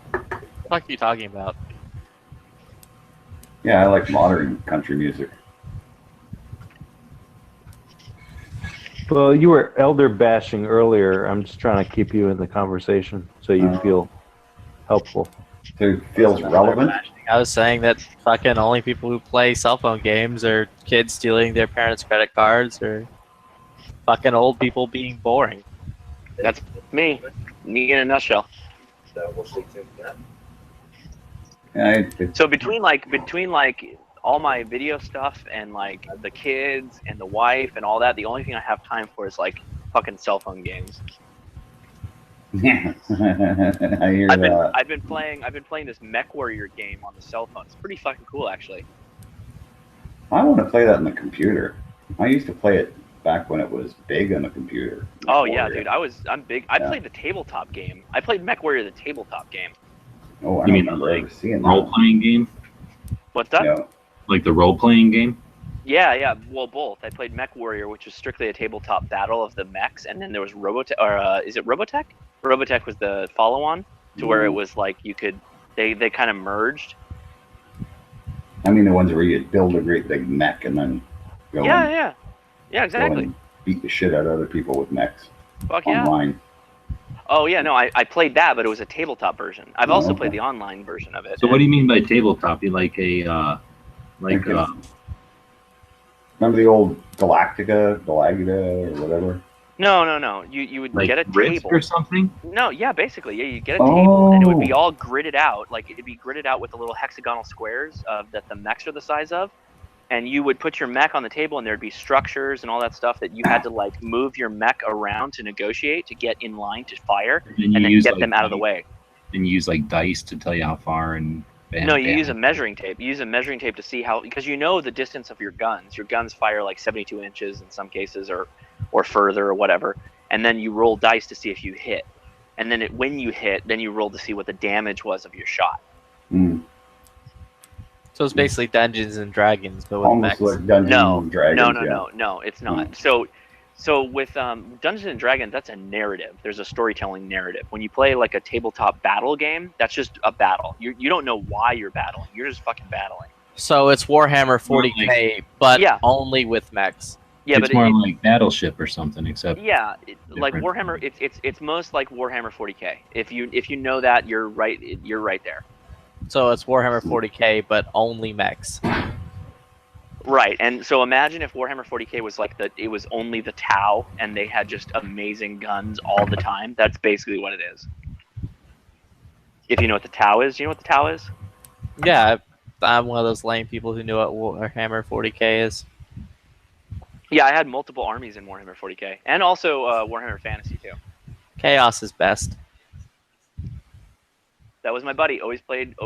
fuck are you talking about? Yeah, I like modern country music. Well, you were elder bashing earlier. I'm just trying to keep you in the conversation so you feel helpful. So it feels relevant? I was saying that fucking only people who play cell phone games are kids stealing their parents' credit cards or fucking old people being boring. That's me. Me in a nutshell. So between like all my video stuff and like the kids and the wife and all that, the only thing I have time for is like fucking cell phone games. I hear that. I've been playing this Mech Warrior game on the cell phone. It's pretty fucking cool, actually. I want to play that on the computer. I used to play it back when it was big on the computer. Oh yeah, dude. I'm big. I played the tabletop game. I played Mech Warrior, the tabletop game. Oh, I You mean remember ever seeing that. role-playing game? What's that? Yeah. Like the role-playing game? Yeah. Well, both. I played Mech Warrior, which was strictly a tabletop battle of the mechs, and then there was Robotech, or is it Robotech? Robotech was the follow-on to where it was like you could. They kind of merged. I mean the ones where you build a great big mech and then go Yeah, go exactly. and beat the shit out of other people with mechs Fuck yeah. online. Oh yeah, no, I played that, but it was a tabletop version. I've also okay. played the online version of it. So what do you mean by tabletop? You like a Remember the old Galactica or whatever? No. You would like get a Risk table or something? No, yeah, basically, yeah. You get a table, and it would be Oh. all gridded out. Like it'd be gridded out with the little hexagonal squares that the mechs are the size of, and you would put your mech on the table, and there'd be structures and all that stuff that you had to like move your mech around to negotiate to get in line to fire, and then use, get like, them out of the way. And you use like dice to tell you how far and bam, No, you bam. use a measuring tape. You use a measuring tape to see how, because you know the distance of your guns. Your guns fire like 72 inches in some cases, or further, or whatever. And then you roll dice to see if you hit. And then when you hit, then you roll to see what the damage was of your shot. Mm. So it's basically Dungeons and Dragons, but with Almost mechs. like Dungeons and Dragons. No, it's not. So with Dungeons and Dragons, that's a narrative. There's a storytelling narrative. When you play like a tabletop battle game, that's just a battle. You don't know why you're battling. You're just fucking battling. So it's Warhammer 40k, but Yeah. only with mechs. Yeah, it's but more like Battleship or something, except like different. Warhammer, it's most like Warhammer 40k. If you know that, you're right. You're right there. So it's Warhammer 40k, but only mechs. Right, and so imagine if Warhammer 40k was like it was only the Tau, and they had just amazing guns all the time. That's basically what it is. If you know what the Tau is, you know what the Tau is? Yeah, I'm one of those lame people who know what Warhammer 40k is. Yeah, I had multiple armies in Warhammer 40k, and also Warhammer Fantasy too. Chaos is best. That was my buddy. Always played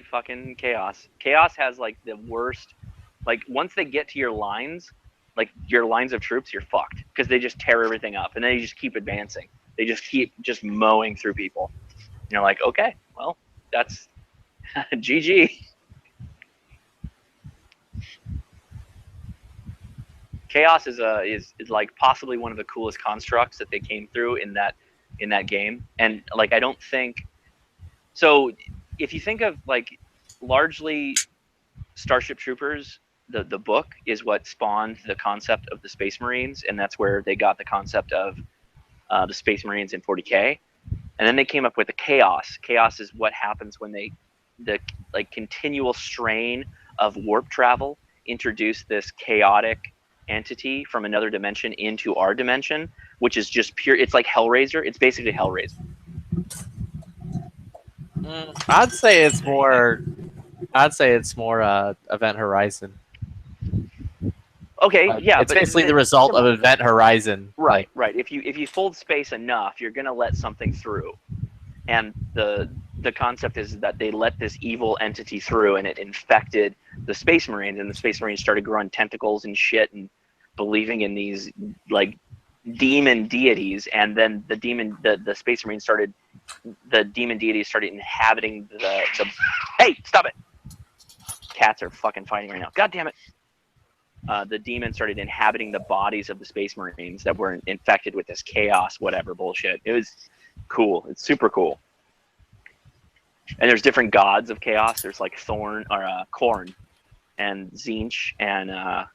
fucking Chaos. Chaos has like the worst. Like once they get to your lines, like your lines of troops, you're fucked because they just tear everything up, and then you just keep advancing. They just keep mowing through people. And you're like, okay, well, that's GG. Chaos is like possibly one of the coolest constructs that they came through in that game, and like I don't think so. If you think of like largely Starship Troopers, the book is what spawned the concept of the Space Marines, and that's where they got the concept of the Space Marines in 40k, and then they came up with the Chaos. Chaos is what happens when the like continual strain of warp travel introduced this chaotic entity from another dimension into our dimension, which is just pure. It's like Hellraiser. It's basically Hellraiser. I'd say it's more Event Horizon. Okay, yeah, it's but basically the result of Event Horizon. Right. If you fold space enough, you're gonna let something through, and the concept is that they let this evil entity through, and it infected the Space Marines, and the Space Marines started growing tentacles and shit, and believing in these like demon deities, and then the Space Marines started the demon deities started inhabiting the. Hey, stop it! Cats are fucking fighting right now. God damn it! The demons started inhabiting the bodies of the Space Marines that were infected with this chaos, whatever bullshit. It was cool. It's super cool. And there's different gods of chaos. There's like Khorne, and Tzeentch, and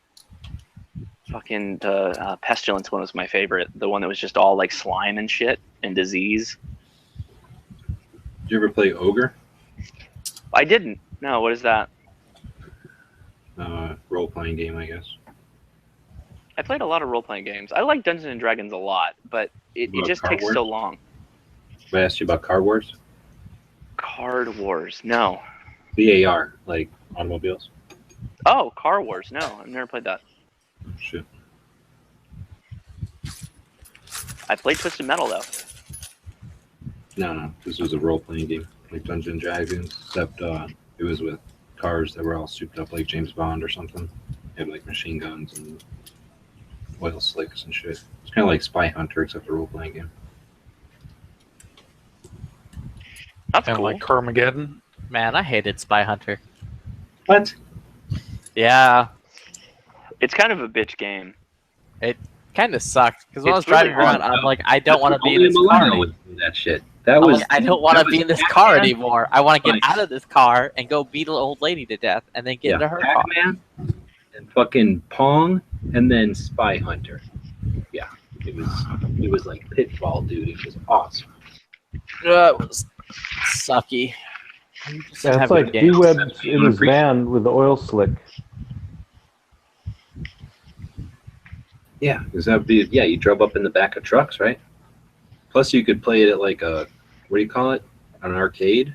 fucking the Pestilence one was my favorite. The one that was just all like slime and shit and disease. Did you ever play Ogre? I didn't. No, what is that? Role-playing game, I guess. I played a lot of role-playing games. I like Dungeons and Dragons a lot, but it just Card takes Wars? so long. I asked you about Card Wars? Card Wars, no. VAR, like automobiles. Oh, Car Wars, no. I've never played that. Shit. I played Twisted Metal, though. No. This was a role-playing game, like Dungeons and Dragons, except it was with cars that were all souped up like James Bond or something. They had like machine guns and oil slicks and shit. It's kind of like Spy Hunter, except a role-playing game. That's Kind of cool. like Carmageddon. Man, I hated Spy Hunter. What? Yeah. It's kind of a bitch game. It kind of sucked because when I was It's really driving around, hard, I'm though. like, I don't want to be in Only this car. Millennial would do that shit. That I'm was. like, I don't want to be in this car Pac-Man anymore. I want to get Like- out of this car and go beat an old lady to death and then get into her car. Pac-Man and fucking Pong and then Spy Hunter. Yeah, it was like Pitfall, dude. It was awesome. It was sucky. Yeah, it's like D-Web in his van with the oil slick. Yeah, because that'd be you drove up in the back of trucks, right? Plus, you could play it at like a what do you call it? An arcade,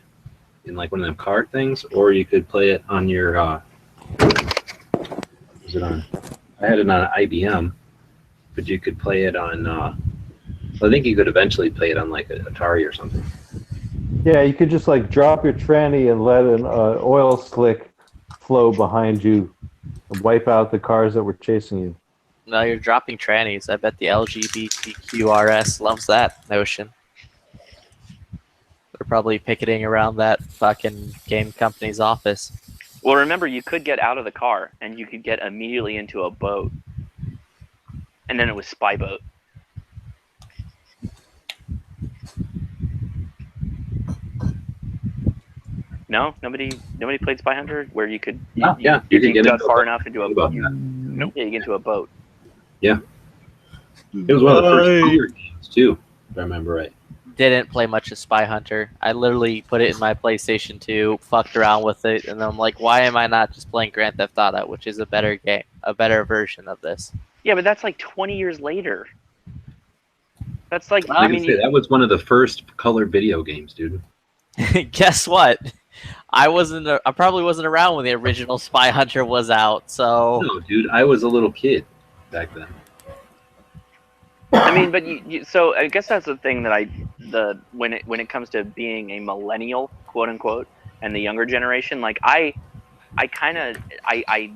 in like one of them card things, or you could play it on your. Was it on? I had it on IBM, but you could play it on. I think you could eventually play it on like an Atari or something. Yeah, you could just like drop your tranny and let an oil slick flow behind you and wipe out the cars that were chasing you. No, you're dropping trannies. I bet the LGBTQRS loves that notion. They're probably picketing around that fucking game company's office. Well, remember, you could get out of the car and you could get immediately into a boat. And then it was Spy Boat. No, nobody played Spy Hunter where you could you could get got into far a enough into a boat. boat. Nope. Yeah, you get into a boat. Yeah, it was one of the first color games too, if I remember right. Didn't play much of Spy Hunter. I literally put it in my PlayStation 2, fucked around with it, and I'm like, why am I not just playing Grand Theft Auto, which is a better game, a better version of this? Yeah, but that's like 20 years later. That's like, I mean, that was one of the first colored video games, dude. Guess what? I probably wasn't around when the original Spy Hunter was out, so... No, dude, I was a little kid back then. I mean, but so I guess that's the thing that when it comes to being a millennial, quote unquote, and the younger generation, like I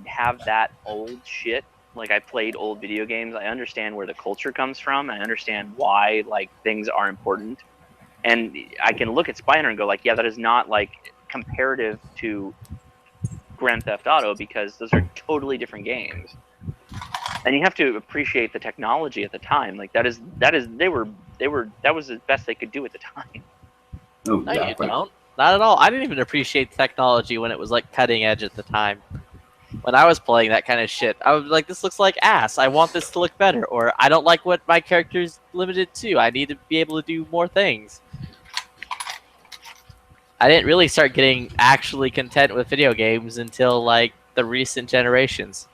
have that old shit. Like I played old video games. I understand where the culture comes from. I understand why like things are important, and I can look at Spy Hunter and go like, yeah, that is not like comparative to Grand Theft Auto because those are totally different games. And you have to appreciate the technology at the time. Like that was the best they could do at the time. No, No, you don't. Not at all. I didn't even appreciate technology when it was like cutting edge at the time. When I was playing that kind of shit, I was like, this looks like ass. I want this to look better. Or I don't like what my character's limited to. I need to be able to do more things. I didn't really start getting actually content with video games until like the recent generations.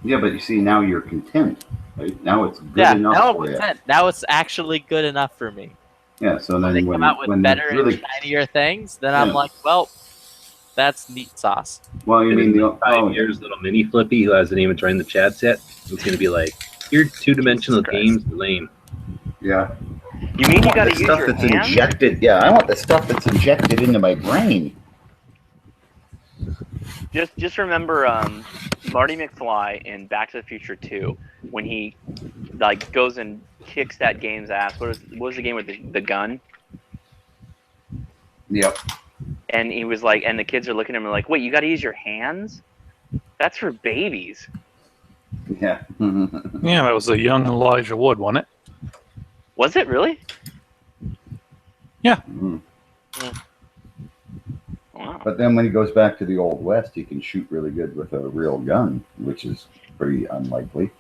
Yeah, but you see, now you're content. Right? Now it's good Yeah, enough now I'm for you. content. Now it's actually good enough for me. Yeah, so then They when, come out with when better it's really, and shinier things, then I'm Yeah. like, well, that's neat sauce. well, you And mean in the like 5 years, little mini Flippy who hasn't even joined the chat yet, it's gonna be like, your two-dimensional games are lame. yeah. You mean you want gotta the use stuff your that's hand? injected? Yeah, I want the stuff that's injected into my brain. Just remember Marty McFly in Back to the Future 2 when he like goes and kicks that game's ass. What was the game with the gun? Yep. And he was like, and the kids are looking at him like, wait, you got to use your hands? That's for babies. Yeah. Yeah, that was a young Elijah Wood, wasn't it? Was it really? Yeah. Mhm. Wow. But then when he goes back to the Old West, he can shoot really good with a real gun, which is pretty unlikely.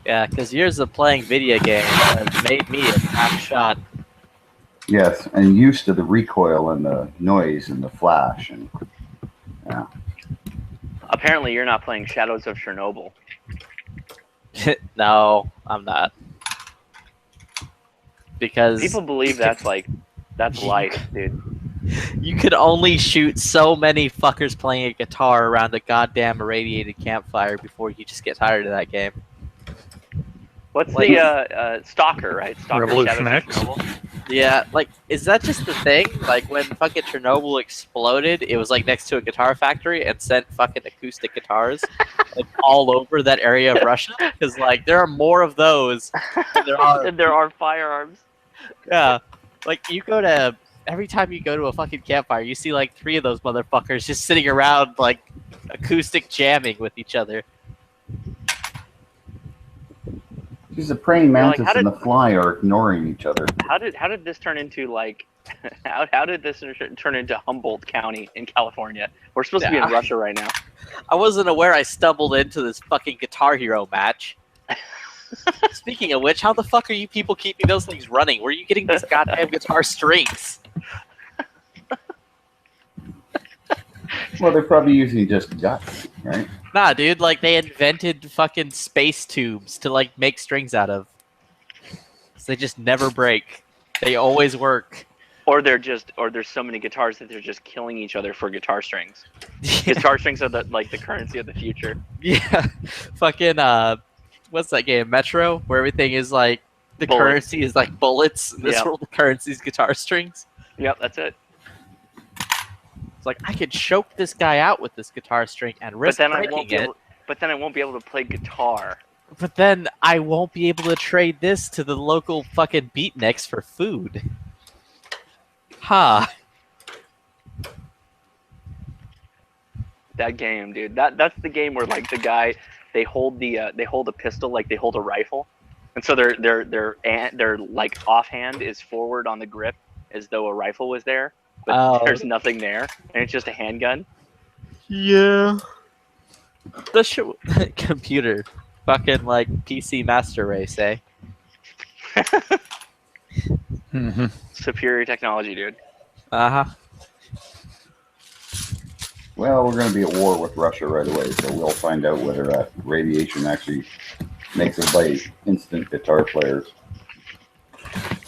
Yeah, because years of playing video games has made me a crack shot. Yes, and used to the recoil and the noise and the flash, and yeah. Apparently, you're not playing Shadows of Chernobyl. No, I'm not. Because People believe that's life, dude. you could only shoot so many fuckers playing a guitar around a goddamn irradiated campfire before you just get tired of that game. What's Like- the Stalker, right? Stalker Revolution Shadows of X. Chernobyl? Yeah, like, is that just the thing? Like, when fucking Chernobyl exploded, it was like next to a guitar factory and sent fucking acoustic guitars like all over that area of Russia? Because like there are more of those than there are. There are firearms. Yeah, like you go to every time you go to a fucking campfire, you see like 3 of those motherfuckers just sitting around like acoustic jamming with each other. She's a praying You're like, mantis how and did- the fly are ignoring each other. How did this turn into like? How did this turn into Humboldt County in California? We're supposed to be in Yeah. Russia right now. I wasn't aware I stumbled into this fucking Guitar Hero match. Speaking of which, how the fuck are you people keeping those things running? Where are you getting these goddamn guitar strings? Well, they're probably using just guts, right? Nah, dude, like they invented fucking space tubes to like make strings out of. So they just never break. They always work. Or there's so many guitars that they're just killing each other for guitar strings. Guitar strings are the currency of the future. Yeah, fucking what's that game? Metro, where everything is like the Bullets. currency is like bullets. In this Yep. world, the currency is guitar strings. Yep, that's it. It's like I could choke this guy out with this guitar string and But risk then I breaking won't be it. able. But then I won't be able to play guitar. But then I won't be able to trade this to the local fucking beatniks for food. Ha. That game, dude. That's the game where like the guy they hold a pistol like they hold a rifle, and so their like offhand is forward on the grip as though a rifle was there, but Oh. there's nothing there, and it's just a handgun. Yeah. The computer. Fucking like PC Master Race, eh? Mm-hmm. Superior technology, dude. Uh-huh. Well, we're going to be at war with Russia right away, so we'll find out whether that radiation actually makes everybody instant guitar players.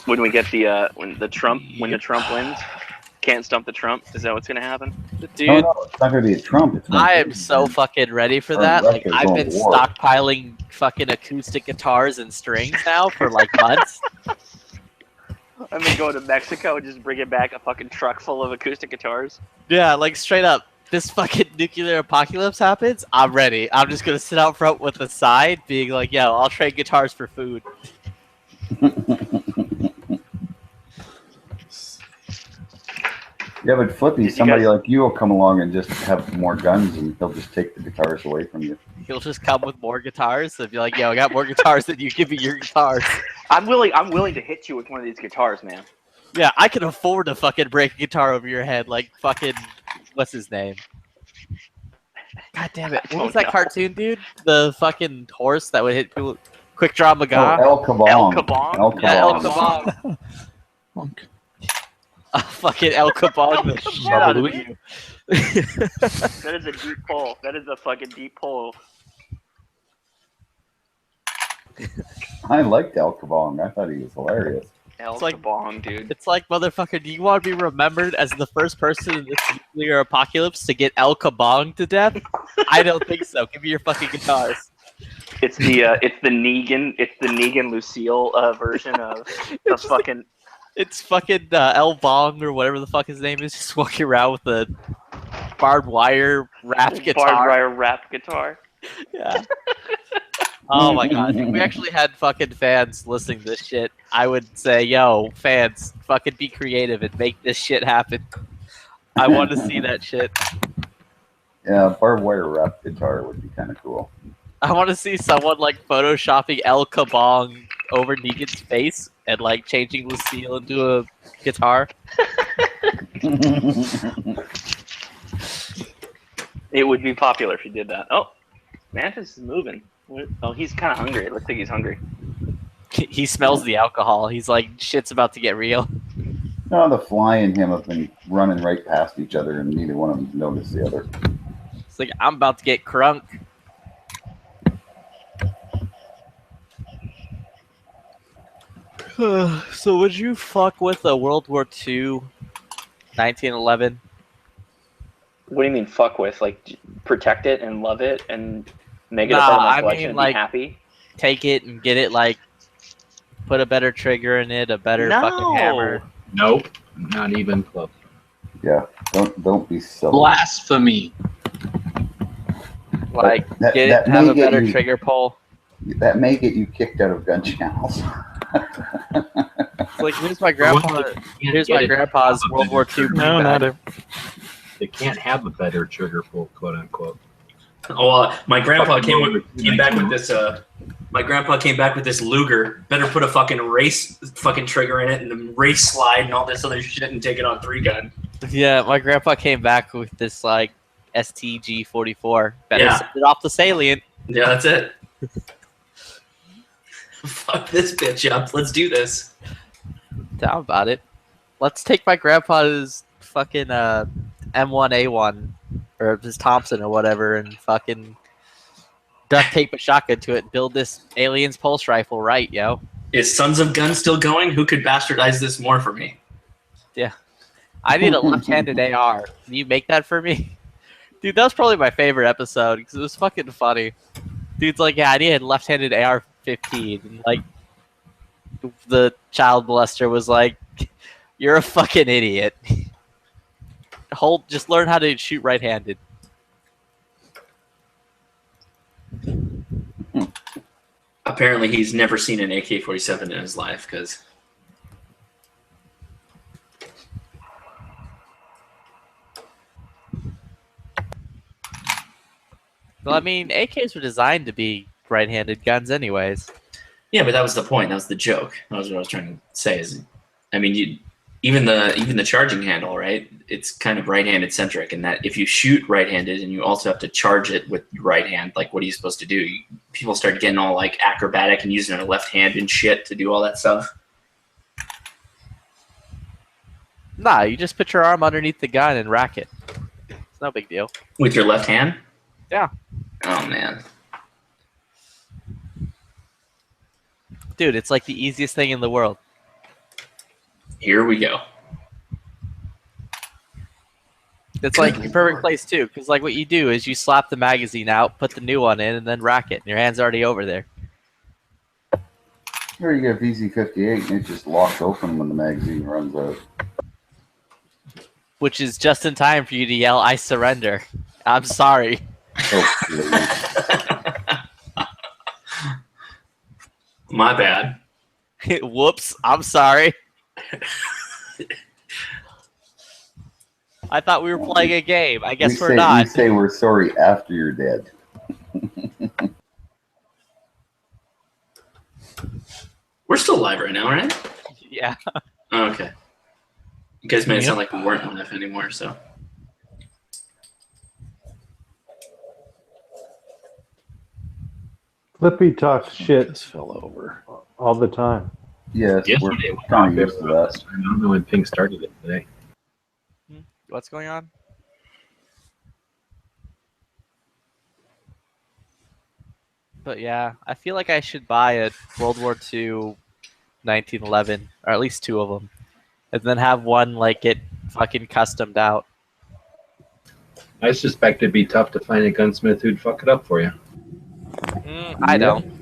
When we get when the Trump wins, can't stump the Trump. Is that what's gonna happen? Dude, No, it's not going to be a Trump. It's gonna I be am so fucking ready for Or that. Like Russia's I've going been to war. stockpiling fucking acoustic guitars and strings now for like months. I'm gonna go to Mexico and just bring it back a fucking truck full of acoustic guitars. Yeah, like straight up. This fucking nuclear apocalypse happens, I'm ready. I'm just gonna sit out front with the side, being like, "Yo, I'll trade guitars for food." Yeah, but Flippy, you somebody guys- like you will come along and just have more guns, and he'll just take the guitars away from you. He'll just come with more guitars and be like, "Yo, I got more guitars than you. Give me your guitars." I'm willing to hit you with one of these guitars, man. Yeah, I can afford to fucking break a guitar over your head, like fucking what's his name? God damn it! What was that cartoon, dude? The fucking horse that would hit people. Quick Draw McGaw. Oh, El Kabong. El Kabong? El Yeah, El Kabong. Kabong. Fucking El Kabong the shit out of you. That is a deep pull. That is a fucking deep pull. I liked El Kabong. I thought he was hilarious. El It's like- Kabong, dude. It's like, motherfucker, do you want to be remembered as the first person in this nuclear apocalypse to get El Kabong to death? I don't think so. Give me your fucking guitars. It's the Negan Lucille version of fucking. It's fucking El Bong or whatever the fuck his name is, just walking around with a barbed wire wrapped guitar. Barbed wire rap guitar. Yeah. Oh my god, if we actually had fucking fans listening to this shit, I would say, yo, fans, fucking be creative and make this shit happen. I want to see that shit. Yeah, barbed wire wrap guitar would be kind of cool. I want to see someone like photoshopping El Kabong over Negan's face and like changing Lucille into a guitar. It would be popular if you did that. Oh, Mantis is moving. Oh, he's kind of hungry. It looks like he's hungry. He smells the alcohol. He's like, shit's about to get real. No, the Fly and him have been running right past each other, and neither one of them noticed the other. It's like, I'm about to get crunk. So would you fuck with a World War II 1911? What do you mean fuck with? Like protect it and love it and make it a part of my collection and be happy? Take it and get it like put a better trigger in it, a better fucking hammer. Nope, not even close. Yeah, don't be silly. Blasphemy. Like That have may a get better you- trigger pull. That may get you kicked out of gun channels. It's like here's my grandpa. Here's my grandpa's World War II. No, not beanbag. They can't have a better trigger pull, quote unquote. Oh, my grandpa came back with this. My grandpa came back with this Luger. Better put a fucking race fucking trigger in it and the race slide and all this other shit and take it on 3-gun. Yeah, my grandpa came back with this like STG-44. Better Yeah. send it off the salient. Yeah, that's it. Fuck this bitch up. Let's do this. Down about it. Let's take my grandpa's fucking M1A1 or his Thompson or whatever and fucking duct tape a shotgun to it and build this alien's pulse rifle right, yo. Is Sons of Gun still going? Who could bastardize this more for me? Yeah. I need a left-handed AR. Can you make that for me? Dude, that was probably my favorite episode because it was fucking funny. Dude's like, yeah, I need a left-handed AR-15. And like, the child molester was like, you're a fucking idiot. Just learn how to shoot right-handed. Apparently, he's never seen an AK-47 in his life because Well, I mean, AKs were designed to be right-handed guns anyways. yeah, but that was the point. That was the joke. That was what I was trying to say. Is, I mean, even the charging handle, right? It's kind of right-handed centric, in that if you shoot right-handed and you also have to charge it with your right hand, like what are you supposed to do? People start getting all like acrobatic and using their left hand and shit to do all that stuff. Nah, you just put your arm underneath the gun and rack it. It's no big deal. With your left hand? Yeah. Oh man. Dude, it's like the easiest thing in the world. Here we go. It's like the perfect place too, because like what you do is you slap the magazine out, put the new one in, and then rack it. And your hand's already over there. Here you get VZ58 and it just locks open when the magazine runs out. Which is just in time for you to yell, "I surrender." I'm sorry. My bad. Whoops, I'm sorry. I thought we were playing a game. I guess we're not. We say we're sorry after you're dead. We're still live right now, right? Yeah. Oh, okay. You guys made it sound like we weren't live anymore, so. Flippy talks shit This fell over. all the time. Yes, Yesterday, we're kind of used to that. I don't know when Pink started it today. What's going on? But yeah, I feel like I should buy a World War II 1911, or at least two of them, and then have one like get fucking customed out. I suspect it'd be tough to find a gunsmith who'd fuck it up for you. I don't.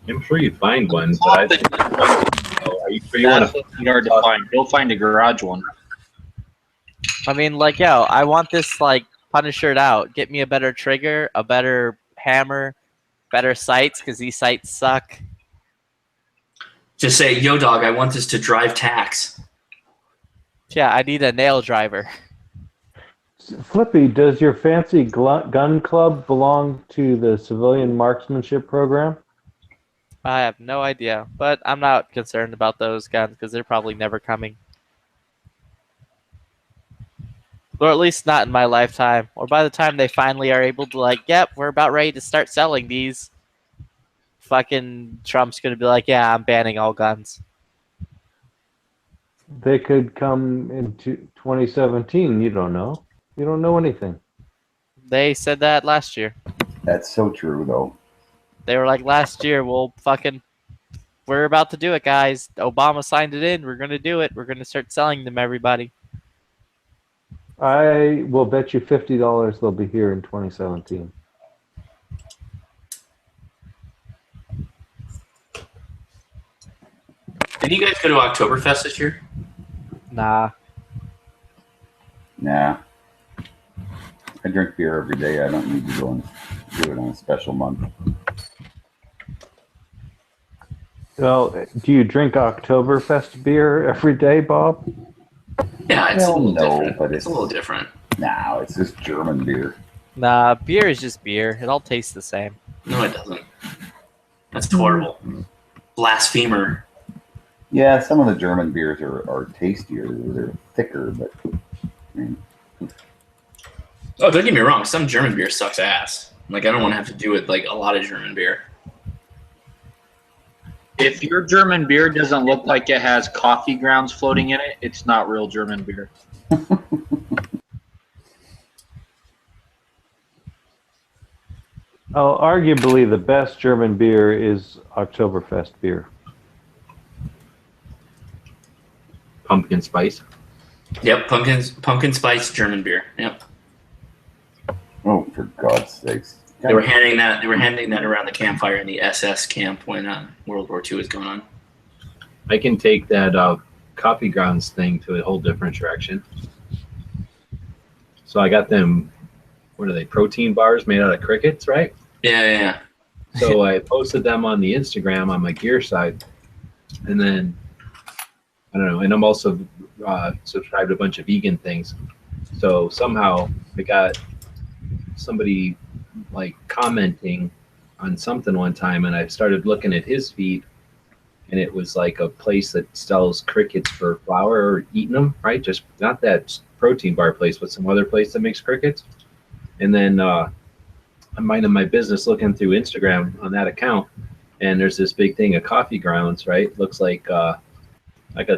I'm sure you'd find one, but I think are you sure you want That's hard to find. Go find a garage one. I mean, like, yo, I want this like Punisher it out. Get me a better trigger, a better hammer, better sights, because these sights suck. Just say, yo, dog, I want this to drive tax. Yeah, I need a nail driver. Flippy, does your fancy gun club belong to the civilian marksmanship program? I have no idea, but I'm not concerned about those guns because they're probably never coming. Or at least not in my lifetime. Or by the time they finally are able to, like, yep, we're about ready to start selling these. Fucking Trump's going to be like, yeah, I'm banning all guns. They could come into 2017. You don't know. You don't know anything. They said that last year. That's so true, though. They were like, last year, we're about to do it, guys. Obama signed it in. We're going to do it. We're going to start selling them, everybody. I will bet you $50 they'll be here in 2017. Didn't you guys go to Oktoberfest this year? Nah. Nah. I drink beer every day. I don't need to go and do it on a special month. Well, do you drink Oktoberfest beer every day, Bob? Yeah, it's a little different. But It's a little different. No, it's just German beer. Nah, beer is just beer. It all tastes the same. No, it doesn't. That's horrible. Blasphemer. Yeah, some of the German beers are tastier. They're thicker, but I mean, Oh, don't get me wrong. Some German beer sucks ass. Like, I don't want to have to do with, like, a lot of German beer. If your German beer doesn't look like it has coffee grounds floating in it, it's not real German beer. Oh, arguably the best German beer is Oktoberfest beer. Pumpkin spice. Yep, pumpkin spice German beer. Yep. Oh, for God's sakes! They were handing that around the campfire in the SS camp when World War II was going on. I can take that coffee grounds thing to a whole different direction. So I got them. What are they? Protein bars made out of crickets, right? Yeah. So I posted them on the Instagram on my gear side, and then I don't know. And I'm also subscribed to a bunch of vegan things. So somehow I got somebody like commenting on something one time, and I started looking at his feed, and it was like a place that sells crickets for flour or eating them, right? Just not that protein bar place, but some other place that makes crickets. And then I'm minding my business looking through Instagram on that account, and there's this big thing of coffee grounds, right? Looks like a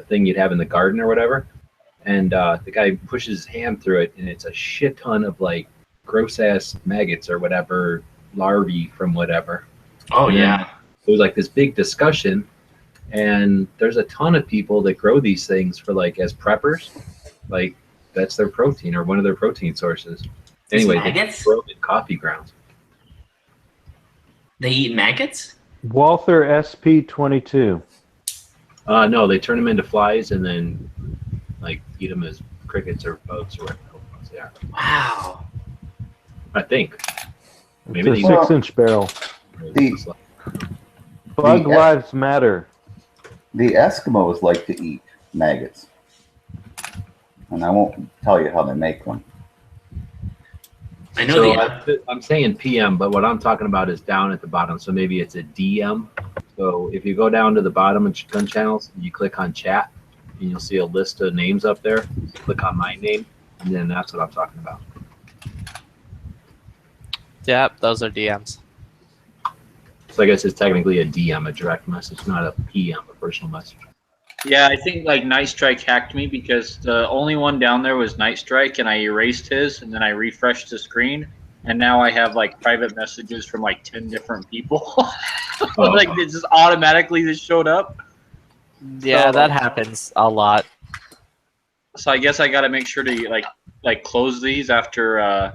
thing you'd have in the garden or whatever. And the guy pushes his hand through it, and it's a shit ton of like gross ass maggots or whatever, larvae from whatever. Oh, And yeah. then it was like this big discussion, and there's a ton of people that grow these things for like as preppers, like that's their protein or one of their protein sources. Anyway, they maggots? grow in coffee grounds. They eat maggots? Walther SP22. No, they turn them into flies and then like eat them as crickets or bugs or whatever they are. Wow. I think. It's a 6-inch barrel. Bug lives matter. The Eskimos like to eat maggots, and I won't tell you how they make them. I know I'm saying PM, but what I'm talking about is down at the bottom. So maybe it's a DM. So if you go down to the bottom of Gun Channels, you click on chat, and you'll see a list of names up there. You click on my name, and then that's what I'm talking about. Yep, those are DMs. So I guess it's technically a DM, a direct message, not a PM, a personal message. Yeah, I think like Night Strike hacked me because the only one down there was Night Strike, and I erased his, and then I refreshed the screen, and now I have like private messages from like 10 different people. Like it just automatically just showed up. Yeah, So, that happens a lot. So I guess I got to make sure to like close these after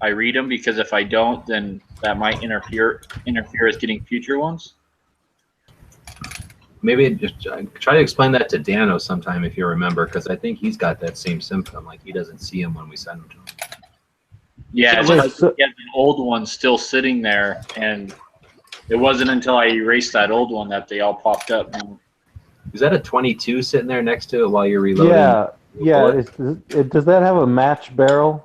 I read them, because if I don't, then that might interfere with getting future ones. Maybe just try to explain that to Dano sometime if you remember, because I think he's got that same symptom. Like he doesn't see him when we send him to him. Yeah, it's Wait, like so- he has an old one still sitting there, and it wasn't until I erased that old one that they all popped up. Is that a 22 sitting there next to it while you're reloading? Yeah, yeah. bullet? Does that have a match barrel?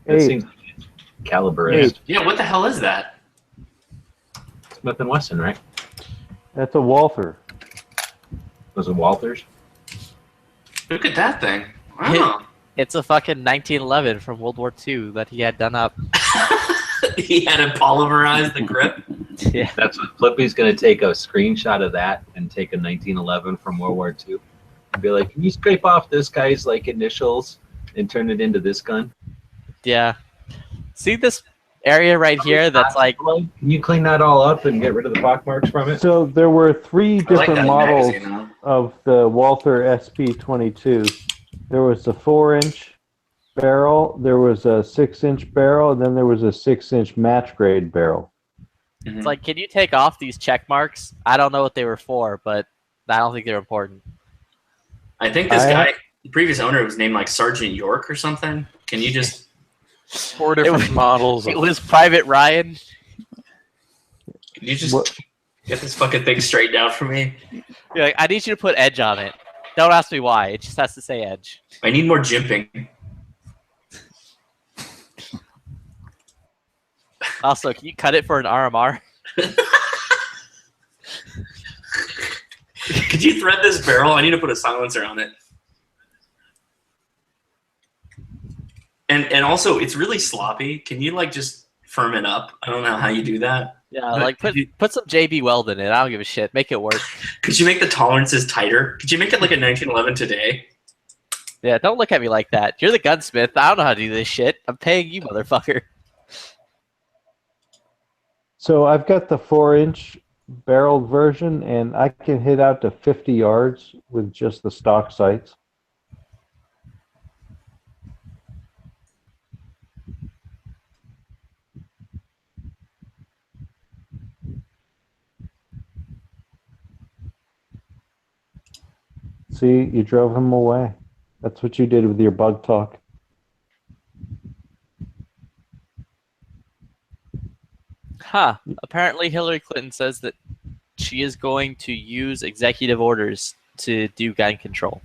That Eight. seems caliber Eight. is Yeah, what the hell is that? Smith and Wesson, right? That's a Walther. Those are Walters. Look at that thing. Wow. It's a fucking 1911 from World War II that he had done up. He had to polymerize the grip. Yeah. That's what Flippy's going to take a screenshot of that and take a 1911 from World War II and be like, can you scrape off this guy's like initials and turn it into this gun? Yeah. See this area right here that's like... Can you clean that all up and get rid of the pockmarks from it? So there were three I like different that models magazine, huh? of the Walther SP22. There was a 4-inch barrel, there was a 6-inch barrel, and then there was a 6-inch match grade barrel. It's like, can you take off these check marks? I don't know what they were for, but I don't think they're important. I think this guy, the previous owner, was named like Sergeant York or something. Can you just... 4 different models. It was Private Ryan. Can you just get this fucking thing straightened out for me? You're like, I need you to put edge on it. Don't ask me why. It just has to say edge. I need more jimping. Also, can you cut it for an RMR? Could you thread this barrel? I need to put a silencer on it. And also, it's really sloppy. Can you like just firm it up? I don't know how you do that. Yeah, like put some JB Weld in it. I don't give a shit. Make it work. Could you make the tolerances tighter? Could you make it like a 1911 today? Yeah, don't look at me like that. You're the gunsmith. I don't know how to do this shit. I'm paying you, motherfucker. So I've got the 4-inch barreled version, and I can hit out to 50 yards with just the stock sights. See, you drove him away. That's what you did with your bug talk. Huh. Apparently Hillary Clinton says that she is going to use executive orders to do gun control.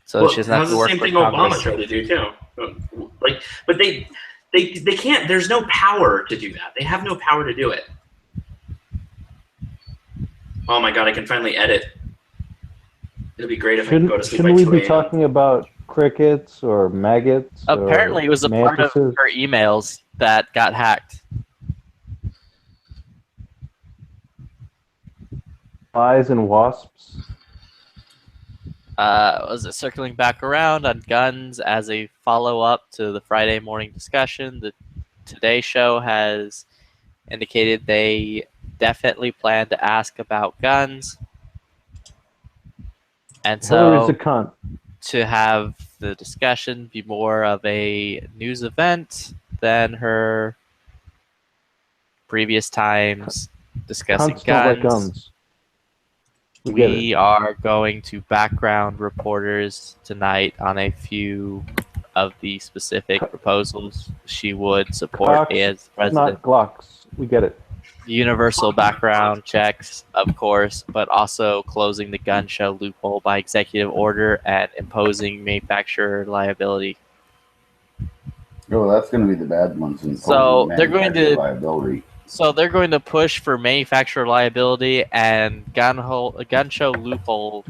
So she doesn't have to work the for same thing Obama Congress. tried to do too. Like, but they can't. There's no power to do that. They have no power to do it. Oh my god! I can finally edit. It'll be great if I can go to sleep by Shouldn't we 2 be a.m. talking about crickets or maggots? Apparently, or it was a part of mantises? her emails that got hacked. Flies and wasps. Was it circling back around on guns as a follow-up to the Friday morning discussion? The Today Show has indicated they definitely plan to ask about guns. And Hillary's so a cunt. to have the discussion be more of a news event than her previous times discussing Cunts don't like guns. guns. We get We are going to background reporters tonight on a few of the specific proposals she would support Cocks, as president. not Glocks. We get it. Universal background checks, of course, but also closing the gun show loophole by executive order and imposing manufacturer liability. Oh, that's going to be the bad ones. In So they're going to liability. So they're going to push for manufacturer liability and gun show loophole.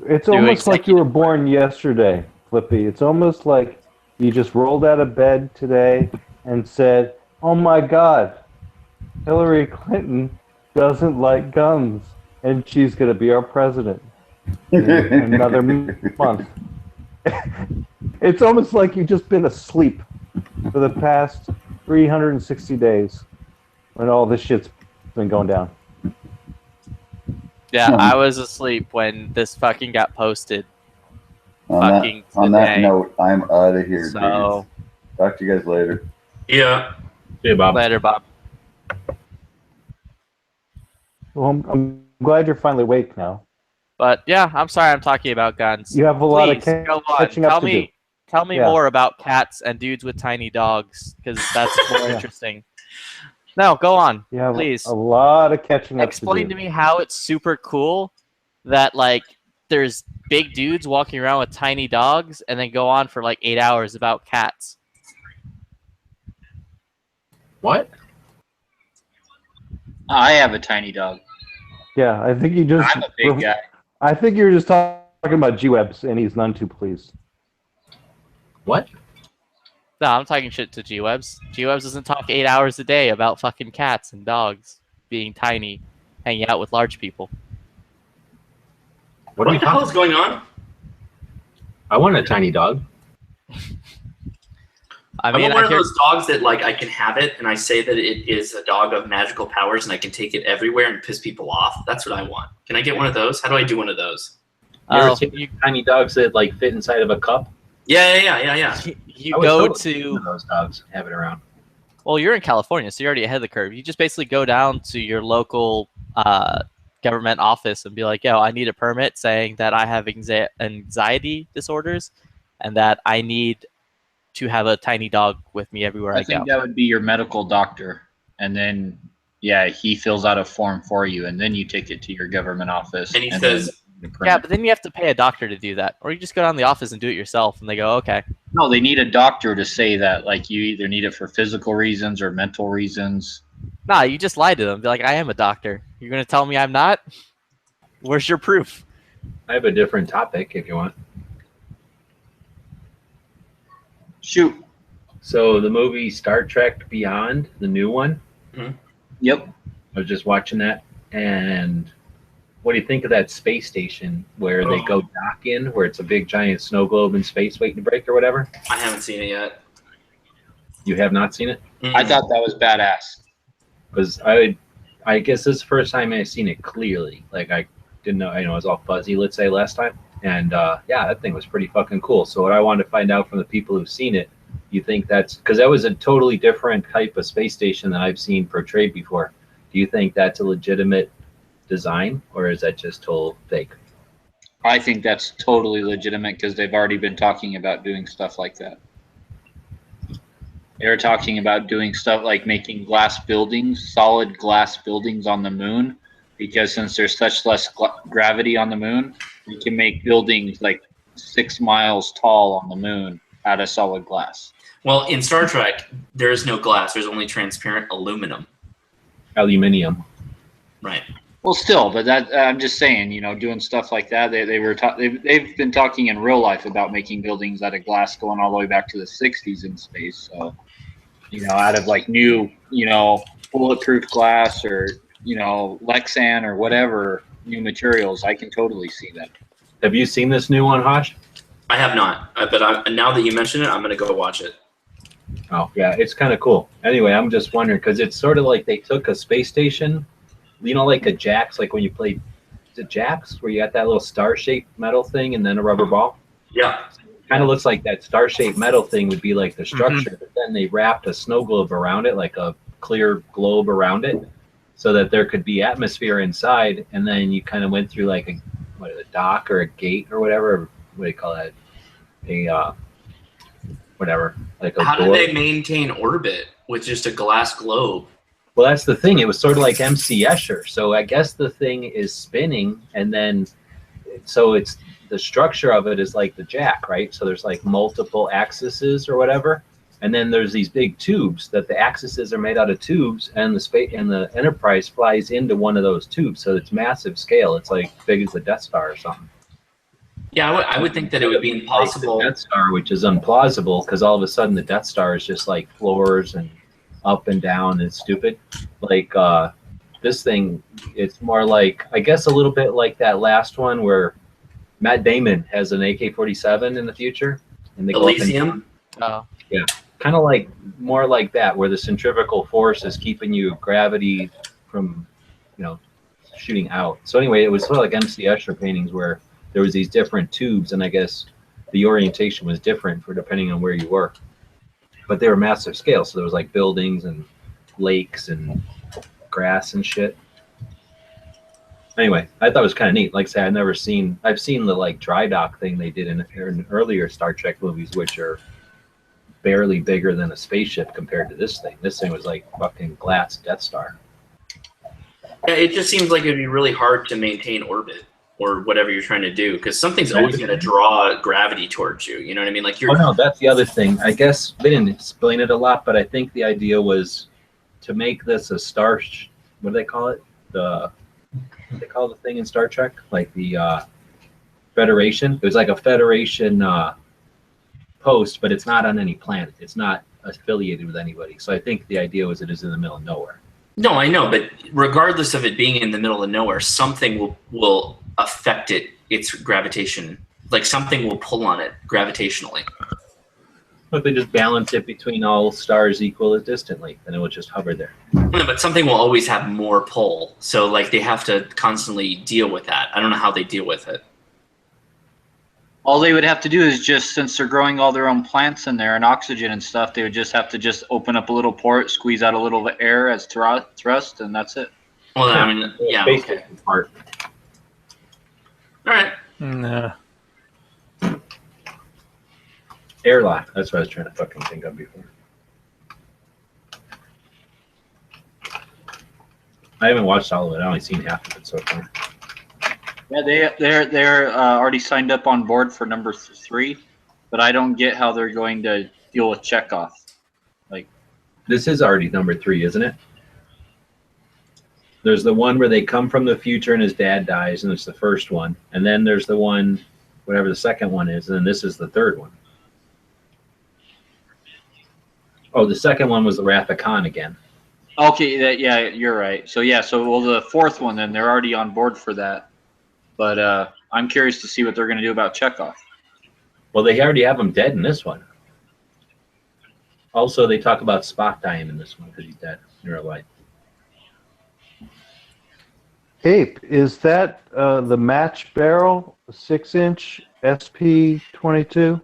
It's Do almost like you were born yesterday, Flippy. It's almost like you just rolled out of bed today and said, "Oh my God, Hillary Clinton doesn't like guns, and she's going to be our president in another month." It's almost like you've just been asleep for the past 360 days when all this shit's been going down. Yeah, I was asleep when this fucking got posted. On that today. note, I'm out of here. So- dudes. Talk to you guys later. Yeah. See you, Bob. Later, Bob. Well, I'm glad you're finally awake now. But yeah, I'm sorry I'm talking about guns. You have a lot of Please, go on. catching up Tell to me, do. Tell me Yeah. more about cats and dudes with tiny dogs, because that's more interesting. No, go on, You have please. a lot of catching up Explain to to do. me how it's super cool that like there's big dudes walking around with tiny dogs, and then go on for like 8 hours about cats. What? I have a tiny dog. Yeah, I think you just. I'm a big guy. I think you're just talking about G-Webs, and he's none too pleased. What? No, I'm talking shit to G-Webs. G-Webs doesn't talk 8 hours a day about fucking cats and dogs being tiny, hanging out with large people. What are we the hell talking? is going on? I want a tiny dog. I I mean, want one I of those dogs that like I can have it, and I say that it is a dog of magical powers, and I can take it everywhere and piss people off. That's what I want. Can I get one of those? How do I do one of those? You ever seen tiny dogs that like fit inside of a cup? Yeah. You I would go totally get to one of those dogs, have it around. Well, you're in California, so you're already ahead of the curve. You just basically go down to your local government office and be like, yo, I need a permit saying that I have anxiety disorders and that I need to have a tiny dog with me everywhere I I think go. that would be your medical doctor, and then he fills out a form for you, and then you take it to your government office. And he then says- the permit. Yeah, but then you have to pay a doctor to do that. Or you just go down to the office and do it yourself, and they go, okay. No, they need a doctor to say that, like, you either need it for physical reasons or mental reasons. Nah, you just lie to them. Be like, I am a doctor. You're going to tell me I'm not? Where's your proof? I have a different topic if you want. Shoot. So the movie Star Trek Beyond, the new one. Yep. I was just watching that, and what do you think of that space station where they go dock in, where it's a big giant snow globe in space waiting to break or whatever? I haven't seen it yet. You have not seen it? I thought that was badass. Because I guess this is the first time I've seen it clearly. Like I didn't know, it was all fuzzy, let's say, last time. And yeah, that thing was pretty fucking cool. So what I wanted to find out from the people who've seen it, you think that's, because that was a totally different type of space station that I've seen portrayed before. Do you think that's a legitimate design, or is that just total fake? I think that's totally legitimate because they've already been talking about doing stuff like that. They were talking about doing stuff like making glass buildings, solid glass buildings on the moon, because since there's such less gravity on the moon, we can make buildings like 6 miles tall on the moon out of solid glass. Well, in Star Trek, there is no glass. There's only transparent aluminum. Aluminium. Right. Well, still, but that I'm just saying, doing stuff like that. They've been talking in real life about making buildings out of glass going all the way back to the 60s in space. So, out of like new, bulletproof glass or Lexan or whatever new materials, I can totally see that. Have you seen this new one, Hosh? I have not, but now that you mention it, I'm going to go watch it. Oh, yeah, it's kind of cool. Anyway, I'm just wondering, because it's sort of like they took a space station, like a Jax, like when you played, is it Jax, where you got that little star-shaped metal thing and then a rubber ball? Yeah. Kind of looks like that star-shaped metal thing would be like the structure, but then they wrapped a snow globe around it, like a clear globe around it, so that there could be atmosphere inside, and then you kind of went through like a dock or a gate or whatever. What do you call that? Whatever. Like a How door. did they maintain orbit with just a glass globe? Well, that's the thing. It was sort of like MC Escher. So I guess the thing is spinning, and then so it's the structure of it is like the jack, right? So there's like multiple axes or whatever, and then there's these big tubes that the axes are made out of tubes, and the space and the Enterprise flies into one of those tubes. So it's massive scale. It's like big as the Death Star or something. Yeah, I would think that it would be impossible. The Death Star, which is implausible, because all of a sudden the Death Star is just like floors and up and down and stupid. Like this thing, it's more like, I guess, a little bit like that last one where Matt Damon has an AK-47 in the future, and they Elysium. Oh. Yeah, kind of like more like that, where the centrifugal force is keeping you gravity from, shooting out. So anyway, it was sort of like MC Escher paintings where there was these different tubes, and I guess the orientation was different for depending on where you were. But they were massive scale, so there was like buildings and lakes and grass and shit. Anyway, I thought it was kind of neat. Like I said, I've seen the like dry dock thing they did in earlier Star Trek movies, which are barely bigger than a spaceship compared to this thing. This thing was like fucking glass Death Star. Yeah, it just seems like it'd be really hard to maintain orbit or whatever you're trying to do, because something's always going to draw gravity towards you. You know what I mean? Like you're. Oh no, that's the other thing. I guess they didn't explain it a lot, but I think the idea was to make this a star. What do they call it? What they call the thing in Star Trek, like the Federation. It was like a Federation post, but it's not on any planet. It's not affiliated with anybody. So I think the idea was it is in the middle of nowhere. No, I know, but regardless of it being in the middle of nowhere, something will affect it. Its gravitation, like something will pull on it gravitationally. But they just balance it between all stars equal distantly, and it will just hover there. No, but something will always have more pull, so like they have to constantly deal with that. I don't know how they deal with it. All they would have to do is just, since they're growing all their own plants in there and oxygen and stuff, they would just have to just open up a little port, squeeze out a little air as thrust, and that's it. Well, I mean, yeah, okay. Part. All right. Nah. Airlock. That's what I was trying to fucking think of before. I haven't watched all of it. I've only seen half of it so far. Yeah, they're already signed up on board for number 3, but I don't get how they're going to deal with Chekhov. Like, this is already number 3, isn't it? There's the one where they come from the future and his dad dies, and it's the first one. And then there's the one, whatever the second one is, and then this is the third one. Oh, the second one was the Wrath of Khan again. Okay, yeah, you're right. So yeah, well, the 4th one, then they're already on board for that. But I'm curious to see what they're going to do about Chekhov. Well, they already have him dead in this one. Also, they talk about Spock dying in this one because he's dead in real life. Ape, is that the match barrel, 6-inch SP-22?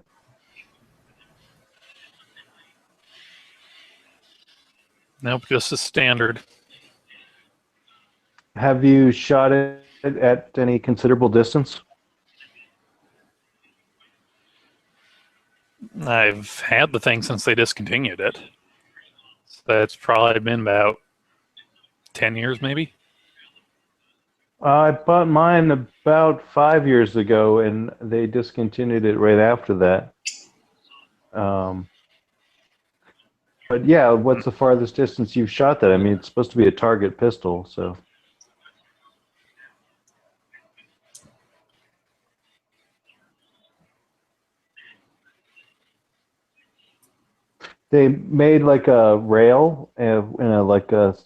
Nope, just a standard. Have you shot it at any considerable distance? I've had the thing since they discontinued it. So that's probably been about 10 years, maybe. I bought mine about 5 years ago, and they discontinued it right after that. But yeah, what's the farthest distance you've shot that? I mean, it's supposed to be a target pistol, so. They made like a rail and like a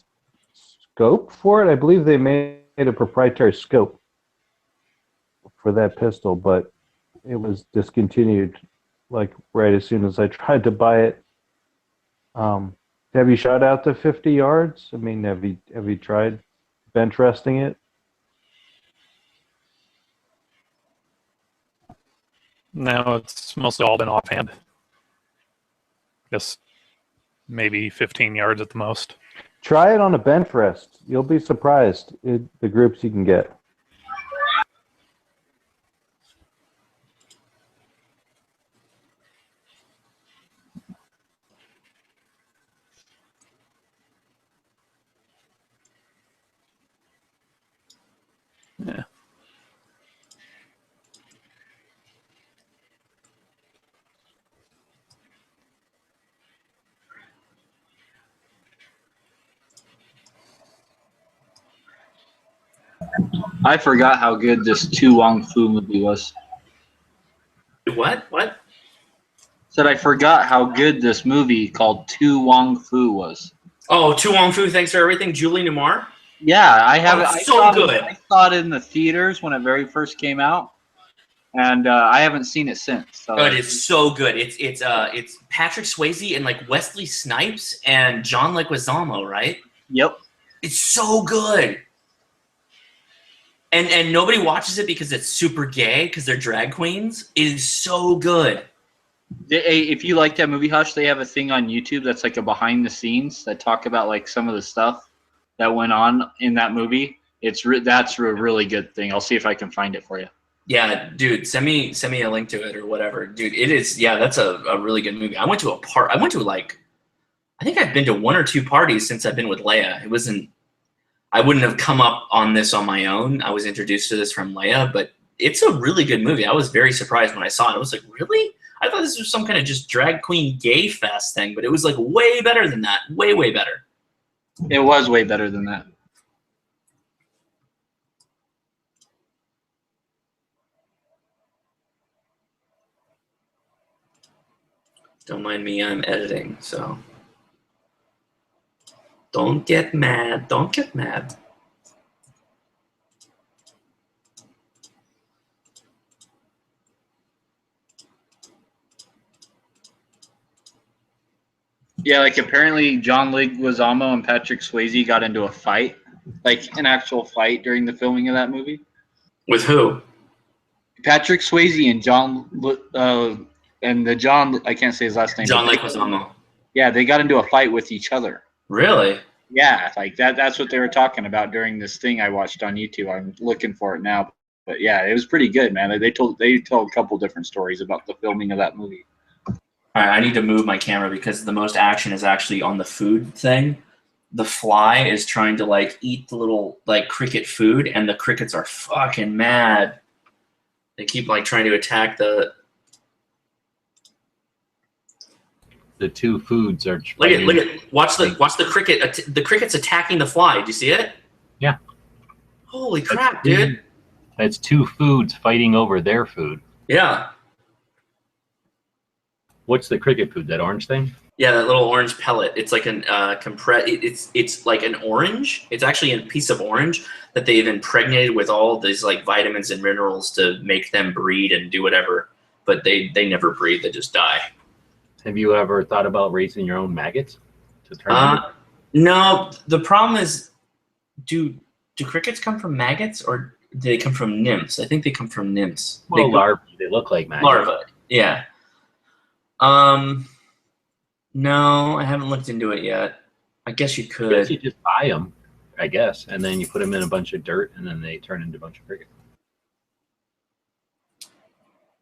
scope for it. I believe they made a proprietary scope for that pistol, but it was discontinued like right as soon as I tried to buy it. Have you shot out to 50 yards? I mean, have you tried bench resting it? No, it's mostly all been offhand. Just maybe 15 yards at the most. Try it on a bench rest. You'll be surprised at the groups you can get. Yeah. I forgot how good this Tu Wong Fu movie was. What? Said I forgot how good this movie called Tu Wong Fu was. Oh, Tu Wong Fu, thanks for everything. Julie Newmar. Yeah, I have. Oh, so good. I saw it in the theaters when it very first came out, and I haven't seen it since. So. Oh, it is so good. It's Patrick Swayze and like Wesley Snipes and John Leguizamo, right? Yep. It's so good. And nobody watches it because it's super gay because they're drag queens. It is so good. If you like that movie, Hush, they have a thing on YouTube that's like a behind the scenes that talk about like some of the stuff that went on in that movie. That's a really good thing. I'll see if I can find it for you. Yeah, dude, send me a link to it or whatever, dude. It is, yeah, that's a really good movie. I went to I think I've been to 1 or 2 parties since I've been with Leia. I wouldn't have come up on this on my own. I was introduced to this from Leia, but it's a really good movie. I was very surprised when I saw it. I was like, really? I thought this was some kind of just drag queen gay fest thing, but it was like way better than that. Way, way better. It was way better than that. Don't mind me, I'm editing, so. Don't get mad. Don't get mad. Yeah, like apparently John Leguizamo and Patrick Swayze got into a fight, like an actual fight during the filming of that movie. With who? Patrick Swayze and John, I can't say his last name. John Leguizamo. Yeah, they got into a fight with each other. Really? Yeah, like that's what they were talking about during this thing I watched on YouTube. I'm looking for it now. But yeah, it was pretty good, man. They told a couple different stories about the filming of that movie. All right, I need to move my camera because the most action is actually on the food thing. The fly is trying to like eat the little like cricket food, and the crickets are fucking mad. They keep like trying to attack the 2 foods are. Look at watch the cricket. The cricket's attacking the fly. Do you see it? Yeah. Holy crap, dude! That's 2 foods fighting over their food. Yeah. What's the cricket food? That orange thing? Yeah, that little orange pellet. It's like an It's like an orange. It's actually a piece of orange that they've impregnated with all these like vitamins and minerals to make them breed and do whatever. But they never breed. They just die. Have you ever thought about raising your own maggots to turn? No. The problem is, do crickets come from maggots or do they come from nymphs? I think they come from nymphs. Well, larvae. They look like maggots. Larvae. Yeah. No, I haven't looked into it yet. I guess you could. I guess you just buy them, I guess, and then you put them in a bunch of dirt, and then they turn into a bunch of crickets.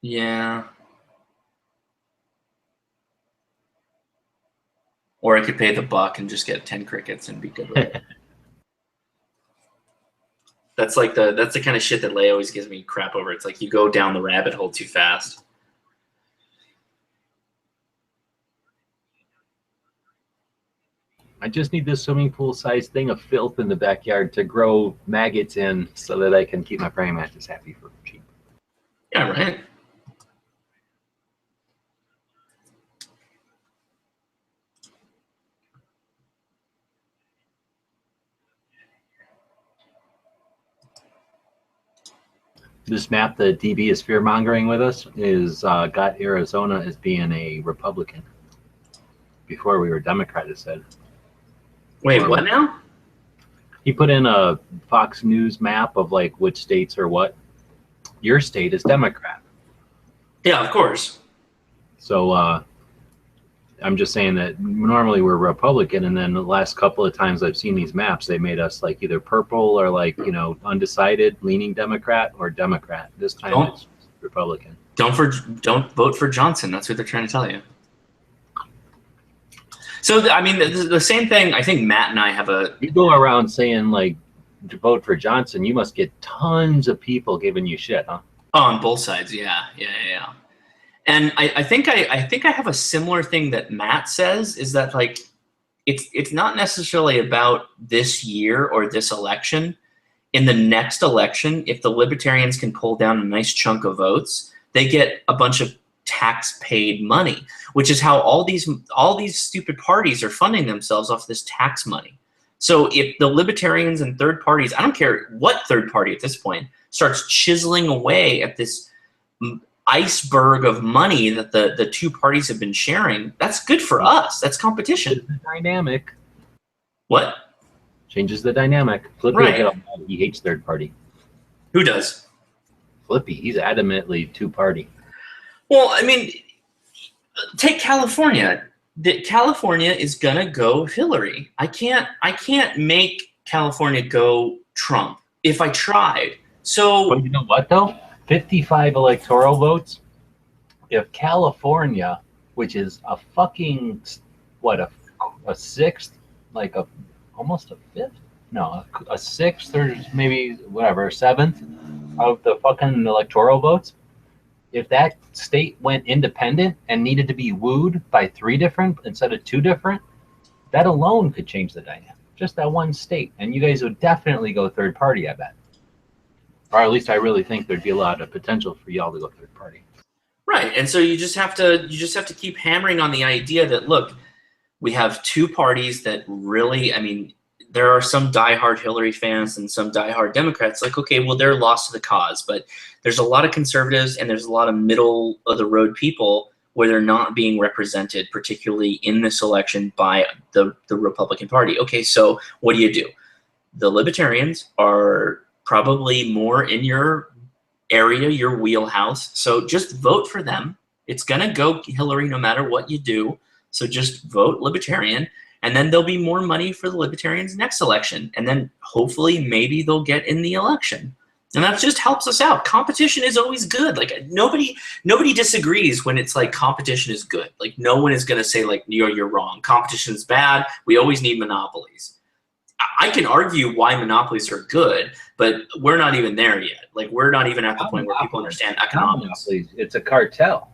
Yeah. Or I could pay the buck and just get 10 crickets and be good with it. That's the kind of shit that Leia always gives me crap over. It's like you go down the rabbit hole too fast. I just need this swimming pool sized thing of filth in the backyard to grow maggots in so that I can keep my praying mantis happy for cheap. Yeah, right. This map that DB is fear mongering with us is got Arizona as being a Republican. Before we were Democrat, it said. Wait, what now? He put in a Fox News map of like which states are what. Your state is Democrat. Yeah, of course. So I'm just saying that normally we're Republican, and then the last couple of times I've seen these maps, they made us like either purple or like, you know, undecided, leaning Democrat or Democrat. This time it's Republican. Don't vote for Johnson. That's what they're trying to tell you. So, I mean, the same thing, I think Matt and I have a... You go around saying, like, to vote for Johnson, you must get tons of people giving you shit, huh? Oh, on both sides, yeah. And I think I have a similar thing that Matt says, is that, like, it's not necessarily about this year or this election. In the next election, if the Libertarians can pull down a nice chunk of votes, they get a bunch of tax-paid money, which is how all these stupid parties are funding themselves off this tax money. So if the Libertarians and third parties, I don't care what third party at this point, starts chiseling away at this iceberg of money that the two parties have been sharing, that's good for us. That's competition. The dynamic. What? Changes the dynamic. Flippy, right. He hates third party. Who does? Flippy. He's adamantly two-party. Well, I mean, take California. California is gonna go Hillary. I can't make California go Trump. if I tried. So, but you know what though? 55 electoral votes. If California, which is a fucking what a sixth, like almost a fifth, no, a sixth or maybe whatever, seventh of the fucking electoral votes. If that state went independent and needed to be wooed by 3 different instead of 2 different, that alone could change the dynamic. Just that one state, and you guys would definitely go third party, I bet. Or at least I really think there'd be a lot of potential for y'all to go third party. right, and so you just have to keep hammering on the idea that, look, we have 2 parties that really, I mean, there are some diehard Hillary fans and some diehard Democrats. Like, okay, well, they're lost to the cause, but there's a lot of conservatives and there's a lot of middle of the road people where they're not being represented, particularly in this election, by the Republican Party. Okay, so what do? The Libertarians are probably more in your area, your wheelhouse, so just vote for them. It's gonna go Hillary no matter what you do, so just vote Libertarian, and then there'll be more money for the Libertarians next election, and then hopefully maybe they'll get in the election. And that just helps us out. Competition is always good. Like nobody disagrees when it's like competition is good. Like no one is going to say like you're wrong. Competition is bad. We always need monopolies. I can argue why monopolies are good, but we're not even there yet. Like we're not even at the point where people understand economics. It's a cartel.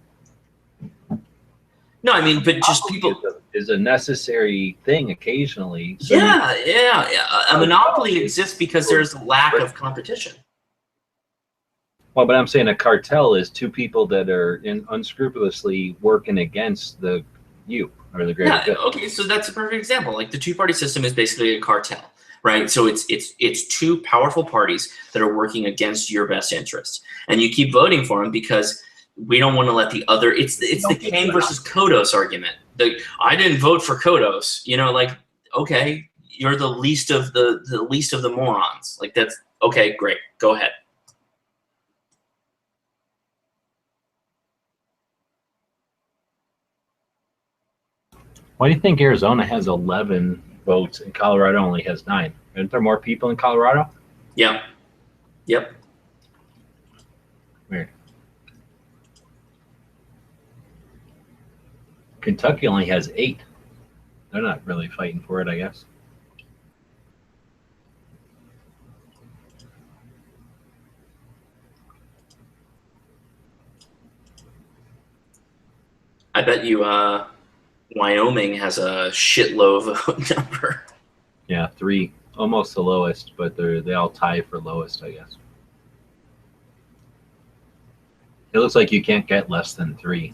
No, I mean, but just people is a necessary thing occasionally. So yeah. A monopoly exists because there's a lack of competition. Well, but I'm saying a cartel is 2 people that are unscrupulously working against you or the greater good. Okay, so that's a perfect example. Like the 2-party system is basically a cartel, right? So it's 2 powerful parties that are working against your best interests, and you keep voting for them because we don't want to let the other. It's the Kang versus Kodos argument. I didn't vote for Kodos. You know, like okay, you're the least of the morons. Like that's okay, great, go ahead. Why do you think Arizona has 11 votes and Colorado only has 9? Aren't there more people in Colorado? Yeah. Yep. Weird. Kentucky only has 8. They're not really fighting for it, I guess. I bet you Wyoming has a shitload vote number. Yeah, 3, almost the lowest, but they all tie for lowest, I guess. It looks like you can't get less than 3.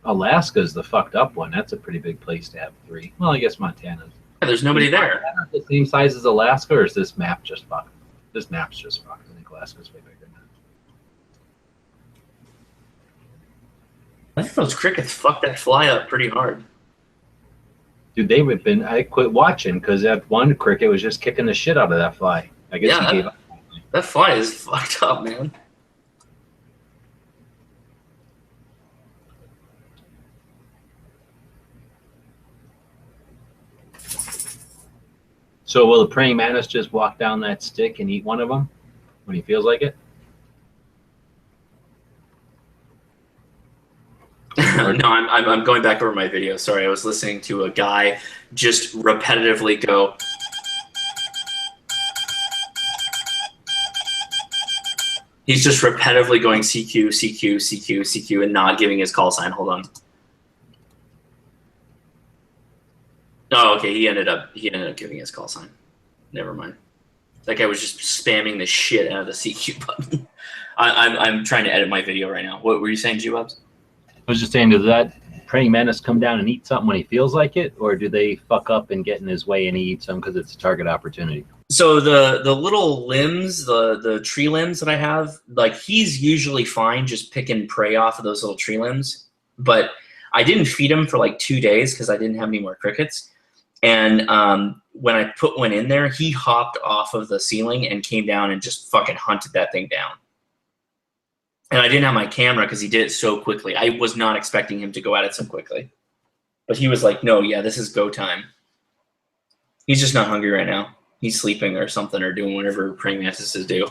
Alaska's the fucked up one. That's a pretty big place to have 3. Well, I guess Montana's. Yeah, there's nobody there. The same size as Alaska, or is this map just fucked? This map's just fucked. I think Alaska's way bigger than that. I think those crickets fucked that fly up pretty hard. Dude, I quit watching because that one cricket was just kicking the shit out of that fly. I guess he gave up. That fly is fucked up, man. So will the praying mantis just walk down that stick and eat one of them when he feels like it? No, I'm going back over my video. Sorry, I was listening to a guy just repetitively go. He's just repetitively going CQ, CQ, CQ, CQ, and not giving his call sign. Hold on. Oh, okay. He ended up giving his call sign. Never mind. That guy was just spamming the shit out of the CQ button. I'm trying to edit my video right now. What were you saying, G-Webs? I was just saying, does that praying mantis come down and eat something when he feels like it, or do they fuck up and get in his way and he eats them because it's a target opportunity? So the little limbs, the tree limbs that I have, like he's usually fine just picking prey off of those little tree limbs. But I didn't feed him for like 2 days because I didn't have any more crickets. And when I put one in there, he hopped off of the ceiling and came down and just fucking hunted that thing down. And I didn't have my camera because he did it so quickly. I was not expecting him to go at it so quickly. But he was like, no, yeah, this is go time. He's just not hungry right now. He's sleeping or something, or doing whatever praying mantises do.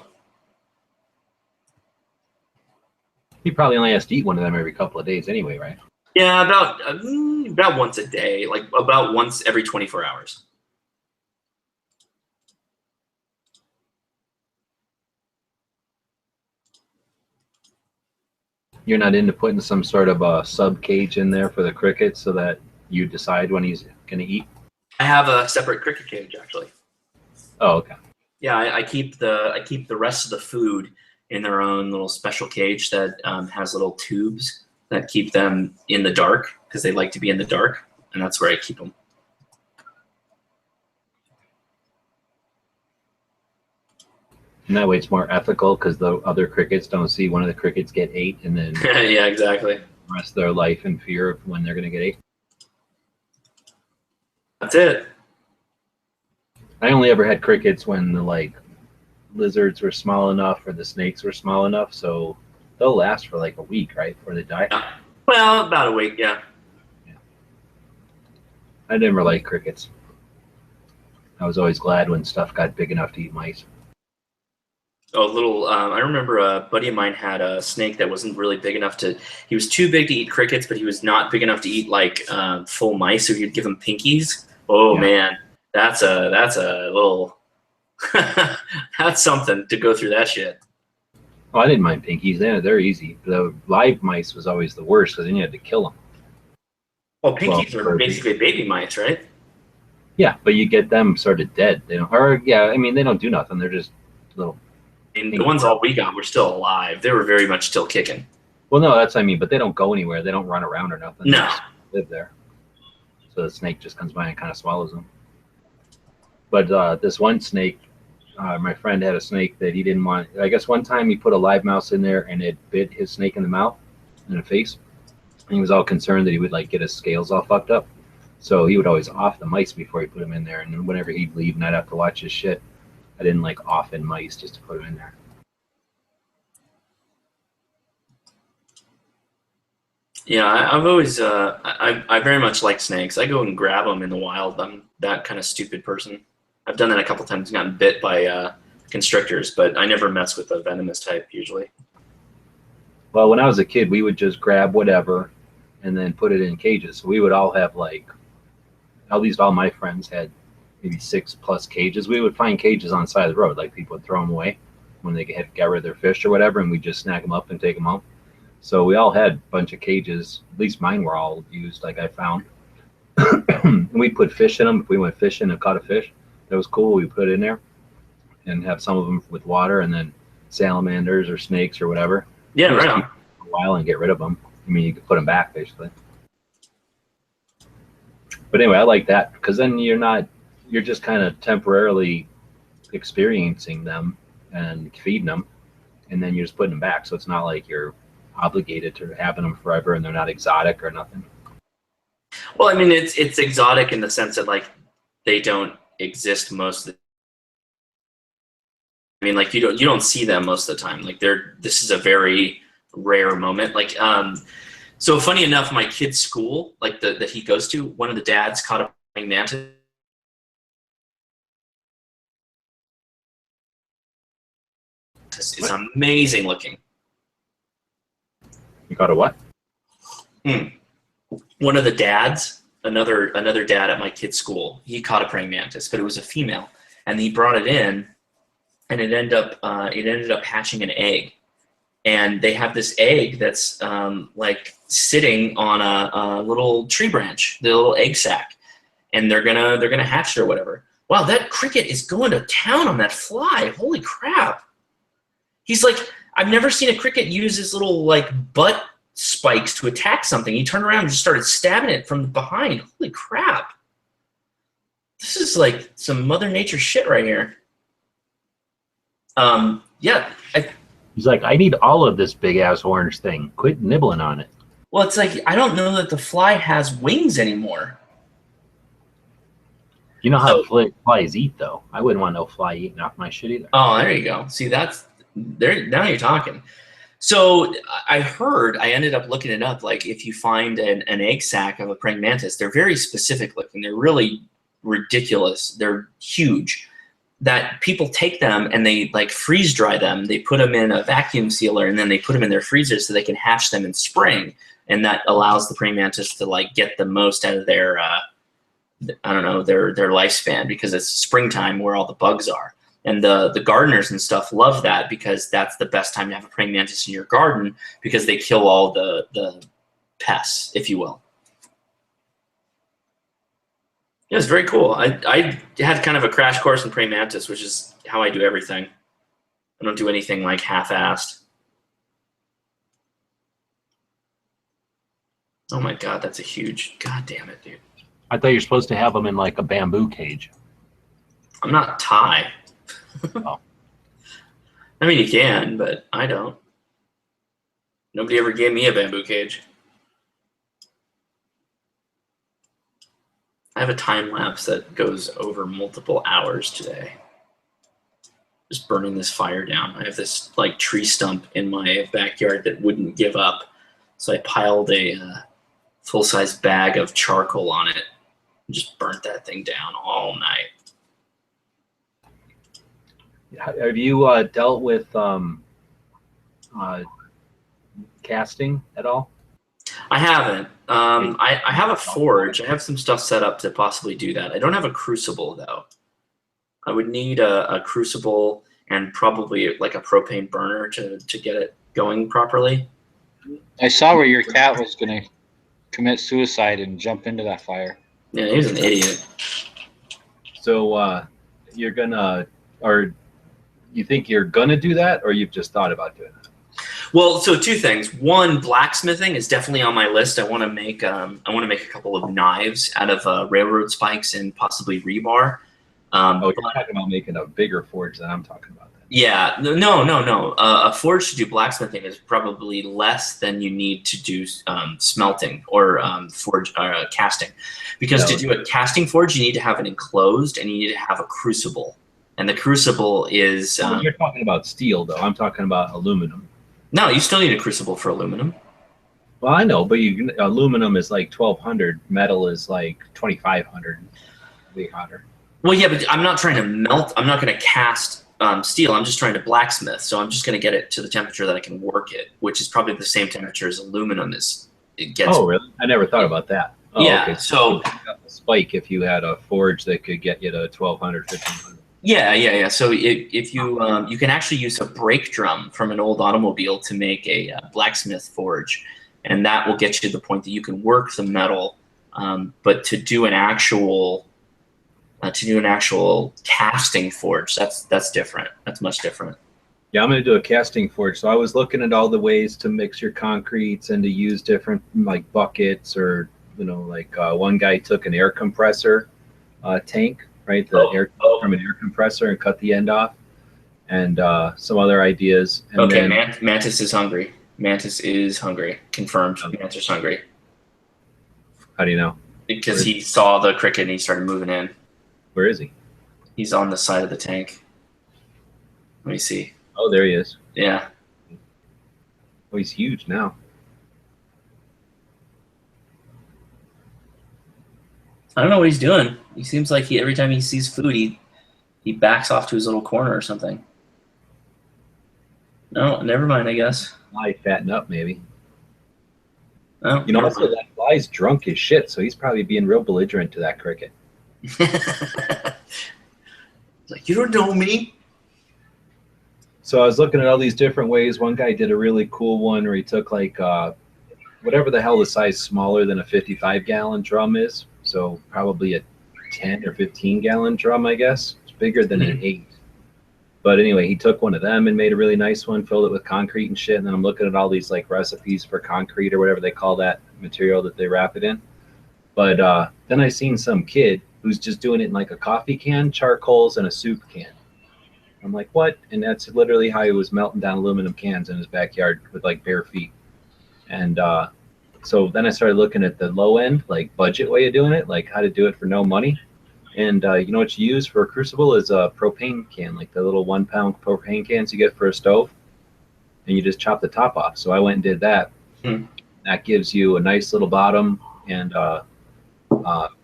He probably only has to eat one of them every couple of days anyway, right? Yeah, about once a day, like about once every 24 hours. You're not into putting some sort of a sub cage in there for the cricket so that you decide when he's going to eat? I have a separate cricket cage, actually. Oh, okay. Yeah, I keep the rest of the food in their own little special cage that has little tubes that keep them in the dark because they like to be in the dark, and that's where I keep them. And that way it's more ethical because the other crickets don't see one of the crickets get ate and then Yeah, exactly. the rest of their life in fear of when they're going to get ate. That's it. I only ever had crickets when the lizards were small enough or the snakes were small enough, so they'll last for like a week, right, before they die. Well, about a week, yeah. I never liked crickets. I was always glad when stuff got big enough to eat mice. Oh, little. I remember a buddy of mine had a snake that wasn't really big enough to. He was too big to eat crickets, but he was not big enough to eat like full mice. So he'd give him pinkies. Oh man, that's a little. That's something to go through that shit. Oh, I didn't mind pinkies. They're easy. The live mice was always the worst because then you had to kill them. Well, pinkies are basically baby mice, right? Yeah, but you get them sort of dead. They don't, or yeah, I mean they don't do nothing. They're just little. And the ones all we got were still alive. They were very much still kicking. Well, no, that's what I mean. But they don't go anywhere. They don't run around or nothing. No. They just live there. So the snake just comes by and kind of swallows them. But this one snake, my friend had a snake that he didn't want. I guess one time he put a live mouse in there and it bit his snake in the mouth, in the face. And he was all concerned that he would like get his scales all fucked up. So he would always off the mice before he put them in there. And then whenever he'd leave and I'd have to watch his shit, I didn't like off in mice just to put them in there. Yeah, I've always, I very much like snakes. I go and grab them in the wild. I'm that kind of stupid person. I've done that a couple times, gotten bit by constrictors, but I never mess with the venomous type usually. Well, when I was a kid, we would just grab whatever and then put it in cages. So we would all have like, at least all my friends had maybe 6+ cages. We would find cages on the side of the road, like people would throw them away when they had got rid of their fish or whatever, and we'd just snag them up and take them home. So we all had a bunch of cages. At least mine were all used, like I found. And we'd put fish in them. If we went fishing and caught a fish, that was cool. We put it in there and have some of them with water, and then salamanders or snakes or whatever. Yeah, right on. For a while and get rid of them. I mean, you could put them back basically. But anyway, I like that because then you're just kind of temporarily experiencing them and feeding them, and then you're just putting them back. So it's not like you're obligated to having them forever and they're not exotic or nothing. Well, I mean, it's exotic in the sense that like they don't exist most of the. I mean, like you don't see them most of the time. Like this is a very rare moment. Like so funny enough, my kid's school, like that he goes to, one of the dads caught a praying mantis. It's amazing looking. You got a what? One of the dads, another dad at my kid's school, he caught a praying mantis, but it was a female, and he brought it in, and it ended up hatching an egg, and they have this egg that's like sitting on a little tree branch, the little egg sac, and they're gonna hatch it or whatever. Wow, that cricket is going to town on that fly! Holy crap! He's like, I've never seen a cricket use his little like butt spikes to attack something. He turned around and just started stabbing it from behind. Holy crap. This is like some Mother Nature shit right here. Yeah. He's like, I need all of this big ass orange thing. Quit nibbling on it. Well, it's like, I don't know that the fly has wings anymore. You know how flies eat, though. I wouldn't want no fly eating off my shit either. Oh, there you go. See, now you're talking. So I ended up looking it up, like if you find an egg sac of a praying mantis, they're very specific looking. They're really ridiculous. They're huge. that people take them and they like freeze dry them. They put them in a vacuum sealer and then they put them in their freezers so they can hatch them in spring. And that allows the praying mantis to like get the most out of their, I don't know, their lifespan, because it's springtime where all the bugs are. And the gardeners and stuff love that, because that's the best time to have a praying mantis in your garden, because they kill all the pests, if you will. Yeah, it's very cool. I had kind of a crash course in praying mantis, which is how I do everything. I don't do anything like half-assed. Oh my God, that's a huge, God damn it, dude. I thought you're supposed to have them in like a bamboo cage. I'm not Thai. Oh. I mean, you can, but I don't. Nobody ever gave me a bamboo cage. I have a time lapse that goes over multiple hours today. Just burning this fire down. I have this like tree stump in my backyard that wouldn't give up. So I piled a full-size bag of charcoal on it and just burnt that thing down all night. Have you dealt with casting at all? I haven't. I have a forge. I have some stuff set up to possibly do that. I don't have a crucible, though. I would need a crucible and probably like a propane burner to get it going properly. I saw where your cat was going to commit suicide and jump into that fire. Yeah, he was an idiot. So you're gonna, or you think you're gonna do that, or you've just thought about doing it? Well, so two things. One, blacksmithing is definitely on my list. I want to make a couple of knives out of railroad spikes and possibly rebar. You're talking about making a bigger forge than I'm talking about. Yeah, no. A forge to do blacksmithing is probably less than you need to do smelting or forge casting, because to do a casting forge, you need to have it enclosed and you need to have a crucible, and the crucible is. You're talking about steel, though. I'm talking about aluminum. No, you still need a crucible for aluminum. Well, I know, but aluminum is like 1,200. Metal is like 2,500. Way hotter. Well, yeah, but I'm not trying to melt. I'm not going to cast steel. I'm just trying to blacksmith. So I'm just going to get it to the temperature that I can work it, which is probably the same temperature as aluminum is. It gets. Oh, really? I never thought about that. Oh, yeah. Okay. So a spike if you had a forge that could get you to 1,200, 1,500. Yeah. So if you you can actually use a brake drum from an old automobile to make a blacksmith forge, and that will get you to the point that you can work the metal. But to do an actual casting forge, that's different. That's much different. Yeah, I'm going to do a casting forge. So I was looking at all the ways to mix your concretes and to use different like buckets, or like one guy took an air compressor tank, right? Air from an air compressor, and cut the end off, and some other ideas. And okay, then, Mantis is hungry. Mantis is hungry. Confirmed. Mantis is hungry. How do you know? Because he saw the cricket and he started moving in. Where is he? He's on the side of the tank. Let me see. Oh, there he is. Yeah. Oh, he's huge now. I don't know what he's doing. He seems like every time he sees food, he backs off to his little corner or something. No, never mind, I guess. Fly fatten up, maybe. Oh, also that fly's drunk as shit, so he's probably being real belligerent to that cricket. Like, you don't know me. So I was looking at all these different ways. One guy did a really cool one where he took like whatever the hell the size smaller than a 55-gallon drum is. So probably a 10 or 15-gallon drum, I guess. It's bigger than an 8. But anyway, he took one of them and made a really nice one, filled it with concrete and shit. And then I'm looking at all these like recipes for concrete or whatever they call that material that they wrap it in. But then I seen some kid who's just doing it in like a coffee can, charcoals, and a soup can. I'm like, what? And that's literally how he was melting down aluminum cans in his backyard with like bare feet. And so then I started looking at the low end, like budget way of doing it, like how to do it for no money. And you know what you use for a crucible is a propane can, like the little 1 pound propane cans you get for a stove. And you just chop the top off. So I went and did that. That gives you a nice little bottom and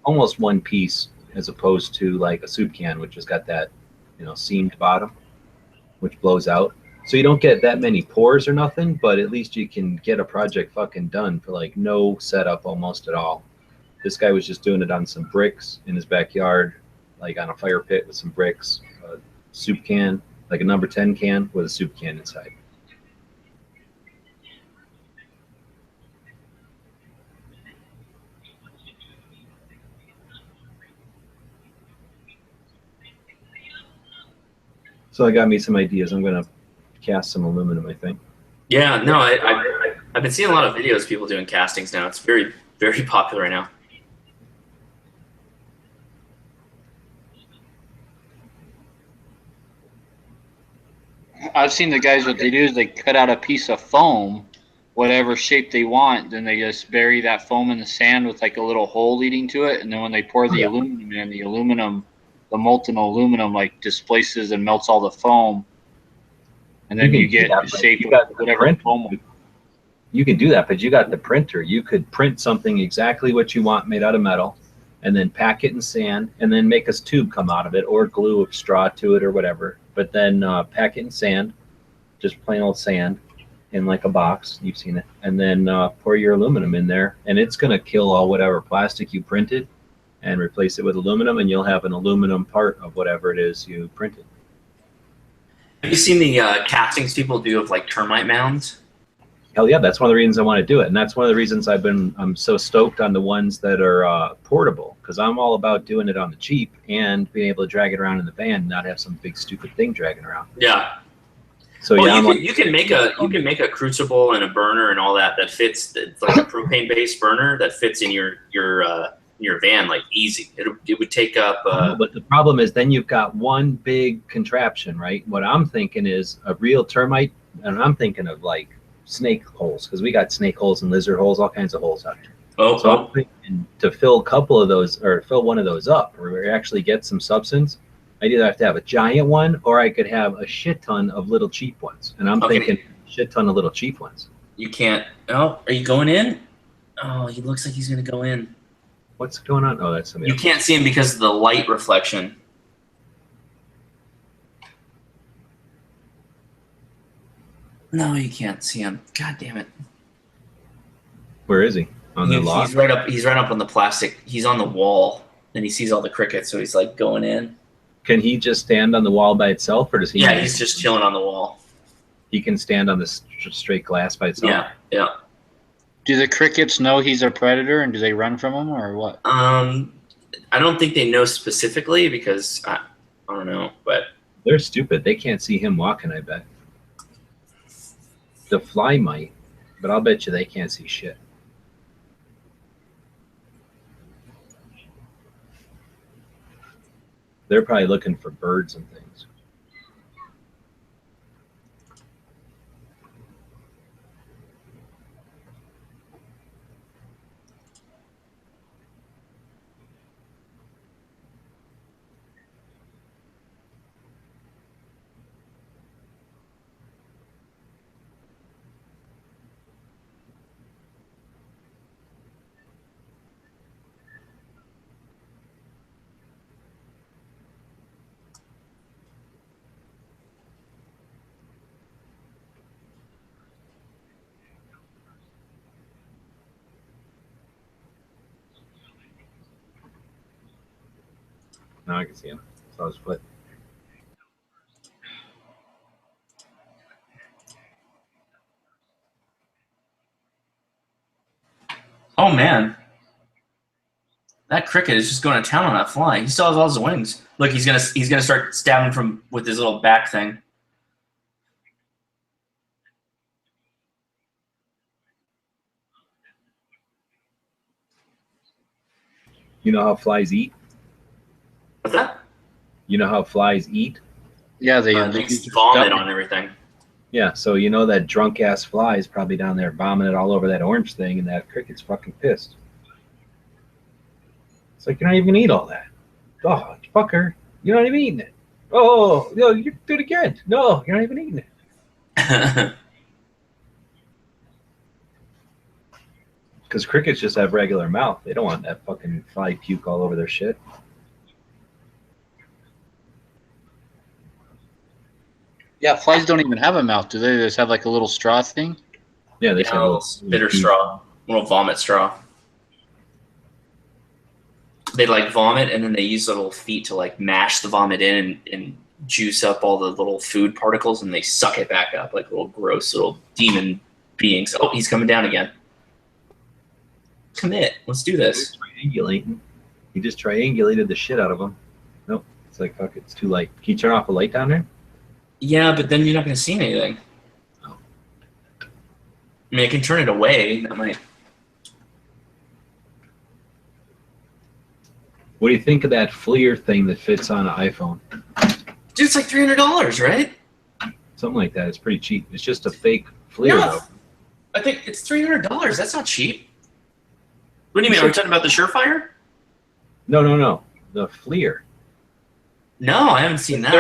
almost one piece, as opposed to like a soup can, which has got that seamed bottom, which blows out. So you don't get that many pores or nothing, but at least you can get a project fucking done for like no setup almost at all. This guy was just doing it on some bricks in his backyard, like on a fire pit with some bricks, a soup can, like a number 10 can with a soup can inside. So I got me some ideas. I'm gonna cast some aluminum, I think. Yeah, no, I've been seeing a lot of videos of people doing castings now. It's very, very popular right now. I've seen the guys, what they do is they cut out a piece of foam, whatever shape they want, then they just bury that foam in the sand with like a little hole leading to it, and then when they pour the aluminum in, the molten aluminum like displaces and melts all the foam, and then you get the shape of whatever foam. You can do that, but you got the printer. You could print something exactly what you want made out of metal, and then pack it in sand, and then make a tube come out of it, or glue a straw to it or whatever. But then pack it in sand, just plain old sand, in like a box. You've seen it. And then pour your aluminum in there, and it's going to kill all whatever plastic you printed and replace it with aluminum, and you'll have an aluminum part of whatever it is you printed. Have you seen the castings people do of like termite mounds? Hell yeah, that's one of the reasons I want to do it, and that's one of the reasons I'm so stoked on the ones that are portable, because I'm all about doing it on the cheap and being able to drag it around in the van and not have some big stupid thing dragging around. Yeah. So well, yeah, you can make a crucible and a burner and all that fits. It's like a propane based burner that fits in your van like easy. It would take up. But the problem is then you've got one big contraption, right? What I'm thinking is a real termite, and I'm thinking of like snake holes, because we got snake holes and lizard holes, all kinds of holes out there. So I'm thinking to fill a couple of those, or fill one of those up, where we actually get some substance. I'd either have to have a giant one, or I could have a shit ton of little cheap ones. And I'm thinking shit ton of little cheap ones. You can't. Oh, are you going in? Oh, he looks like he's gonna go in. What's going on? Oh, that's something. You can't see him because of the light reflection. No, you can't see him. God damn it. Where is he? On the lot? He's right up. He's right up on the plastic. He's on the wall, and he sees all the crickets, so he's like going in. Can he just stand on the wall by itself, or does he? Yeah, he's just chilling on the wall. He can stand on the straight glass by itself. Yeah, yeah. Do the crickets know he's a predator, and do they run from him, or what? I don't think they know specifically, because I don't know, but they're stupid. They can't see him walking, I bet. The fly might, but I'll bet you they can't see shit. They're probably looking for birds and things. Now I can see him. Saw his foot. oh man, that cricket is just going to town on that fly. He still has all his wings. Look, he's gonna start stabbing from with his little back thing. You know how flies eat? What's that? You know how flies eat? Yeah, they vomit on everything. Yeah, so you know that drunk ass fly is probably down there vomiting all over that orange thing, and that cricket's fucking pissed. It's like, you're not even gonna eat all that. Oh, fucker, you're not even eating it. Oh, no, you do it again. No, you're not even eating it. Because crickets just have regular mouth. They don't want that fucking fly puke all over their shit. Yeah, flies don't even have a mouth, do they? They just have like a little straw thing. Yeah, they Yeah, a little bitter straw, little vomit straw. They like vomit, and then they use little feet to like mash the vomit in and juice up all the little food particles, and they suck it back up like little gross little demon beings. Oh, he's coming down again. Commit. Let's do this. Triangulating. He just triangulated the shit out of him. Nope. It's like, fuck, it's too light. Can you turn off the light down there? Yeah, but then you're not going to see anything. I mean, I can turn it away. That might. What do you think of that FLIR thing that fits on an iPhone? Dude, it's like $300, right? Something like that. It's pretty cheap. It's just a fake FLIR, No. though. I think it's $300. That's not cheap. What do you mean? Are we talking about the Surefire? No. The FLIR. No, I haven't seen that.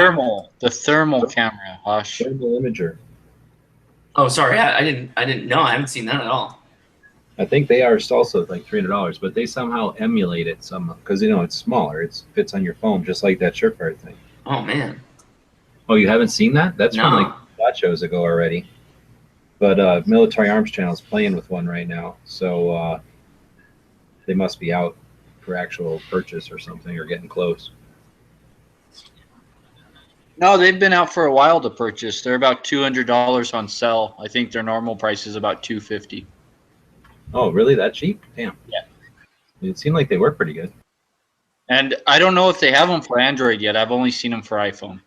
The thermal camera, Hush. Thermal imager. Oh, sorry. I didn't know. I haven't seen that at all. I think they are also like $300, but they somehow emulate it some because it's smaller. It fits on your phone just like that Surefire thing. Oh man. Oh, you haven't seen that? That's from like SWAT shows ago already. But Military Arms Channel is playing with one right now, so they must be out for actual purchase or something, or getting close. No, they've been out for a while to purchase. They're about $200 on sale. I think their normal price is about $250. Oh, really? That cheap? Damn. Yeah. It seemed like they were pretty good. And I don't know if they have them for Android yet. I've only seen them for iPhone.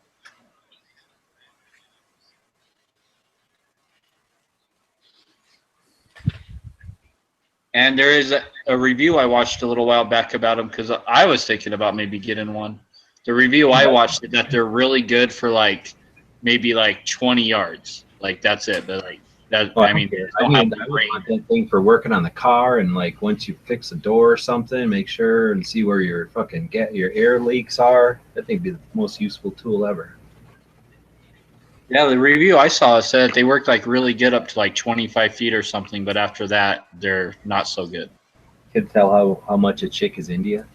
And there is a review I watched a little while back about them because I was thinking about maybe getting one. The review I watched that they're really good for like maybe like 20 yards. Like that's it. But like that, Well, I mean, I would want that thing for working on the car, and like once you fix a door or something, make sure and see where your fucking your air leaks are. That thing would be the most useful tool ever. Yeah, the review I saw said that they work like really good up to like 25 feet or something, but after that, they're not so good. Can tell how much a chick is India.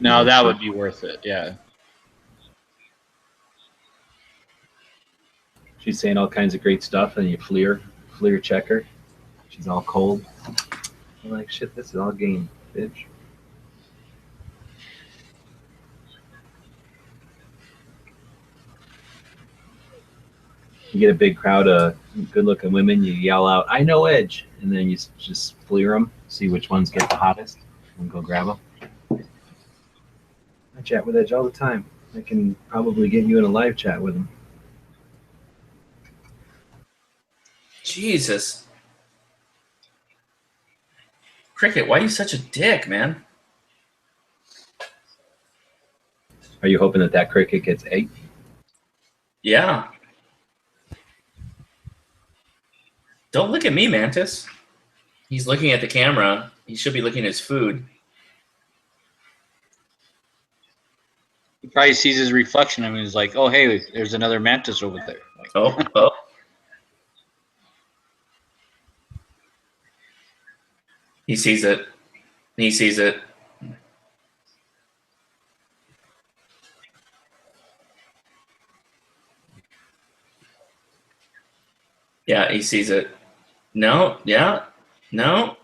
No, that would be worth it. Yeah. She's saying all kinds of great stuff, and you FLIR checker. She's all cold. I'm like, shit, this is all game, bitch. You get a big crowd of good-looking women, you yell out, "I know Edge," and then you just FLIR them, see which ones get the hottest, and go grab them. I chat with Edge all the time. I can probably get you in a live chat with him. Jesus. Cricket, why are you such a dick, man? Are you hoping that cricket gets 8? Yeah. Don't look at me, Mantis. He's looking at the camera. He should be looking at his food. He probably sees his reflection and he's like, oh, hey, there's another mantis over there. Like, oh. He sees it. He sees it. Yeah, he sees it. No, yeah, no.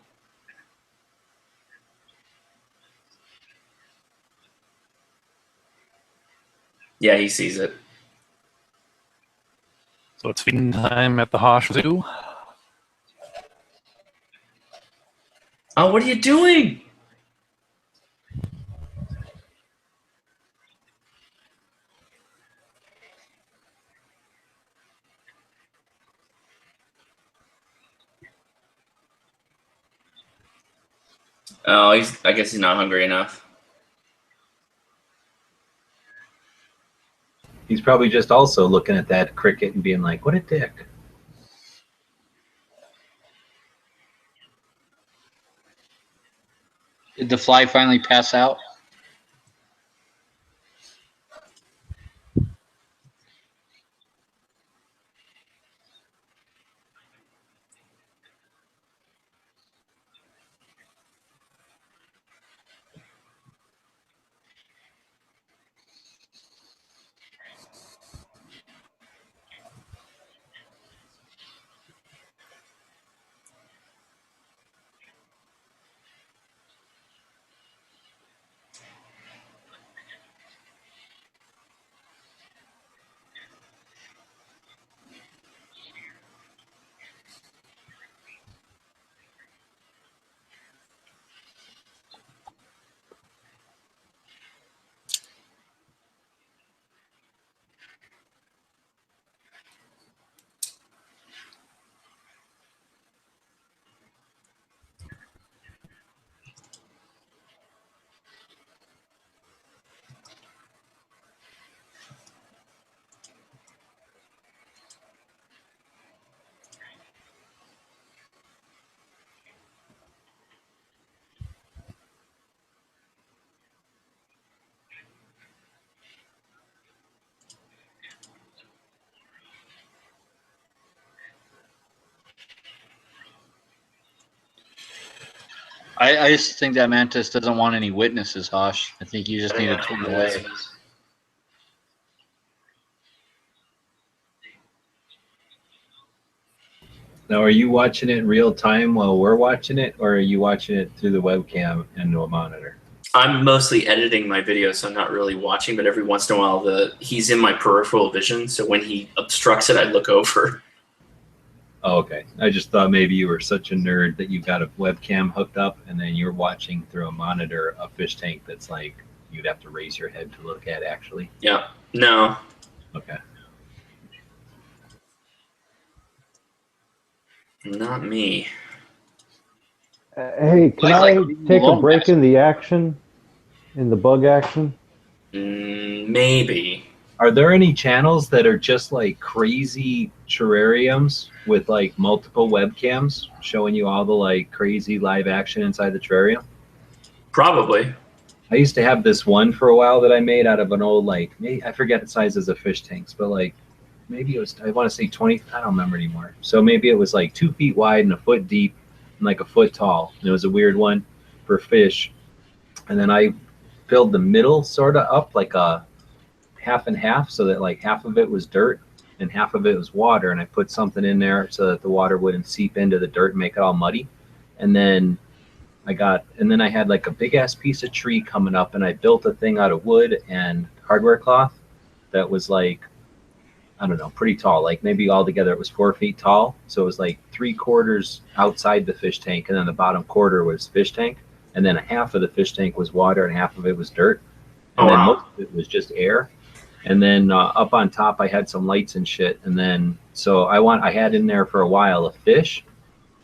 Yeah, he sees it. So it's feeding time at the Hosh Zoo. Oh, what are you doing? Oh, I guess he's not hungry enough. He's probably just also looking at that cricket and being like, what a dick. Did the fly finally pass out? I just think that Mantis doesn't want any witnesses, Hosh. I think you just need to turn away. Now, are you watching it in real time while we're watching it, or are you watching it through the webcam into a monitor? I'm mostly editing my videos, so I'm not really watching. But every once in a while, he's in my peripheral vision, so when he obstructs it, I look over. Oh, okay. I just thought maybe you were such a nerd that you got a webcam hooked up, and then you're watching through a monitor a fish tank that's like you'd have to raise your head to look at. Actually. Yeah. No. Okay. Not me. Hey, can I take a break in the action? In the bug action? Maybe. Are there any channels that are just like crazy terrariums with like multiple webcams showing you all the like crazy live action inside the terrarium? Probably. I used to have this one for a while that I made out of an old like, I forget the sizes of fish tanks, but like maybe it was, I want to say 20, I don't remember anymore. So maybe it was like 2 feet wide and a foot deep and like a foot tall. And it was a weird one for fish. And then I filled the middle sort of up like a half and half, so that like half of it was dirt and half of it was water. And I put something in there so that the water wouldn't seep into the dirt and make it all muddy. And then I had like a big ass piece of tree coming up, and I built a thing out of wood and hardware cloth that was like, I don't know, pretty tall. Like maybe altogether it was 4 feet tall. So it was like 3/4 outside the fish tank, and then the bottom quarter was fish tank. And then half of the fish tank was water and half of it was dirt. And then most of it was just air. And then up on top, I had some lights and shit. And then, so I had in there for a while a fish,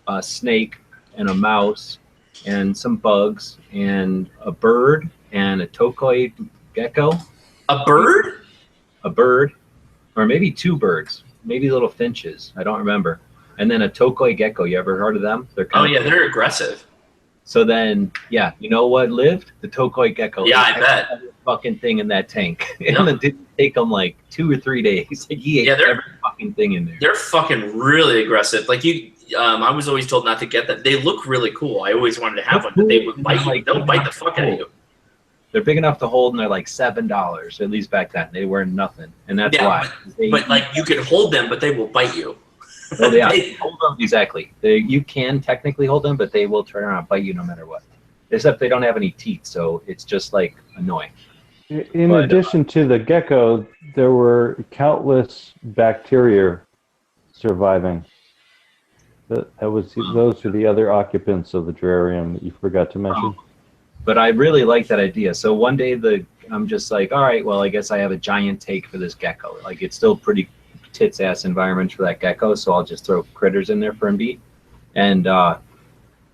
a snake, and a mouse, and some bugs, and a bird, and a tokoi gecko. A bird? A bird, or maybe 2 birds, maybe little finches. I don't remember. And then a tokoi gecko. You ever heard of them? They're kind of they're aggressive. So then, yeah, you know what lived? The tokoi gecko. Yeah, I bet. Every fucking thing in that tank. And it didn't take them like 2 or 3 days. Like he ate every fucking thing in there. They're fucking really aggressive. Like I was always told not to get that. They look really cool. I always wanted to have one, but they would bite you. They'll bite the fuck out of you. They're big enough to hold, and they're like $7. At least back then, they were nothing, and that's why. But like you can hold them, but they will bite you. Well, yeah, hold them exactly. You can technically hold them, but they will turn around and bite you no matter what. Except they don't have any teeth, so it's just like annoying. In addition to the gecko, there were countless bacteria surviving. Those are the other occupants of the terrarium that you forgot to mention. But I really like that idea. So one day I'm just like, all right, well, I guess I have a giant take for this gecko. Like it's still pretty tits ass environment for that gecko, so I'll just throw critters in there for him to eat. And I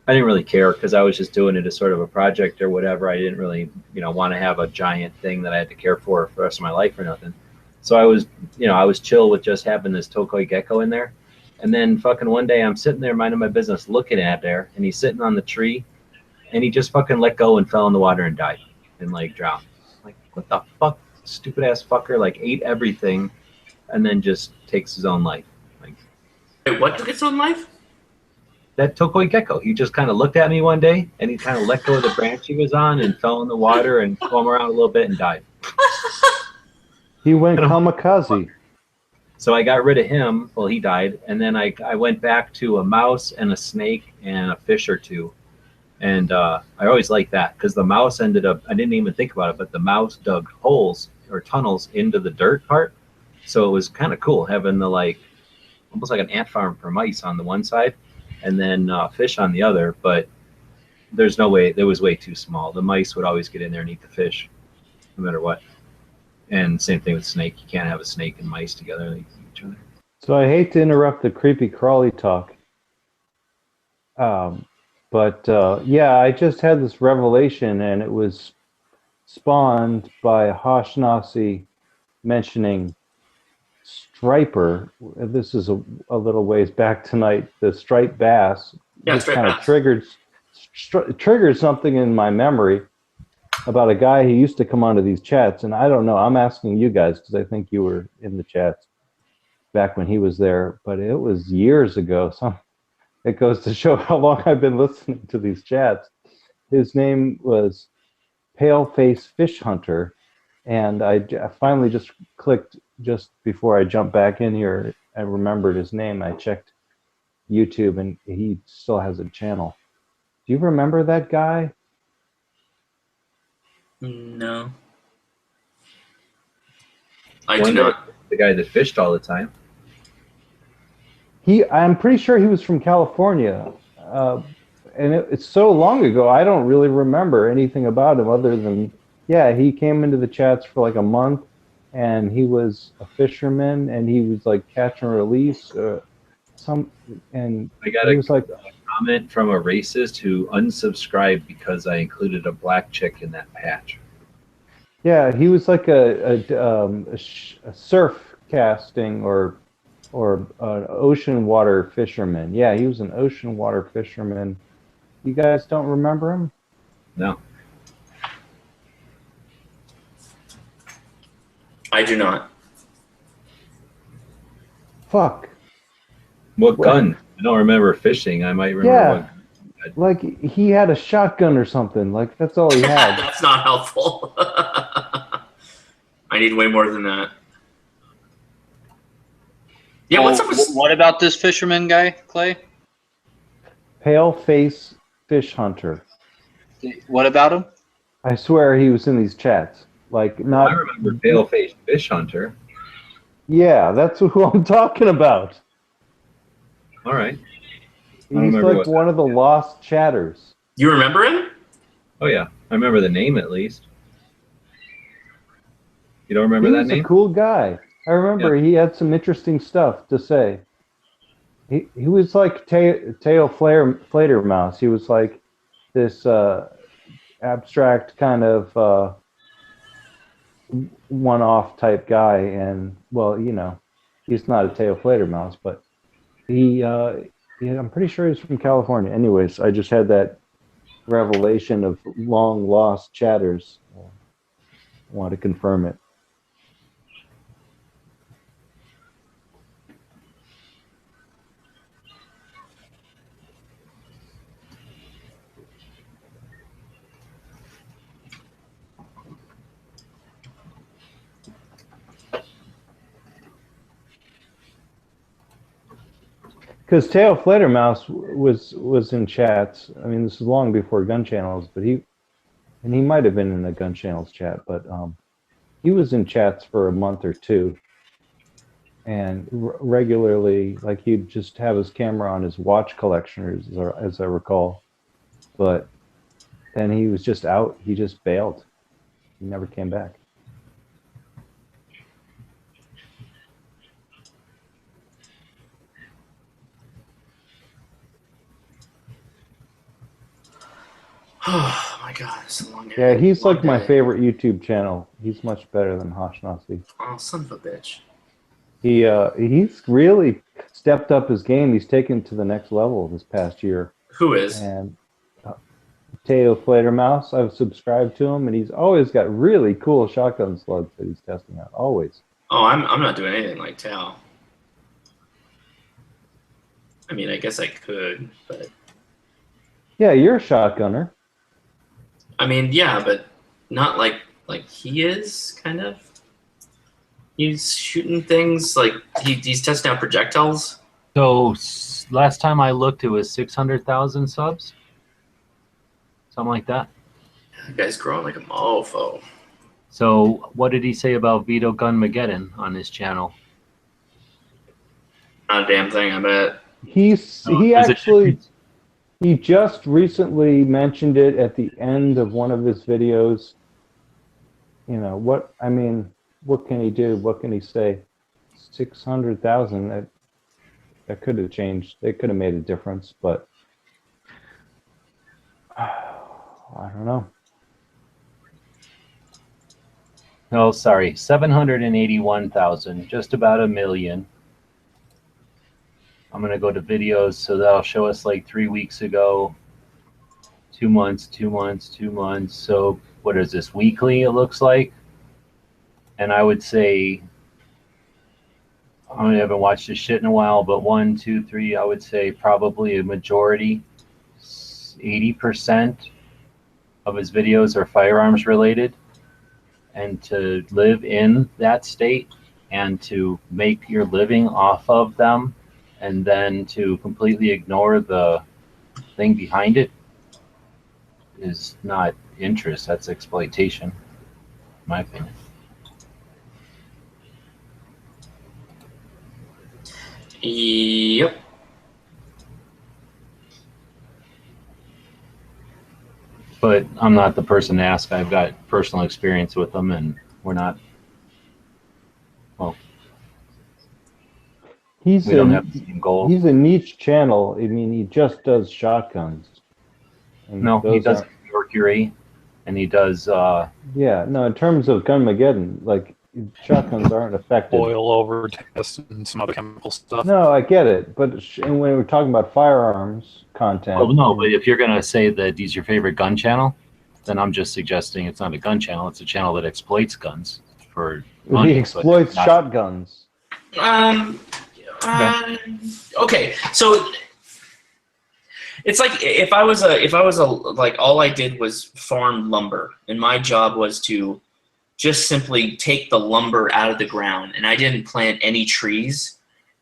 didn't really care because I was just doing it as sort of a project or whatever. I didn't really, want to have a giant thing that I had to care for the rest of my life or nothing. So I was chill with just having this tokoi gecko in there. And then fucking one day I'm sitting there minding my business looking at there, and he's sitting on the tree, and he just fucking let go and fell in the water and died and like drowned. Like, what the fuck? Stupid ass fucker, like ate everything and then just takes his own life. Like, wait, what took its own life? That tokoi gecko. He just kind of looked at me one day and he kind of let go of the branch he was on and fell in the water and swam around a little bit and died. He went kamikaze. So I got rid of him. Well, he died. And then I went back to a mouse and a snake and a fish or 2. And I always liked that because the mouse ended up, I didn't even think about it, but the mouse dug holes or tunnels into the dirt part. So it was kind of cool having the almost like an ant farm for mice on the one side and then fish on the other. But there's no way, it was way too small. The mice would always get in there and eat the fish no matter what. And same thing with snake. You can't have a snake and mice together. They eat each other. So I hate to interrupt the creepy crawly talk. But yeah, I just had this revelation, and it was spawned by Hosh Nasi mentioning striper. This is a little ways back tonight. The striped bass just kind of triggered something in my memory about a guy who used to come onto these chats, and I don't know. I'm asking you guys because I think you were in the chats back when he was there, but it was years ago. It goes to show how long I've been listening to these chats. His name was Paleface Fish Hunter, and I finally just clicked just before I jumped back in here. I remembered his name. I checked YouTube, and he still has a channel. Do you remember that guy? No. I do not. The guy that fished all the time. I'm pretty sure he was from California, and it's so long ago. I don't really remember anything about him other than, yeah, he came into the chats for like a month, and he was a fisherman, and he was like catch and release, and I got he was like a comment from a racist who unsubscribed because I included a black chick in that patch. yeah, he was like a surf casting or an ocean water fisherman. Yeah, he was an ocean water fisherman. You guys don't remember him? No. I do not. Fuck. What gun? I don't remember fishing. I might remember Yeah, like he had a shotgun or something. Like that's all he had. That's not helpful. I need way more than that. Yeah, what's up with... What about this fisherman guy, Clay? Paleface Fish Hunter. What about him? I swear he was in these chats. Like not. I remember Paleface Fish Hunter. Yeah, that's who I'm talking about. All right. He's like one of the lost chatters. You remember him? Oh yeah, I remember the name at least. You don't remember that name? He was a cool guy. I remember he had some interesting stuff to say. He was like Teo Fledermaus. He was like this abstract kind of one-off type guy, and well, you know, he's not a Teo Fledermaus, but I'm pretty sure he's from California. Anyways, I just had that revelation of long lost chatters. I want to confirm it. Because Teo Fledermaus was in chats. I mean, this is long before gun channels, but he might have been in a gun channels chat, but he was in chats for a month or two, and regularly, like he'd just have his camera on his watch collection, as I recall, but then he was just out. He just bailed. He never came back. Oh my god, it's a long day. Yeah, he's Long like my day. favorite YouTube channel. He's much better than Hashnazi. Oh, son of a bitch. He's really stepped up his game. He's taken to the next level this past year. Who is? And Teo Fledermaus, I've subscribed to him, and he's always got really cool shotgun slugs that he's testing out. Always. Oh, I'm not doing anything like Tal. I mean, I guess I could, but Yeah, you're a shotgunner. I mean, yeah, but not like he is, kind of. He's shooting things like he's testing out projectiles. So last time I looked, it was 600,000 subs, something like that. That guy's growing like a mofo. So what did he say about Vito Gunmageddon on his channel? Not a damn thing, I bet. He just recently mentioned it at the end of one of his videos. You know what? I mean, what can he do? What can he say? 600,000. That could have changed. It could have made a difference, but I don't know. No, sorry, 781,000, just about a million. I'm gonna go to videos, so that'll show us like 3 weeks ago, 2 months, 2 months, 2 months. So what is this, weekly it looks like? And I would say, I haven't watched this shit in a while, but 1, 2, 3, I would say probably a majority, 80% of his videos are firearms related, and to live in that state and to make your living off of them, and then to completely ignore the thing behind it is not interest, that's exploitation, in my opinion. Yep. But I'm not the person to ask. I've got personal experience with them, and we're not, well, we don't have the same goal. He's a niche channel. I mean, he just does shotguns. And No, he those does aren't- Mercury, and he does, Yeah, no, in terms of Gunmageddon, like, shotguns aren't effective. Oil over test and some other chemical stuff. No, I get it, but and when we're talking about firearms content, well, no, but if you're going to say that he's your favorite gun channel, then I'm just suggesting it's not a gun channel. It's a channel that exploits guns for money. he but exploits not- shotguns. Okay, so it's like if I was a like all I did was farm lumber, and my job was to just simply take the lumber out of the ground, and I didn't plant any trees,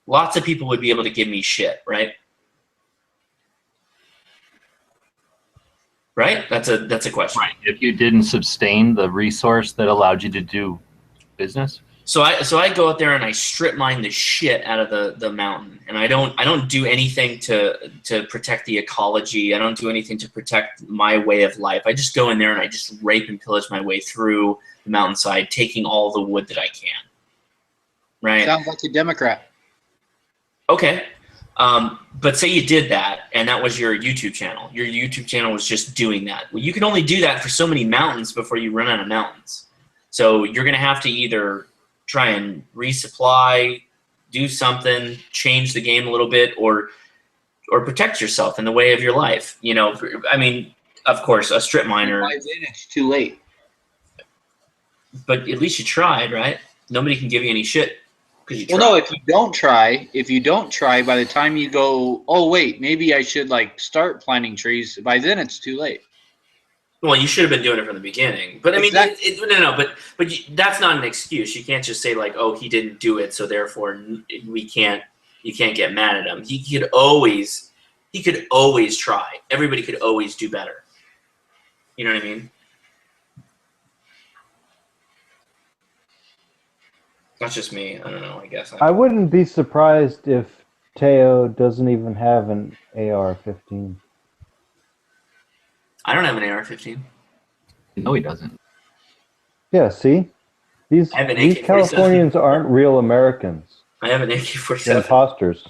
lots of people would be able to give me shit, right? Right? That's a question. Right. If you didn't sustain the resource that allowed you to do business. So I go out there and I strip mine the shit out of the mountain, and I don't do anything to protect the ecology. I don't do anything to protect my way of life. I just go in there and I just rape and pillage my way through the mountainside, taking all the wood that I can. Right? Sounds like a Democrat. Okay. But say you did that, and that was your YouTube channel. Your YouTube channel was just doing that. Well, you can only do that for so many mountains before you run out of mountains. So you're going to have to either try and resupply, do something, change the game a little bit, or protect yourself in the way of your life. You know, I mean, of course, a strip miner. By then it's too late. But at least you tried, right? Nobody can give you any shit because you tried. Well, no, if you don't try, by the time you go, oh wait, maybe I should like start planting trees. By then it's too late. Well, you should have been doing it from the beginning. But I mean, Exactly. but that's not an excuse. You can't just say like, oh, he didn't do it, so therefore you can't get mad at him. He could always try. Everybody could always do better. You know what I mean? That's just me. I don't know. I guess. I wouldn't be surprised if Teo doesn't even have an AR-15. I don't have an AR-15. No, he doesn't. Yeah, see? These I have an these AK-47. Californians aren't real Americans. I have an They're AK-47. imposters.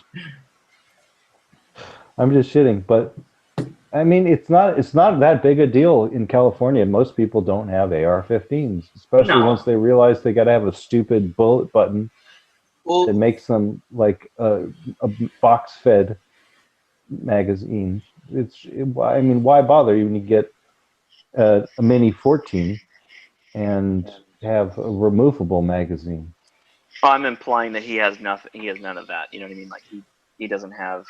I'm just shitting, but I mean, it's not that big a deal in California. Most people don't have AR-15s, especially No. once they realize they got to have a stupid bullet button that makes them like a box-fed magazine. I mean, why bother when you get a Mini 14 and have a removable magazine? Well, I'm implying that he has nothing. He has none of that. You know what I mean? Like he doesn't have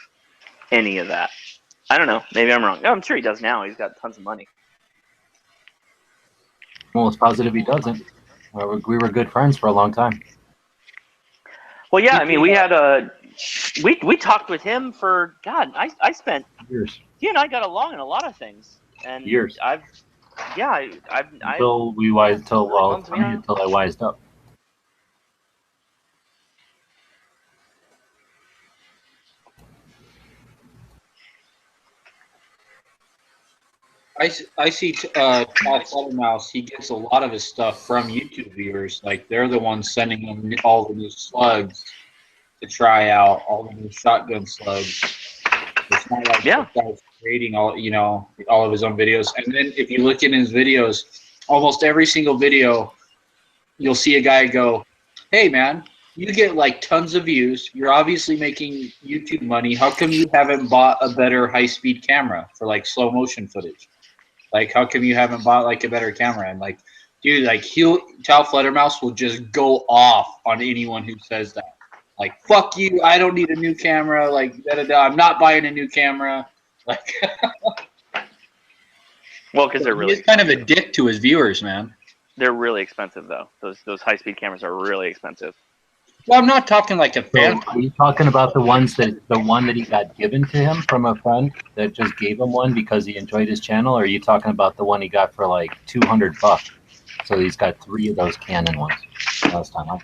any of that. I don't know. Maybe I'm wrong. No, I'm sure he does now. He's got tons of money. Well, it's positive he doesn't. We were good friends for a long time. Well, yeah. I mean, we had we talked with him for God. I spent years. He and I got along in a lot of things. And Years. I've Until I wised up. I see Todd Fluttermouse. He gets a lot of his stuff from YouTube viewers. Like they're the ones sending him all the new slugs to try out, all the new shotgun slugs. It's not like the guy's creating all of his own videos. And then if you look in his videos, almost every single video, you'll see a guy go, "Hey man, you get like tons of views. You're obviously making YouTube money. How come you haven't bought a better high-speed camera for like slow motion footage? Like, how come you haven't bought like a better camera?" And like, dude, like Tal Fluttermouse will just go off on anyone who says that. Like, fuck you, I don't need a new camera. Like, I'm not buying a new camera. Like, Well, because they're really He's kind of a dick to his viewers, man. they're really expensive though. Those high speed cameras are really expensive. Well, I'm not talking like a So fan. are you talking about the one that he got given to him from a friend that just gave him one because he enjoyed his channel, or are you talking about the one he got for like $200? So he's got 3 of those Canon ones last time.